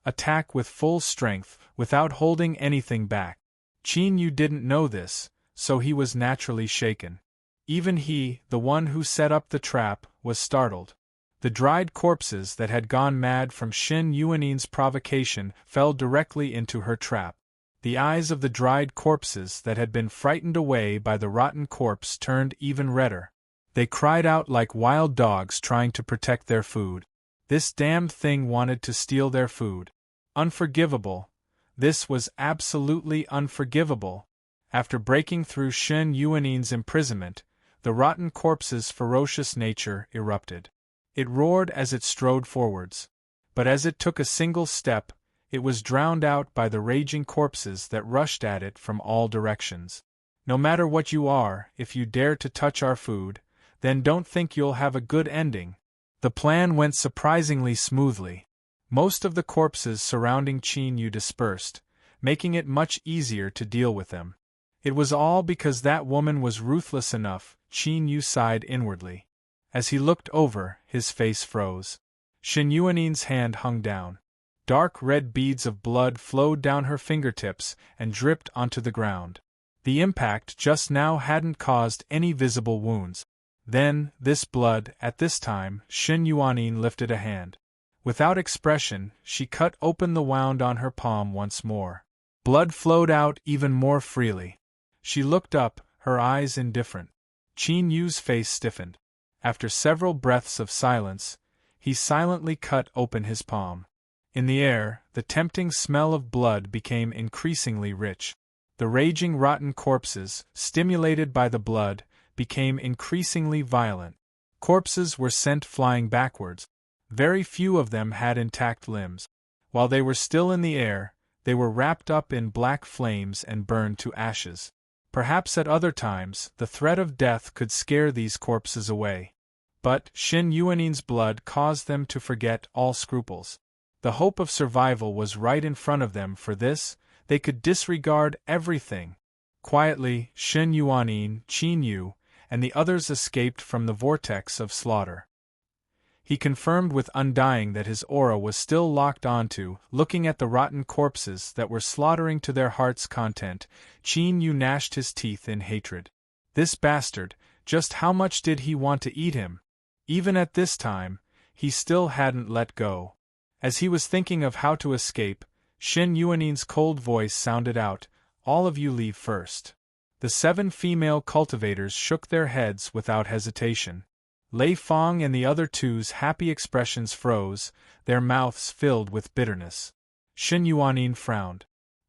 Attack with full strength, without holding anything back. Qin Yu didn't know this, so he was naturally shaken. Even he, the one who set up the trap, was startled. The dried corpses that had gone mad from Xin Yuanin's provocation fell directly into her trap. The eyes of the dried corpses that had been frightened away by the rotten corpse turned even redder. They cried out like wild dogs trying to protect their food. This damned thing wanted to steal their food. Unforgivable. This was absolutely unforgivable. After breaking through Xin Yuanin's imprisonment, the rotten corpse's ferocious nature erupted. It roared as it strode forwards. But as it took a single step, it was drowned out by the raging corpses that rushed at it from all directions. No matter what you are, if you dare to touch our food, then don't think you'll have a good ending. The plan went surprisingly smoothly. Most of the corpses surrounding Qin Yu dispersed, making it much easier to deal with them. It was all because that woman was ruthless enough, Qin Yu sighed inwardly. As he looked over, his face froze. Shen Yuanin's hand hung down. Dark red beads of blood flowed down her fingertips and dripped onto the ground. The impact just now hadn't caused any visible wounds. Then, this blood, at this time, Shen Yuanin lifted a hand. Without expression, she cut open the wound on her palm once more. Blood flowed out even more freely. She looked up, her eyes indifferent. Qin Yu's face stiffened. After several breaths of silence, he silently cut open his palm. In the air, the tempting smell of blood became increasingly rich. The raging rotten corpses, stimulated by the blood, became increasingly violent. Corpses were sent flying backwards. Very few of them had intact limbs. While they were still in the air, they were wrapped up in black flames and burned to ashes. Perhaps at other times, the threat of death could scare these corpses away. But Shen Yuanin's blood caused them to forget all scruples. The hope of survival was right in front of them. For this, they could disregard everything. Quietly, Shen Yuanin, Qin Yu, and the others escaped from the vortex of slaughter. He confirmed with Undying that his aura was still locked onto, looking at the rotten corpses that were slaughtering to their heart's content. Qin Yu gnashed his teeth in hatred. This bastard, just how much did he want to eat him? Even at this time, he still hadn't let go. As he was thinking of how to escape, Shen Yuanin's cold voice sounded out, "All of you leave first." The 7 female cultivators shook their heads without hesitation. Lei Fong and the other two's happy expressions froze, their mouths filled with bitterness. Shen Yuanin frowned.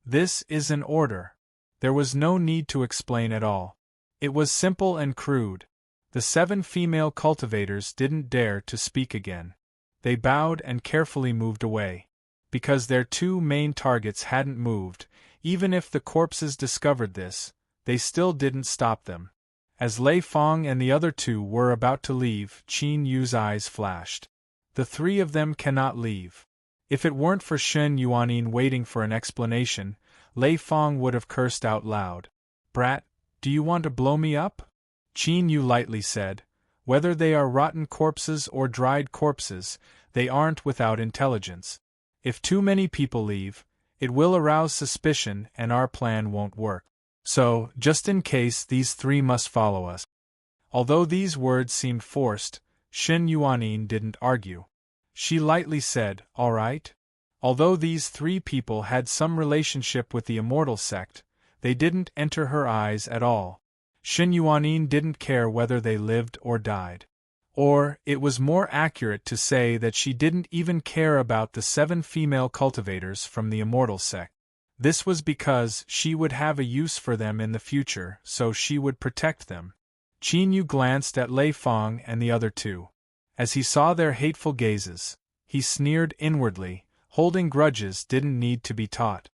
This is an order. There was no need to explain at all. It was simple and crude. The 7 female cultivators didn't dare to speak again. They bowed and carefully moved away. Because their 2 main targets hadn't moved, even if the corpses discovered this, they still didn't stop them. As Lei Fong and the other 2 were about to leave, Qin Yu's eyes flashed. The 3 of them cannot leave. If it weren't for Shen Yuanin waiting for an explanation, Lei Fong would have cursed out loud. "Brat, do you want to blow me up?" Qin Yu lightly said, "Whether they are rotten corpses or dried corpses, they aren't without intelligence. If too many people leave, it will arouse suspicion and our plan won't work. So, just in case, these 3 must follow us." Although these words seemed forced, Shen Yuanin didn't argue. She lightly said, "All right." Although these 3 people had some relationship with the immortal sect, they didn't enter her eyes at all. Shen Yuanin didn't care whether they lived or died. Or, it was more accurate to say that she didn't even care about the 7 female cultivators from the immortal sect. This was because she would have a use for them in the future, so she would protect them. Qin Yu glanced at Lei Fong and the other 2. As he saw their hateful gazes, he sneered inwardly. Holding grudges didn't need to be taught.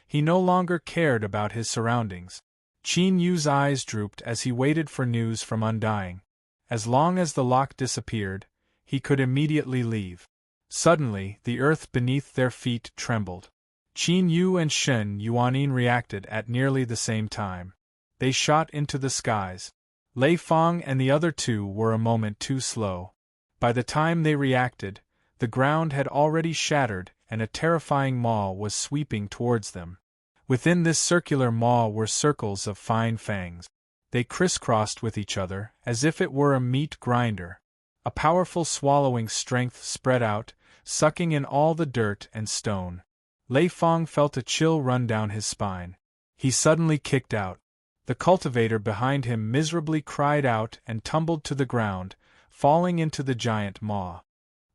He no longer cared about his surroundings. Qin Yu's eyes drooped as he waited for news from Undying. As long as the lock disappeared, he could immediately leave. Suddenly, the earth beneath their feet trembled. Qin Yu and Shen Yuanin reacted at nearly the same time. They shot into the skies. Lei Fong and the other 2 were a moment too slow. By the time they reacted, the ground had already shattered and a terrifying maw was sweeping towards them. Within this circular maw were circles of fine fangs. They crisscrossed with each other, as if it were a meat grinder. A powerful swallowing strength spread out, sucking in all the dirt and stone. Lei Fong felt a chill run down his spine. He suddenly kicked out. The cultivator behind him miserably cried out and tumbled to the ground, falling into the giant maw.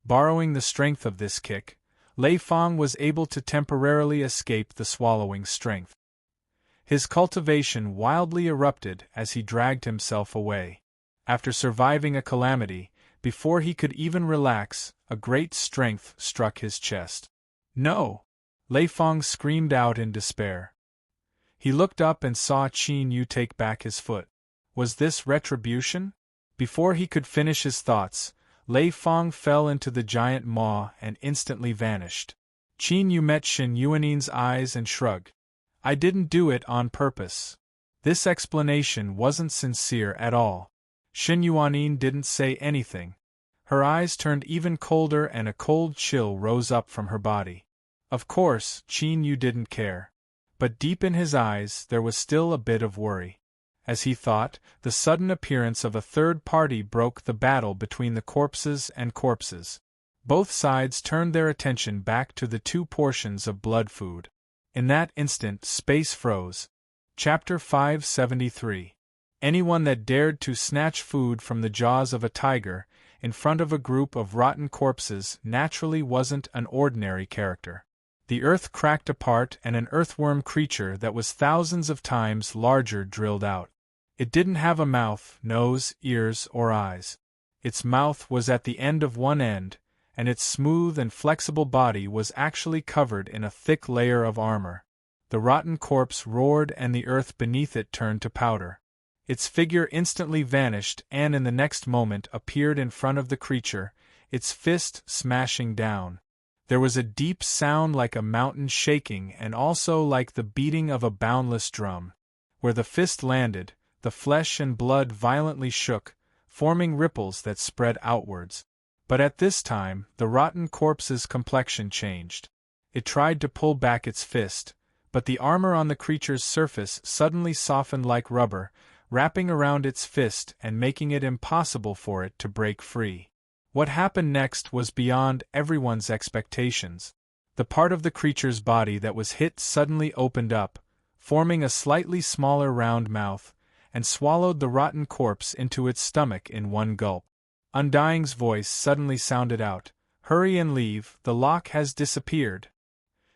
Borrowing the strength of this kick, Lei Fong was able to temporarily escape the swallowing strength. His cultivation wildly erupted as he dragged himself away. After surviving a calamity, before he could even relax, a great strength struck his chest. "No!" Lei Fong screamed out in despair. He looked up and saw Qin Yu take back his foot. Was this retribution? Before he could finish his thoughts, Lei Fong fell into the giant maw and instantly vanished. Qin Yu met Shen Yuanin's eyes and shrugged. "I didn't do it on purpose." This explanation wasn't sincere at all. Shen Yuanin didn't say anything. Her eyes turned even colder and a cold chill rose up from her body. Of course, Qin Yu didn't care. But deep in his eyes there was still a bit of worry. As he thought, the sudden appearance of a third party broke the battle between the corpses and corpses. Both sides turned their attention back to the 2 portions of blood food. In that instant space froze. Chapter 573. Anyone that dared to snatch food from the jaws of a tiger, in front of a group of rotten corpses, naturally wasn't an ordinary character. The earth cracked apart and an earthworm creature that was thousands of times larger drilled out. It didn't have a mouth, nose, ears, or eyes. Its mouth was at the end of one end, and its smooth and flexible body was actually covered in a thick layer of armor. The rotten corpse roared and the earth beneath it turned to powder. Its figure instantly vanished and in the next moment appeared in front of the creature, its fist smashing down. There was a deep sound like a mountain shaking and also like the beating of a boundless drum. Where the fist landed, the flesh and blood violently shook, forming ripples that spread outwards. But at this time, the rotten corpse's complexion changed. It tried to pull back its fist, but the armor on the creature's surface suddenly softened like rubber, wrapping around its fist and making it impossible for it to break free. What happened next was beyond everyone's expectations. The part of the creature's body that was hit suddenly opened up, forming a slightly smaller round mouth, and swallowed the rotten corpse into its stomach in one gulp. Undying's voice suddenly sounded out, "Hurry and leave, the lock has disappeared."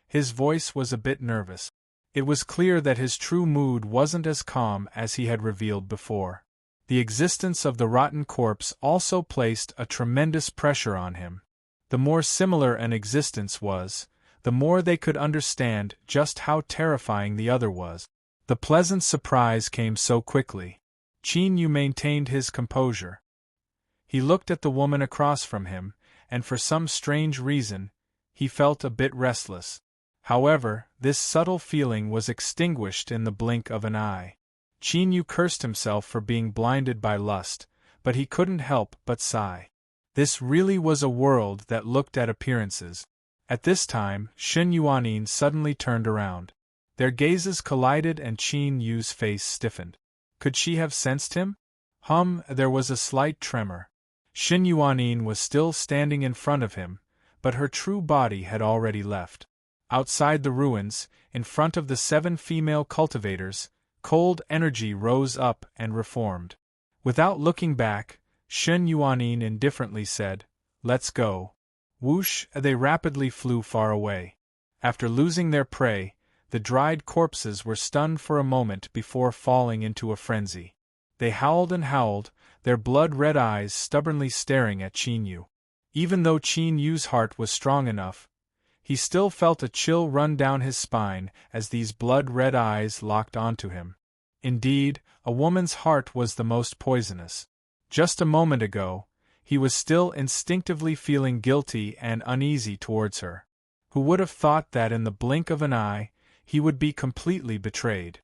His voice was a bit nervous. It was clear that his true mood wasn't as calm as he had revealed before. The existence of the rotten corpse also placed a tremendous pressure on him. The more similar an existence was, the more they could understand just how terrifying the other was. The pleasant surprise came so quickly. Qin Yu maintained his composure. He looked at the woman across from him, and for some strange reason, he felt a bit restless. However, this subtle feeling was extinguished in the blink of an eye. Qin Yu cursed himself for being blinded by lust, but he couldn't help but sigh. This really was a world that looked at appearances. At this time, Shen Yuanin suddenly turned around. Their gazes collided and Qin Yu's face stiffened. Could she have sensed him? There was a slight tremor. Shen Yuanin was still standing in front of him, but her true body had already left. Outside the ruins, in front of the 7 female cultivators, cold energy rose up and reformed. Without looking back, Shen Yuanin indifferently said, "Let's go." Whoosh, they rapidly flew far away. After losing their prey, the dried corpses were stunned for a moment before falling into a frenzy. They howled and howled, their blood-red eyes stubbornly staring at Qin Yu. Even though Qin Yu's heart was strong enough, he still felt a chill run down his spine as these blood-red eyes locked onto him. Indeed, a woman's heart was the most poisonous. Just a moment ago, he was still instinctively feeling guilty and uneasy towards her. Who would have thought that in the blink of an eye, he would be completely betrayed?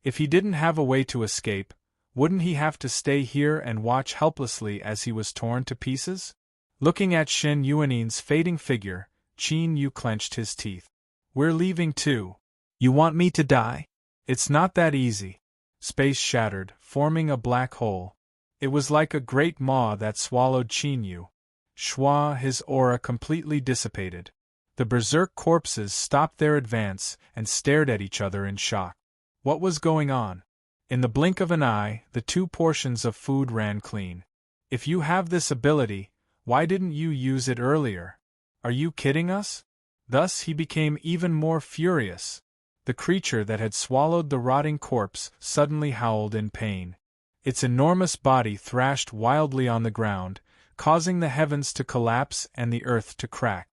If he didn't have a way to escape, wouldn't he have to stay here and watch helplessly as he was torn to pieces? Looking at Shen Yuanin's fading figure, Qin Yu clenched his teeth. "We're leaving too. You want me to die?" "It's not that easy." Space shattered, forming a black hole. It was like a great maw that swallowed Qin Yu. Shwa, his aura completely dissipated. The berserk corpses stopped their advance and stared at each other in shock. What was going on? In the blink of an eye, the 2 portions of food ran clean. "If you have this ability, why didn't you use it earlier? Are you kidding us?" Thus he became even more furious. The creature that had swallowed the rotting corpse suddenly howled in pain. Its enormous body thrashed wildly on the ground, causing the heavens to collapse and the earth to crack.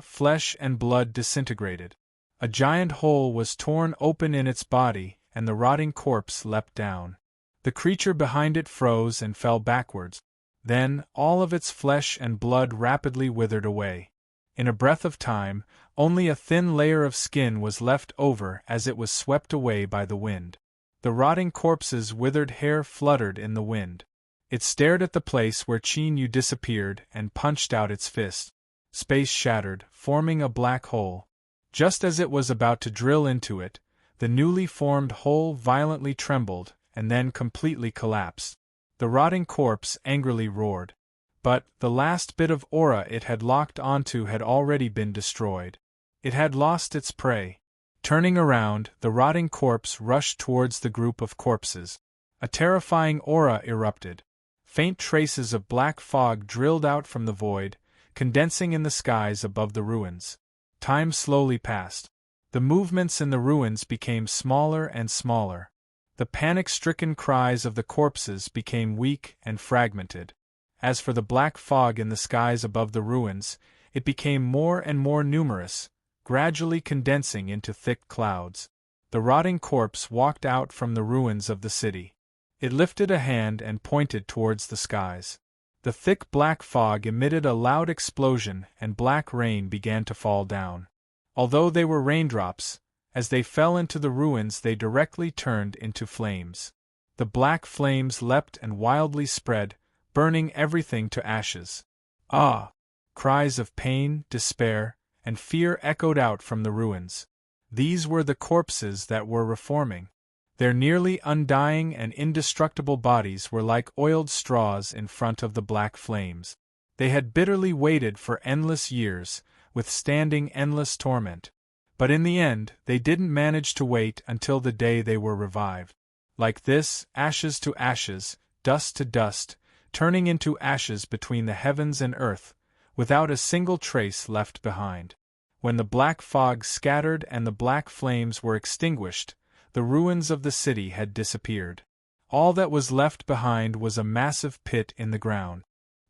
Flesh and blood disintegrated. A giant hole was torn open in its body, and the rotting corpse leapt down. The creature behind it froze and fell backwards. Then, all of its flesh and blood rapidly withered away. In a breath of time, only a thin layer of skin was left over as it was swept away by the wind. The rotting corpse's withered hair fluttered in the wind. It stared at the place where Qin Yu disappeared and punched out its fist. Space shattered, forming a black hole. Just as it was about to drill into it, the newly formed hole violently trembled and then completely collapsed. The rotting corpse angrily roared. But the last bit of aura it had locked onto had already been destroyed. It had lost its prey. Turning around, the rotting corpse rushed towards the group of corpses. A terrifying aura erupted. Faint traces of black fog drilled out from the void, condensing in the skies above the ruins. Time slowly passed. The movements in the ruins became smaller and smaller. The panic-stricken cries of the corpses became weak and fragmented. As for the black fog in the skies above the ruins, it became more and more numerous, gradually condensing into thick clouds. The rotting corpse walked out from the ruins of the city. It lifted a hand and pointed towards the skies. The thick black fog emitted a loud explosion and black rain began to fall down. Although they were raindrops, as they fell into the ruins they directly turned into flames. The black flames leapt and wildly spread, burning everything to ashes. Ah! Cries of pain, despair, and fear echoed out from the ruins. These were the corpses that were reforming. Their nearly undying and indestructible bodies were like oiled straws in front of the black flames. They had bitterly waited for endless years, withstanding endless torment. But in the end, they didn't manage to wait until the day they were revived. Like this, ashes to ashes, dust to dust, turning into ashes between the heavens and earth, without a single trace left behind. When the black fog scattered and the black flames were extinguished, the ruins of the city had disappeared. All that was left behind was a massive pit in the ground.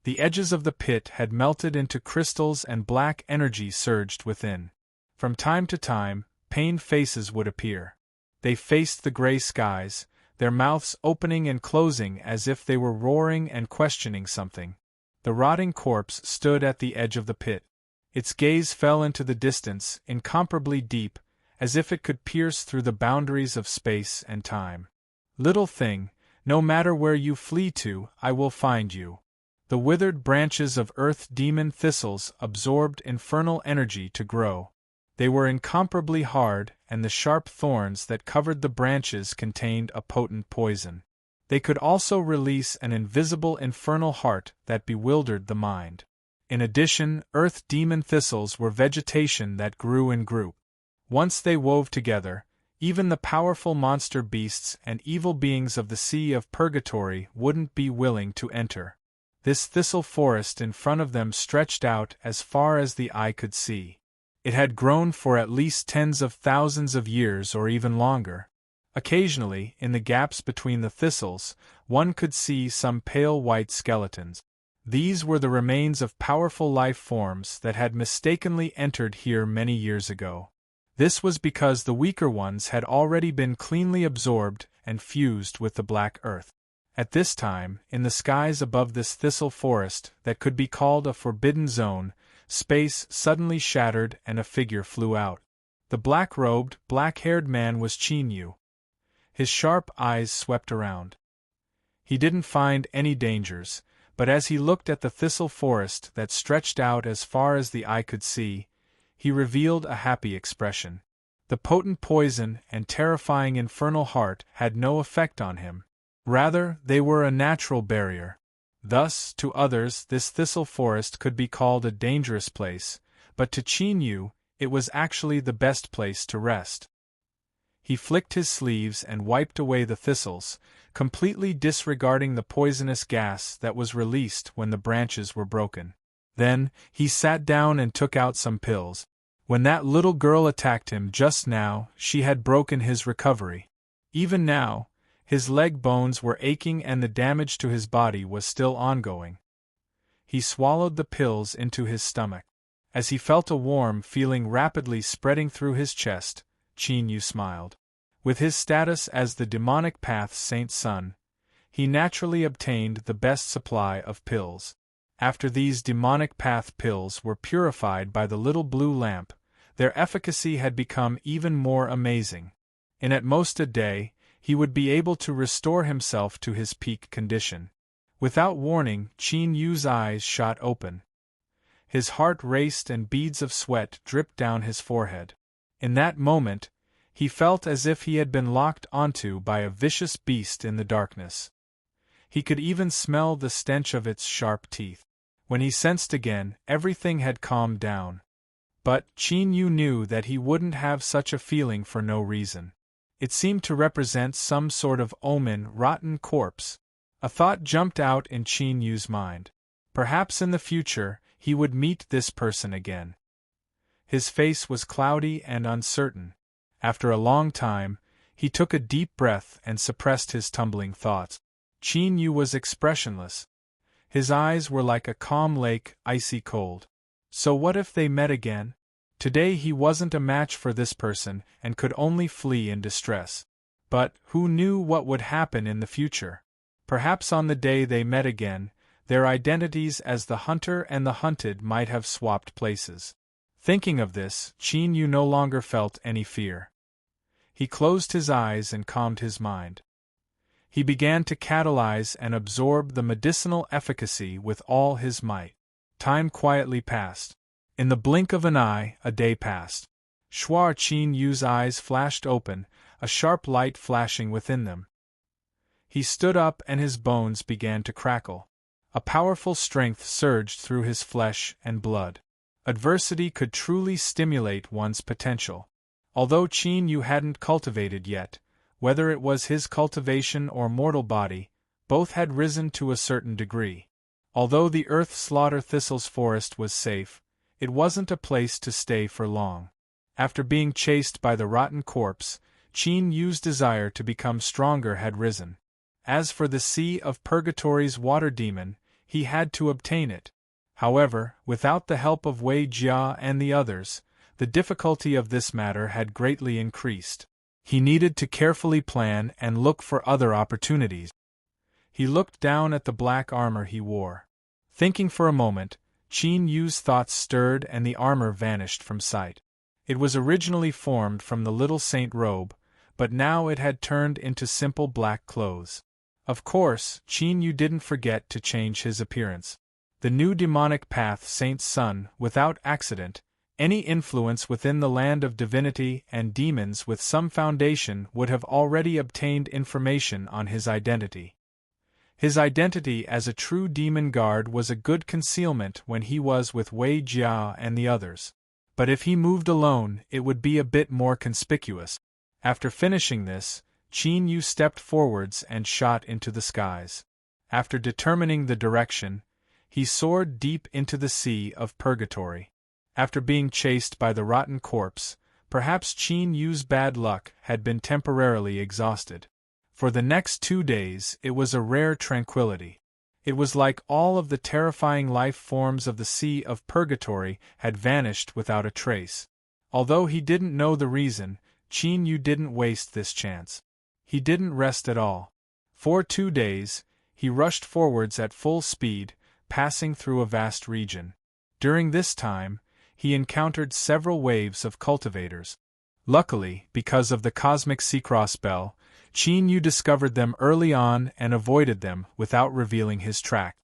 The edges of the pit had melted into crystals and black energy surged within. From time to time, pained faces would appear. They faced the gray skies, their mouths opening and closing as if they were roaring and questioning something. The rotting corpse stood at the edge of the pit. Its gaze fell into the distance, incomparably deep, as if it could pierce through the boundaries of space and time. Little thing, no matter where you flee to, I will find you. The withered branches of earth demon thistles absorbed infernal energy to grow. They were incomparably hard, and the sharp thorns that covered the branches contained a potent poison. They could also release an invisible infernal heart that bewildered the mind. In addition, earth demon thistles were vegetation that grew in group. Once they wove together, even the powerful monster beasts and evil beings of the Sea of Purgatory wouldn't be willing to enter. This thistle forest in front of them stretched out as far as the eye could see. It had grown for at least tens of thousands of years or even longer. Occasionally, in the gaps between the thistles, one could see some pale white skeletons. These were the remains of powerful life forms that had mistakenly entered here many years ago. This was because the weaker ones had already been cleanly absorbed and fused with the black earth. At this time, in the skies above this thistle forest that could be called a forbidden zone, space suddenly shattered and a figure flew out. The black-robed, black-haired man was Qin Yu. His sharp eyes swept around. He didn't find any dangers, but as he looked at the thistle forest that stretched out as far as the eye could see, he revealed a happy expression. The potent poison and terrifying infernal heart had no effect on him. Rather, they were a natural barrier. Thus, to others this thistle forest could be called a dangerous place, but to Qin Yu, it was actually the best place to rest. He flicked his sleeves and wiped away the thistles, completely disregarding the poisonous gas that was released when the branches were broken. Then, he sat down and took out some pills. When that little girl attacked him just now, she had broken his recovery. Even now, his leg bones were aching and the damage to his body was still ongoing. He swallowed the pills into his stomach. As he felt a warm feeling rapidly spreading through his chest, Qin Yu smiled. With his status as the demonic path's saint's son, he naturally obtained the best supply of pills. After these demonic path pills were purified by the little blue lamp, their efficacy had become even more amazing. In at most a day, he would be able to restore himself to his peak condition. Without warning, Qin Yu's eyes shot open. His heart raced and beads of sweat dripped down his forehead. In that moment, he felt as if he had been locked onto by a vicious beast in the darkness. He could even smell the stench of its sharp teeth. When he sensed again, everything had calmed down. But Qin Yu knew that he wouldn't have such a feeling for no reason. It seemed to represent some sort of omen, rotten corpse. A thought jumped out in Qin Yu's mind. Perhaps in the future, he would meet this person again. His face was cloudy and uncertain. After a long time, he took a deep breath and suppressed his tumbling thoughts. Qin Yu was expressionless. His eyes were like a calm lake, icy cold. So what if they met again? Today he wasn't a match for this person and could only flee in distress. But who knew what would happen in the future? Perhaps on the day they met again, their identities as the hunter and the hunted might have swapped places. Thinking of this, Qin Yu no longer felt any fear. He closed his eyes and calmed his mind. He began to catalyze and absorb the medicinal efficacy with all his might. Time quietly passed. In the blink of an eye, a day passed. Qin Yu's eyes flashed open, a sharp light flashing within them. He stood up and his bones began to crackle. A powerful strength surged through his flesh and blood. Adversity could truly stimulate one's potential. Although Qin Yu hadn't cultivated yet, whether it was his cultivation or mortal body, both had risen to a certain degree. Although the earth slaughter thistles forest was safe, it wasn't a place to stay for long. After being chased by the rotten corpse, Qin Yu's desire to become stronger had risen. As for the Sea of Purgatory's water demon, he had to obtain it. However, without the help of Wei Jia and the others, the difficulty of this matter had greatly increased. He needed to carefully plan and look for other opportunities. He looked down at the black armor he wore. Thinking for a moment, Qin Yu's thoughts stirred and the armor vanished from sight. It was originally formed from the little saint robe, but now it had turned into simple black clothes. Of course, Qin Yu didn't forget to change his appearance. The new demonic path Saint's son, without accident, any influence within the land of divinity and demons with some foundation would have already obtained information on his identity. His identity as a true demon guard was a good concealment when he was with Wei Jia and the others. But if he moved alone, it would be a bit more conspicuous. After finishing this, Qin Yu stepped forwards and shot into the skies. After determining the direction, he soared deep into the Sea of Purgatory. After being chased by the rotten corpse, perhaps Qin Yu's bad luck had been temporarily exhausted. For the next 2 days it was a rare tranquility. It was like all of the terrifying life forms of the Sea of Purgatory had vanished without a trace. Although he didn't know the reason, Qin Yu didn't waste this chance. He didn't rest at all. For 2 days, he rushed forwards at full speed, passing through a vast region. During this time, he encountered several waves of cultivators. Luckily, because of the cosmic Seacross spell, Qin Yu discovered them early on and avoided them without revealing his track.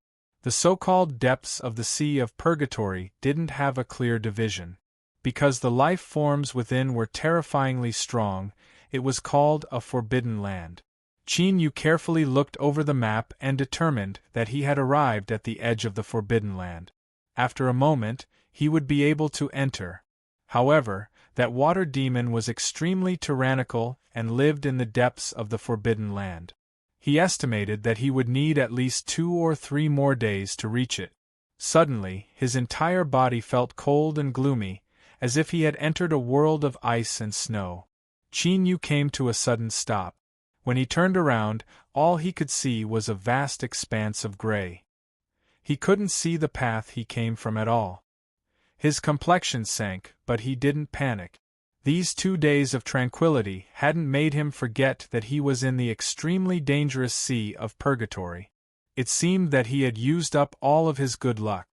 The so-called depths of the Sea of Purgatory didn't have a clear division. Because the life forms within were terrifyingly strong, it was called a forbidden land. Qin Yu carefully looked over the map and determined that he had arrived at the edge of the forbidden land. After a moment, he would be able to enter. However, that water demon was extremely tyrannical and lived in the depths of the forbidden land. He estimated that he would need at least 2 or 3 more days to reach it. Suddenly, his entire body felt cold and gloomy, as if he had entered a world of ice and snow. Qin Yu came to a sudden stop. When he turned around, all he could see was a vast expanse of gray. He couldn't see the path he came from at all. His complexion sank, but he didn't panic. These 2 days of tranquility hadn't made him forget that he was in the extremely dangerous Sea of Purgatory. It seemed that he had used up all of his good luck.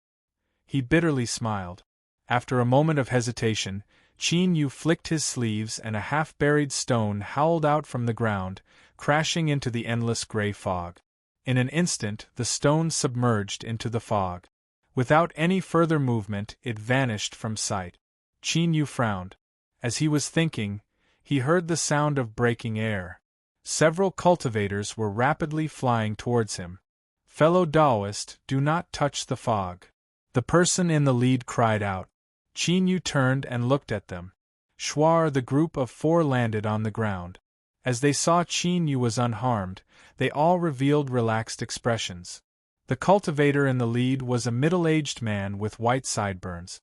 He bitterly smiled. After a moment of hesitation, Qin Yu flicked his sleeves and a half-buried stone howled out from the ground, crashing into the endless gray fog. In an instant, the stone submerged into the fog. Without any further movement, it vanished from sight. Qin Yu frowned. As he was thinking, he heard the sound of breaking air. Several cultivators were rapidly flying towards him. "Fellow Taoist, do not touch the fog," the person in the lead cried out. Qin Yu turned and looked at them. Shuar, the group of 4 landed on the ground. As they saw Qin Yu was unharmed, they all revealed relaxed expressions. The cultivator in the lead was a middle-aged man with white sideburns.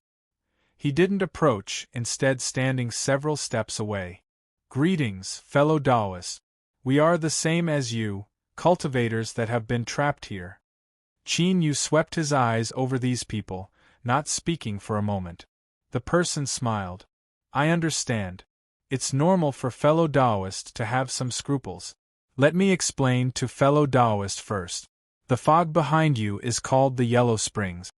He didn't approach, instead standing several steps away. "Greetings, fellow Taoists. We are the same as you, cultivators that have been trapped here." Qin Yu swept his eyes over these people, not speaking for a moment. The person smiled. "I understand. It's normal for fellow Taoists to have some scruples. Let me explain to fellow Taoist first. The fog behind you is called the Yellow Springs."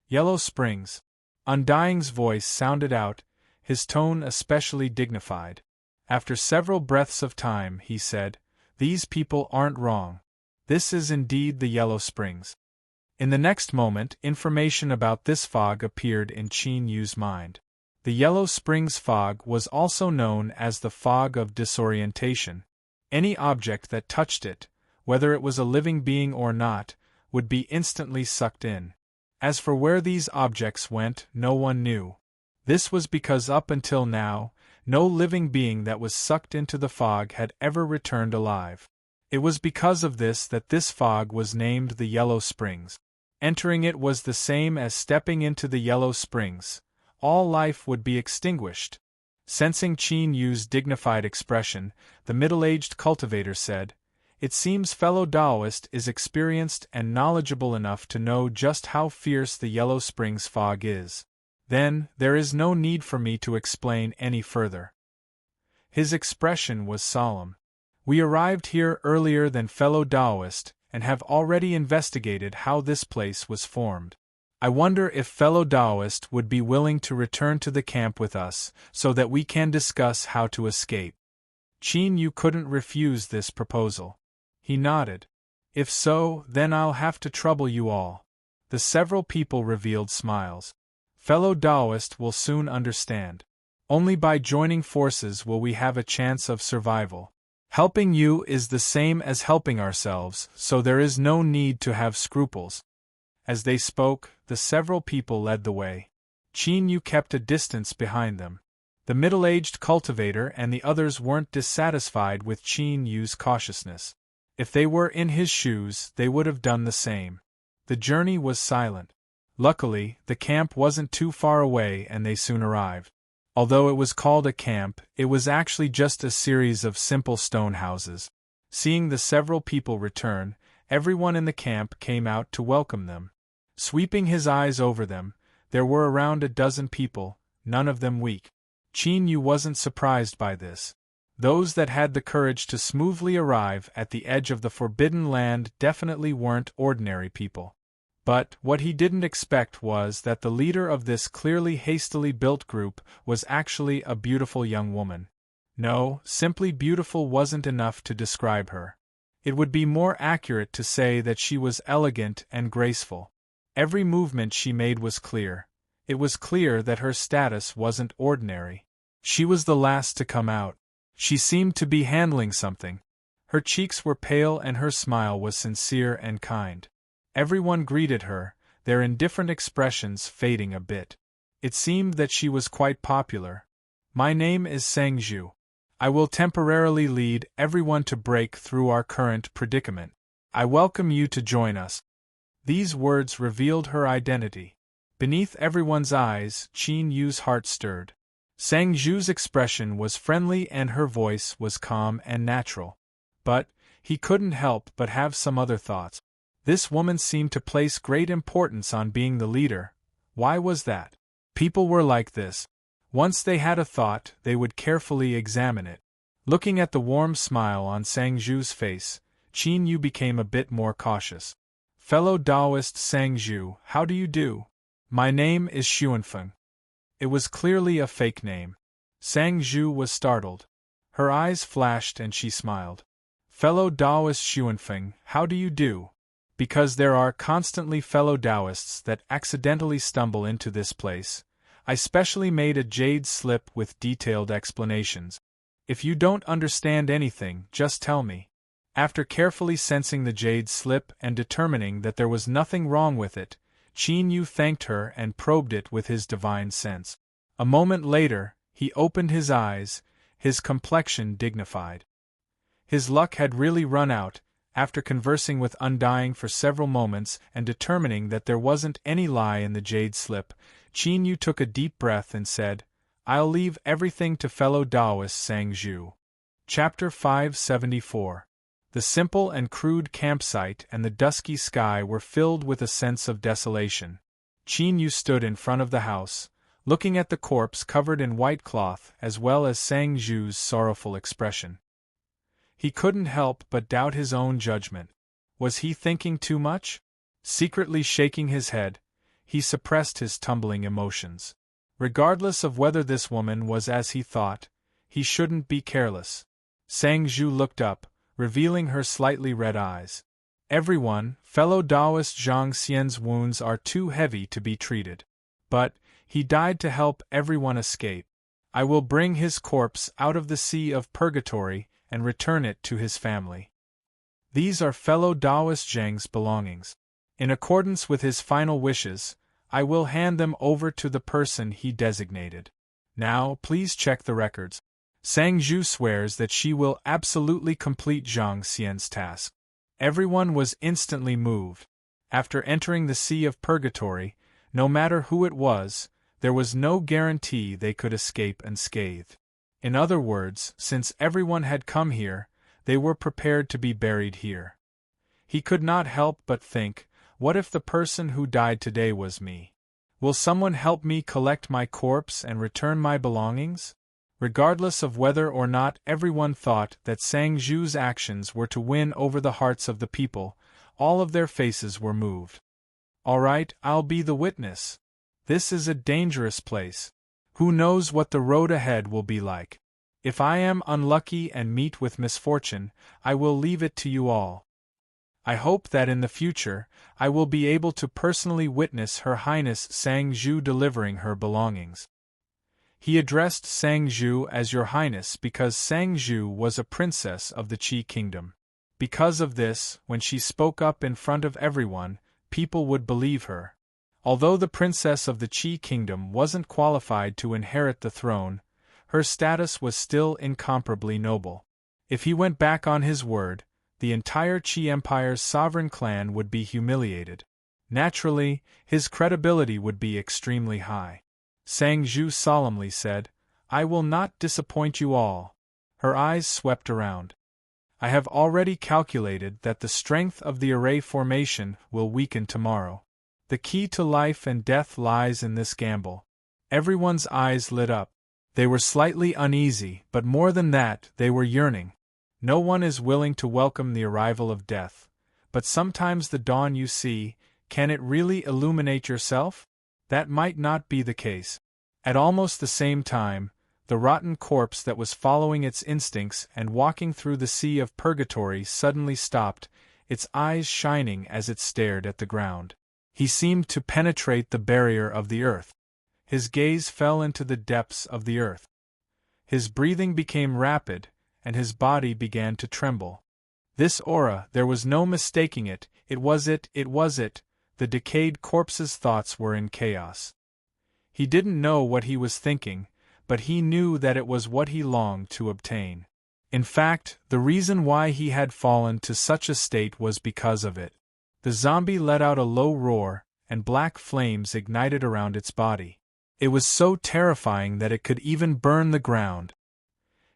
"Yellow Springs." Undying's voice sounded out, his tone especially dignified. After several breaths of time, he said, "These people aren't wrong. This is indeed the Yellow Springs." In the next moment, information about this fog appeared in Qin Yu's mind. The Yellow Springs fog was also known as the fog of disorientation. Any object that touched it, whether it was a living being or not, would be instantly sucked in. As for where these objects went, no one knew. This was because up until now, no living being that was sucked into the fog had ever returned alive. It was because of this that this fog was named the Yellow Springs. Entering it was the same as stepping into the Yellow Springs. All life would be extinguished. Sensing Qin Yu's dignified expression, the middle-aged cultivator said, "It seems fellow Taoist is experienced and knowledgeable enough to know just how fierce the Yellow Springs fog is. Then, there is no need for me to explain any further." His expression was solemn. "We arrived here earlier than fellow Taoist, and have already investigated how this place was formed. I wonder if fellow Taoist would be willing to return to the camp with us, so that we can discuss how to escape." Qin Yu couldn't refuse this proposal. He nodded. "If so, then I'll have to trouble you all." The several people revealed smiles. "Fellow Taoist will soon understand. Only by joining forces will we have a chance of survival. Helping you is the same as helping ourselves, so there is no need to have scruples." As they spoke, the several people led the way. Qin Yu kept a distance behind them. The middle-aged cultivator and the others weren't dissatisfied with Qin Yu's cautiousness. If they were in his shoes, they would have done the same. The journey was silent. Luckily, the camp wasn't too far away and they soon arrived. Although it was called a camp, it was actually just a series of simple stone houses. Seeing the several people return, everyone in the camp came out to welcome them. Sweeping his eyes over them, there were around a dozen people, none of them weak. Qin Yu wasn't surprised by this. Those that had the courage to smoothly arrive at the edge of the forbidden land definitely weren't ordinary people. But what he didn't expect was that the leader of this clearly hastily built group was actually a beautiful young woman. No, simply beautiful wasn't enough to describe her. It would be more accurate to say that she was elegant and graceful. Every movement she made was clear. It was clear that her status wasn't ordinary. She was the last to come out. She seemed to be handling something. Her cheeks were pale and her smile was sincere and kind. Everyone greeted her, their indifferent expressions fading a bit. It seemed that she was quite popular. "My name is Sangju. I will temporarily lead everyone to break through our current predicament. I welcome you to join us." These words revealed her identity. Beneath everyone's eyes, Qin Yu's heart stirred. Sangju's expression was friendly and her voice was calm and natural. But he couldn't help but have some other thoughts. This woman seemed to place great importance on being the leader. Why was that? People were like this. Once they had a thought, they would carefully examine it. Looking at the warm smile on Sangju's face, Qin Yu became a bit more cautious. "Fellow Taoist Sangju, how do you do? My name is Xuanfeng." It was clearly a fake name. Sangju was startled. Her eyes flashed and she smiled. Fellow Taoist Xuanfeng, how do you do? Because there are constantly fellow Taoists that accidentally stumble into this place, I specially made a jade slip with detailed explanations. If you don't understand anything, just tell me. After carefully sensing the jade slip and determining that there was nothing wrong with it, Qin Yu thanked her and probed it with his divine sense. A moment later, he opened his eyes, his complexion dignified. His luck had really run out. After conversing with Undying for several moments and determining that there wasn't any lie in the jade slip, Qin Yu took a deep breath and said, "I'll leave everything to fellow Taoist Sang Zhu." Chapter 574. The simple and crude campsite and the dusky sky were filled with a sense of desolation. Qin Yu stood in front of the house, looking at the corpse covered in white cloth as well as Sang Zhu's sorrowful expression. He couldn't help but doubt his own judgment. Was he thinking too much? Secretly shaking his head, he suppressed his tumbling emotions. Regardless of whether this woman was as he thought, he shouldn't be careless. Sang Zhu looked up, revealing her slightly red eyes. Everyone, fellow Taoist Zhang Xian's wounds are too heavy to be treated. But, he died to help everyone escape. I will bring his corpse out of the sea of purgatory and return it to his family. These are fellow Taoist Zhang's belongings. In accordance with his final wishes, I will hand them over to the person he designated. Now, please check the records. Sang Zhu swears that she will absolutely complete Zhang Xian's task. Everyone was instantly moved. After entering the sea of purgatory, no matter who it was, there was no guarantee they could escape unscathed. In other words, since everyone had come here, they were prepared to be buried here. He could not help but think, what if the person who died today was me? Will someone help me collect my corpse and return my belongings? Regardless of whether or not everyone thought that Sang Zhu's actions were to win over the hearts of the people, all of their faces were moved. All right, I'll be the witness. This is a dangerous place. Who knows what the road ahead will be like? If I am unlucky and meet with misfortune, I will leave it to you all. I hope that in the future, I will be able to personally witness Her Highness Sang Zhu delivering her belongings. He addressed Sang Zhu as Your Highness because Sang Zhu was a princess of the Qi kingdom. Because of this, when she spoke up in front of everyone, people would believe her. Although the princess of the Qi kingdom wasn't qualified to inherit the throne, her status was still incomparably noble. If he went back on his word, the entire Qi Empire's sovereign clan would be humiliated. Naturally, his credibility would be extremely high. Sang Zhu solemnly said, I will not disappoint you all. Her eyes swept around. I have already calculated that the strength of the array formation will weaken tomorrow. The key to life and death lies in this gamble. Everyone's eyes lit up. They were slightly uneasy, but more than that, they were yearning. No one is willing to welcome the arrival of death, but sometimes the dawn you see, can it really illuminate yourself? That might not be the case. At almost the same time, the rotten corpse that was following its instincts and walking through the sea of purgatory suddenly stopped, its eyes shining as it stared at the ground. He seemed to penetrate the barrier of the earth. His gaze fell into the depths of the earth. His breathing became rapid, and his body began to tremble. This aura, there was no mistaking it, it was it. The decayed corpse's thoughts were in chaos. He didn't know what he was thinking, but he knew that it was what he longed to obtain. In fact, the reason why he had fallen to such a state was because of it. The zombie let out a low roar, and black flames ignited around its body. It was so terrifying that it could even burn the ground.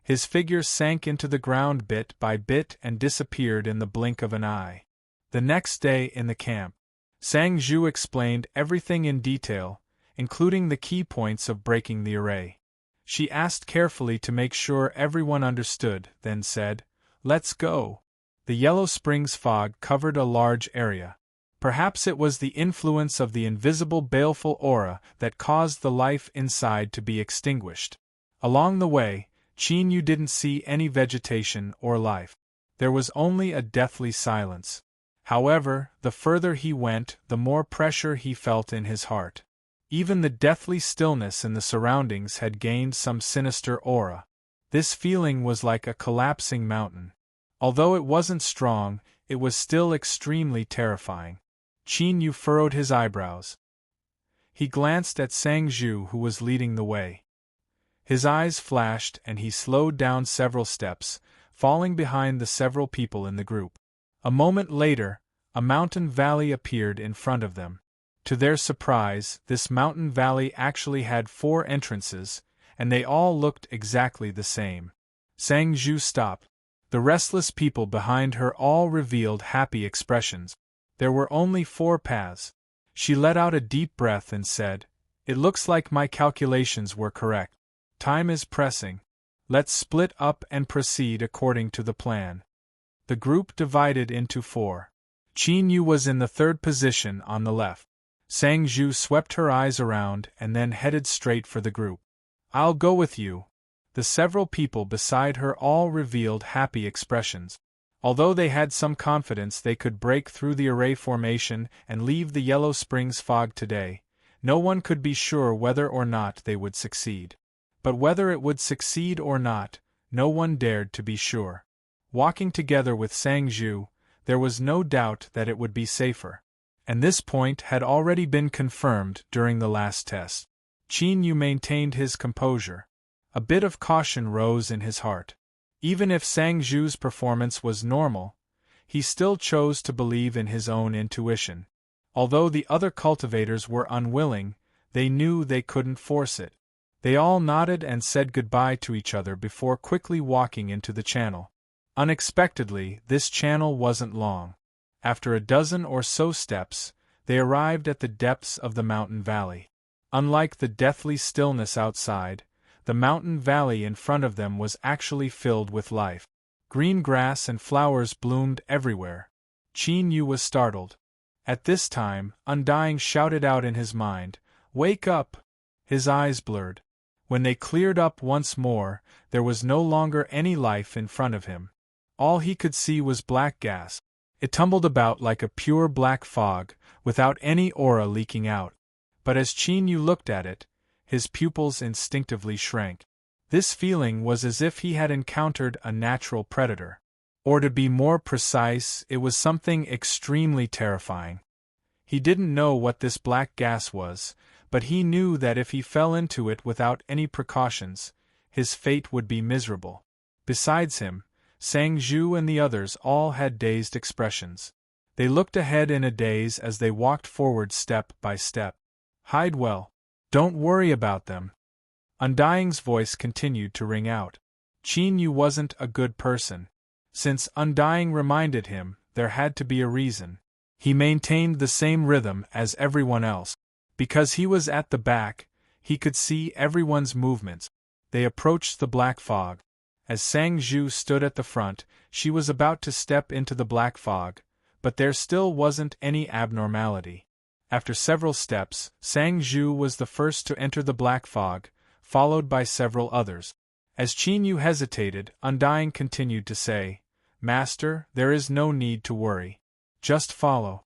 His figure sank into the ground bit by bit and disappeared in the blink of an eye. The next day in the camp, Sang Zhu explained everything in detail, including the key points of breaking the array. She asked carefully to make sure everyone understood, then said, Let's go. The Yellow Springs fog covered a large area. Perhaps it was the influence of the invisible baleful aura that caused the life inside to be extinguished. Along the way, Qin Yu didn't see any vegetation or life. There was only a deathly silence. However, the further he went, the more pressure he felt in his heart. Even the deathly stillness in the surroundings had gained some sinister aura. This feeling was like a collapsing mountain. Although it wasn't strong, it was still extremely terrifying. Qin Yu furrowed his eyebrows. He glanced at Sang Zhu, who was leading the way. His eyes flashed and he slowed down several steps, falling behind the several people in the group. A moment later, a mountain valley appeared in front of them. To their surprise, this mountain valley actually had 4 entrances, and they all looked exactly the same. Sang Zhu stopped. The restless people behind her all revealed happy expressions. There were only 4 paths. She let out a deep breath and said, "It looks like my calculations were correct. Time is pressing. Let's split up and proceed according to the plan." The group divided into 4. Qin Yu was in the 3rd position on the left. Sang Zhu swept her eyes around and then headed straight for the group. "I'll go with you." The several people beside her all revealed happy expressions. Although they had some confidence they could break through the array formation and leave the Yellow Springs fog today, no one could be sure whether or not they would succeed. But whether it would succeed or not, no one dared to be sure. Walking together with Sang Zhu, there was no doubt that it would be safer. And this point had already been confirmed during the last test. Qin Yu maintained his composure. A bit of caution rose in his heart. Even if Sang Zhu's performance was normal, he still chose to believe in his own intuition. Although the other cultivators were unwilling, they knew they couldn't force it. They all nodded and said goodbye to each other before quickly walking into the channel. Unexpectedly, this channel wasn't long. After a dozen or so steps, they arrived at the depths of the mountain valley. Unlike the deathly stillness outside, the mountain valley in front of them was actually filled with life. Green grass and flowers bloomed everywhere. Qin Yu was startled. At this time, Undying shouted out in his mind, "Wake up!" His eyes blurred. When they cleared up once more, there was no longer any life in front of him. All he could see was black gas. It tumbled about like a pure black fog, without any aura leaking out. But as Qin Yu looked at it, his pupils instinctively shrank. This feeling was as if he had encountered a natural predator. Or to be more precise, it was something extremely terrifying. He didn't know what this black gas was, but he knew that if he fell into it without any precautions, his fate would be miserable. Besides him, Sang Zhu and the others all had dazed expressions. They looked ahead in a daze as they walked forward step by step. "Hide well. Don't worry about them." Undying's voice continued to ring out. Qin Yu wasn't a good person. Since Undying reminded him, there had to be a reason. He maintained the same rhythm as everyone else. Because he was at the back, he could see everyone's movements. They approached the black fog. As Sang Zhu stood at the front, she was about to step into the black fog, but there still wasn't any abnormality. After several steps, Sang Zhu was the first to enter the black fog, followed by several others. As Qin Yu hesitated, Undying continued to say, "Master, there is no need to worry. Just follow."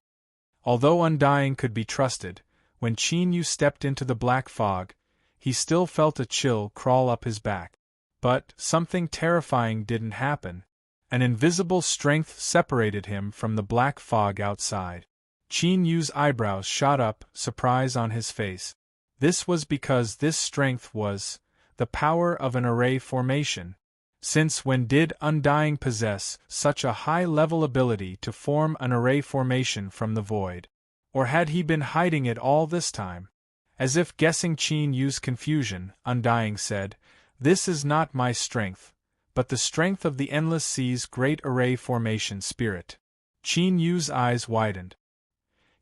Although Undying could be trusted, when Qin Yu stepped into the black fog, he still felt a chill crawl up his back. But something terrifying didn't happen. An invisible strength separated him from the black fog outside. Qin Yu's eyebrows shot up, surprise on his face. This was because this strength was the power of an array formation. Since when did Undying possess such a high-level ability to form an array formation from the void? Or had he been hiding it all this time? As if guessing Qin Yu's confusion, Undying said, "This is not my strength, but the strength of the Endless Sea's great array formation spirit." Qin Yu's eyes widened.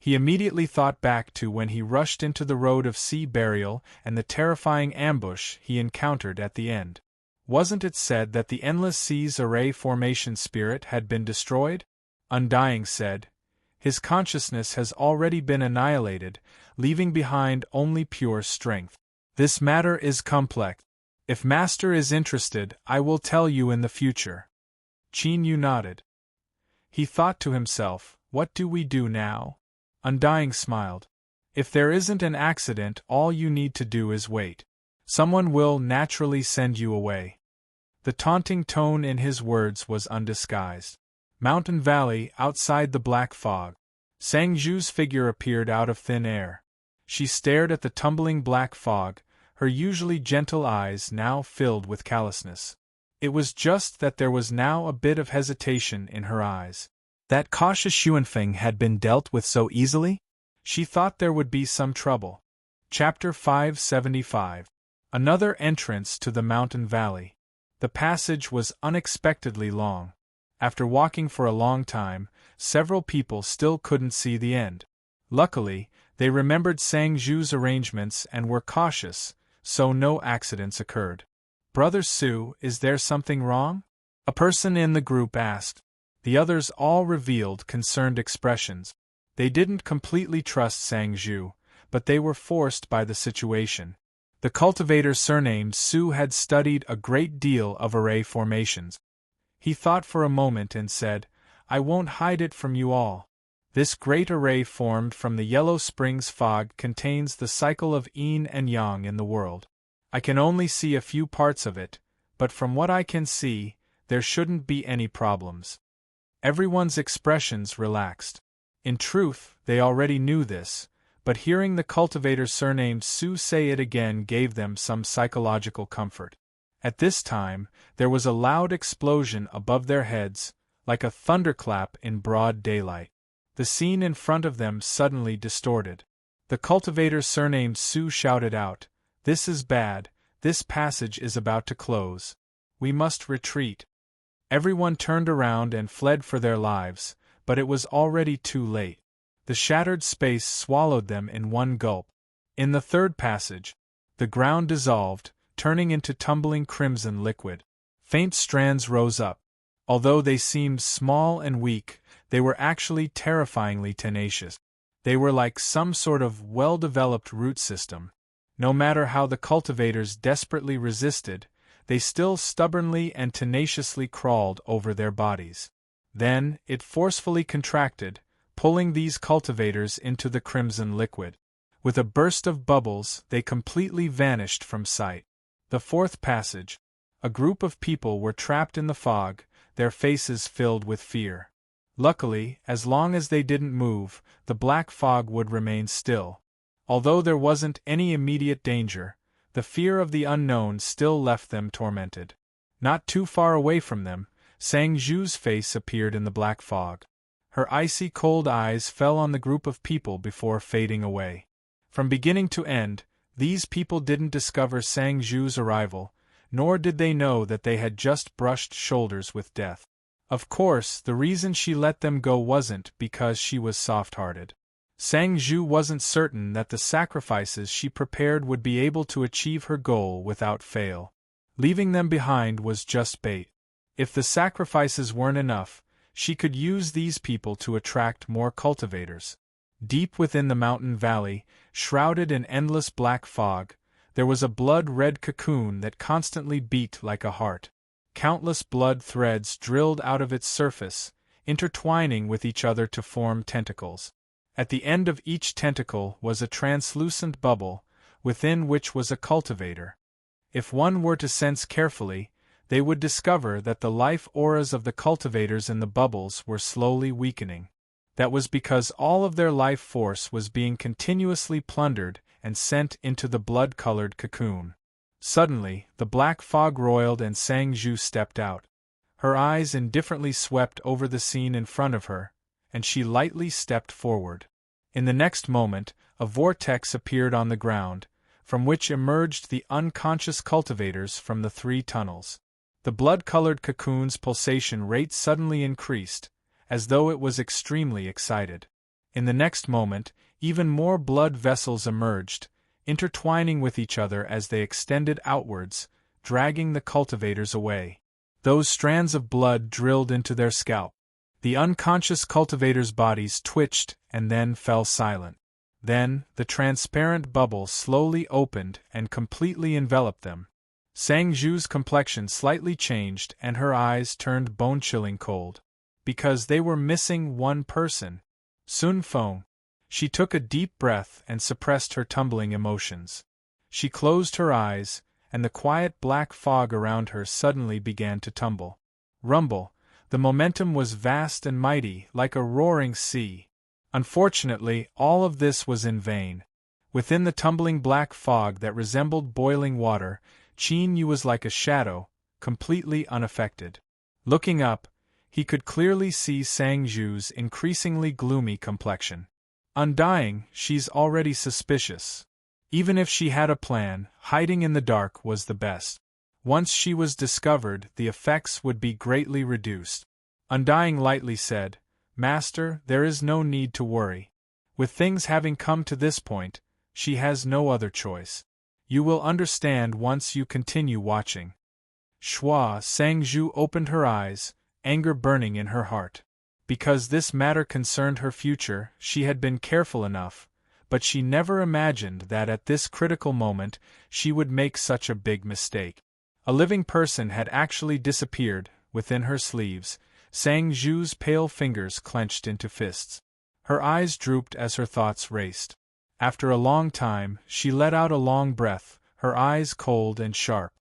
He immediately thought back to when he rushed into the road of sea burial and the terrifying ambush he encountered at the end. Wasn't it said that the Endless Sea's array formation spirit had been destroyed? Undying said, "His consciousness has already been annihilated, leaving behind only pure strength. This matter is complex. If Master is interested, I will tell you in the future." Qin Yu nodded. He thought to himself, what do we do now? Undying smiled. If there isn't an accident, all you need to do is wait. Someone will naturally send you away. The taunting tone in his words was undisguised. Mountain Valley, outside the black fog. Sang Zhu's figure appeared out of thin air. She stared at the tumbling black fog, her usually gentle eyes now filled with callousness. It was just that there was now a bit of hesitation in her eyes. That cautious Xuanfeng had been dealt with so easily? She thought there would be some trouble. Chapter 575. Another entrance to the mountain valley. The passage was unexpectedly long. After walking for a long time, several people still couldn't see the end. Luckily, they remembered Sang Zhu's arrangements and were cautious, so no accidents occurred. Brother Su, is there something wrong? A person in the group asked. The others all revealed concerned expressions. They didn't completely trust Sang Zhu, but they were forced by the situation. The cultivator surnamed Su had studied a great deal of array formations. He thought for a moment and said, I won't hide it from you all. This great array formed from the Yellow Springs fog contains the cycle of yin and yang in the world. I can only see a few parts of it, but from what I can see, there shouldn't be any problems. Everyone's expressions relaxed. In truth, they already knew this, but hearing the cultivator surnamed Su say it again gave them some psychological comfort. At this time, there was a loud explosion above their heads, like a thunderclap in broad daylight. The scene in front of them suddenly distorted. The cultivator surnamed Su shouted out, This is bad, this passage is about to close. We must retreat. Everyone turned around and fled for their lives, but it was already too late. The shattered space swallowed them in one gulp. In the third passage, the ground dissolved, turning into tumbling crimson liquid. Faint strands rose up. Although they seemed small and weak, they were actually terrifyingly tenacious. They were like some sort of well-developed root system. No matter how the cultivators desperately resisted, they still stubbornly and tenaciously crawled over their bodies. Then, it forcefully contracted, pulling these cultivators into the crimson liquid. With a burst of bubbles, they completely vanished from sight. The fourth passage. A group of people were trapped in the fog, their faces filled with fear. Luckily, as long as they didn't move, the black fog would remain still. Although there wasn't any immediate danger, the fear of the unknown still left them tormented. Not too far away from them, Sang Zhu's face appeared in the black fog. Her icy cold eyes fell on the group of people before fading away. From beginning to end, these people didn't discover Sang Zhu's arrival, nor did they know that they had just brushed shoulders with death. Of course, the reason she let them go wasn't because she was soft-hearted. Sang Zhu wasn't certain that the sacrifices she prepared would be able to achieve her goal without fail. Leaving them behind was just bait. If the sacrifices weren't enough, she could use these people to attract more cultivators. Deep within the mountain valley, shrouded in endless black fog, there was a blood-red cocoon that constantly beat like a heart. Countless blood threads drilled out of its surface, intertwining with each other to form tentacles. At the end of each tentacle was a translucent bubble, within which was a cultivator. If one were to sense carefully, they would discover that the life auras of the cultivators in the bubbles were slowly weakening. That was because all of their life force was being continuously plundered and sent into the blood-colored cocoon. Suddenly, the black fog roiled and Sang Zhu stepped out. Her eyes indifferently swept over the scene in front of her, and she lightly stepped forward. In the next moment, a vortex appeared on the ground, from which emerged the unconscious cultivators from the 3 tunnels. The blood-colored cocoon's pulsation rate suddenly increased, as though it was extremely excited. In the next moment, even more blood vessels emerged, intertwining with each other as they extended outwards, dragging the cultivators away. Those strands of blood drilled into their scalp. The unconscious cultivators' bodies twitched and then fell silent. Then, the transparent bubble slowly opened and completely enveloped them. Sang Zhu's complexion slightly changed and her eyes turned bone-chilling cold. Because they were missing one person. Sun Feng. She took a deep breath and suppressed her tumbling emotions. She closed her eyes, and the quiet black fog around her suddenly began to tumble. Rumble. The momentum was vast and mighty, like a roaring sea. Unfortunately, all of this was in vain. Within the tumbling black fog that resembled boiling water, Qin Yu was like a shadow, completely unaffected. Looking up, he could clearly see Sang Zhu's increasingly gloomy complexion. Undying, she's already suspicious. Even if she had a plan, hiding in the dark was the best. Once she was discovered, the effects would be greatly reduced. Undying lightly said, "Master, there is no need to worry. With things having come to this point, she has no other choice. You will understand once you continue watching." Shua. Sang Zhu opened her eyes, anger burning in her heart. Because this matter concerned her future, she had been careful enough, but she never imagined that at this critical moment she would make such a big mistake. A living person had actually disappeared, within her sleeves. Sang Zhu's pale fingers clenched into fists. Her eyes drooped as her thoughts raced. After a long time, she let out a long breath, her eyes cold and sharp.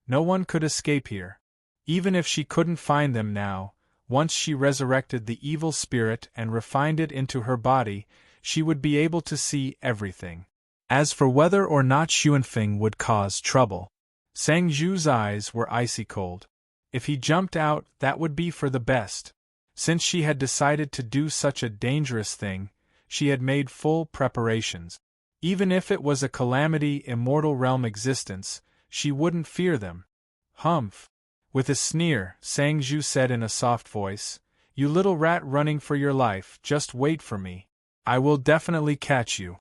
No one could escape here. Even if she couldn't find them now, once she resurrected the evil spirit and refined it into her body, she would be able to see everything. As for whether or not Xuanfeng would cause trouble, Sang Zhu's eyes were icy cold. If he jumped out, that would be for the best. Since she had decided to do such a dangerous thing, she had made full preparations. Even if it was a calamity immortal realm existence, she wouldn't fear them. Humph. With a sneer, Sang Zhu said in a soft voice, "You little rat running for your life, just wait for me. I will definitely catch you."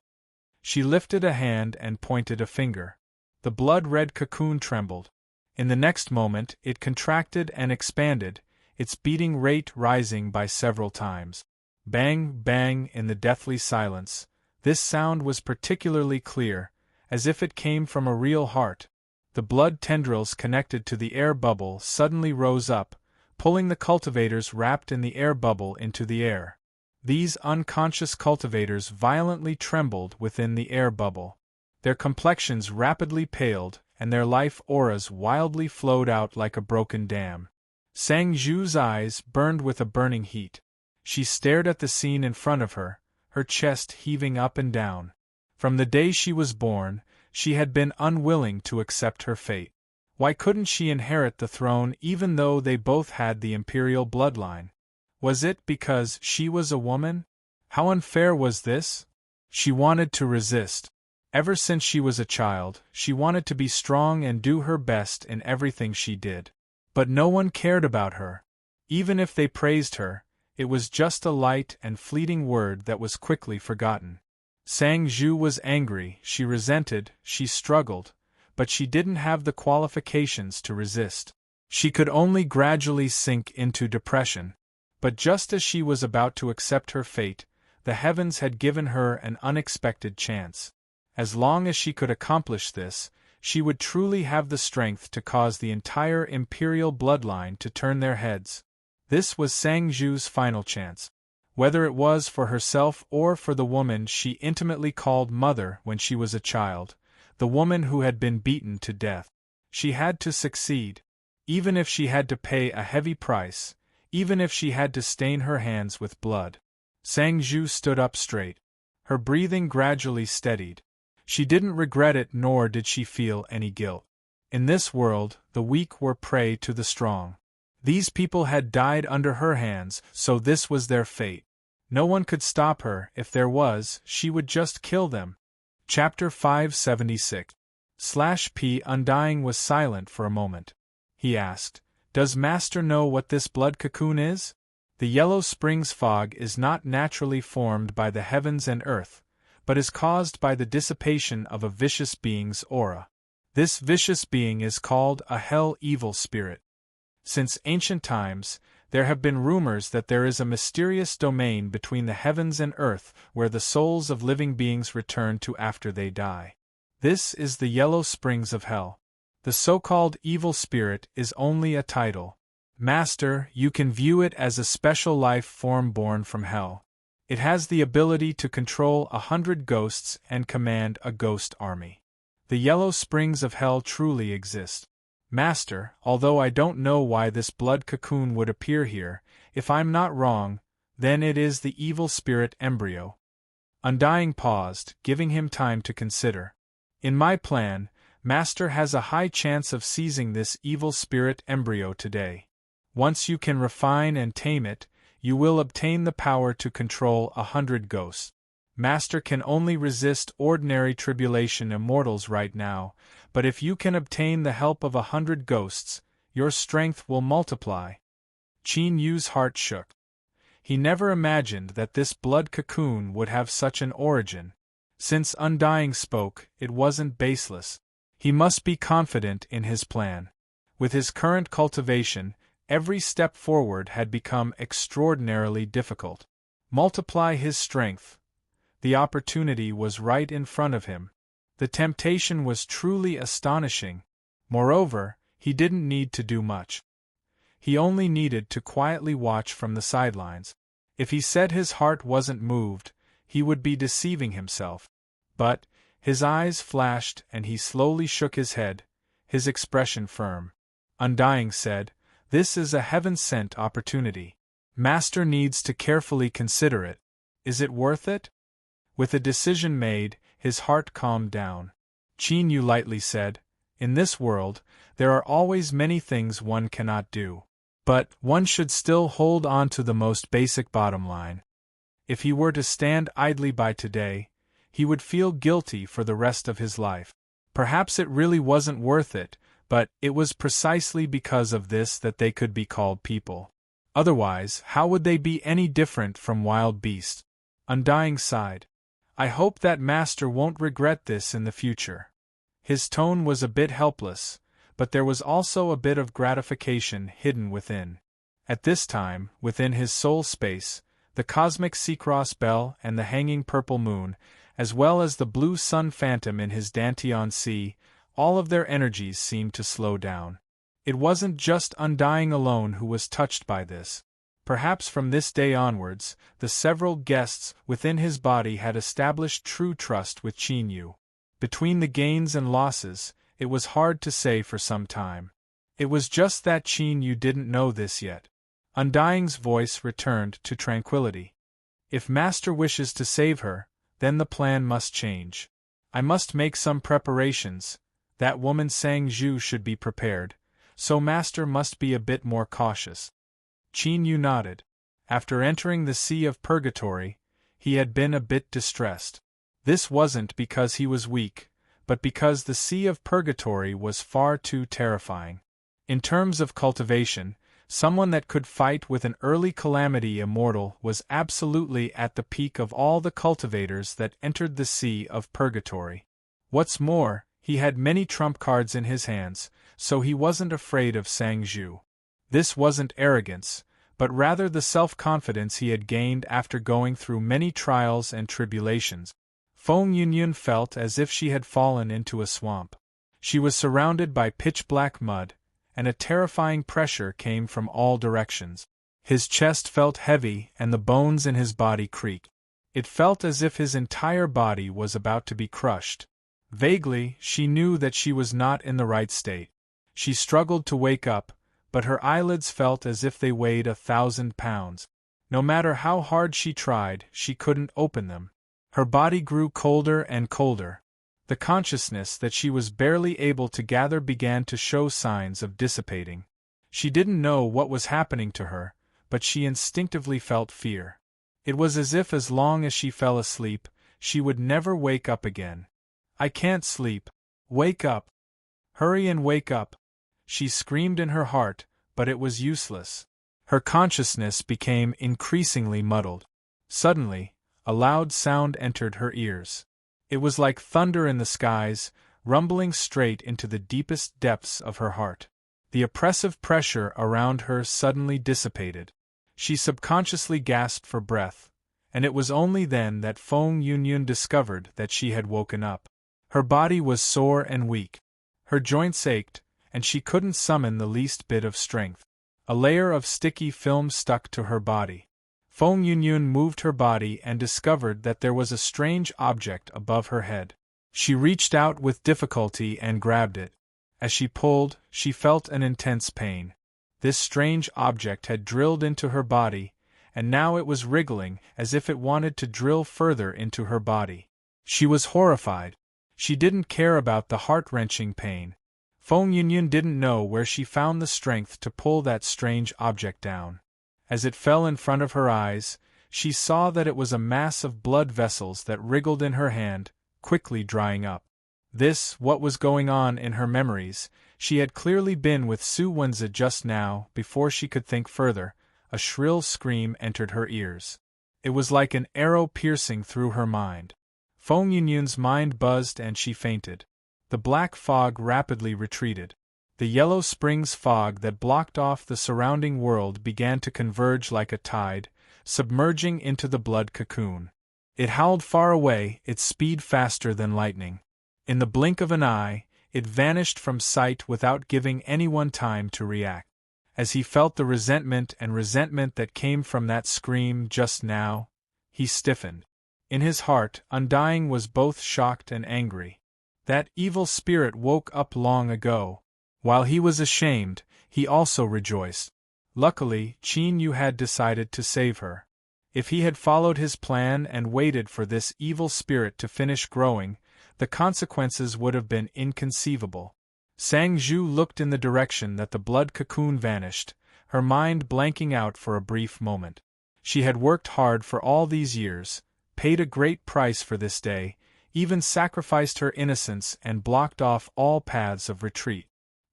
She lifted a hand and pointed a finger. The blood-red cocoon trembled. In the next moment, it contracted and expanded, its beating rate rising by several times. Bang, bang in the deathly silence. This sound was particularly clear, as if it came from a real heart. The blood tendrils connected to the air bubble suddenly rose up, pulling the cultivators wrapped in the air bubble into the air. These unconscious cultivators violently trembled within the air bubble. Their complexions rapidly paled, and their life auras wildly flowed out like a broken dam. Sang Zhu's eyes burned with a burning heat. She stared at the scene in front of her, her chest heaving up and down. From the day she was born, she had been unwilling to accept her fate. Why couldn't she inherit the throne even though they both had the imperial bloodline? Was it because she was a woman? How unfair was this? She wanted to resist. Ever since she was a child, she wanted to be strong and do her best in everything she did. But no one cared about her. Even if they praised her, it was just a light and fleeting word that was quickly forgotten. Sang Zhu was angry, she resented, she struggled, but she didn't have the qualifications to resist. She could only gradually sink into depression. But just as she was about to accept her fate, the heavens had given her an unexpected chance. As long as she could accomplish this, she would truly have the strength to cause the entire imperial bloodline to turn their heads. This was Sang Zhu's final chance. Whether it was for herself or for the woman she intimately called mother when she was a child, the woman who had been beaten to death. She had to succeed. Even if she had to pay a heavy price, even if she had to stain her hands with blood. Sang Zhu stood up straight. Her breathing gradually steadied. She didn't regret it nor did she feel any guilt. In this world, the weak were prey to the strong. These people had died under her hands, so this was their fate. No one could stop her. If there was, she would just kill them. Chapter 576 Undying was silent for a moment. He asked, "Does Master know what this blood cocoon is?" The Yellow Springs fog is not naturally formed by the heavens and earth, but is caused by the dissipation of a vicious being's aura. This vicious being is called a hell evil spirit. Since ancient times, there have been rumors that there is a mysterious domain between the heavens and earth where the souls of living beings return to after they die. This is the Yellow Springs of Hell. The so-called evil spirit is only a title. Master, you can view it as a special life form born from hell. It has the ability to control 100 ghosts and command a ghost army. The yellow springs of hell truly exist. Master, although I don't know why this blood cocoon would appear here, if I'm not wrong, then it is the evil spirit embryo. Undying paused, giving him time to consider. In my plan, Master has a high chance of seizing this evil spirit embryo today. Once you can refine and tame it, you will obtain the power to control 100 ghosts. Master can only resist ordinary tribulation immortals right now, but if you can obtain the help of 100 ghosts, your strength will multiply. Qin Yu's heart shook. He never imagined that this blood cocoon would have such an origin. Since Undying spoke, it wasn't baseless. He must be confident in his plan. With his current cultivation, every step forward had become extraordinarily difficult. Multiply his strength. The opportunity was right in front of him. The temptation was truly astonishing. Moreover, he didn't need to do much. He only needed to quietly watch from the sidelines. If he said his heart wasn't moved, he would be deceiving himself. But his eyes flashed and he slowly shook his head, his expression firm. Undying said, "This is a heaven-sent opportunity. Master needs to carefully consider it. Is it worth it?" With a decision made, his heart calmed down. Qin Yu lightly said, "In this world, there are always many things one cannot do. But one should still hold on to the most basic bottom line. If he were to stand idly by today, he would feel guilty for the rest of his life. Perhaps it really wasn't worth it, but it was precisely because of this that they could be called people. Otherwise, how would they be any different from wild beasts?" Undying sighed. "I hope that Master won't regret this in the future." His tone was a bit helpless, but there was also a bit of gratification hidden within. At this time, within his soul space, the cosmic Seacross bell and the hanging purple moon, as well as the blue sun phantom in his Danteon sea, all of their energies seemed to slow down. It wasn't just Undying alone who was touched by this. Perhaps from this day onwards, the several guests within his body had established true trust with Qin Yu. Between the gains and losses, it was hard to say for some time. It was just that Qin Yu didn't know this yet. Undying's voice returned to tranquility. "If Master wishes to save her, then the plan must change. I must make some preparations. That woman Sang Zhu should be prepared, so Master must be a bit more cautious." Qin Yu nodded. After entering the Sea of Purgatory, he had been a bit distressed. This wasn't because he was weak, but because the Sea of Purgatory was far too terrifying. In terms of cultivation, someone that could fight with an early calamity immortal was absolutely at the peak of all the cultivators that entered the Sea of Purgatory. What's more, he had many trump cards in his hands, so he wasn't afraid of Sang Zhu. This wasn't arrogance, but rather the self-confidence he had gained after going through many trials and tribulations. Feng Yunyun felt as if she had fallen into a swamp. She was surrounded by pitch-black mud, and a terrifying pressure came from all directions. His chest felt heavy and the bones in his body creaked. It felt as if his entire body was about to be crushed. Vaguely, she knew that she was not in the right state. She struggled to wake up, but her eyelids felt as if they weighed 1,000 pounds. No matter how hard she tried, she couldn't open them. Her body grew colder and colder. The consciousness that she was barely able to gather began to show signs of dissipating. She didn't know what was happening to her, but she instinctively felt fear. It was as long as she fell asleep, she would never wake up again. "I can't sleep. Wake up. Hurry and wake up." She screamed in her heart, but it was useless. Her consciousness became increasingly muddled. Suddenly, a loud sound entered her ears. It was like thunder in the skies, rumbling straight into the deepest depths of her heart. The oppressive pressure around her suddenly dissipated. She subconsciously gasped for breath, and it was only then that Feng Yunyun discovered that she had woken up. Her body was sore and weak. Her joints ached, and she couldn't summon the least bit of strength. A layer of sticky film stuck to her body. Feng Yunyun moved her body and discovered that there was a strange object above her head. She reached out with difficulty and grabbed it. As she pulled, she felt an intense pain. This strange object had drilled into her body, and now it was wriggling as if it wanted to drill further into her body. She was horrified. She didn't care about the heart-wrenching pain. Feng Yunyun didn't know where she found the strength to pull that strange object down. As it fell in front of her eyes, she saw that it was a mass of blood vessels that wriggled in her hand, quickly drying up. What was going on in her memories. She had clearly been with Su Wenzi just now. Before she could think further, a shrill scream entered her ears. It was like an arrow piercing through her mind. Feng Yunyun's mind buzzed and she fainted. The black fog rapidly retreated. The Yellow Springs fog that blocked off the surrounding world began to converge like a tide, submerging into the blood cocoon. It howled far away, its speed faster than lightning. In the blink of an eye, it vanished from sight without giving anyone time to react. As he felt the resentment that came from that scream just now, he stiffened. In his heart, Undying was both shocked and angry. That evil spirit woke up long ago. While he was ashamed, he also rejoiced. Luckily, Qin Yu had decided to save her. If he had followed his plan and waited for this evil spirit to finish growing, the consequences would have been inconceivable. Sang Zhu looked in the direction that the blood cocoon vanished, her mind blanking out for a brief moment. She had worked hard for all these years, paid a great price for this day, even sacrificed her innocence and blocked off all paths of retreat.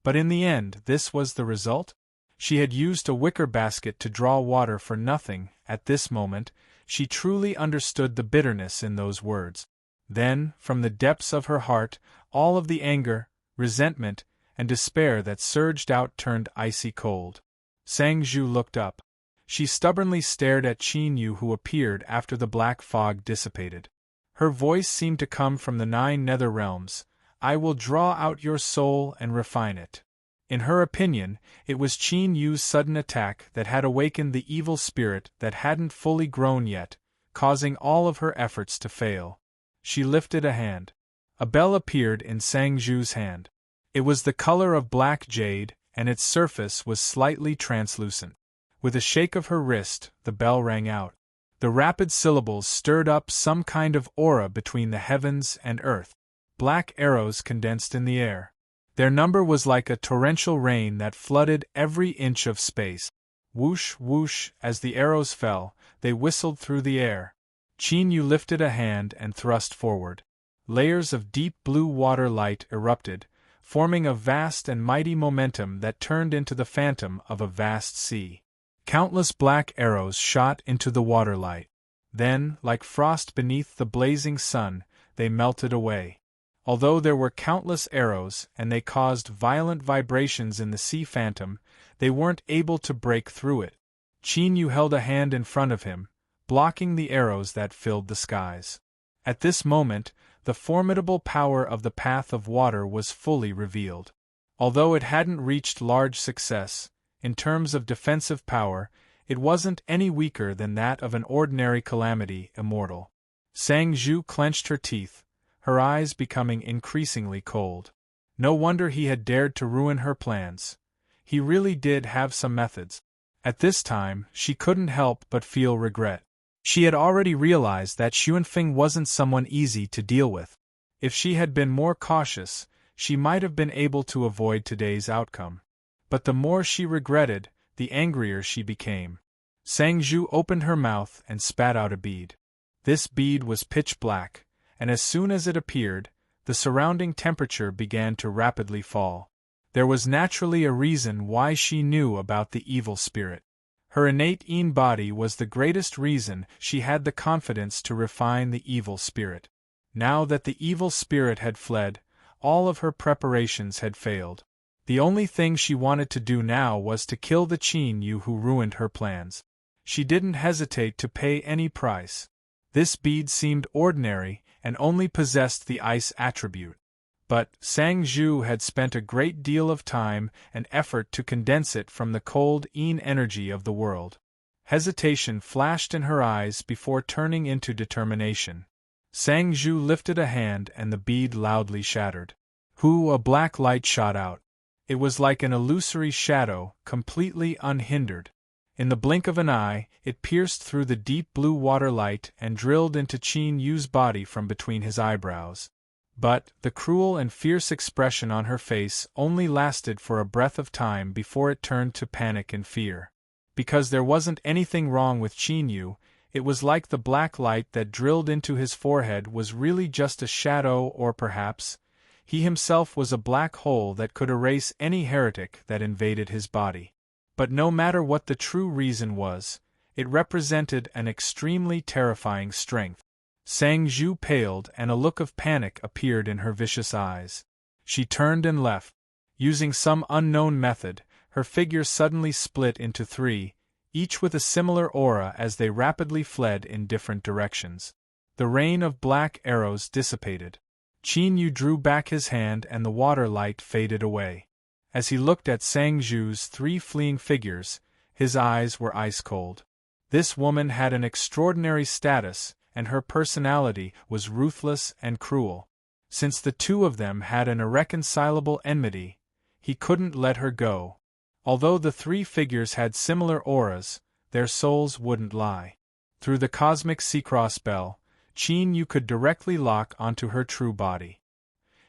But in the end, this was the result? She had used a wicker basket to draw water for nothing. At this moment, she truly understood the bitterness in those words. Then, from the depths of her heart, all of the anger, resentment, and despair that surged out turned icy cold. Sang Zhu looked up. She stubbornly stared at Qin Yu, who appeared after the black fog dissipated. Her voice seemed to come from the 9 nether realms. I will draw out your soul and refine it. In her opinion, it was Qin Yu's sudden attack that had awakened the evil spirit that hadn't fully grown yet, causing all of her efforts to fail. She lifted a hand. A bell appeared in Sang Zhu's hand. It was the color of black jade, and its surface was slightly translucent. With a shake of her wrist, the bell rang out. The rapid syllables stirred up some kind of aura between the heavens and earth. Black arrows condensed in the air. Their number was like a torrential rain that flooded every inch of space. Whoosh, whoosh, as the arrows fell, they whistled through the air. Qin Yu lifted a hand and thrust forward. Layers of deep blue water light erupted, forming a vast and mighty momentum that turned into the phantom of a vast sea. Countless black arrows shot into the water light. Then, like frost beneath the blazing sun, they melted away. Although there were countless arrows and they caused violent vibrations in the sea phantom, they weren't able to break through it. Qin Yu held a hand in front of him, blocking the arrows that filled the skies. At this moment, the formidable power of the Path of Water was fully revealed. Although it hadn't reached large success, in terms of defensive power, it wasn't any weaker than that of an ordinary calamity immortal. Sang Zhu clenched her teeth, her eyes becoming increasingly cold. No wonder he had dared to ruin her plans. He really did have some methods. At this time, she couldn't help but feel regret. She had already realized that Xuanfeng wasn't someone easy to deal with. If she had been more cautious, she might have been able to avoid today's outcome. But the more she regretted, the angrier she became. Sang Zhu opened her mouth and spat out a bead. This bead was pitch black, and as soon as it appeared, the surrounding temperature began to rapidly fall. There was naturally a reason why she knew about the evil spirit. Her innate Yin body was the greatest reason she had the confidence to refine the evil spirit. Now that the evil spirit had fled, all of her preparations had failed. The only thing she wanted to do now was to kill the Qin Yu who ruined her plans. She didn't hesitate to pay any price. This bead seemed ordinary and only possessed the ice attribute. but Sang Zhu had spent a great deal of time and effort to condense it from the cold, energy of the world. Hesitation flashed in her eyes before turning into determination. Sang Zhu lifted a hand and the bead loudly shattered. A black light shot out. It was like an illusory shadow, completely unhindered. In the blink of an eye, it pierced through the deep blue water light and drilled into Qin Yu's body from between his eyebrows. But the cruel and fierce expression on her face only lasted for a breath of time before it turned to panic and fear. Because there wasn't anything wrong with Qin Yu, it was like the black light that drilled into his forehead was really just a shadow, or perhaps he himself was a black hole that could erase any heretic that invaded his body. But no matter what the true reason was, it represented an extremely terrifying strength. Sang Zhu paled and a look of panic appeared in her vicious eyes. She turned and left. Using some unknown method, her figure suddenly split into three, each with a similar aura as they rapidly fled in different directions. The rain of black arrows dissipated. Qin Yu drew back his hand and the water light faded away. As he looked at Sang Zhu's three fleeing figures, his eyes were ice-cold. This woman had an extraordinary status, and her personality was ruthless and cruel. Since the two of them had an irreconcilable enmity, he couldn't let her go. Although the three figures had similar auras, their souls wouldn't lie. Through the cosmic Seacross spell, Qin Yu could directly lock onto her true body.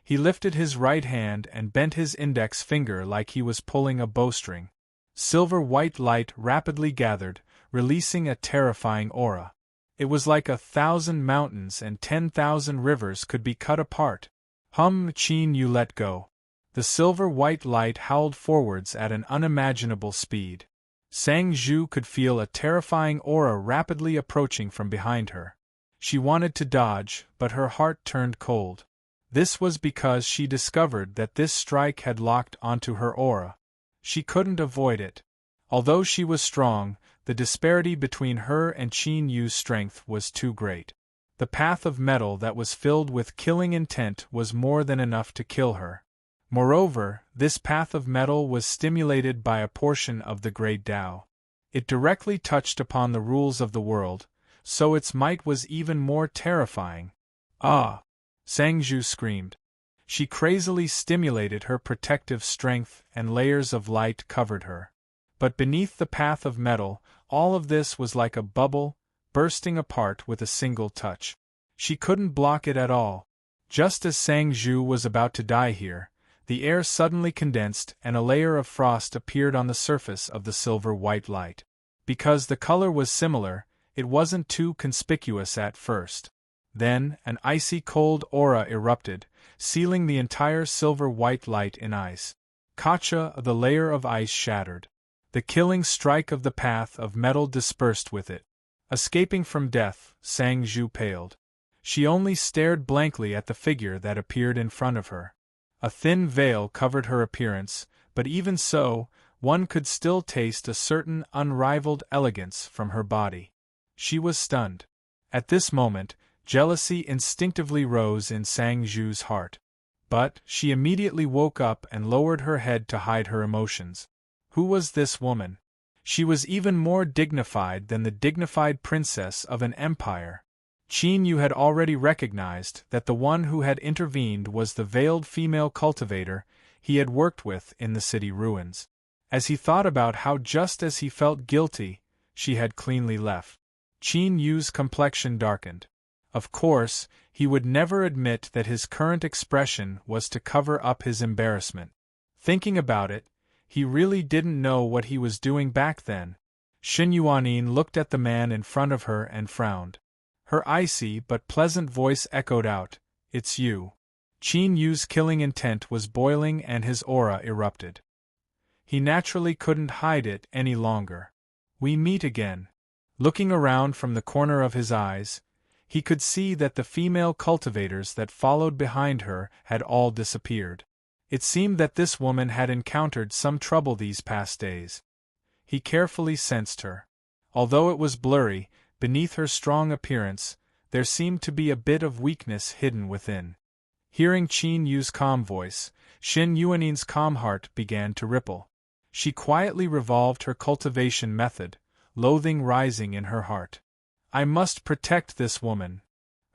He lifted his right hand and bent his index finger like he was pulling a bowstring. Silver-white light rapidly gathered, releasing a terrifying aura. It was like 1,000 mountains and 10,000 rivers could be cut apart. Qin Yu let go. The silver-white light howled forwards at an unimaginable speed. Sang Zhu could feel a terrifying aura rapidly approaching from behind her. She wanted to dodge, but her heart turned cold. This was because she discovered that this strike had locked onto her aura. She couldn't avoid it. Although she was strong, the disparity between her and Qin Yu's strength was too great. The path of metal that was filled with killing intent was more than enough to kill her. Moreover, this path of metal was stimulated by a portion of the Great Tao. It directly touched upon the rules of the world, so its might was even more terrifying. Ah! Sang Zhu screamed. She crazily stimulated her protective strength and layers of light covered her. But beneath the path of metal, all of this was like a bubble, bursting apart with a single touch. She couldn't block it at all. Just as Sang Zhu was about to die here, the air suddenly condensed and a layer of frost appeared on the surface of the silver-white light. Because the color was similar, it wasn't too conspicuous at first. Then, an icy cold aura erupted, sealing the entire silver-white light in ice. Kacha, the layer of ice shattered. The killing strike of the path of metal dispersed with it. Escaping from death, Sang Zhu paled. She only stared blankly at the figure that appeared in front of her. A thin veil covered her appearance, but even so, one could still taste a certain unrivaled elegance from her body. She was stunned. At this moment, jealousy instinctively rose in Sang Zhu's heart. But she immediately woke up and lowered her head to hide her emotions. Who was this woman? She was even more dignified than the dignified princess of an empire. Qin Yu had already recognized that the one who had intervened was the veiled female cultivator he had worked with in the city ruins. As he thought about how just as he felt guilty, she had cleanly left, Qin Yu's complexion darkened. Of course, he would never admit that his current expression was to cover up his embarrassment. Thinking about it, he really didn't know what he was doing back then. Shen Yuanin looked at the man in front of her and frowned. Her icy but pleasant voice echoed out, "It's you." Qin Yu's killing intent was boiling and his aura erupted. He naturally couldn't hide it any longer. "We meet again." Looking around from the corner of his eyes, he could see that the female cultivators that followed behind her had all disappeared. It seemed that this woman had encountered some trouble these past days. He carefully sensed her. Although it was blurry, beneath her strong appearance, there seemed to be a bit of weakness hidden within. Hearing Qin Yu's calm voice, Xin Yuanin's calm heart began to ripple. She quietly revolved her cultivation method, loathing rising in her heart. I must protect this woman.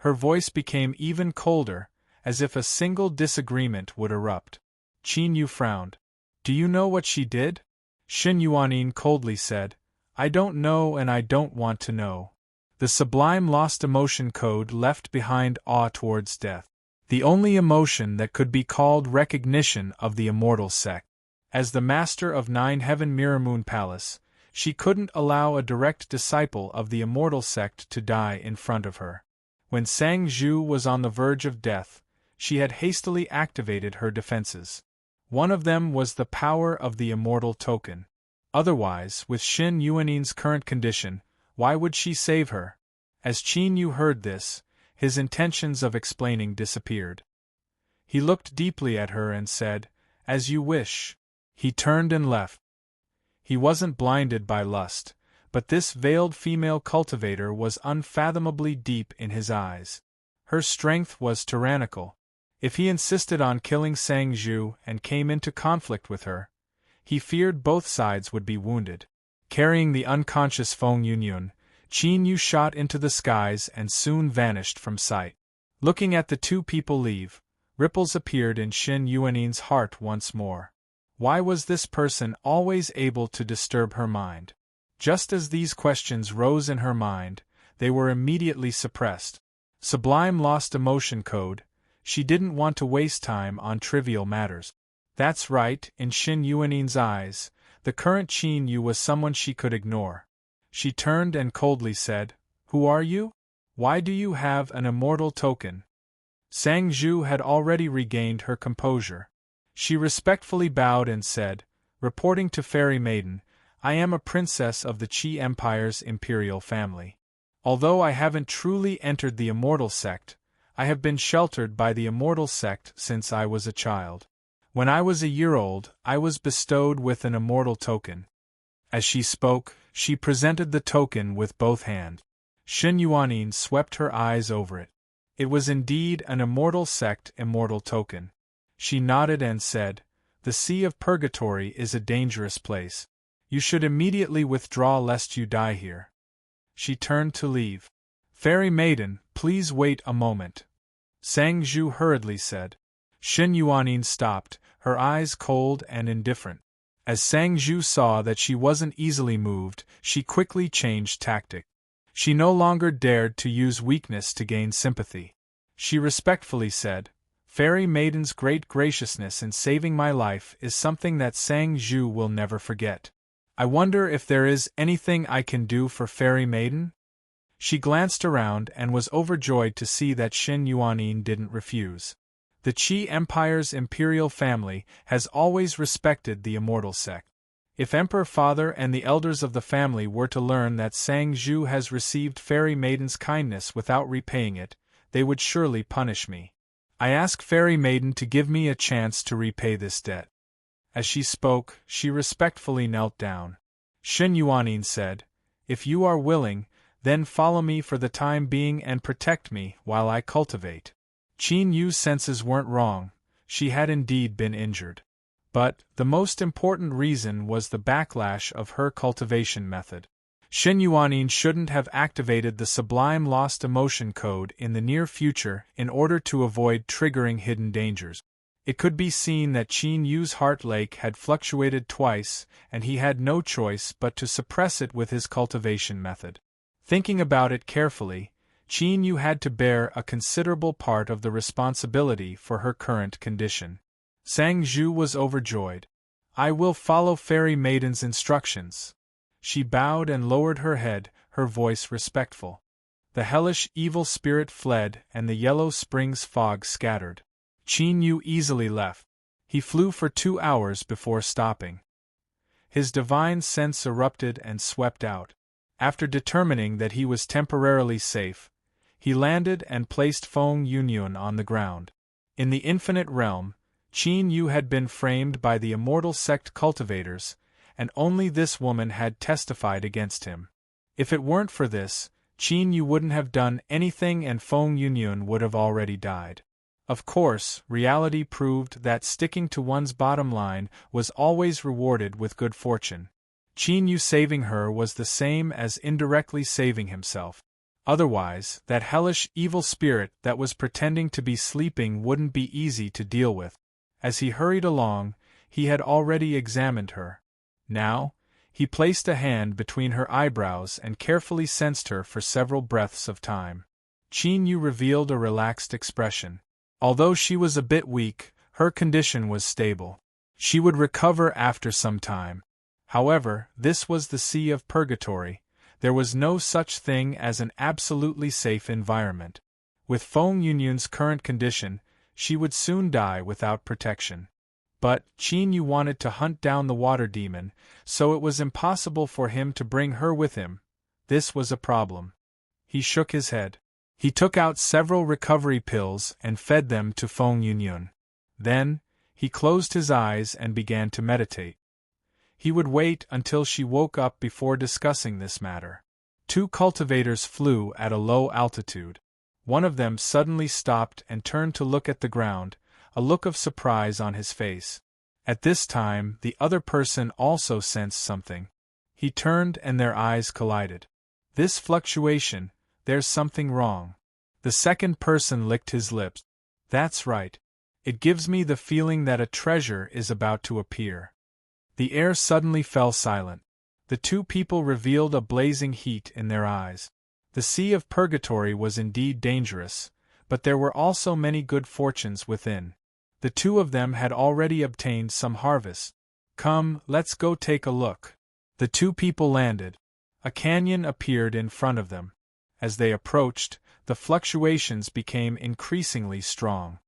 Her voice became even colder, as if a single disagreement would erupt. Qin Yu frowned. Do you know what she did? Xin Yuanin coldly said, I don't know and I don't want to know. The sublime lost emotion code left behind awe towards death. The only emotion that could be called recognition of the immortal sect. As the master of Nine Heaven Mirror Moon Palace, she couldn't allow a direct disciple of the immortal sect to die in front of her. When Sang Zhu was on the verge of death, she had hastily activated her defenses. One of them was the power of the immortal token. Otherwise, with Xin Yuanin's current condition, why would she save her? As Qin Yu heard this, his intentions of explaining disappeared. He looked deeply at her and said, As you wish. He turned and left. He wasn't blinded by lust, but this veiled female cultivator was unfathomably deep in his eyes. Her strength was tyrannical. If he insisted on killing Sang Zhu and came into conflict with her, he feared both sides would be wounded. Carrying the unconscious Feng Yunyun, Qin Yu shot into the skies and soon vanished from sight. Looking at the two people leave, ripples appeared in Xin Yuanin's heart once more. Why was this person always able to disturb her mind? Just as these questions rose in her mind, they were immediately suppressed. Sublime lost emotion code. She didn't want to waste time on trivial matters. That's right, in Xin Yuanin's eyes, the current Qin Yu was someone she could ignore. She turned and coldly said, Who are you? Why do you have an immortal token? Sang Zhu had already regained her composure. She respectfully bowed and said, Reporting to Fairy Maiden, I am a princess of the Qi Empire's imperial family. Although I haven't truly entered the immortal sect, I have been sheltered by the immortal sect since I was a child. When I was a year old, I was bestowed with an immortal token. As she spoke, she presented the token with both hands. Xin Yuanin swept her eyes over it. It was indeed an immortal sect immortal token. She nodded and said, The Sea of Purgatory is a dangerous place. You should immediately withdraw lest you die here. She turned to leave. Fairy Maiden, please wait a moment. Sang Zhu hurriedly said. Xin Yuanin stopped, her eyes cold and indifferent. As Sang Zhu saw that she wasn't easily moved, she quickly changed tactic. She no longer dared to use weakness to gain sympathy. She respectfully said, Fairy Maiden's great graciousness in saving my life is something that Sang Zhu will never forget. I wonder if there is anything I can do for Fairy Maiden? She glanced around and was overjoyed to see that Xin Yuanin didn't refuse. The Qi Empire's imperial family has always respected the immortal sect. If Emperor Father and the elders of the family were to learn that Sang Zhu has received Fairy Maiden's kindness without repaying it, they would surely punish me. I ask Fairy Maiden to give me a chance to repay this debt. As she spoke, she respectfully knelt down. Xin Yuanin said, If you are willing, then follow me for the time being and protect me while I cultivate. Qin Yu's senses weren't wrong, she had indeed been injured. But the most important reason was the backlash of her cultivation method. Xin Yuanin shouldn't have activated the sublime lost emotion code in the near future in order to avoid triggering hidden dangers. It could be seen that Qin Yu's heart lake had fluctuated twice, and he had no choice but to suppress it with his cultivation method. Thinking about it carefully, Qin Yu had to bear a considerable part of the responsibility for her current condition. Sang Zhu was overjoyed. I will follow Fairy Maiden's instructions. She bowed and lowered her head, her voice respectful. The hellish evil spirit fled and the yellow spring's fog scattered. Qin Yu easily left. He flew for 2 hours before stopping. His divine sense erupted and swept out. After determining that he was temporarily safe, he landed and placed Feng Yunyun on the ground. In the infinite realm, Qin Yu had been framed by the immortal sect cultivators, and only this woman had testified against him. If it weren't for this, Qin Yu wouldn't have done anything and Feng Yunyun would have already died. Of course, reality proved that sticking to one's bottom line was always rewarded with good fortune. Qin Yu saving her was the same as indirectly saving himself. Otherwise, that hellish evil spirit that was pretending to be sleeping wouldn't be easy to deal with. As he hurried along, he had already examined her. Now, he placed a hand between her eyebrows and carefully sensed her for several breaths of time. Qin Yu revealed a relaxed expression. Although she was a bit weak, her condition was stable. She would recover after some time. However, this was the Sea of Purgatory. There was no such thing as an absolutely safe environment. With Feng Yunyun's current condition, she would soon die without protection. But Qin Yu wanted to hunt down the water demon, so it was impossible for him to bring her with him. This was a problem. He shook his head. He took out several recovery pills and fed them to Feng Yunyun. Then, he closed his eyes and began to meditate. He would wait until she woke up before discussing this matter. 2 cultivators flew at a low altitude. One of them suddenly stopped and turned to look at the ground, a look of surprise on his face. At this time, the other person also sensed something. He turned and their eyes collided. This fluctuation, there's something wrong. The second person licked his lips. That's right. It gives me the feeling that a treasure is about to appear. The air suddenly fell silent. The 2 people revealed a blazing heat in their eyes. The Sea of Purgatory was indeed dangerous, but there were also many good fortunes within. The 2 of them had already obtained some harvest. Come, let's go take a look. The 2 people landed. A canyon appeared in front of them. As they approached, the fluctuations became increasingly strong.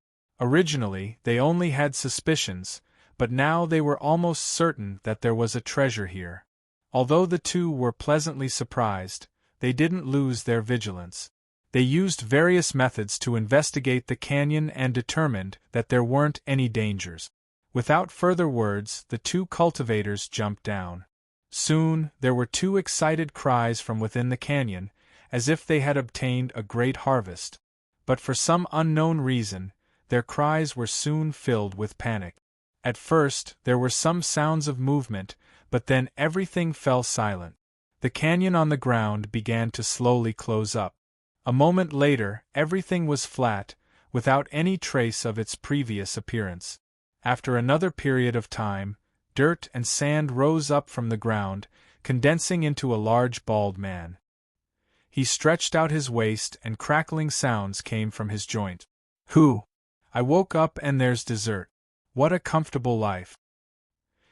Originally, they only had suspicions, but now they were almost certain that there was a treasure here. Although the 2 were pleasantly surprised, they didn't lose their vigilance. They used various methods to investigate the canyon and determined that there weren't any dangers. Without further words, the 2 cultivators jumped down. Soon, there were 2 excited cries from within the canyon, as if they had obtained a great harvest. But for some unknown reason, their cries were soon filled with panic. At first, there were some sounds of movement, but then everything fell silent. The canyon on the ground began to slowly close up. A moment later, everything was flat, without any trace of its previous appearance. After another period of time, dirt and sand rose up from the ground, condensing into a large bald man. He stretched out his waist and crackling sounds came from his joint. "Who? I woke up and there's dessert. What a comfortable life."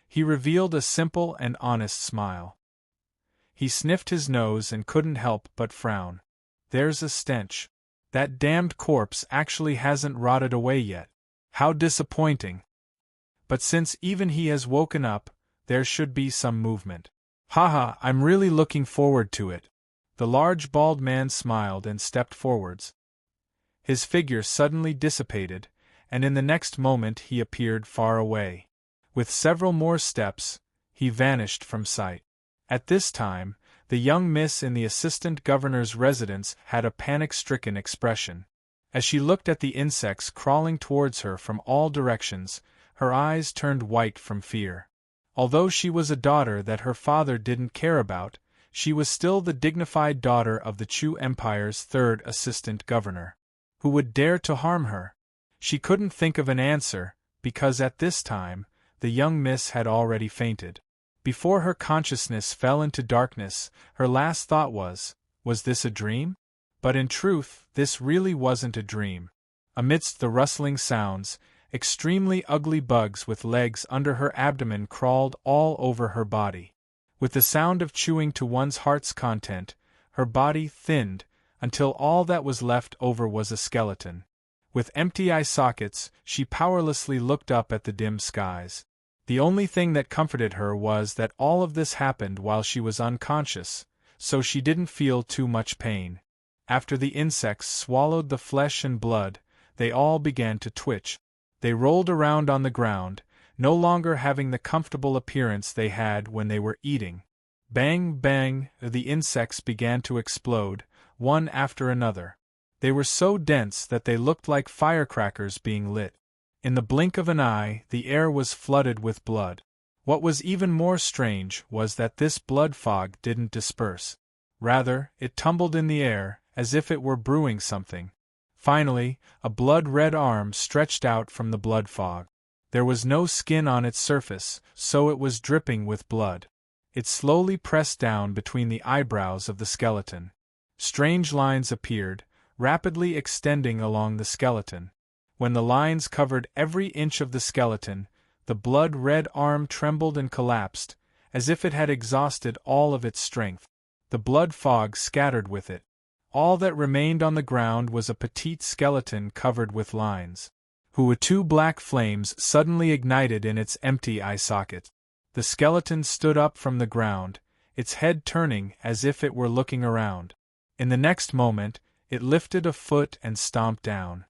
He revealed a simple and honest smile. He sniffed his nose and couldn't help but frown. "There's a stench. That damned corpse actually hasn't rotted away yet. How disappointing. But since even he has woken up, there should be some movement. Haha, I'm really looking forward to it." The large bald man smiled and stepped forwards. His figure suddenly dissipated, and in the next moment he appeared far away. With several more steps, he vanished from sight. At this time, the young miss in the assistant governor's residence had a panic-stricken expression. As she looked at the insects crawling towards her from all directions, her eyes turned white from fear. Although she was a daughter that her father didn't care about, she was still the dignified daughter of the Chu Empire's 3rd assistant governor. Who would dare to harm her? She couldn't think of an answer, because at this time, the young miss had already fainted. Before her consciousness fell into darkness, her last thought was this a dream? But in truth, this really wasn't a dream. Amidst the rustling sounds, extremely ugly bugs with legs under her abdomen crawled all over her body. With the sound of chewing to one's heart's content, her body thinned, until all that was left over was a skeleton. With empty eye sockets, she powerlessly looked up at the dim skies. The only thing that comforted her was that all of this happened while she was unconscious, so she didn't feel too much pain. After the insects swallowed the flesh and blood, they all began to twitch. They rolled around on the ground, no longer having the comfortable appearance they had when they were eating. Bang, bang, the insects began to explode, one after another. They were so dense that they looked like firecrackers being lit. In the blink of an eye, the air was flooded with blood. What was even more strange was that this blood fog didn't disperse. Rather, it tumbled in the air, as if it were brewing something. Finally, a blood-red arm stretched out from the blood fog. There was no skin on its surface, so it was dripping with blood. It slowly pressed down between the eyebrows of the skeleton. Strange lines appeared, rapidly extending along the skeleton. When the lines covered every inch of the skeleton, the blood-red arm trembled and collapsed, as if it had exhausted all of its strength. The blood fog scattered with it. All that remained on the ground was a petite skeleton covered with lines. Two black flames suddenly ignited in its empty eye socket. The skeleton stood up from the ground, its head turning as if it were looking around. In the next moment, it lifted a foot and stomped down.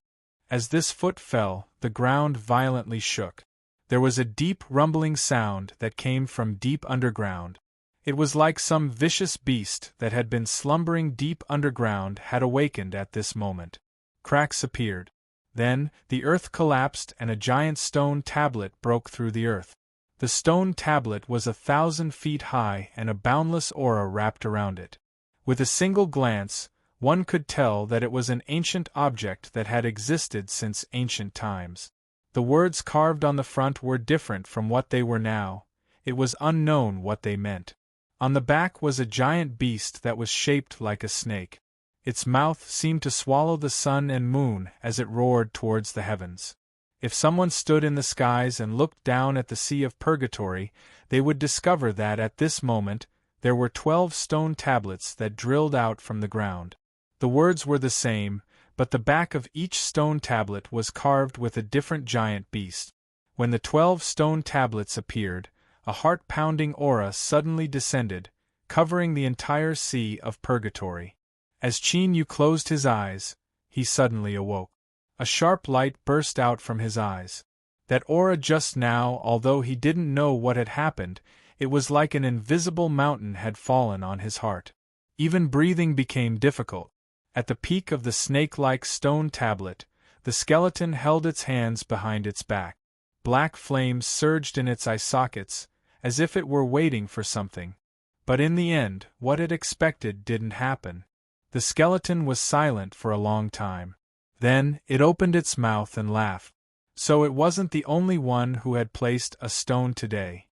As this foot fell, the ground violently shook. There was a deep rumbling sound that came from deep underground. It was like some vicious beast that had been slumbering deep underground had awakened at this moment. Cracks appeared. Then, the earth collapsed and a giant stone tablet broke through the earth. The stone tablet was 1,000 feet high and a boundless aura wrapped around it. With a single glance, one could tell that it was an ancient object that had existed since ancient times. The words carved on the front were different from what they were now. It was unknown what they meant. On the back was a giant beast that was shaped like a snake. Its mouth seemed to swallow the sun and moon as it roared towards the heavens. If someone stood in the skies and looked down at the sea of purgatory, they would discover that at this moment there were 12 stone tablets that drilled out from the ground. The words were the same, but the back of each stone tablet was carved with a different giant beast. When the 12 stone tablets appeared, a heart-pounding aura suddenly descended, covering the entire sea of purgatory. As Qin Yu closed his eyes, he suddenly awoke. A sharp light burst out from his eyes. That aura just now, although he didn't know what had happened, it was like an invisible mountain had fallen on his heart. Even breathing became difficult. At the peak of the snake-like stone tablet, the skeleton held its hands behind its back. Black flames surged in its eye sockets, as if it were waiting for something. But in the end, what it expected didn't happen. The skeleton was silent for a long time. Then, it opened its mouth and laughed. So it wasn't the only one who had placed a stone today.